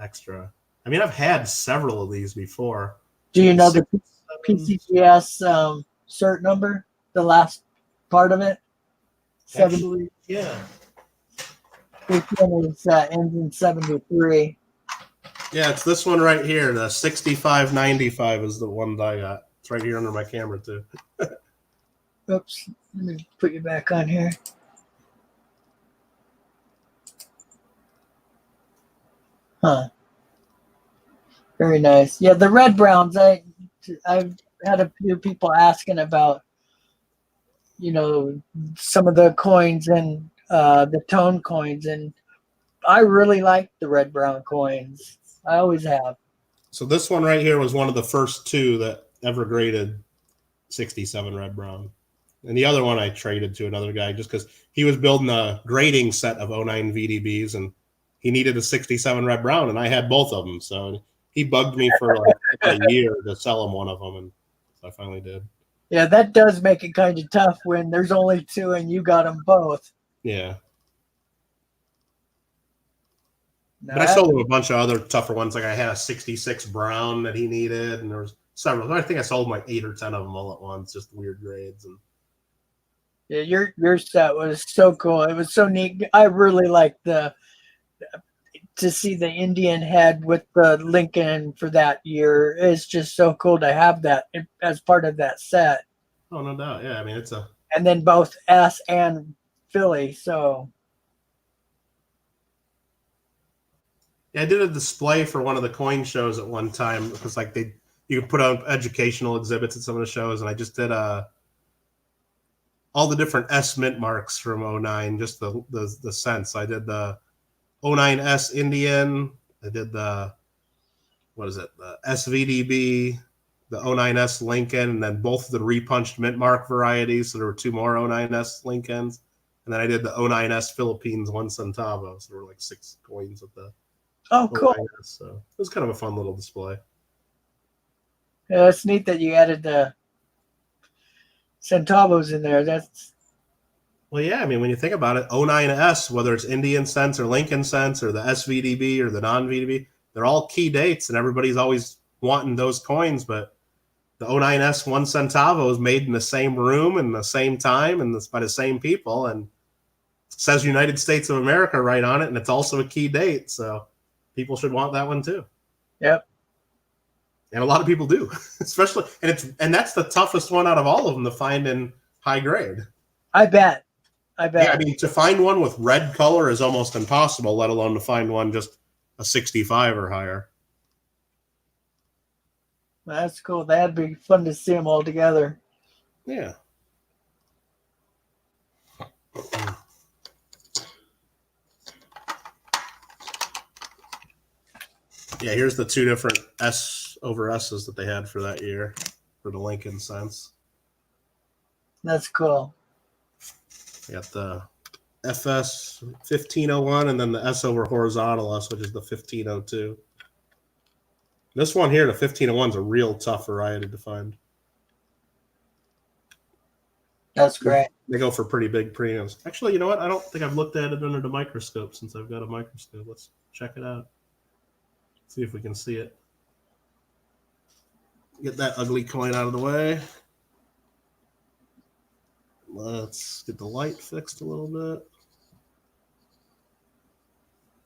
extra. I've had several of these before. Do you know the PCGS cert number? The last part of it? Actually, yeah. This one is ends in 73. Yeah, it's this one right here. The 6595 is the one that I got. It's right here under my camera too. Oops. Let me put you back on here. Huh. Very nice. Yeah, the red browns. I've had a few people asking about, some of the coins and the tone coins, and I really like the red brown coins. I always have. So this one right here was one of the first 2 that ever graded 67 red brown. And the other one I traded to another guy just because he was building a grading set of 09 VDBs and he needed a 67 red brown, and I had both of them. So he bugged me for a year to sell him one of them, and so I finally did. Yeah, that does make it kind of tough when there's only 2 and you got them both. Yeah. No, But I sold him a bunch of other tougher ones. Like I had a 66 brown that he needed, and there was several. I think I sold like 8 or 10 of them all at once, just weird grades. And Yeah, your set was so cool. It was so neat. I really liked to see the Indian head with the Lincoln for that year. It's just so cool to have that as part of that set. oh, no doubt. Yeah, I mean, it's a And then both S and Philly. So yeah, I did a display for one of the coin shows at one time because like you could put on educational exhibits at some of the shows, and I just did all the different S mint marks from '09, just the cents. I did the '09 S Indian. I did the the SVDB, the '09 S Lincoln, and then both of the repunched mint mark varieties. So there were 2 more '09 S Lincolns, and then I did the '09 S Philippines 1 centavo. So there were like 6 coins with the cool. '09 S. So it was kind of a fun little display. Yeah, it's neat that you added the centavos in there. That's Well, yeah, I mean, when you think about it, 09S, whether it's Indian cents or Lincoln cents or the SVDB or the non-VDB, they're all key dates, and everybody's always wanting those coins. But the 09S 1 centavo is made in the same room and the same time and by the same people, and it says United States of America right on it, and it's also a key date, so people should want that one too. yep. And a lot of people do, especially, and that's the toughest one out of all of them to find in high grade. I bet. Yeah, I mean, to find one with red color is almost impossible, let alone to find one just a 65 or higher. That's cool. That'd be fun to see them all together. Yeah. Yeah, here's the 2 different S over S's that they had for that year for the Lincoln cents. That's cool. You got the FS 1501 and then the S over horizontal S, which is the 1502. This one here, the 1501, is a real tough variety to find. That's great. They go for pretty big premiums. Actually, you know what? I don't think I've looked at it under the microscope since I've got a microscope. Let's check it out. See if we can see it. Get that ugly coin out of the way. Let's get the light fixed a little bit.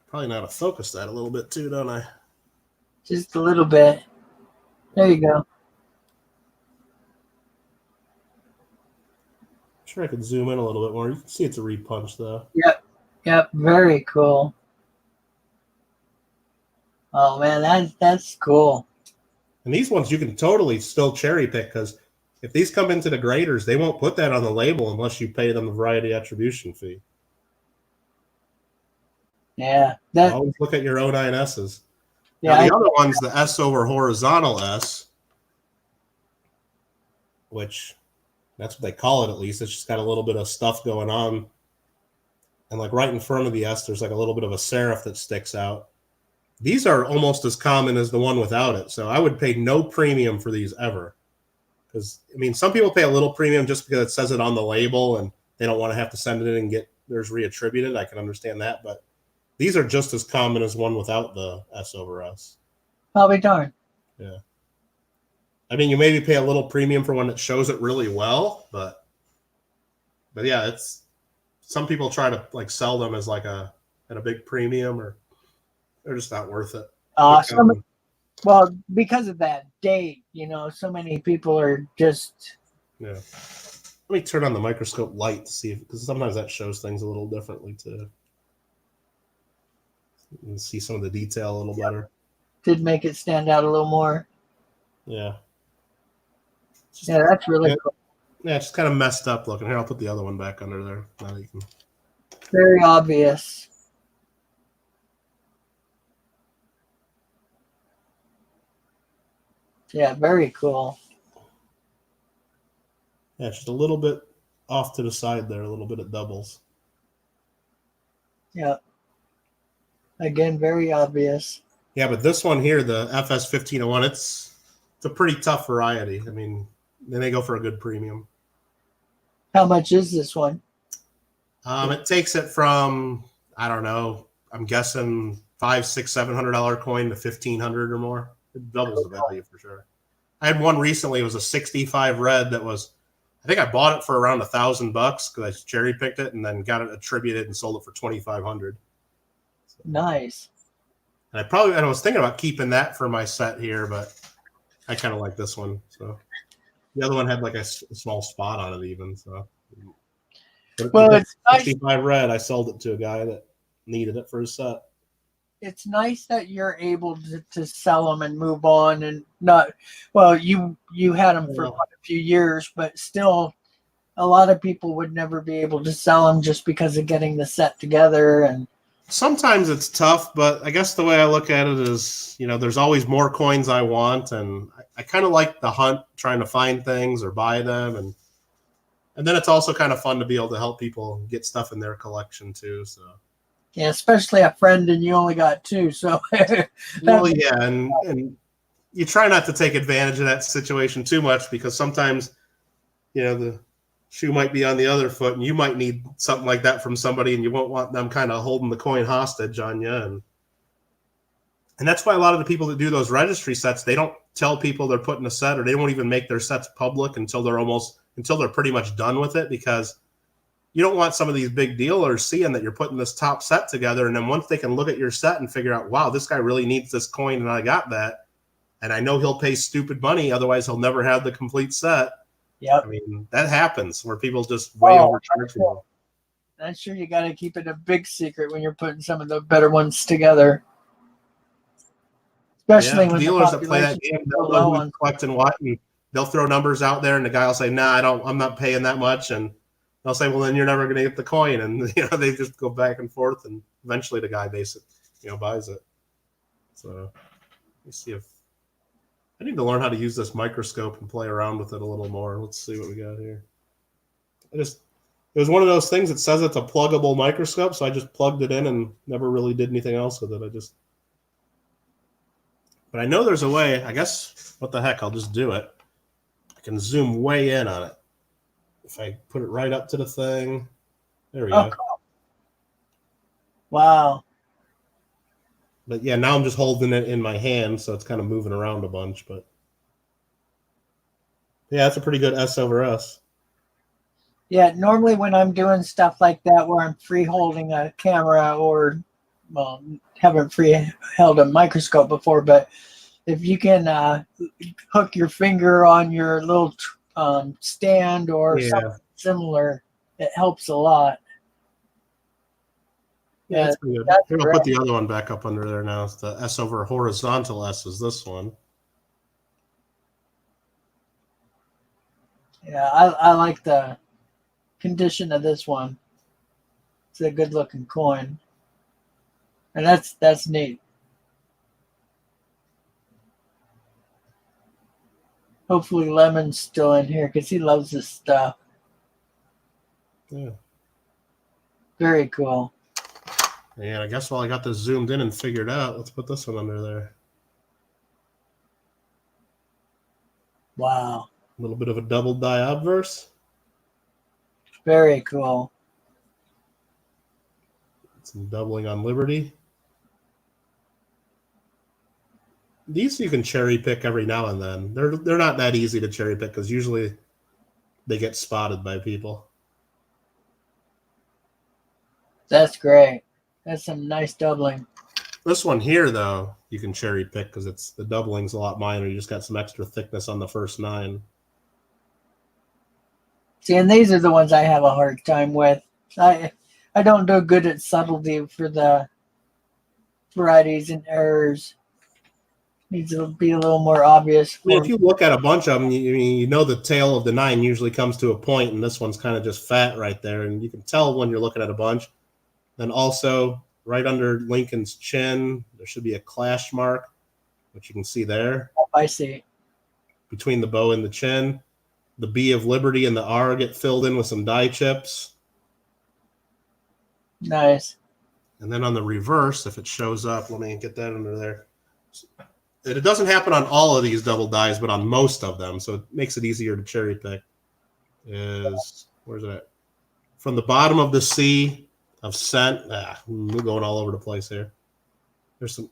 Probably know how to focus that a little bit too, don't I? Just a little bit. There you go. Sure, I could zoom in a little bit more. You can see it's a repunch though. Yep. Very cool. Oh man, that's cool. And these ones you can totally still cherry pick because if these come into the graders, they won't put that on the label unless you pay them the variety attribution fee. Yeah. Always look at your 09S's. Yeah. Now, the other one's the S over horizontal S, which that's what they call it at least. It's just got a little bit of stuff going on. And like right in front of the S, there's like a little bit of a serif that sticks out. These are almost as common as the one without it. So I would pay no premium for these ever. Because, I mean, some people pay a little premium just because it says it on the label and they don't want to have to send it in and get theirs reattributed. I can understand that. But these are just as common as one without the S over S. I'll be darned. Yeah. I mean, you maybe pay a little premium for one that shows it really well, but yeah, it's some people try to like sell them as like at a big premium, or they're just not worth it. Well, because of that date, so many people are just. Yeah. Let me turn on the microscope light to see because sometimes that shows things a little differently too. You can see some of the detail a little better. Did make it stand out a little more. Yeah. Yeah, that's really cool. Yeah, it's just kind of messed up looking. Here, I'll put the other one back under there. Now you can. Very obvious. Yeah, very cool. Yeah, just a little bit off to the side there, a little bit of doubles. Yeah. Again, very obvious. Yeah, but this one here, the FS 1501, it's a pretty tough variety. I mean, then they go for a good premium. How much is this one? It takes it from, I don't know, I'm guessing $500, $600, $700 coin to $1,500 or more. It doubles the value for sure. I had one recently. It was a 65 red that was, I think I bought it for around $1,000 because I cherry picked it and then got it attributed and sold it for 2,500. Nice. And I was thinking about keeping that for my set here, but I kind of like this one. So the other one had like a small spot on it even. So, Well, it's nice. 65 red. I sold it to a guy that needed it for his set. It's nice that you're able to sell them and move on, and not. Well, you had them for quite a few years, but still, a lot of people would never be able to sell them just because of getting the set together. And sometimes it's tough, but I guess the way I look at it is, there's always more coins I want, and I kind of like the hunt, trying to find things or buy them, and then it's also kind of fun to be able to help people get stuff in their collection too. So yeah, especially a friend, and you only got two, so well, yeah, and you try not to take advantage of that situation too much because sometimes, the shoe might be on the other foot, and you might need something like that from somebody, and you won't want them kind of holding the coin hostage on you. And that's why a lot of the people that do those registry sets, they don't tell people they're putting a set, or they won't even make their sets public until they're pretty much done with it, because you don't want some of these big dealers seeing that you're putting this top set together, and then once they can look at your set and figure out, wow, this guy really needs this coin, and I got that, and I know he'll pay stupid money, otherwise he'll never have the complete set. Yep. I mean, that happens where people just way overcharge you. I'm sure you got to keep it a big secret when you're putting some of the better ones together. Especially when dealers that play that game, they'll know who's collecting what, and they'll throw numbers out there, and the guy will say, "Nah, I'm not paying that much," and they'll say, "Well, then you're never going to get the coin," and they just go back and forth, and eventually the guy buys it. So let me see if I need to learn how to use this microscope and play around with it a little more. Let's see what we got here. It was one of those things that says it's a pluggable microscope, so I just plugged it in and never really did anything else with it. But I know there's a way. I guess, what the heck, I'll just do it. I can zoom way in on it. If I put it right up to the thing. There we go. Cool. Wow. But yeah, now I'm just holding it in my hand, so it's kind of moving around a bunch. But yeah, that's a pretty good S over S. Yeah, normally when I'm doing stuff like that where I'm free holding a camera or, well, haven't free held a microscope before, but if you can hook your finger on your little stand or something similar, it helps a lot. Yeah, that's good. I'll put the other one back up under there now. It's the S over horizontal S is this one. Yeah, I like the condition of this one. It's a good looking coin. And that's neat. Hopefully Lemon's still in here because he loves this stuff. Yeah. Very cool. Yeah, I guess while I got this zoomed in and figured out, let's put this one under there. Wow. A little bit of a double die obverse. Very cool. Some doubling on Liberty. These you can cherry pick every now and then. They're not that easy to cherry pick because usually they get spotted by people. That's great. That's some nice doubling. This one here, though, you can cherry pick because the doubling's a lot minor. You just got some extra thickness on the first 9. See, and these are the ones I have a hard time with. I don't do good at subtlety for the varieties and errors. Needs to be a little more obvious. I mean, if you look at a bunch of them, you know the tail of the 9 usually comes to a point, and this one's kind of just fat right there. And you can tell when you're looking at a bunch. Then also, right under Lincoln's chin, there should be a clash mark, which you can see there. Oh, I see. Between the bow and the chin. The B of Liberty and the R get filled in with some die chips. Nice. And then on the reverse, if it shows up, let me get that under there. It doesn't happen on all of these double dies, but on most of them, so it makes it easier to cherry pick. Where's it at? From the bottom of the C of Cent. We're going all over the place here. There's some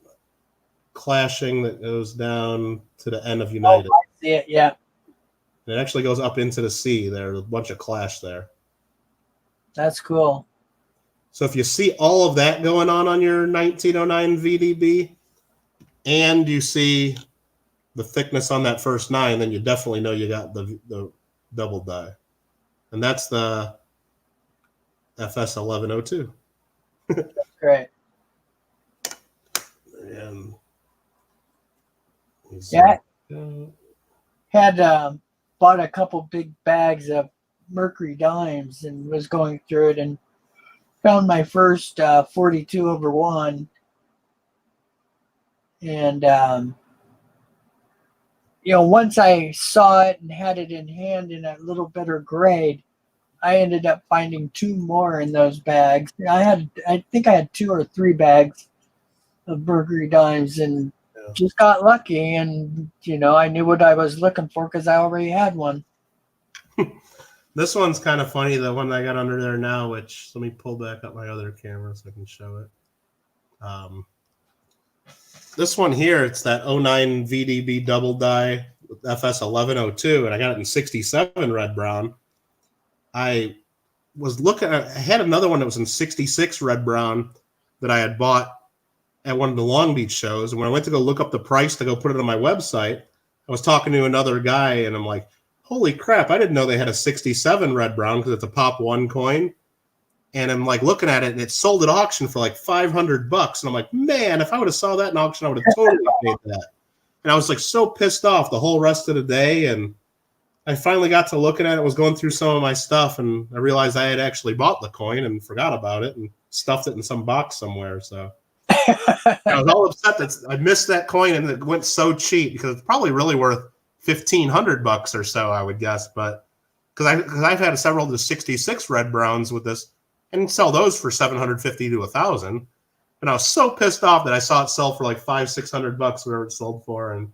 clashing that goes down to the N of United. Oh, I see it. Yeah, It actually goes up into the sea. There's a bunch of Clash there. that's cool. So if you see all of that going on your 1909 VDB, and you see the thickness on that first 9, then you definitely know you got the double die. And that's the FS 1102. Great. And Yeah. Had bought a couple big bags of Mercury dimes and was going through it and found my first 42/1. And once I saw it and had it in hand in a little better grade, I ended up finding 2 more in those bags. I think I had 2 or 3 bags of Mercury dimes and just got lucky. And I knew what I was looking for because I already had one. This one's kind of funny, the one I got under there now, which let me pull back up my other camera so I can show it. This one here, it's that 09 VDB double die with FS 1102, and I got it in 67 red brown. I was looking at, I had another one that was in 66 red brown that I had bought at one of the Long Beach shows. And when I went to go look up the price to go put it on my website, I was talking to another guy and I'm like, holy crap, I didn't know they had a 67 red brown because it's a Pop 1 coin. And I'm like looking at it and it sold at auction for like $500. And I'm like, man, if I would have saw that in auction, I would have totally paid that. And I was like so pissed off the whole rest of the day. And I finally got to looking at it, was going through some of my stuff, and I realized I had actually bought the coin and forgot about it and stuffed it in some box somewhere. So I was all upset that I missed that coin and it went so cheap because it's probably really worth $1,500 or so, I would guess. But because I've had several of the 66 red browns with this and sell those for $750 to $1,000. And I was so pissed off that I saw it sell for like $500-600, whatever it sold for, and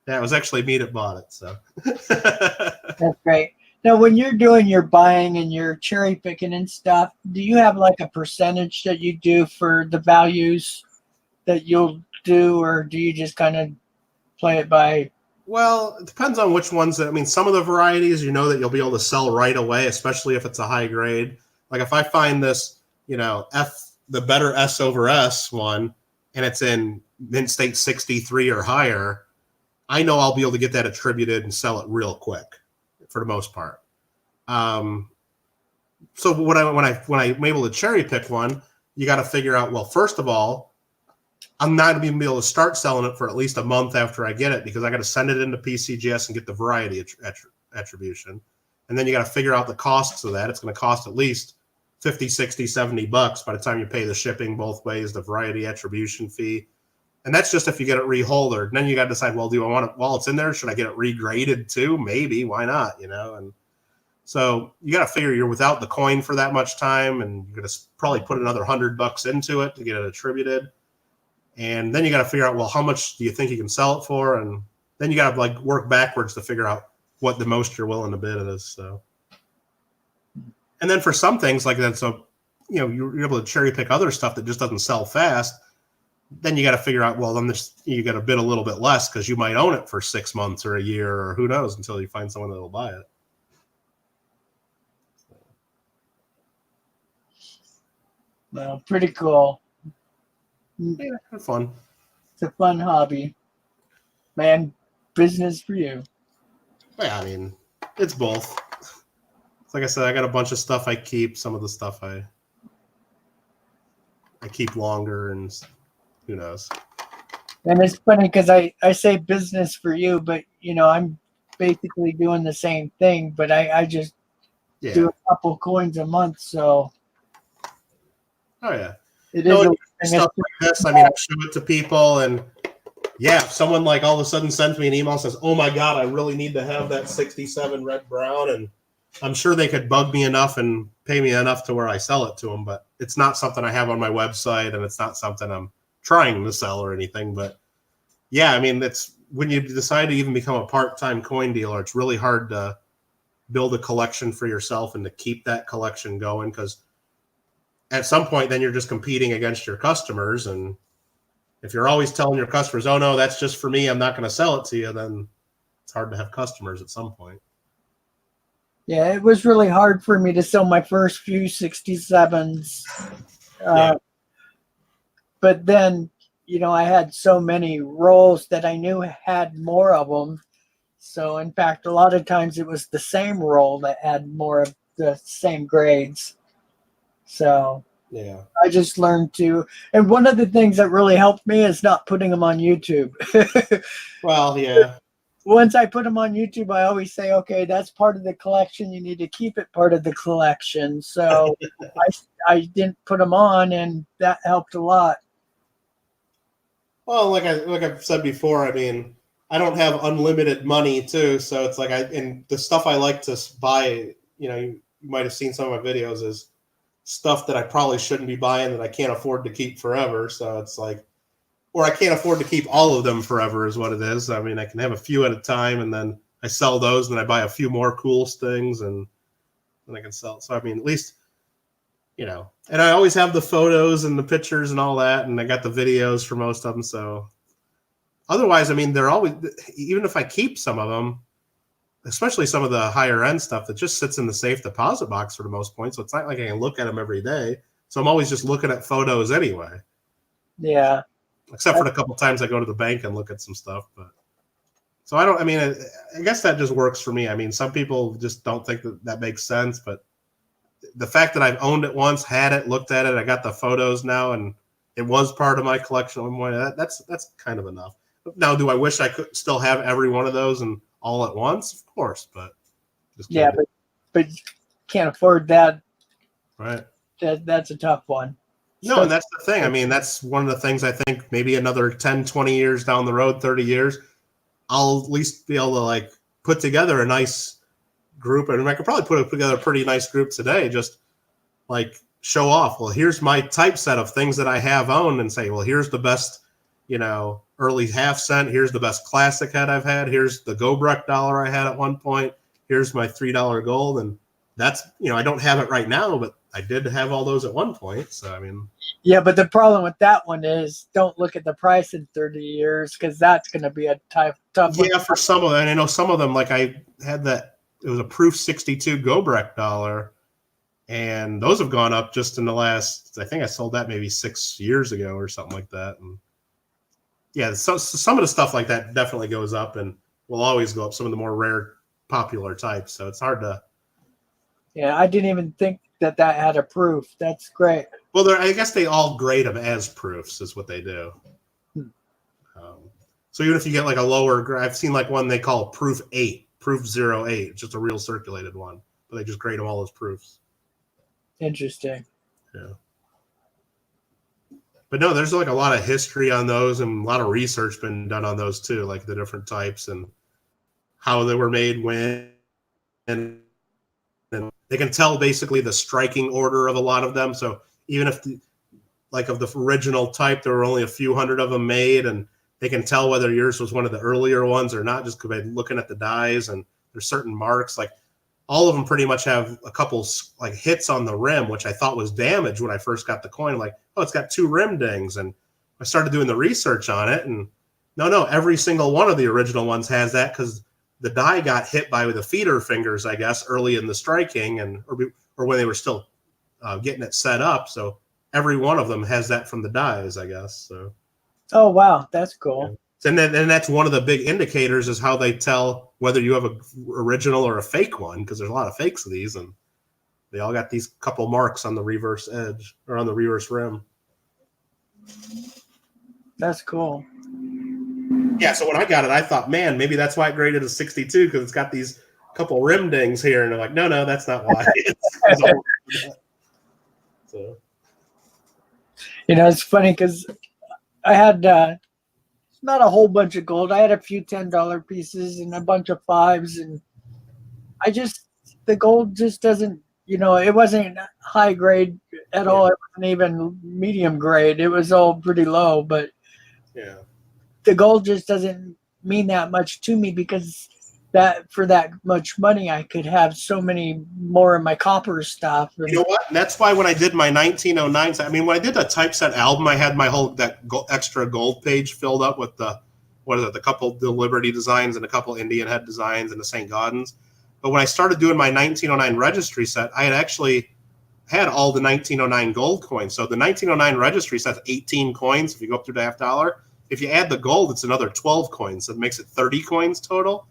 yeah, it was actually me that bought it. So That's great. Now, when you're doing your buying and your cherry picking and stuff, do you have like a percentage that you do for the values that you'll do, or do you just kind of play it by? Well, it depends on which ones. I mean, some of the varieties, that you'll be able to sell right away, especially if it's a high grade. Like if I find this, the better S over S one, and it's in mint state 63 or higher, I know I'll be able to get that attributed and sell it real quick for the most part. So when I'm able to cherry pick one, you got to figure out, well, first of all, I'm not going to be able to start selling it for at least a month after I get it because I got to send it into PCGS and get the variety attribution. And then you got to figure out the costs of that. It's going to cost at least $50, $60, $70 by the time you pay the shipping both ways, the variety attribution fee. And that's just if you get it reholdered. And then you got to decide, well, do I want it while it's in there? Should I get it regraded too? Maybe. Why not? And so you got to figure you're without the coin for that much time, and you're going to probably put another $100 into it to get it attributed. And then you got to figure out, well, how much do you think you can sell it for? And then you got to work backwards to figure out what the most you're willing to bid is. So, and then for some things like that, so you're able to cherry pick other stuff that just doesn't sell fast. Then you got to figure out, well, then you got to bid a little bit less because you might own it for 6 months or a year or who knows until you find someone that'll buy it. Well, pretty cool. Yeah, fun. It's a fun hobby, man. Business for you. Yeah, I mean, it's both. Like I said, I got a bunch of stuff I keep. Some of the stuff I keep longer, and who knows. And it's funny because I say business for you, but I'm basically doing the same thing, but I just do a couple coins a month, so oh yeah, it is stuff like this. I mean, I show it to people, and yeah, if someone all of a sudden sends me an email and says, "Oh my God, I really need to have that 67 red brown," and I'm sure they could bug me enough and pay me enough to where I sell it to them, but it's not something I have on my website, and it's not something I'm trying to sell or anything. But yeah, I mean, it's when you decide to even become a part-time coin dealer, it's really hard to build a collection for yourself and to keep that collection going, because at some point then you're just competing against your customers. And if you're always telling your customers, oh no, that's just for me, I'm not going to sell it to you, then it's hard to have customers at some point. Yeah, it was really hard for me to sell my first few 67s. Yeah. But then, I had so many rolls that I knew had more of them. So, in fact, a lot of times it was the same roll that had more of the same grades. So, Yeah. I just learned to. And one of the things that really helped me is not putting them on YouTube. Well, yeah. Once I put them on YouTube, I always say, okay, that's part of the collection. You need to keep it part of the collection. So I didn't put them on, and that helped a lot. Well, like I've said before, I mean, I don't have unlimited money too, so it's like and the stuff I like to buy, you might have seen some of my videos, is stuff that I probably shouldn't be buying that I can't afford to keep forever. So it's like, or I can't afford to keep all of them forever is what it is. I mean, I can have a few at a time, and then I sell those, and then I buy a few more cool things, and then I can sell. So I mean, at least, and I always have the photos and the pictures and all that, and I got the videos for most of them. So otherwise, I mean, they're always, even if I keep some of them, especially some of the higher end stuff that just sits in the safe deposit box for the most point. So it's not like I can look at them every day. So I'm always just looking at photos anyway. Yeah. Except for the couple times I go to the bank and look at some stuff. But so I guess that just works for me. I mean, some people just don't think that makes sense, but the fact that I've owned it once, had it, looked at it, I got the photos now, and it was part of my collection at one point. That's kind of enough. Now, do I wish I could still have every one of those and all at once? Of course, but but can't afford that. Right. That's a tough one. No, So- and that's the thing. I mean, that's one of the things I think maybe another 10, 20 years down the road, 30 years, I'll at least be able to like put together a nice group. And I could probably put together a pretty nice group today, just like show off. Well, here's my typeset of things that I have owned, and say, well, here's the best, early half cent. Here's the best classic head I've had. Here's the Gobrecht dollar I had at one point. Here's my $3 gold. And that's, I don't have it right now, but I did have all those at one point. So, I mean. Yeah, but the problem with that one is don't look at the price in 30 years, because that's going to be a tough one. Yeah, for some of them. And I know some of them, like I had that, it was a Proof 62 Gobrecht dollar. And those have gone up just in the last, I think I sold that maybe 6 years ago or something like that. And yeah, so some of the stuff like that definitely goes up and will always go up, some of the more rare popular types. So it's hard to. Yeah, I didn't even think that had a proof. That's great. Well, I guess they all grade them as proofs is what they do. So even if you get like a lower, I've seen like one they call Proof 8, Proof 08, just a real circulated one, but they just grade them all as proofs. Interesting. Yeah. But no, there's like a lot of history on those and a lot of research been done on those too, like the different types and how they were made when. And they can tell basically the striking order of a lot of them. So even if of the original type, there were only a few hundred of them made, and they can tell whether yours was one of the earlier ones or not, just by looking at the dies. And there's certain marks, like all of them pretty much have a couple like hits on the rim, which I thought was damaged when I first got the coin. Like, oh, it's got 2 rim dings. And I started doing the research on it, and no, every single one of the original ones has that, because the die got hit by the feeder fingers, I guess, early in the striking, or when they were still getting it set up. So every one of them has that from the dies, I guess. So. Oh wow, that's cool. Yeah. And that's one of the big indicators is how they tell whether you have a original or a fake one, because there's a lot of fakes of these, and they all got these couple marks on the reverse edge or on the reverse rim. That's cool. Yeah, so when I got it, I thought, man, maybe that's why it graded a 62, because it's got these couple rim dings here. And they're like, no, that's not why. So. It's funny because I had not a whole bunch of gold. I had a few $10 pieces and a bunch of 5s. And the gold just doesn't, it wasn't high grade at all. It wasn't even medium grade. It was all pretty low, but yeah. The gold just doesn't mean that much to me, because that for that much money, I could have so many more of my copper stuff. You know what? And that's why when I did my 1909, when I did the typeset album, I had my whole extra gold page filled up with the what is it? The couple the Liberty designs and a couple Indian head designs and the St. Gaudens. But when I started doing my 1909 registry set, I had actually had all the 1909 gold coins. So the 1909 registry set's 18 coins if you go up to the $50. If you add the gold, it's another 12 coins. So it makes it 30 coins total.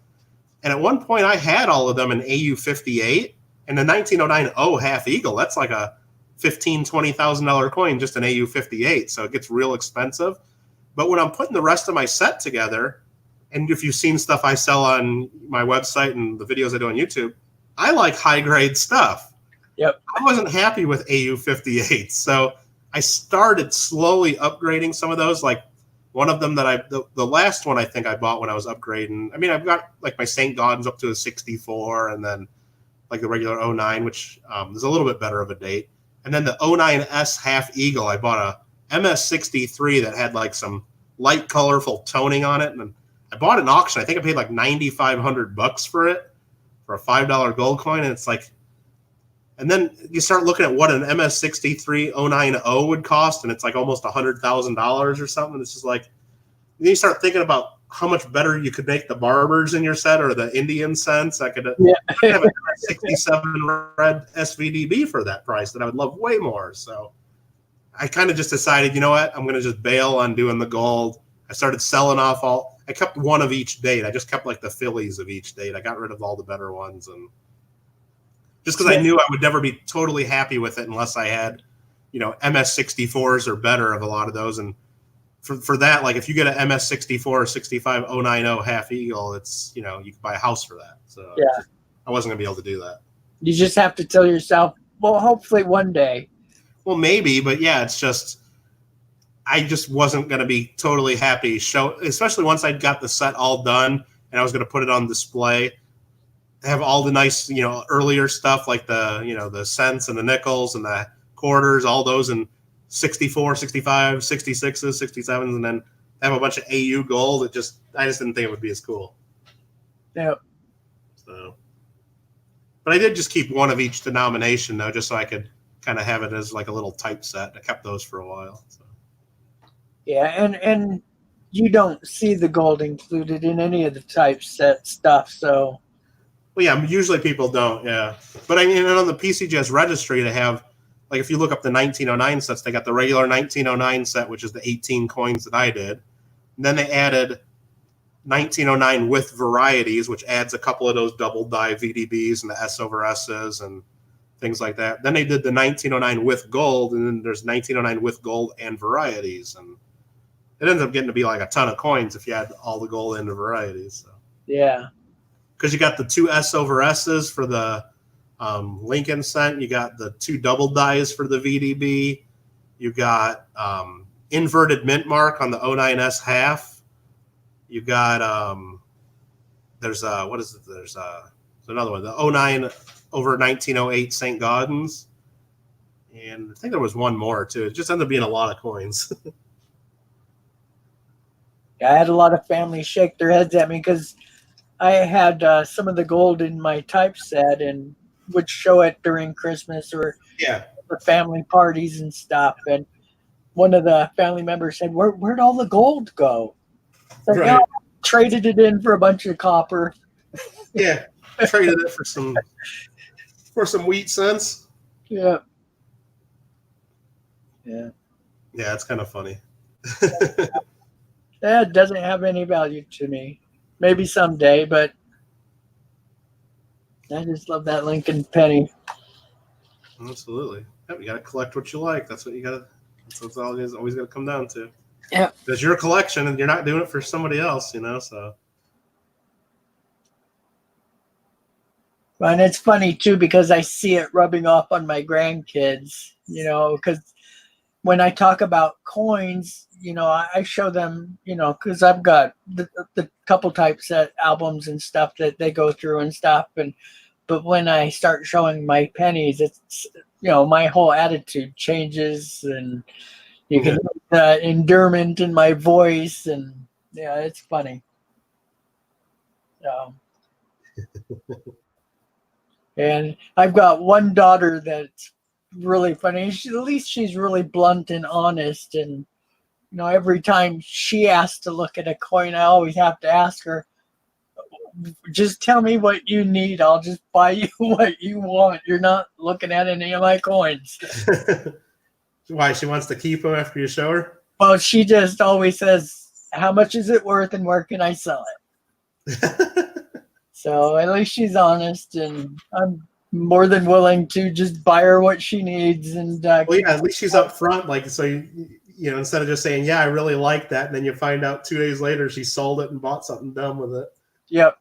And at one point, I had all of them in AU 58. And the 1909 O half eagle, that's like a $15,000, $20,000 coin just in AU 58. So it gets real expensive. But when I'm putting the rest of my set together, and if you've seen stuff I sell on my website and the videos I do on YouTube, I like high grade stuff. Yep. I wasn't happy with AU 58. So I started slowly upgrading some of those. Like one of them that the last one I think I bought when I was upgrading. I mean, I've got like my St. Gaudens up to a 64 and then like the regular 09, which is a little bit better of a date. And then the 09S half eagle, I bought a MS63 that had like some light colorful toning on it. And I bought an auction. I think I paid like $9,500 for it for a $5 gold coin. And it's like, and then you start looking at what an MS63 090 would cost, and it's like almost $100,000 or something. It's just like, then you start thinking about how much better you could make the barbers in your set or the Indian scents. I could have a 67 red SVDB for that price that I would love way more. So I kind of just decided, you know what, I'm going to just bail on doing the gold. I started selling off I kept one of each date. I just kept like the fillies of each date. I got rid of all the better ones, and just because I knew I would never be totally happy with it unless I had, MS64s or better of a lot of those. And for that, like if you get an MS64 or 65090 half eagle, it's, you can buy a house for that. So Yeah. I wasn't gonna be able to do that. You just have to tell yourself, well, hopefully one day. Well, maybe, but yeah, it's just, I just wasn't going to be totally happy. Especially once I'd got the set all done and I was going to put it on display, have all the nice, earlier stuff like the cents and the nickels and the quarters, all those in 64, 65, 66s, 67s, and then have a bunch of AU gold. I just didn't think it would be as cool. Yeah. So, but I did just keep one of each denomination though, just so I could kind of have it as like a little typeset. I kept those for a while. So. Yeah, and you don't see the gold included in any of the typeset stuff, so. Well, yeah, usually people don't, yeah. But I mean, on the PCGS registry, they have, like if you look up the 1909 sets, they got the regular 1909 set, which is the 18 coins that I did. And then they added 1909 with varieties, which adds a couple of those double die VDBs and the S over S's and things like that. Then they did the 1909 with gold, and then there's 1909 with gold and varieties. And it ends up getting to be like a ton of coins if you add all the gold and the varieties. So. Yeah. Because you got the two S over S's for the Lincoln cent. You got the two double dies for the VDB. You got inverted mint mark on the 09S half. You got there's what is it? There's another one, the 09 over 1908 St. Gaudens. And I think there was one more too. It just ended up being a lot of coins. I had a lot of families shake their heads at me because I had some of the gold in my typeset and would show it during Christmas or for family parties and stuff. And one of the family members said, "Where'd all the gold go?" Like, right. "Oh, traded it in for a bunch of copper." Yeah, traded it for some wheat cents. Yeah. Yeah. Yeah, it's kind of funny. That doesn't have any value to me. Maybe someday, but I just love that Lincoln penny. Absolutely. Yeah, you got to collect what you like. That's what you got to. That's all it is. Always got to come down to. Yeah. It's your collection, and you're not doing it for somebody else, So. And it's funny too because I see it rubbing off on my grandkids. Because when I talk about coins, I show them, because I've got the couple typeset albums and stuff that they go through and stuff. But when I start showing my pennies, it's, my whole attitude changes and you can hear the endearment in my voice. And yeah, it's funny. So, and I've got one daughter that's really funny. At least she's really blunt and honest, and every time she asks to look at a coin, I always have to ask her, just tell me what you need. I'll just buy you what you want. You're not looking at any of my coins. Why, she wants to keep them after you show her? Well, she just always says, how much is it worth and where can I sell it? So at least she's honest, and I'm more than willing to just buy her what she needs. And Well, yeah, at least she's up front. Like, so instead of just saying, yeah, I really like that, and then you find out 2 days later she sold it and bought something dumb with it. Yep.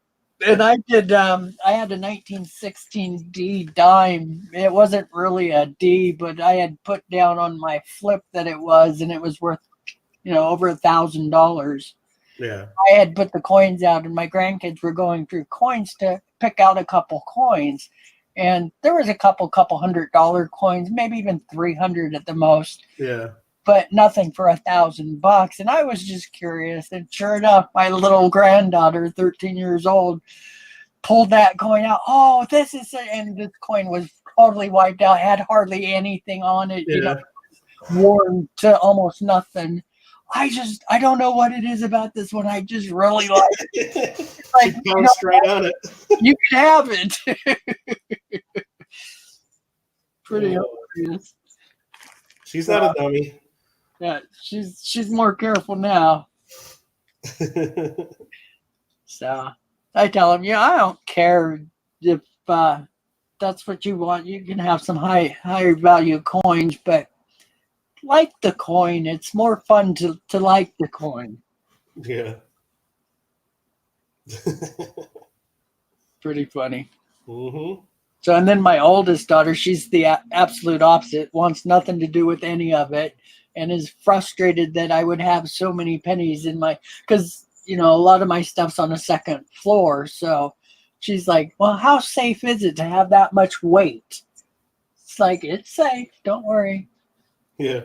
And I did, I had a 1916 D dime. It wasn't really a D, but I had put down on my flip that it was, and it was worth, over $1,000. Yeah. I had put the coins out, and my grandkids were going through coins to pick out a couple coins. And there was a couple $100 coins, maybe even 300 at the most. Yeah. But nothing for $1,000. And I was just curious. And sure enough, my little granddaughter, 13 years old, pulled that coin out. Oh, this is it. And this coin was totally wiped out, had hardly anything on it, Yeah. worn to almost nothing. I don't know what it is about this one. I just really like it. She bounced right on it. You can have it. Pretty hilarious. She's not a dummy. Yeah, she's more careful now. So I tell him, I don't care if that's what you want. You can have some higher value coins, but like the coin. It's more fun to like the coin. Yeah. Pretty funny. Mm-hmm. So, and then my oldest daughter, she's the absolute opposite, wants nothing to do with any of it, and is frustrated that I would have so many pennies in because, a lot of my stuff's on the second floor. So she's like, well, how safe is it to have that much weight? It's like, it's safe. Don't worry. Yeah.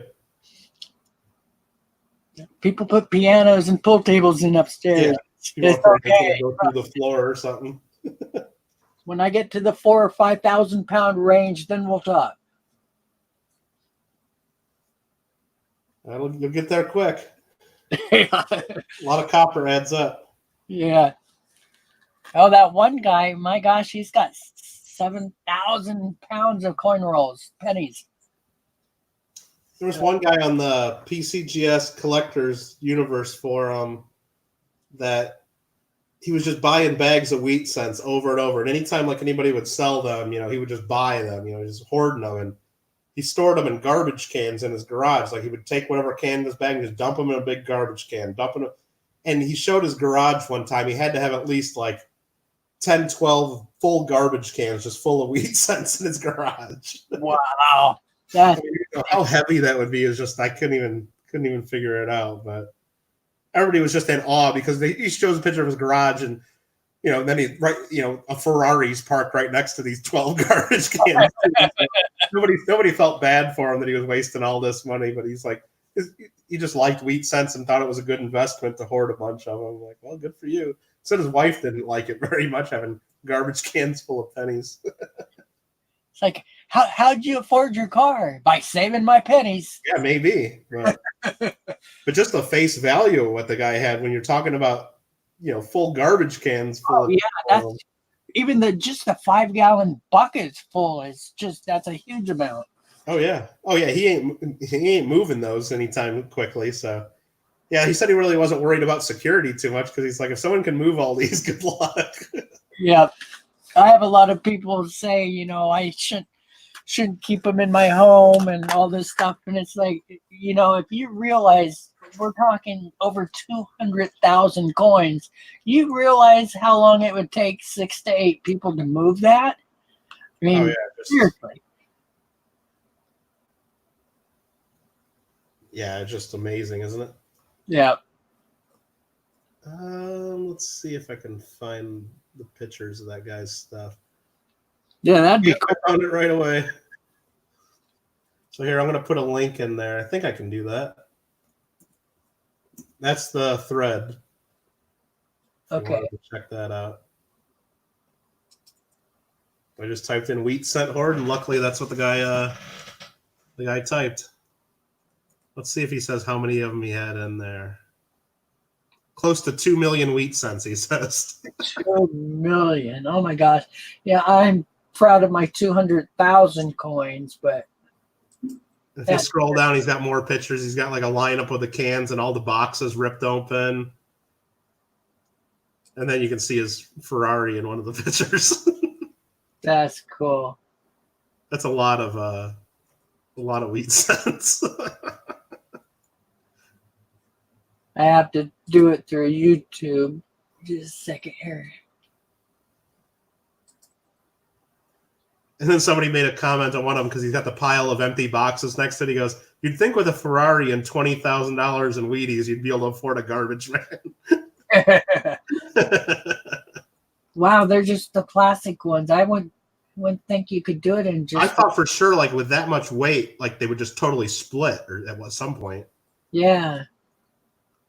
People put pianos and pool tables in upstairs. Yeah. It's okay. Go through the floor or something. When I get to the 4,000 or 5,000 pound range, then we'll talk. You'll get there quick. Yeah. A lot of copper adds up. Yeah. Oh, that one guy, my gosh, he's got 7,000 pounds of coin rolls, pennies. There was one guy on the PCGS Collectors Universe forum that he was just buying bags of wheat cents over and over. And anytime anybody would sell them, he would just buy them, just hoarding them. And he stored them in garbage cans in his garage. Like he would take whatever can in his bag and just dump them in a big garbage can, And he showed his garage one time. He had to have at least 10, 12 full garbage cans just full of wheat cents in his garage. Wow. That's How heavy that would be is just, I couldn't even figure it out. But everybody was just in awe because he shows a picture of his garage and, then a Ferrari's parked right next to these 12 garbage cans. Nobody felt bad for him that he was wasting all this money, but he's like, he just liked wheat cents and thought it was a good investment to hoard a bunch of them. I'm like, well, good for you. So his wife didn't like it very much, having garbage cans full of pennies. It's like, how'd you afford your car? By saving my pennies. Yeah, maybe. But just the face value of what the guy had when you're talking about, full garbage cans full of that's even the 5-gallon buckets full is that's a huge amount. Oh yeah. He ain't moving those anytime quickly. So yeah, he said he really wasn't worried about security too much because he's like, if someone can move all these, good luck. Yeah, I have a lot of people say, I shouldn't keep them in my home and all this stuff, and it's like, if you realize we're talking over 200,000 coins, you realize how long it would take 6 to 8 people to move that? I mean, seriously. Yeah, just amazing, isn't it? Yeah. Let's see if I can find the pictures of that guy's stuff. Yeah, that'd be cool. I found it right away. So here, I'm going to put a link in there. I think I can do that. That's the thread. Okay. Check that out. I just typed in wheat cent hoard, and luckily that's what the guy typed. Let's see if he says how many of them he had in there. Close to 2 million wheat cents, he says. 2 million. Oh my gosh. Yeah, I'm proud of my 200,000 coins, but If you scroll down, he's got more pictures. He's got like a lineup of the cans and all the boxes ripped open. And then you can see his Ferrari in one of the pictures. that's cool. That's a lot of wheat cents. I have to do it through YouTube. Just a second here. And then somebody made a comment on one of them because he's got the pile of empty boxes next to it. He goes, "You'd think with a Ferrari and $20,000 in Wheaties, you'd be able to afford a garbage man." Wow, they're just the plastic ones. I wouldn't think you could do it in just. I thought for sure, like with that much weight, like they would just totally split or at some point. Yeah.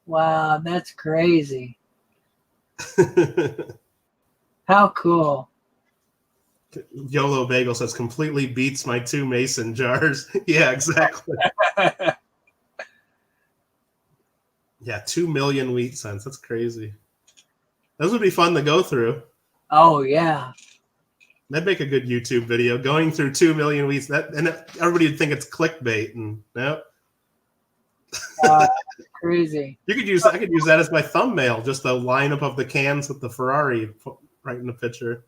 Wow, that's crazy. How cool. YOLO Bagel says completely beats my 2 mason jars. Yeah, exactly. Yeah, 2 million wheat cents. That's crazy. Those would be fun to go through. Oh yeah. That'd make a good YouTube video going through 2 million wheats. And everybody would think it's clickbait. And no, Crazy. I could use that as my thumbnail. Just a lineup of the cans with the Ferrari right in the picture.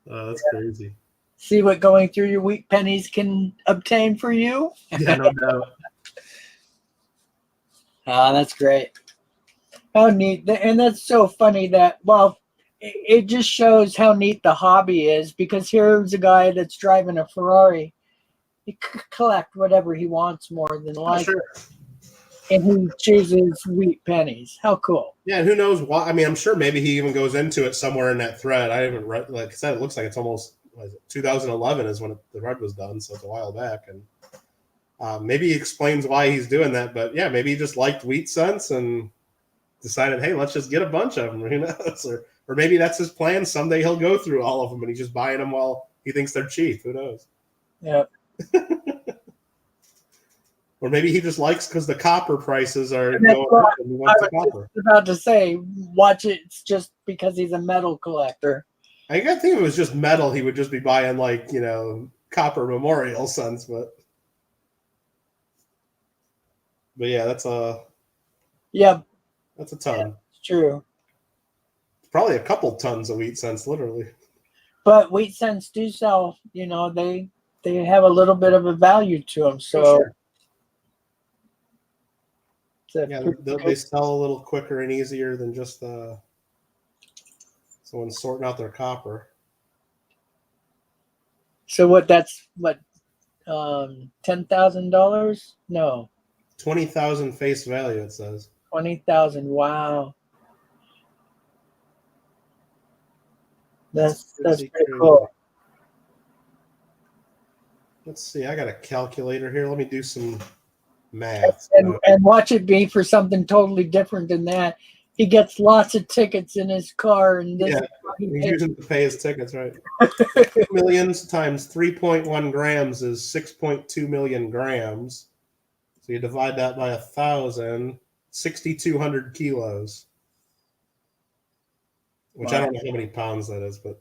That's crazy. See what going through your wheat pennies can obtain for you? Yeah, no doubt. That's great. How neat. And that's so funny that, well, it just shows how neat the hobby is, because here's a guy that's driving a Ferrari. He could collect whatever he wants more than like, Sure. and he chooses wheat pennies. How cool. Yeah, and who knows why? I mean, I'm sure maybe he even goes into it somewhere in that thread. I haven't read, like I said, it looks like it's almost 2011 is when the thread was done, so it's a while back. And maybe he explains why he's doing that. But yeah, maybe he just liked wheat cents and decided, hey, let's just get a bunch of them. Who knows? Or maybe that's his plan. Someday he'll go through all of them and he's just buying them while he thinks they're cheap. Who knows? Yeah. Or maybe he just likes because the copper prices are And that's going what up and he wants the I copper. was about to say, watch it. It's just because he's a metal collector. I think if it was just metal, he would just be buying like, copper memorial cents, but yeah, that's a ton. It's true. Probably a couple tons of wheat cents, literally. But wheat cents do sell, they have a little bit of a value to them. So Sure. it's Yeah, they sell a little quicker and easier than just someone sorting out their copper. So that's $10,000? No, 20,000 face value, it says. 20,000. Wow, that's pretty cool. Let's see. I got a calculator here. Let me do some math. And watch it be for something totally different than that. He gets lots of tickets in his car, and this Yeah, is what he he's pays. using to pay his tickets, right? Millions times 3.1 grams is 6.2 million grams. So you divide that by 1,000, 6,200 kilos. Which I don't know how many pounds that is, but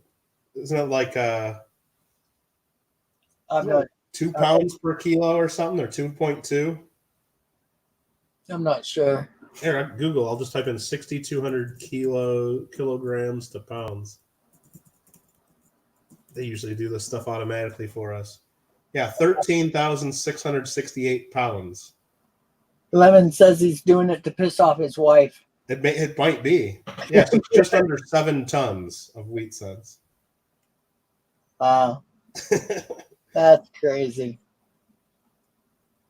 isn't it like I'm not 2 pounds per kilo or something, or 2.2? I'm not sure. Here, Google. I'll just type in 6,200 kilograms to pounds. They usually do this stuff automatically for us. Yeah, 13,668 pounds. Lemon says he's doing it to piss off his wife. It might be. Yeah, so it's just under 7 tons of wheat cents. Wow, that's crazy.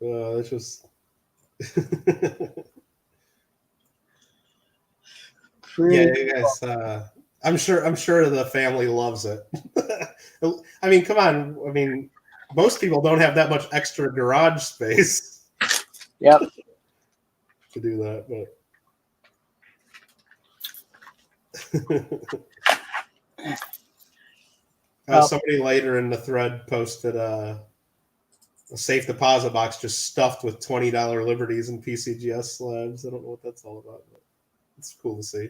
It's just. Yeah, guys. I'm sure the family loves it. I mean, come on. I mean, most people don't have that much extra garage space. Yep. To do that, but somebody later in the thread posted a safe deposit box just stuffed with $20 Liberties and PCGS slabs. I don't know what that's all about, but it's cool to see.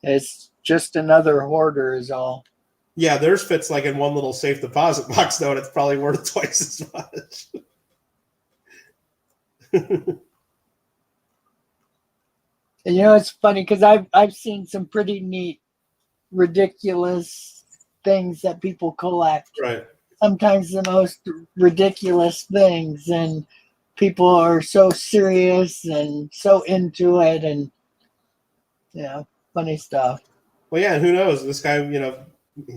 It's just another hoarder, is all. Yeah, theirs fits like in one little safe deposit box, though, and it's probably worth twice as much. And it's funny because I've seen some pretty neat, ridiculous things that people collect. Right. Sometimes the most ridiculous things, and people are so serious and so into it, and funny stuff. Well, yeah, and who knows? This guy,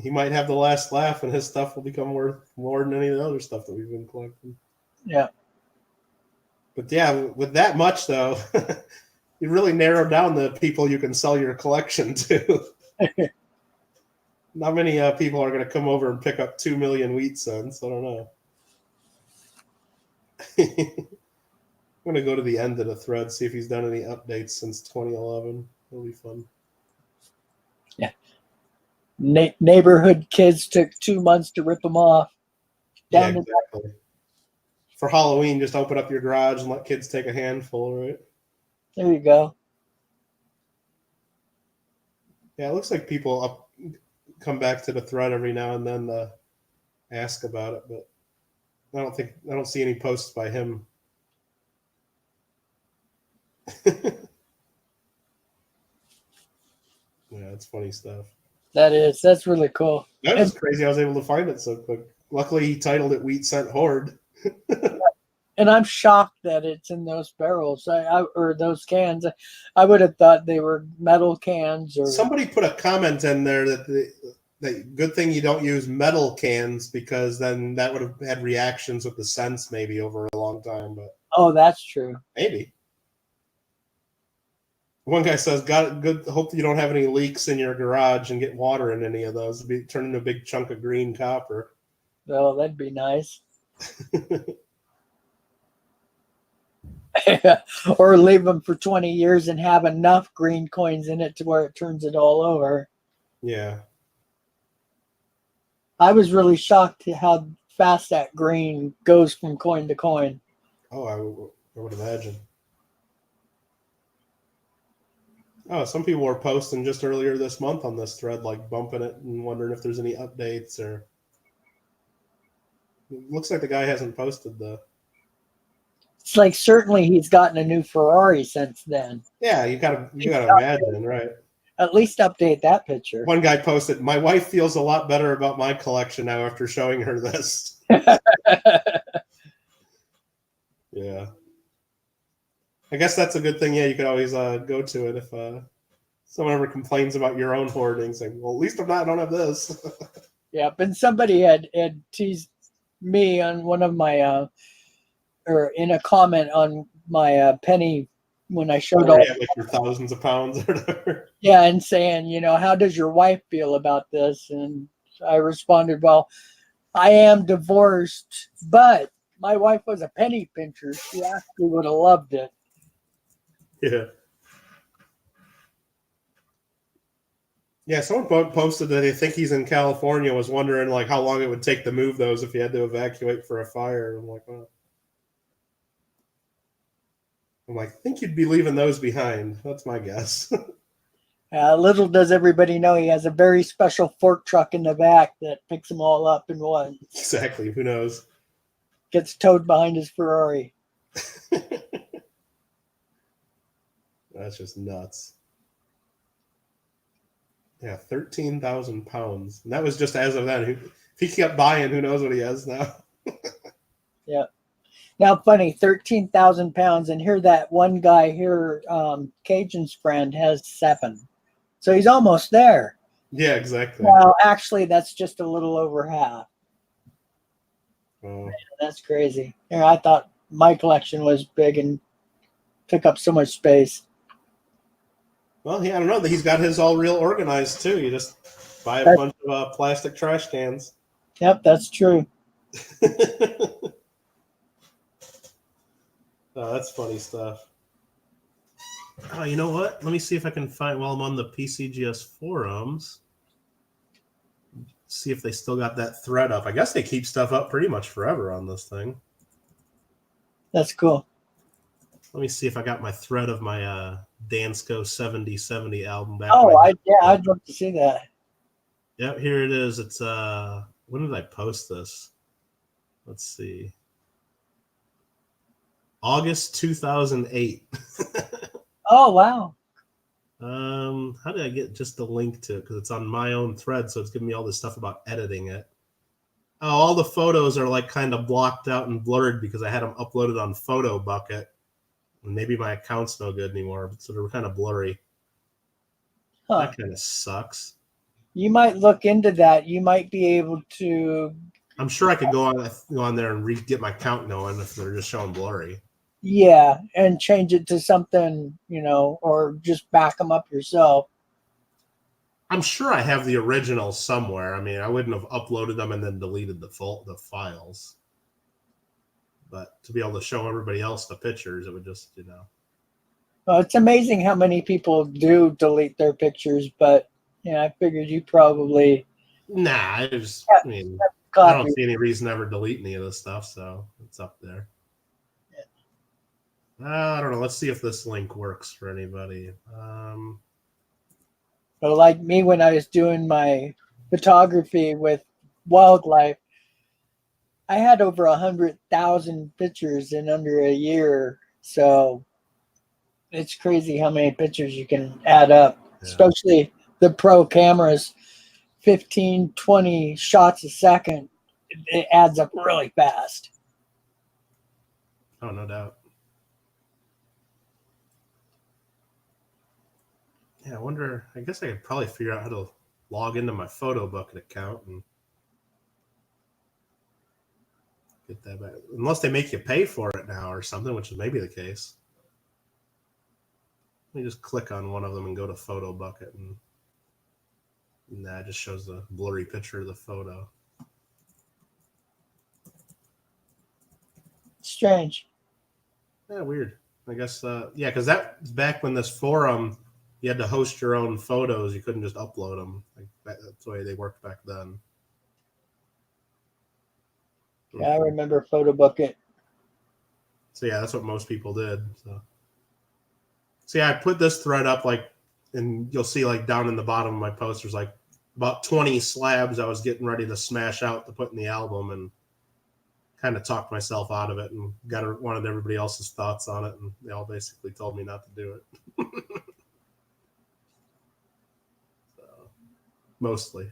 he might have the last laugh, and his stuff will become worth more than any of the other stuff that we've been collecting. Yeah. But yeah, with that much though, you really narrowed down the people you can sell your collection to. Not many people are going to come over and pick up 2 million wheat cents. I don't know. I'm going to go to the end of the thread, see if he's done any updates since 2011. It'll be fun. Yeah. Neighborhood kids took 2 months to rip them off. Yeah, exactly. For Halloween, just open up your garage and let kids take a handful, right? There you go. Yeah, it looks like people come back to the thread every now and then to ask about it, but I don't see any posts by him. Yeah, it's funny stuff. That's really cool. That was crazy. I was able to find it so quick. Luckily, he titled it Wheat Cent Hoard. And I'm shocked that it's in those barrels or those cans. I would have thought they were metal cans. Or somebody put a comment in there that good thing you don't use metal cans, because then that would have had reactions with the scents maybe over a long time. But that's true. Maybe. One guy says, "Got good. Hope you don't have any leaks in your garage and get water in any of those. It'll be turn into a big chunk of green copper." Oh, that'd be nice. Or leave them for 20 years and have enough green coins in it to where it turns it all over. Yeah. I was really shocked at how fast that green goes from coin to coin. Oh, I would imagine. Oh, some people were posting just earlier this month on this thread, like bumping it and wondering if there's any updates or. It looks like the guy hasn't posted the. It's like certainly he's gotten a new Ferrari since then. Yeah, you gotta imagine, right? At least update that picture. One guy posted, "My wife feels a lot better about my collection now after showing her this." Yeah. I guess that's a good thing. Yeah, you could always go to it if someone ever complains about your own hoarding, saying, "Well, at least I don't have this." Yep, and somebody had teased me on one of my or in a comment on my penny when I showed Or all like your thousands of pounds or whatever. Yeah, and saying, how does your wife feel about this? And I responded, well, I am divorced, but my wife was a penny pincher. She actually would have loved it. Yeah. Yeah, someone posted that they think he's in California, was wondering like how long it would take to move those if he had to evacuate for a fire. I'm like, well. I think you'd be leaving those behind. That's my guess. Little does everybody know he has a very special fork truck in the back that picks them all up in one. Exactly. Who knows? Gets towed behind his Ferrari. That's just nuts. Yeah, 13,000 pounds. And that was just as of then. If he kept buying, who knows what he has now? Yeah. Now, funny, 13,000 pounds, and here that one guy here, Cajun's friend, has 7. So he's almost there. Yeah, exactly. Well, actually, that's just a little over half. Oh. That's crazy. Yeah, I thought my collection was big and took up so much space. Well, I don't know. He's got his all real organized, too. You just buy a bunch of plastic trash cans. Yep, that's true. Oh, that's funny stuff. Oh, you know what? Let me see if I can find, while I'm on the PCGS forums, See if they still got that thread up. I guess they keep stuff up pretty much forever on this thing. That's cool. Let me see if I got my thread of my Dansko 7070 album back. Oh, I'd love to see that. Yep, here it is. It's when did I post this? Let's see. August 2008. Oh, wow. How did I get just the link to it? Because it's on my own thread, so it's giving me all this stuff about editing it. Oh, all the photos are like kind of blocked out and blurred because I had them uploaded on Photo Bucket. And maybe my account's no good anymore, so they're kind of blurry. Huh. That kind of sucks. You might look into that. You might be able to. I'm sure I could go on there and get my count going if they're just showing blurry. Yeah, and change it to something, or just back them up yourself. I'm sure I have the originals somewhere. I mean, I wouldn't have uploaded them and then deleted the files. But to be able to show everybody else the pictures, it would just, Well, it's amazing how many people do delete their pictures, but I figured you probably Nah, I don't copy. see any reason to ever delete any of this stuff, so it's up there. I don't know. Let's see if this link works for anybody. But like me, when I was doing my photography with wildlife, I had over 100,000 pictures in under a year. So it's crazy how many pictures you can add up, especially the pro cameras, 15, 20 shots a second. It adds up really fast. Oh, no doubt. Yeah, I wonder. I guess I could probably figure out how to log into my Photo Bucket account and get that back. Unless they make you pay for it now or something, which is maybe the case. Let me just click on one of them and go to Photo Bucket, and that just shows the blurry picture of the photo. Strange. Yeah, weird. I guess, yeah, because that's back when this forum, you had to host your own photos. You couldn't just upload them. That's the way they worked back then. Yeah, I remember Photo Bucket. So yeah, that's what most people did. So yeah, I put this thread up and you'll see down in the bottom of my post, there's about 20 slabs I was getting ready to smash out to put in the album, and kind of talked myself out of it and wanted everybody else's thoughts on it, and they all basically told me not to do it. So, mostly.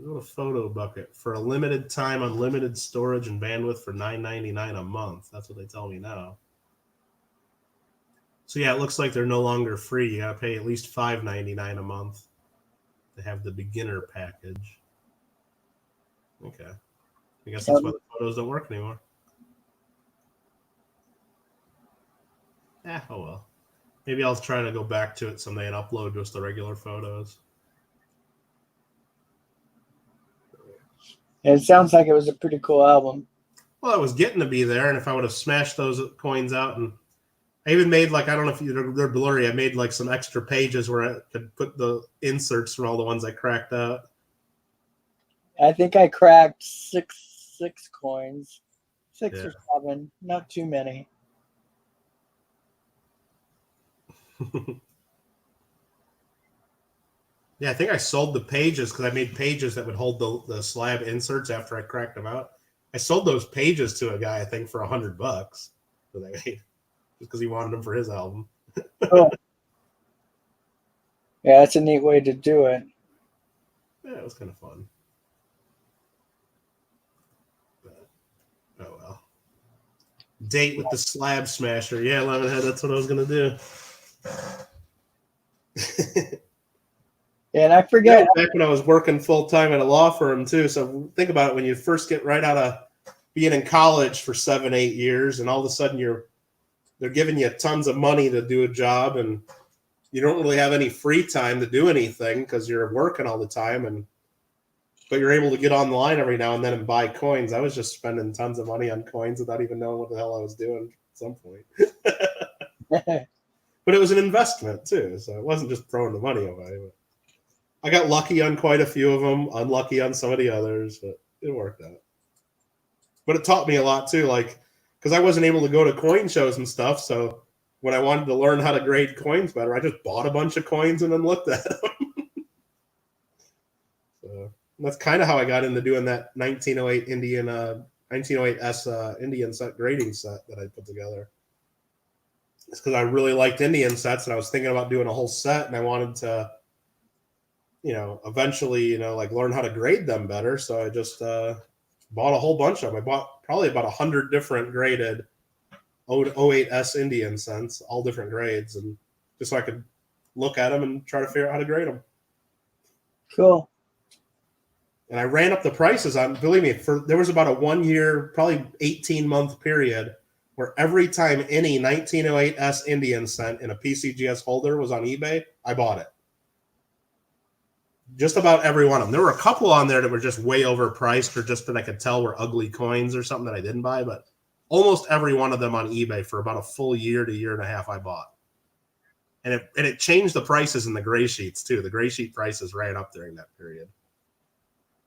Go to Photo Bucket for a limited time, unlimited storage and bandwidth for $9.99 a month. That's what they tell me now. So yeah, it looks like they're no longer free. You gotta pay at least $5.99 a month to have the beginner package. Okay, I guess that's why the photos don't work anymore. Oh well. Maybe I'll try to go back to it someday and upload just the regular photos. It sounds like it was a pretty cool album. Well, it was getting to be there, and if I would have smashed those coins out, and I even made I don't know if they're blurry. I made some extra pages where I could put the inserts from all the ones I cracked out. I think I cracked six coins, 6 or 7, not too many. Yeah, I think I sold the pages because I made pages that would hold the slab inserts after I cracked them out. I sold those pages to a guy, I think, for $100 that I made, just because he wanted them for his album. Cool. Yeah, that's a neat way to do it. Yeah, it was kind of fun. But, oh well. Date with the slab smasher. Yeah, Lemonhead, that's what I was going to do. Yeah, and I forget. Back when I was working full time at a law firm too. So think about it, when you first get right out of being in college for 7-8 years, and all of a sudden they're giving you tons of money to do a job, and you don't really have any free time to do anything because you're working all the time, but you're able to get online every now and then and buy coins. I was just spending tons of money on coins without even knowing what the hell I was doing at some point. But it was an investment too, so it wasn't just throwing the money away. I got lucky on quite a few of them, unlucky on some of the others, but it worked out. But it taught me a lot too, like because I wasn't able to go to coin shows and stuff. So when I wanted to learn how to grade coins better, I just bought a bunch of coins and then looked at them. So that's kind of how I got into doing that 1908 Indian 1908S Indian set grading set that I put together. It's because I really liked Indian sets and I was thinking about doing a whole set and I wanted to, eventually, like learn how to grade them better. So I just bought a whole bunch of them. I bought probably about 100 different graded 08S Indian cents, all different grades, and just so I could look at them and try to figure out how to grade them. Cool. And I ran up the prices on, believe me, there was about a 1 year, probably 18-month period where every time any 1908S Indian cent in a PCGS holder was on eBay, I bought it. Just about every one of them. There were a couple on there that were just way overpriced or just that I could tell were ugly coins or something that I didn't buy, but almost every one of them on eBay for about a full year to year and a half I bought. And it changed the prices in the gray sheets too. The gray sheet prices ran up during that period.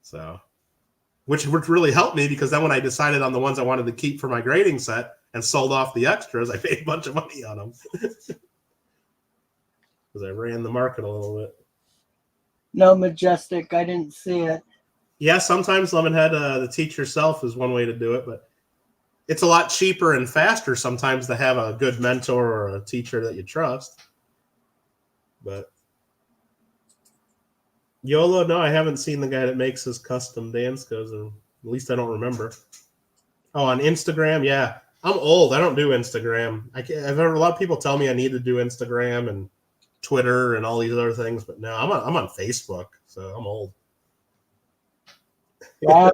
So, which really helped me because then when I decided on the ones I wanted to keep for my grading set and sold off the extras, I paid a bunch of money on them. Because I ran the market a little bit. No Majestic. I didn't see it. Yeah, sometimes Lemonhead, the teach yourself is one way to do it, but it's a lot cheaper and faster sometimes to have a good mentor or a teacher that you trust. But YOLO, no, I haven't seen the guy that makes his custom Danskos, or at least I don't remember. Oh, on Instagram, yeah. I'm old. I don't do Instagram. I've heard a lot of people tell me I need to do Instagram and Twitter and all these other things, but no, I'm on Facebook, so I'm old. I have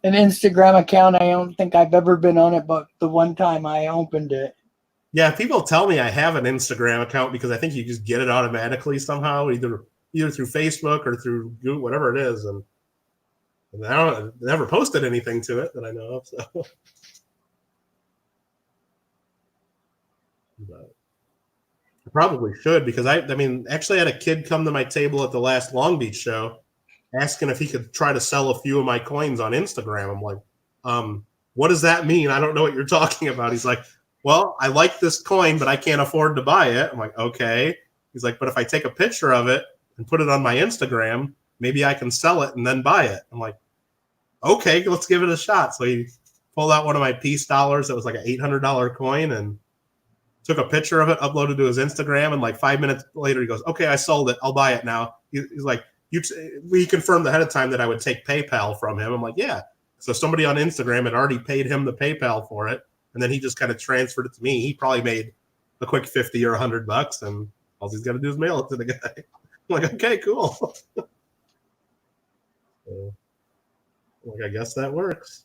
an Instagram account. I don't think I've ever been on it, but the one time I opened it. Yeah, people tell me I have an Instagram account because I think you just get it automatically somehow, either through Facebook or through Google, whatever it is, and I never posted anything to it that I know of. So, but I probably should because I mean, actually, I had a kid come to my table at the last Long Beach show, asking if he could try to sell a few of my coins on Instagram. I'm like, what does that mean? I don't know what you're talking about. He's like, well, I like this coin, but I can't afford to buy it. I'm like, okay. He's like, but if I take a picture of it and put it on my Instagram, maybe I can sell it and then buy it. I'm like, okay, let's give it a shot. So he pulled out one of my peace dollars that was like an $800 coin and took a picture of it, uploaded to his Instagram, and like 5 minutes later, he goes, okay, I sold it. I'll buy it now. He's like, we confirmed ahead of time that I would take PayPal from him. I'm like, yeah. So somebody on Instagram had already paid him the PayPal for it, and then he just kind of transferred it to me. He probably made a quick $50 or $100, and all he's got to do is mail it to the guy. I'm like, okay, cool. So, like, I guess that works.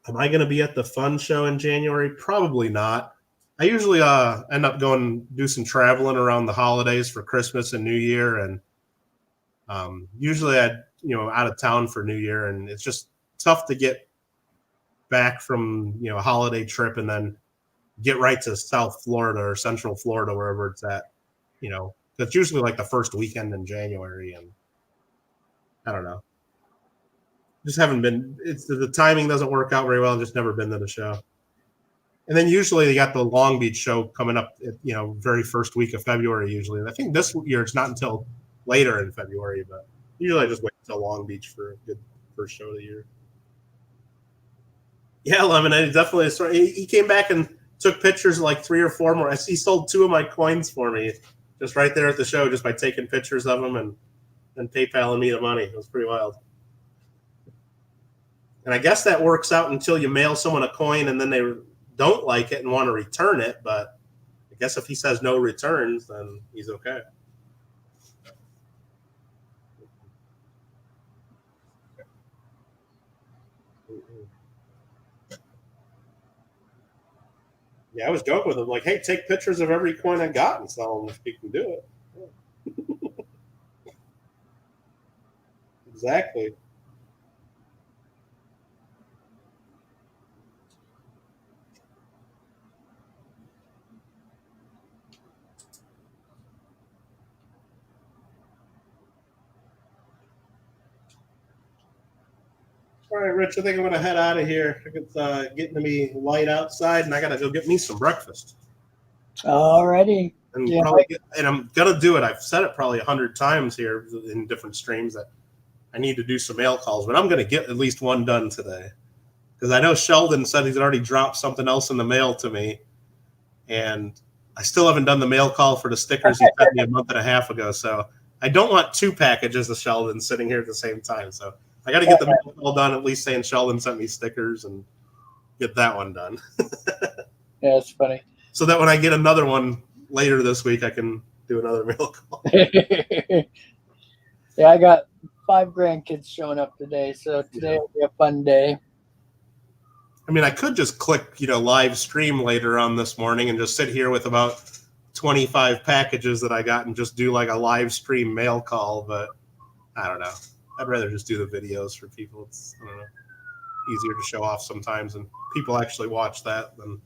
Am I going to be at the fun show in January? Probably not. I usually end up going do some traveling around the holidays for Christmas and New Year, and usually I'd out of town for New Year, and it's just tough to get back from a holiday trip and then get right to South Florida or Central Florida, wherever it's at. That's usually like the first weekend in January, and I don't know. Just haven't been. It's the timing doesn't work out very well. I've just never been to the show. And then usually they got the Long Beach show coming up, very first week of February usually. And I think this year it's not until later in February, but usually I just wait until Long Beach for a good first show of the year. Yeah, Lemonade, definitely. He came back and took pictures of like 3 or 4 more. He sold 2 of my coins for me just right there at the show, just by taking pictures of them and PayPaling me the money. It was pretty wild. And I guess that works out until you mail someone a coin and then they don't like it and want to return it. But I guess if he says no returns, then he's okay. Yeah, I was joking with him, like, hey, take pictures of every coin I got and sell them if you can do it. Exactly. All right, Rich, I think I'm going to head out of here. It's getting to be light outside, and I got to go get me some breakfast. Alrighty. And Yeah. and I'm going to do it. I've said it probably 100 times here in different streams that I need to do some mail calls, but I'm going to get at least one done today. Because I know Sheldon said he's already dropped something else in the mail to me, and I still haven't done the mail call for the stickers he sent me a month and a half ago. So I don't want 2 packages of Sheldon sitting here at the same time. So I got to get the mail call done, at least saying Sheldon sent me stickers, and get that one done. Yeah, it's funny. So that when I get another one later this week, I can do another mail call. Yeah, I got 5 grandkids showing up today, so today will be a fun day. I mean, I could just click, live stream later on this morning and just sit here with about 25 packages that I got and just do like a live stream mail call, but I don't know. I'd rather just do the videos for people. It's, I don't know, easier to show off sometimes, and people actually watch that than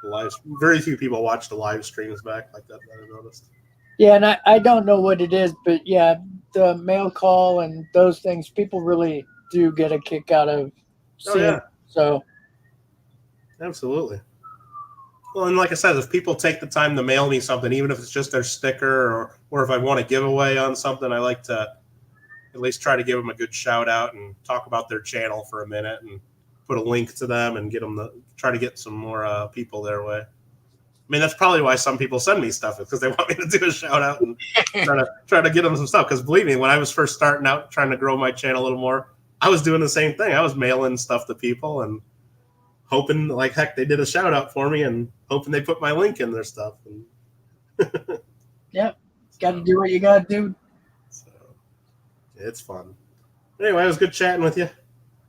the live. Very few people watch the live streams back like that I noticed. Yeah, and I don't know what it is, but yeah, the mail call and those things, people really do get a kick out of seeing. Oh, yeah. So Absolutely. Well, and like I said, if people take the time to mail me something, even if it's just their sticker or if I want a giveaway on something, I like to at least try to give them a good shout out and talk about their channel for a minute and put a link to them and get them try to get some more people their way. I mean, that's probably why some people send me stuff, is because they want me to do a shout out and try to get them some stuff. Because believe me, when I was first starting out trying to grow my channel a little more, I was doing the same thing. I was mailing stuff to people and hoping, like heck, they did a shout out for me and hoping they put my link in their stuff. And Yep, got to do what you got to do. so it's fun. Anyway, it was good chatting with you.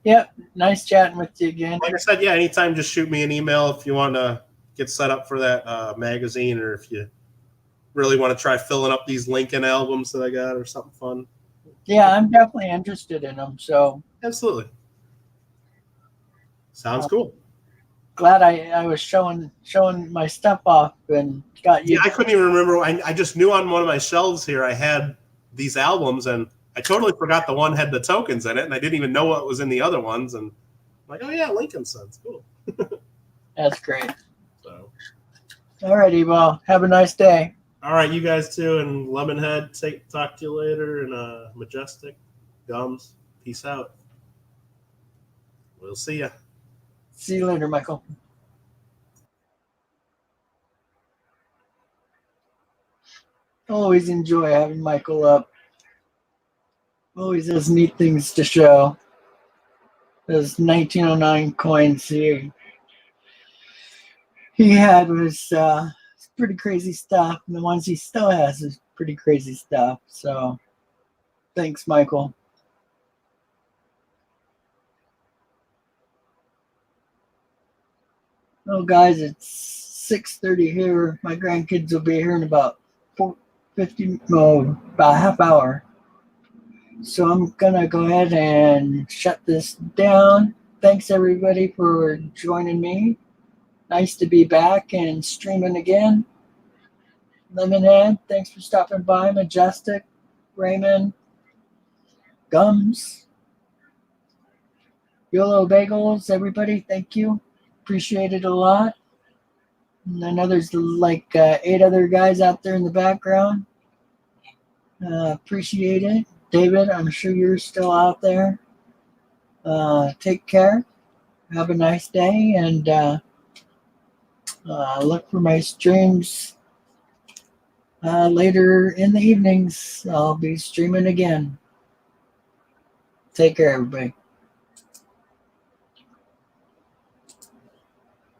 Yep, nice chatting with you again. Like I said, yeah, anytime, just shoot me an email if you want to get set up for that magazine, or if you really want to try filling up these Lincoln albums that I got or something fun. Yeah, I'm definitely interested in them. So Absolutely. Sounds cool. glad I was showing my stuff off and got you. Yeah, I couldn't even remember. I just knew on one of my shelves here I had these albums, and I totally forgot the one had the tokens in it, and I didn't even know what was in the other ones. And I'm like, oh yeah, Lincoln Sons, cool. That's great. So, Alrighty, well, have a nice day. all right, you guys too, and Lemonhead, talk to you later, and Majestic, Gums, peace out. We'll see ya. See you later, Michael. Always enjoy having Michael up. Always has neat things to show. Those 1909 coins he had was pretty crazy stuff. And the ones he still has is pretty crazy stuff. So thanks, Michael. Well, guys, it's 6:30 here. My grandkids will be here in about about a half hour. So I'm going to go ahead and shut this down. Thanks, everybody, for joining me. Nice to be back and streaming again. Lemonhead, thanks for stopping by. Majestic, Raymond, Gums, YOLO Bagels, everybody, thank you. Appreciate it a lot. And I know there's like 8 other guys out there in the background. Appreciate it. David, I'm sure you're still out there. Take care. Have a nice day, and look for my streams later in the evenings. I'll be streaming again. Take care, everybody.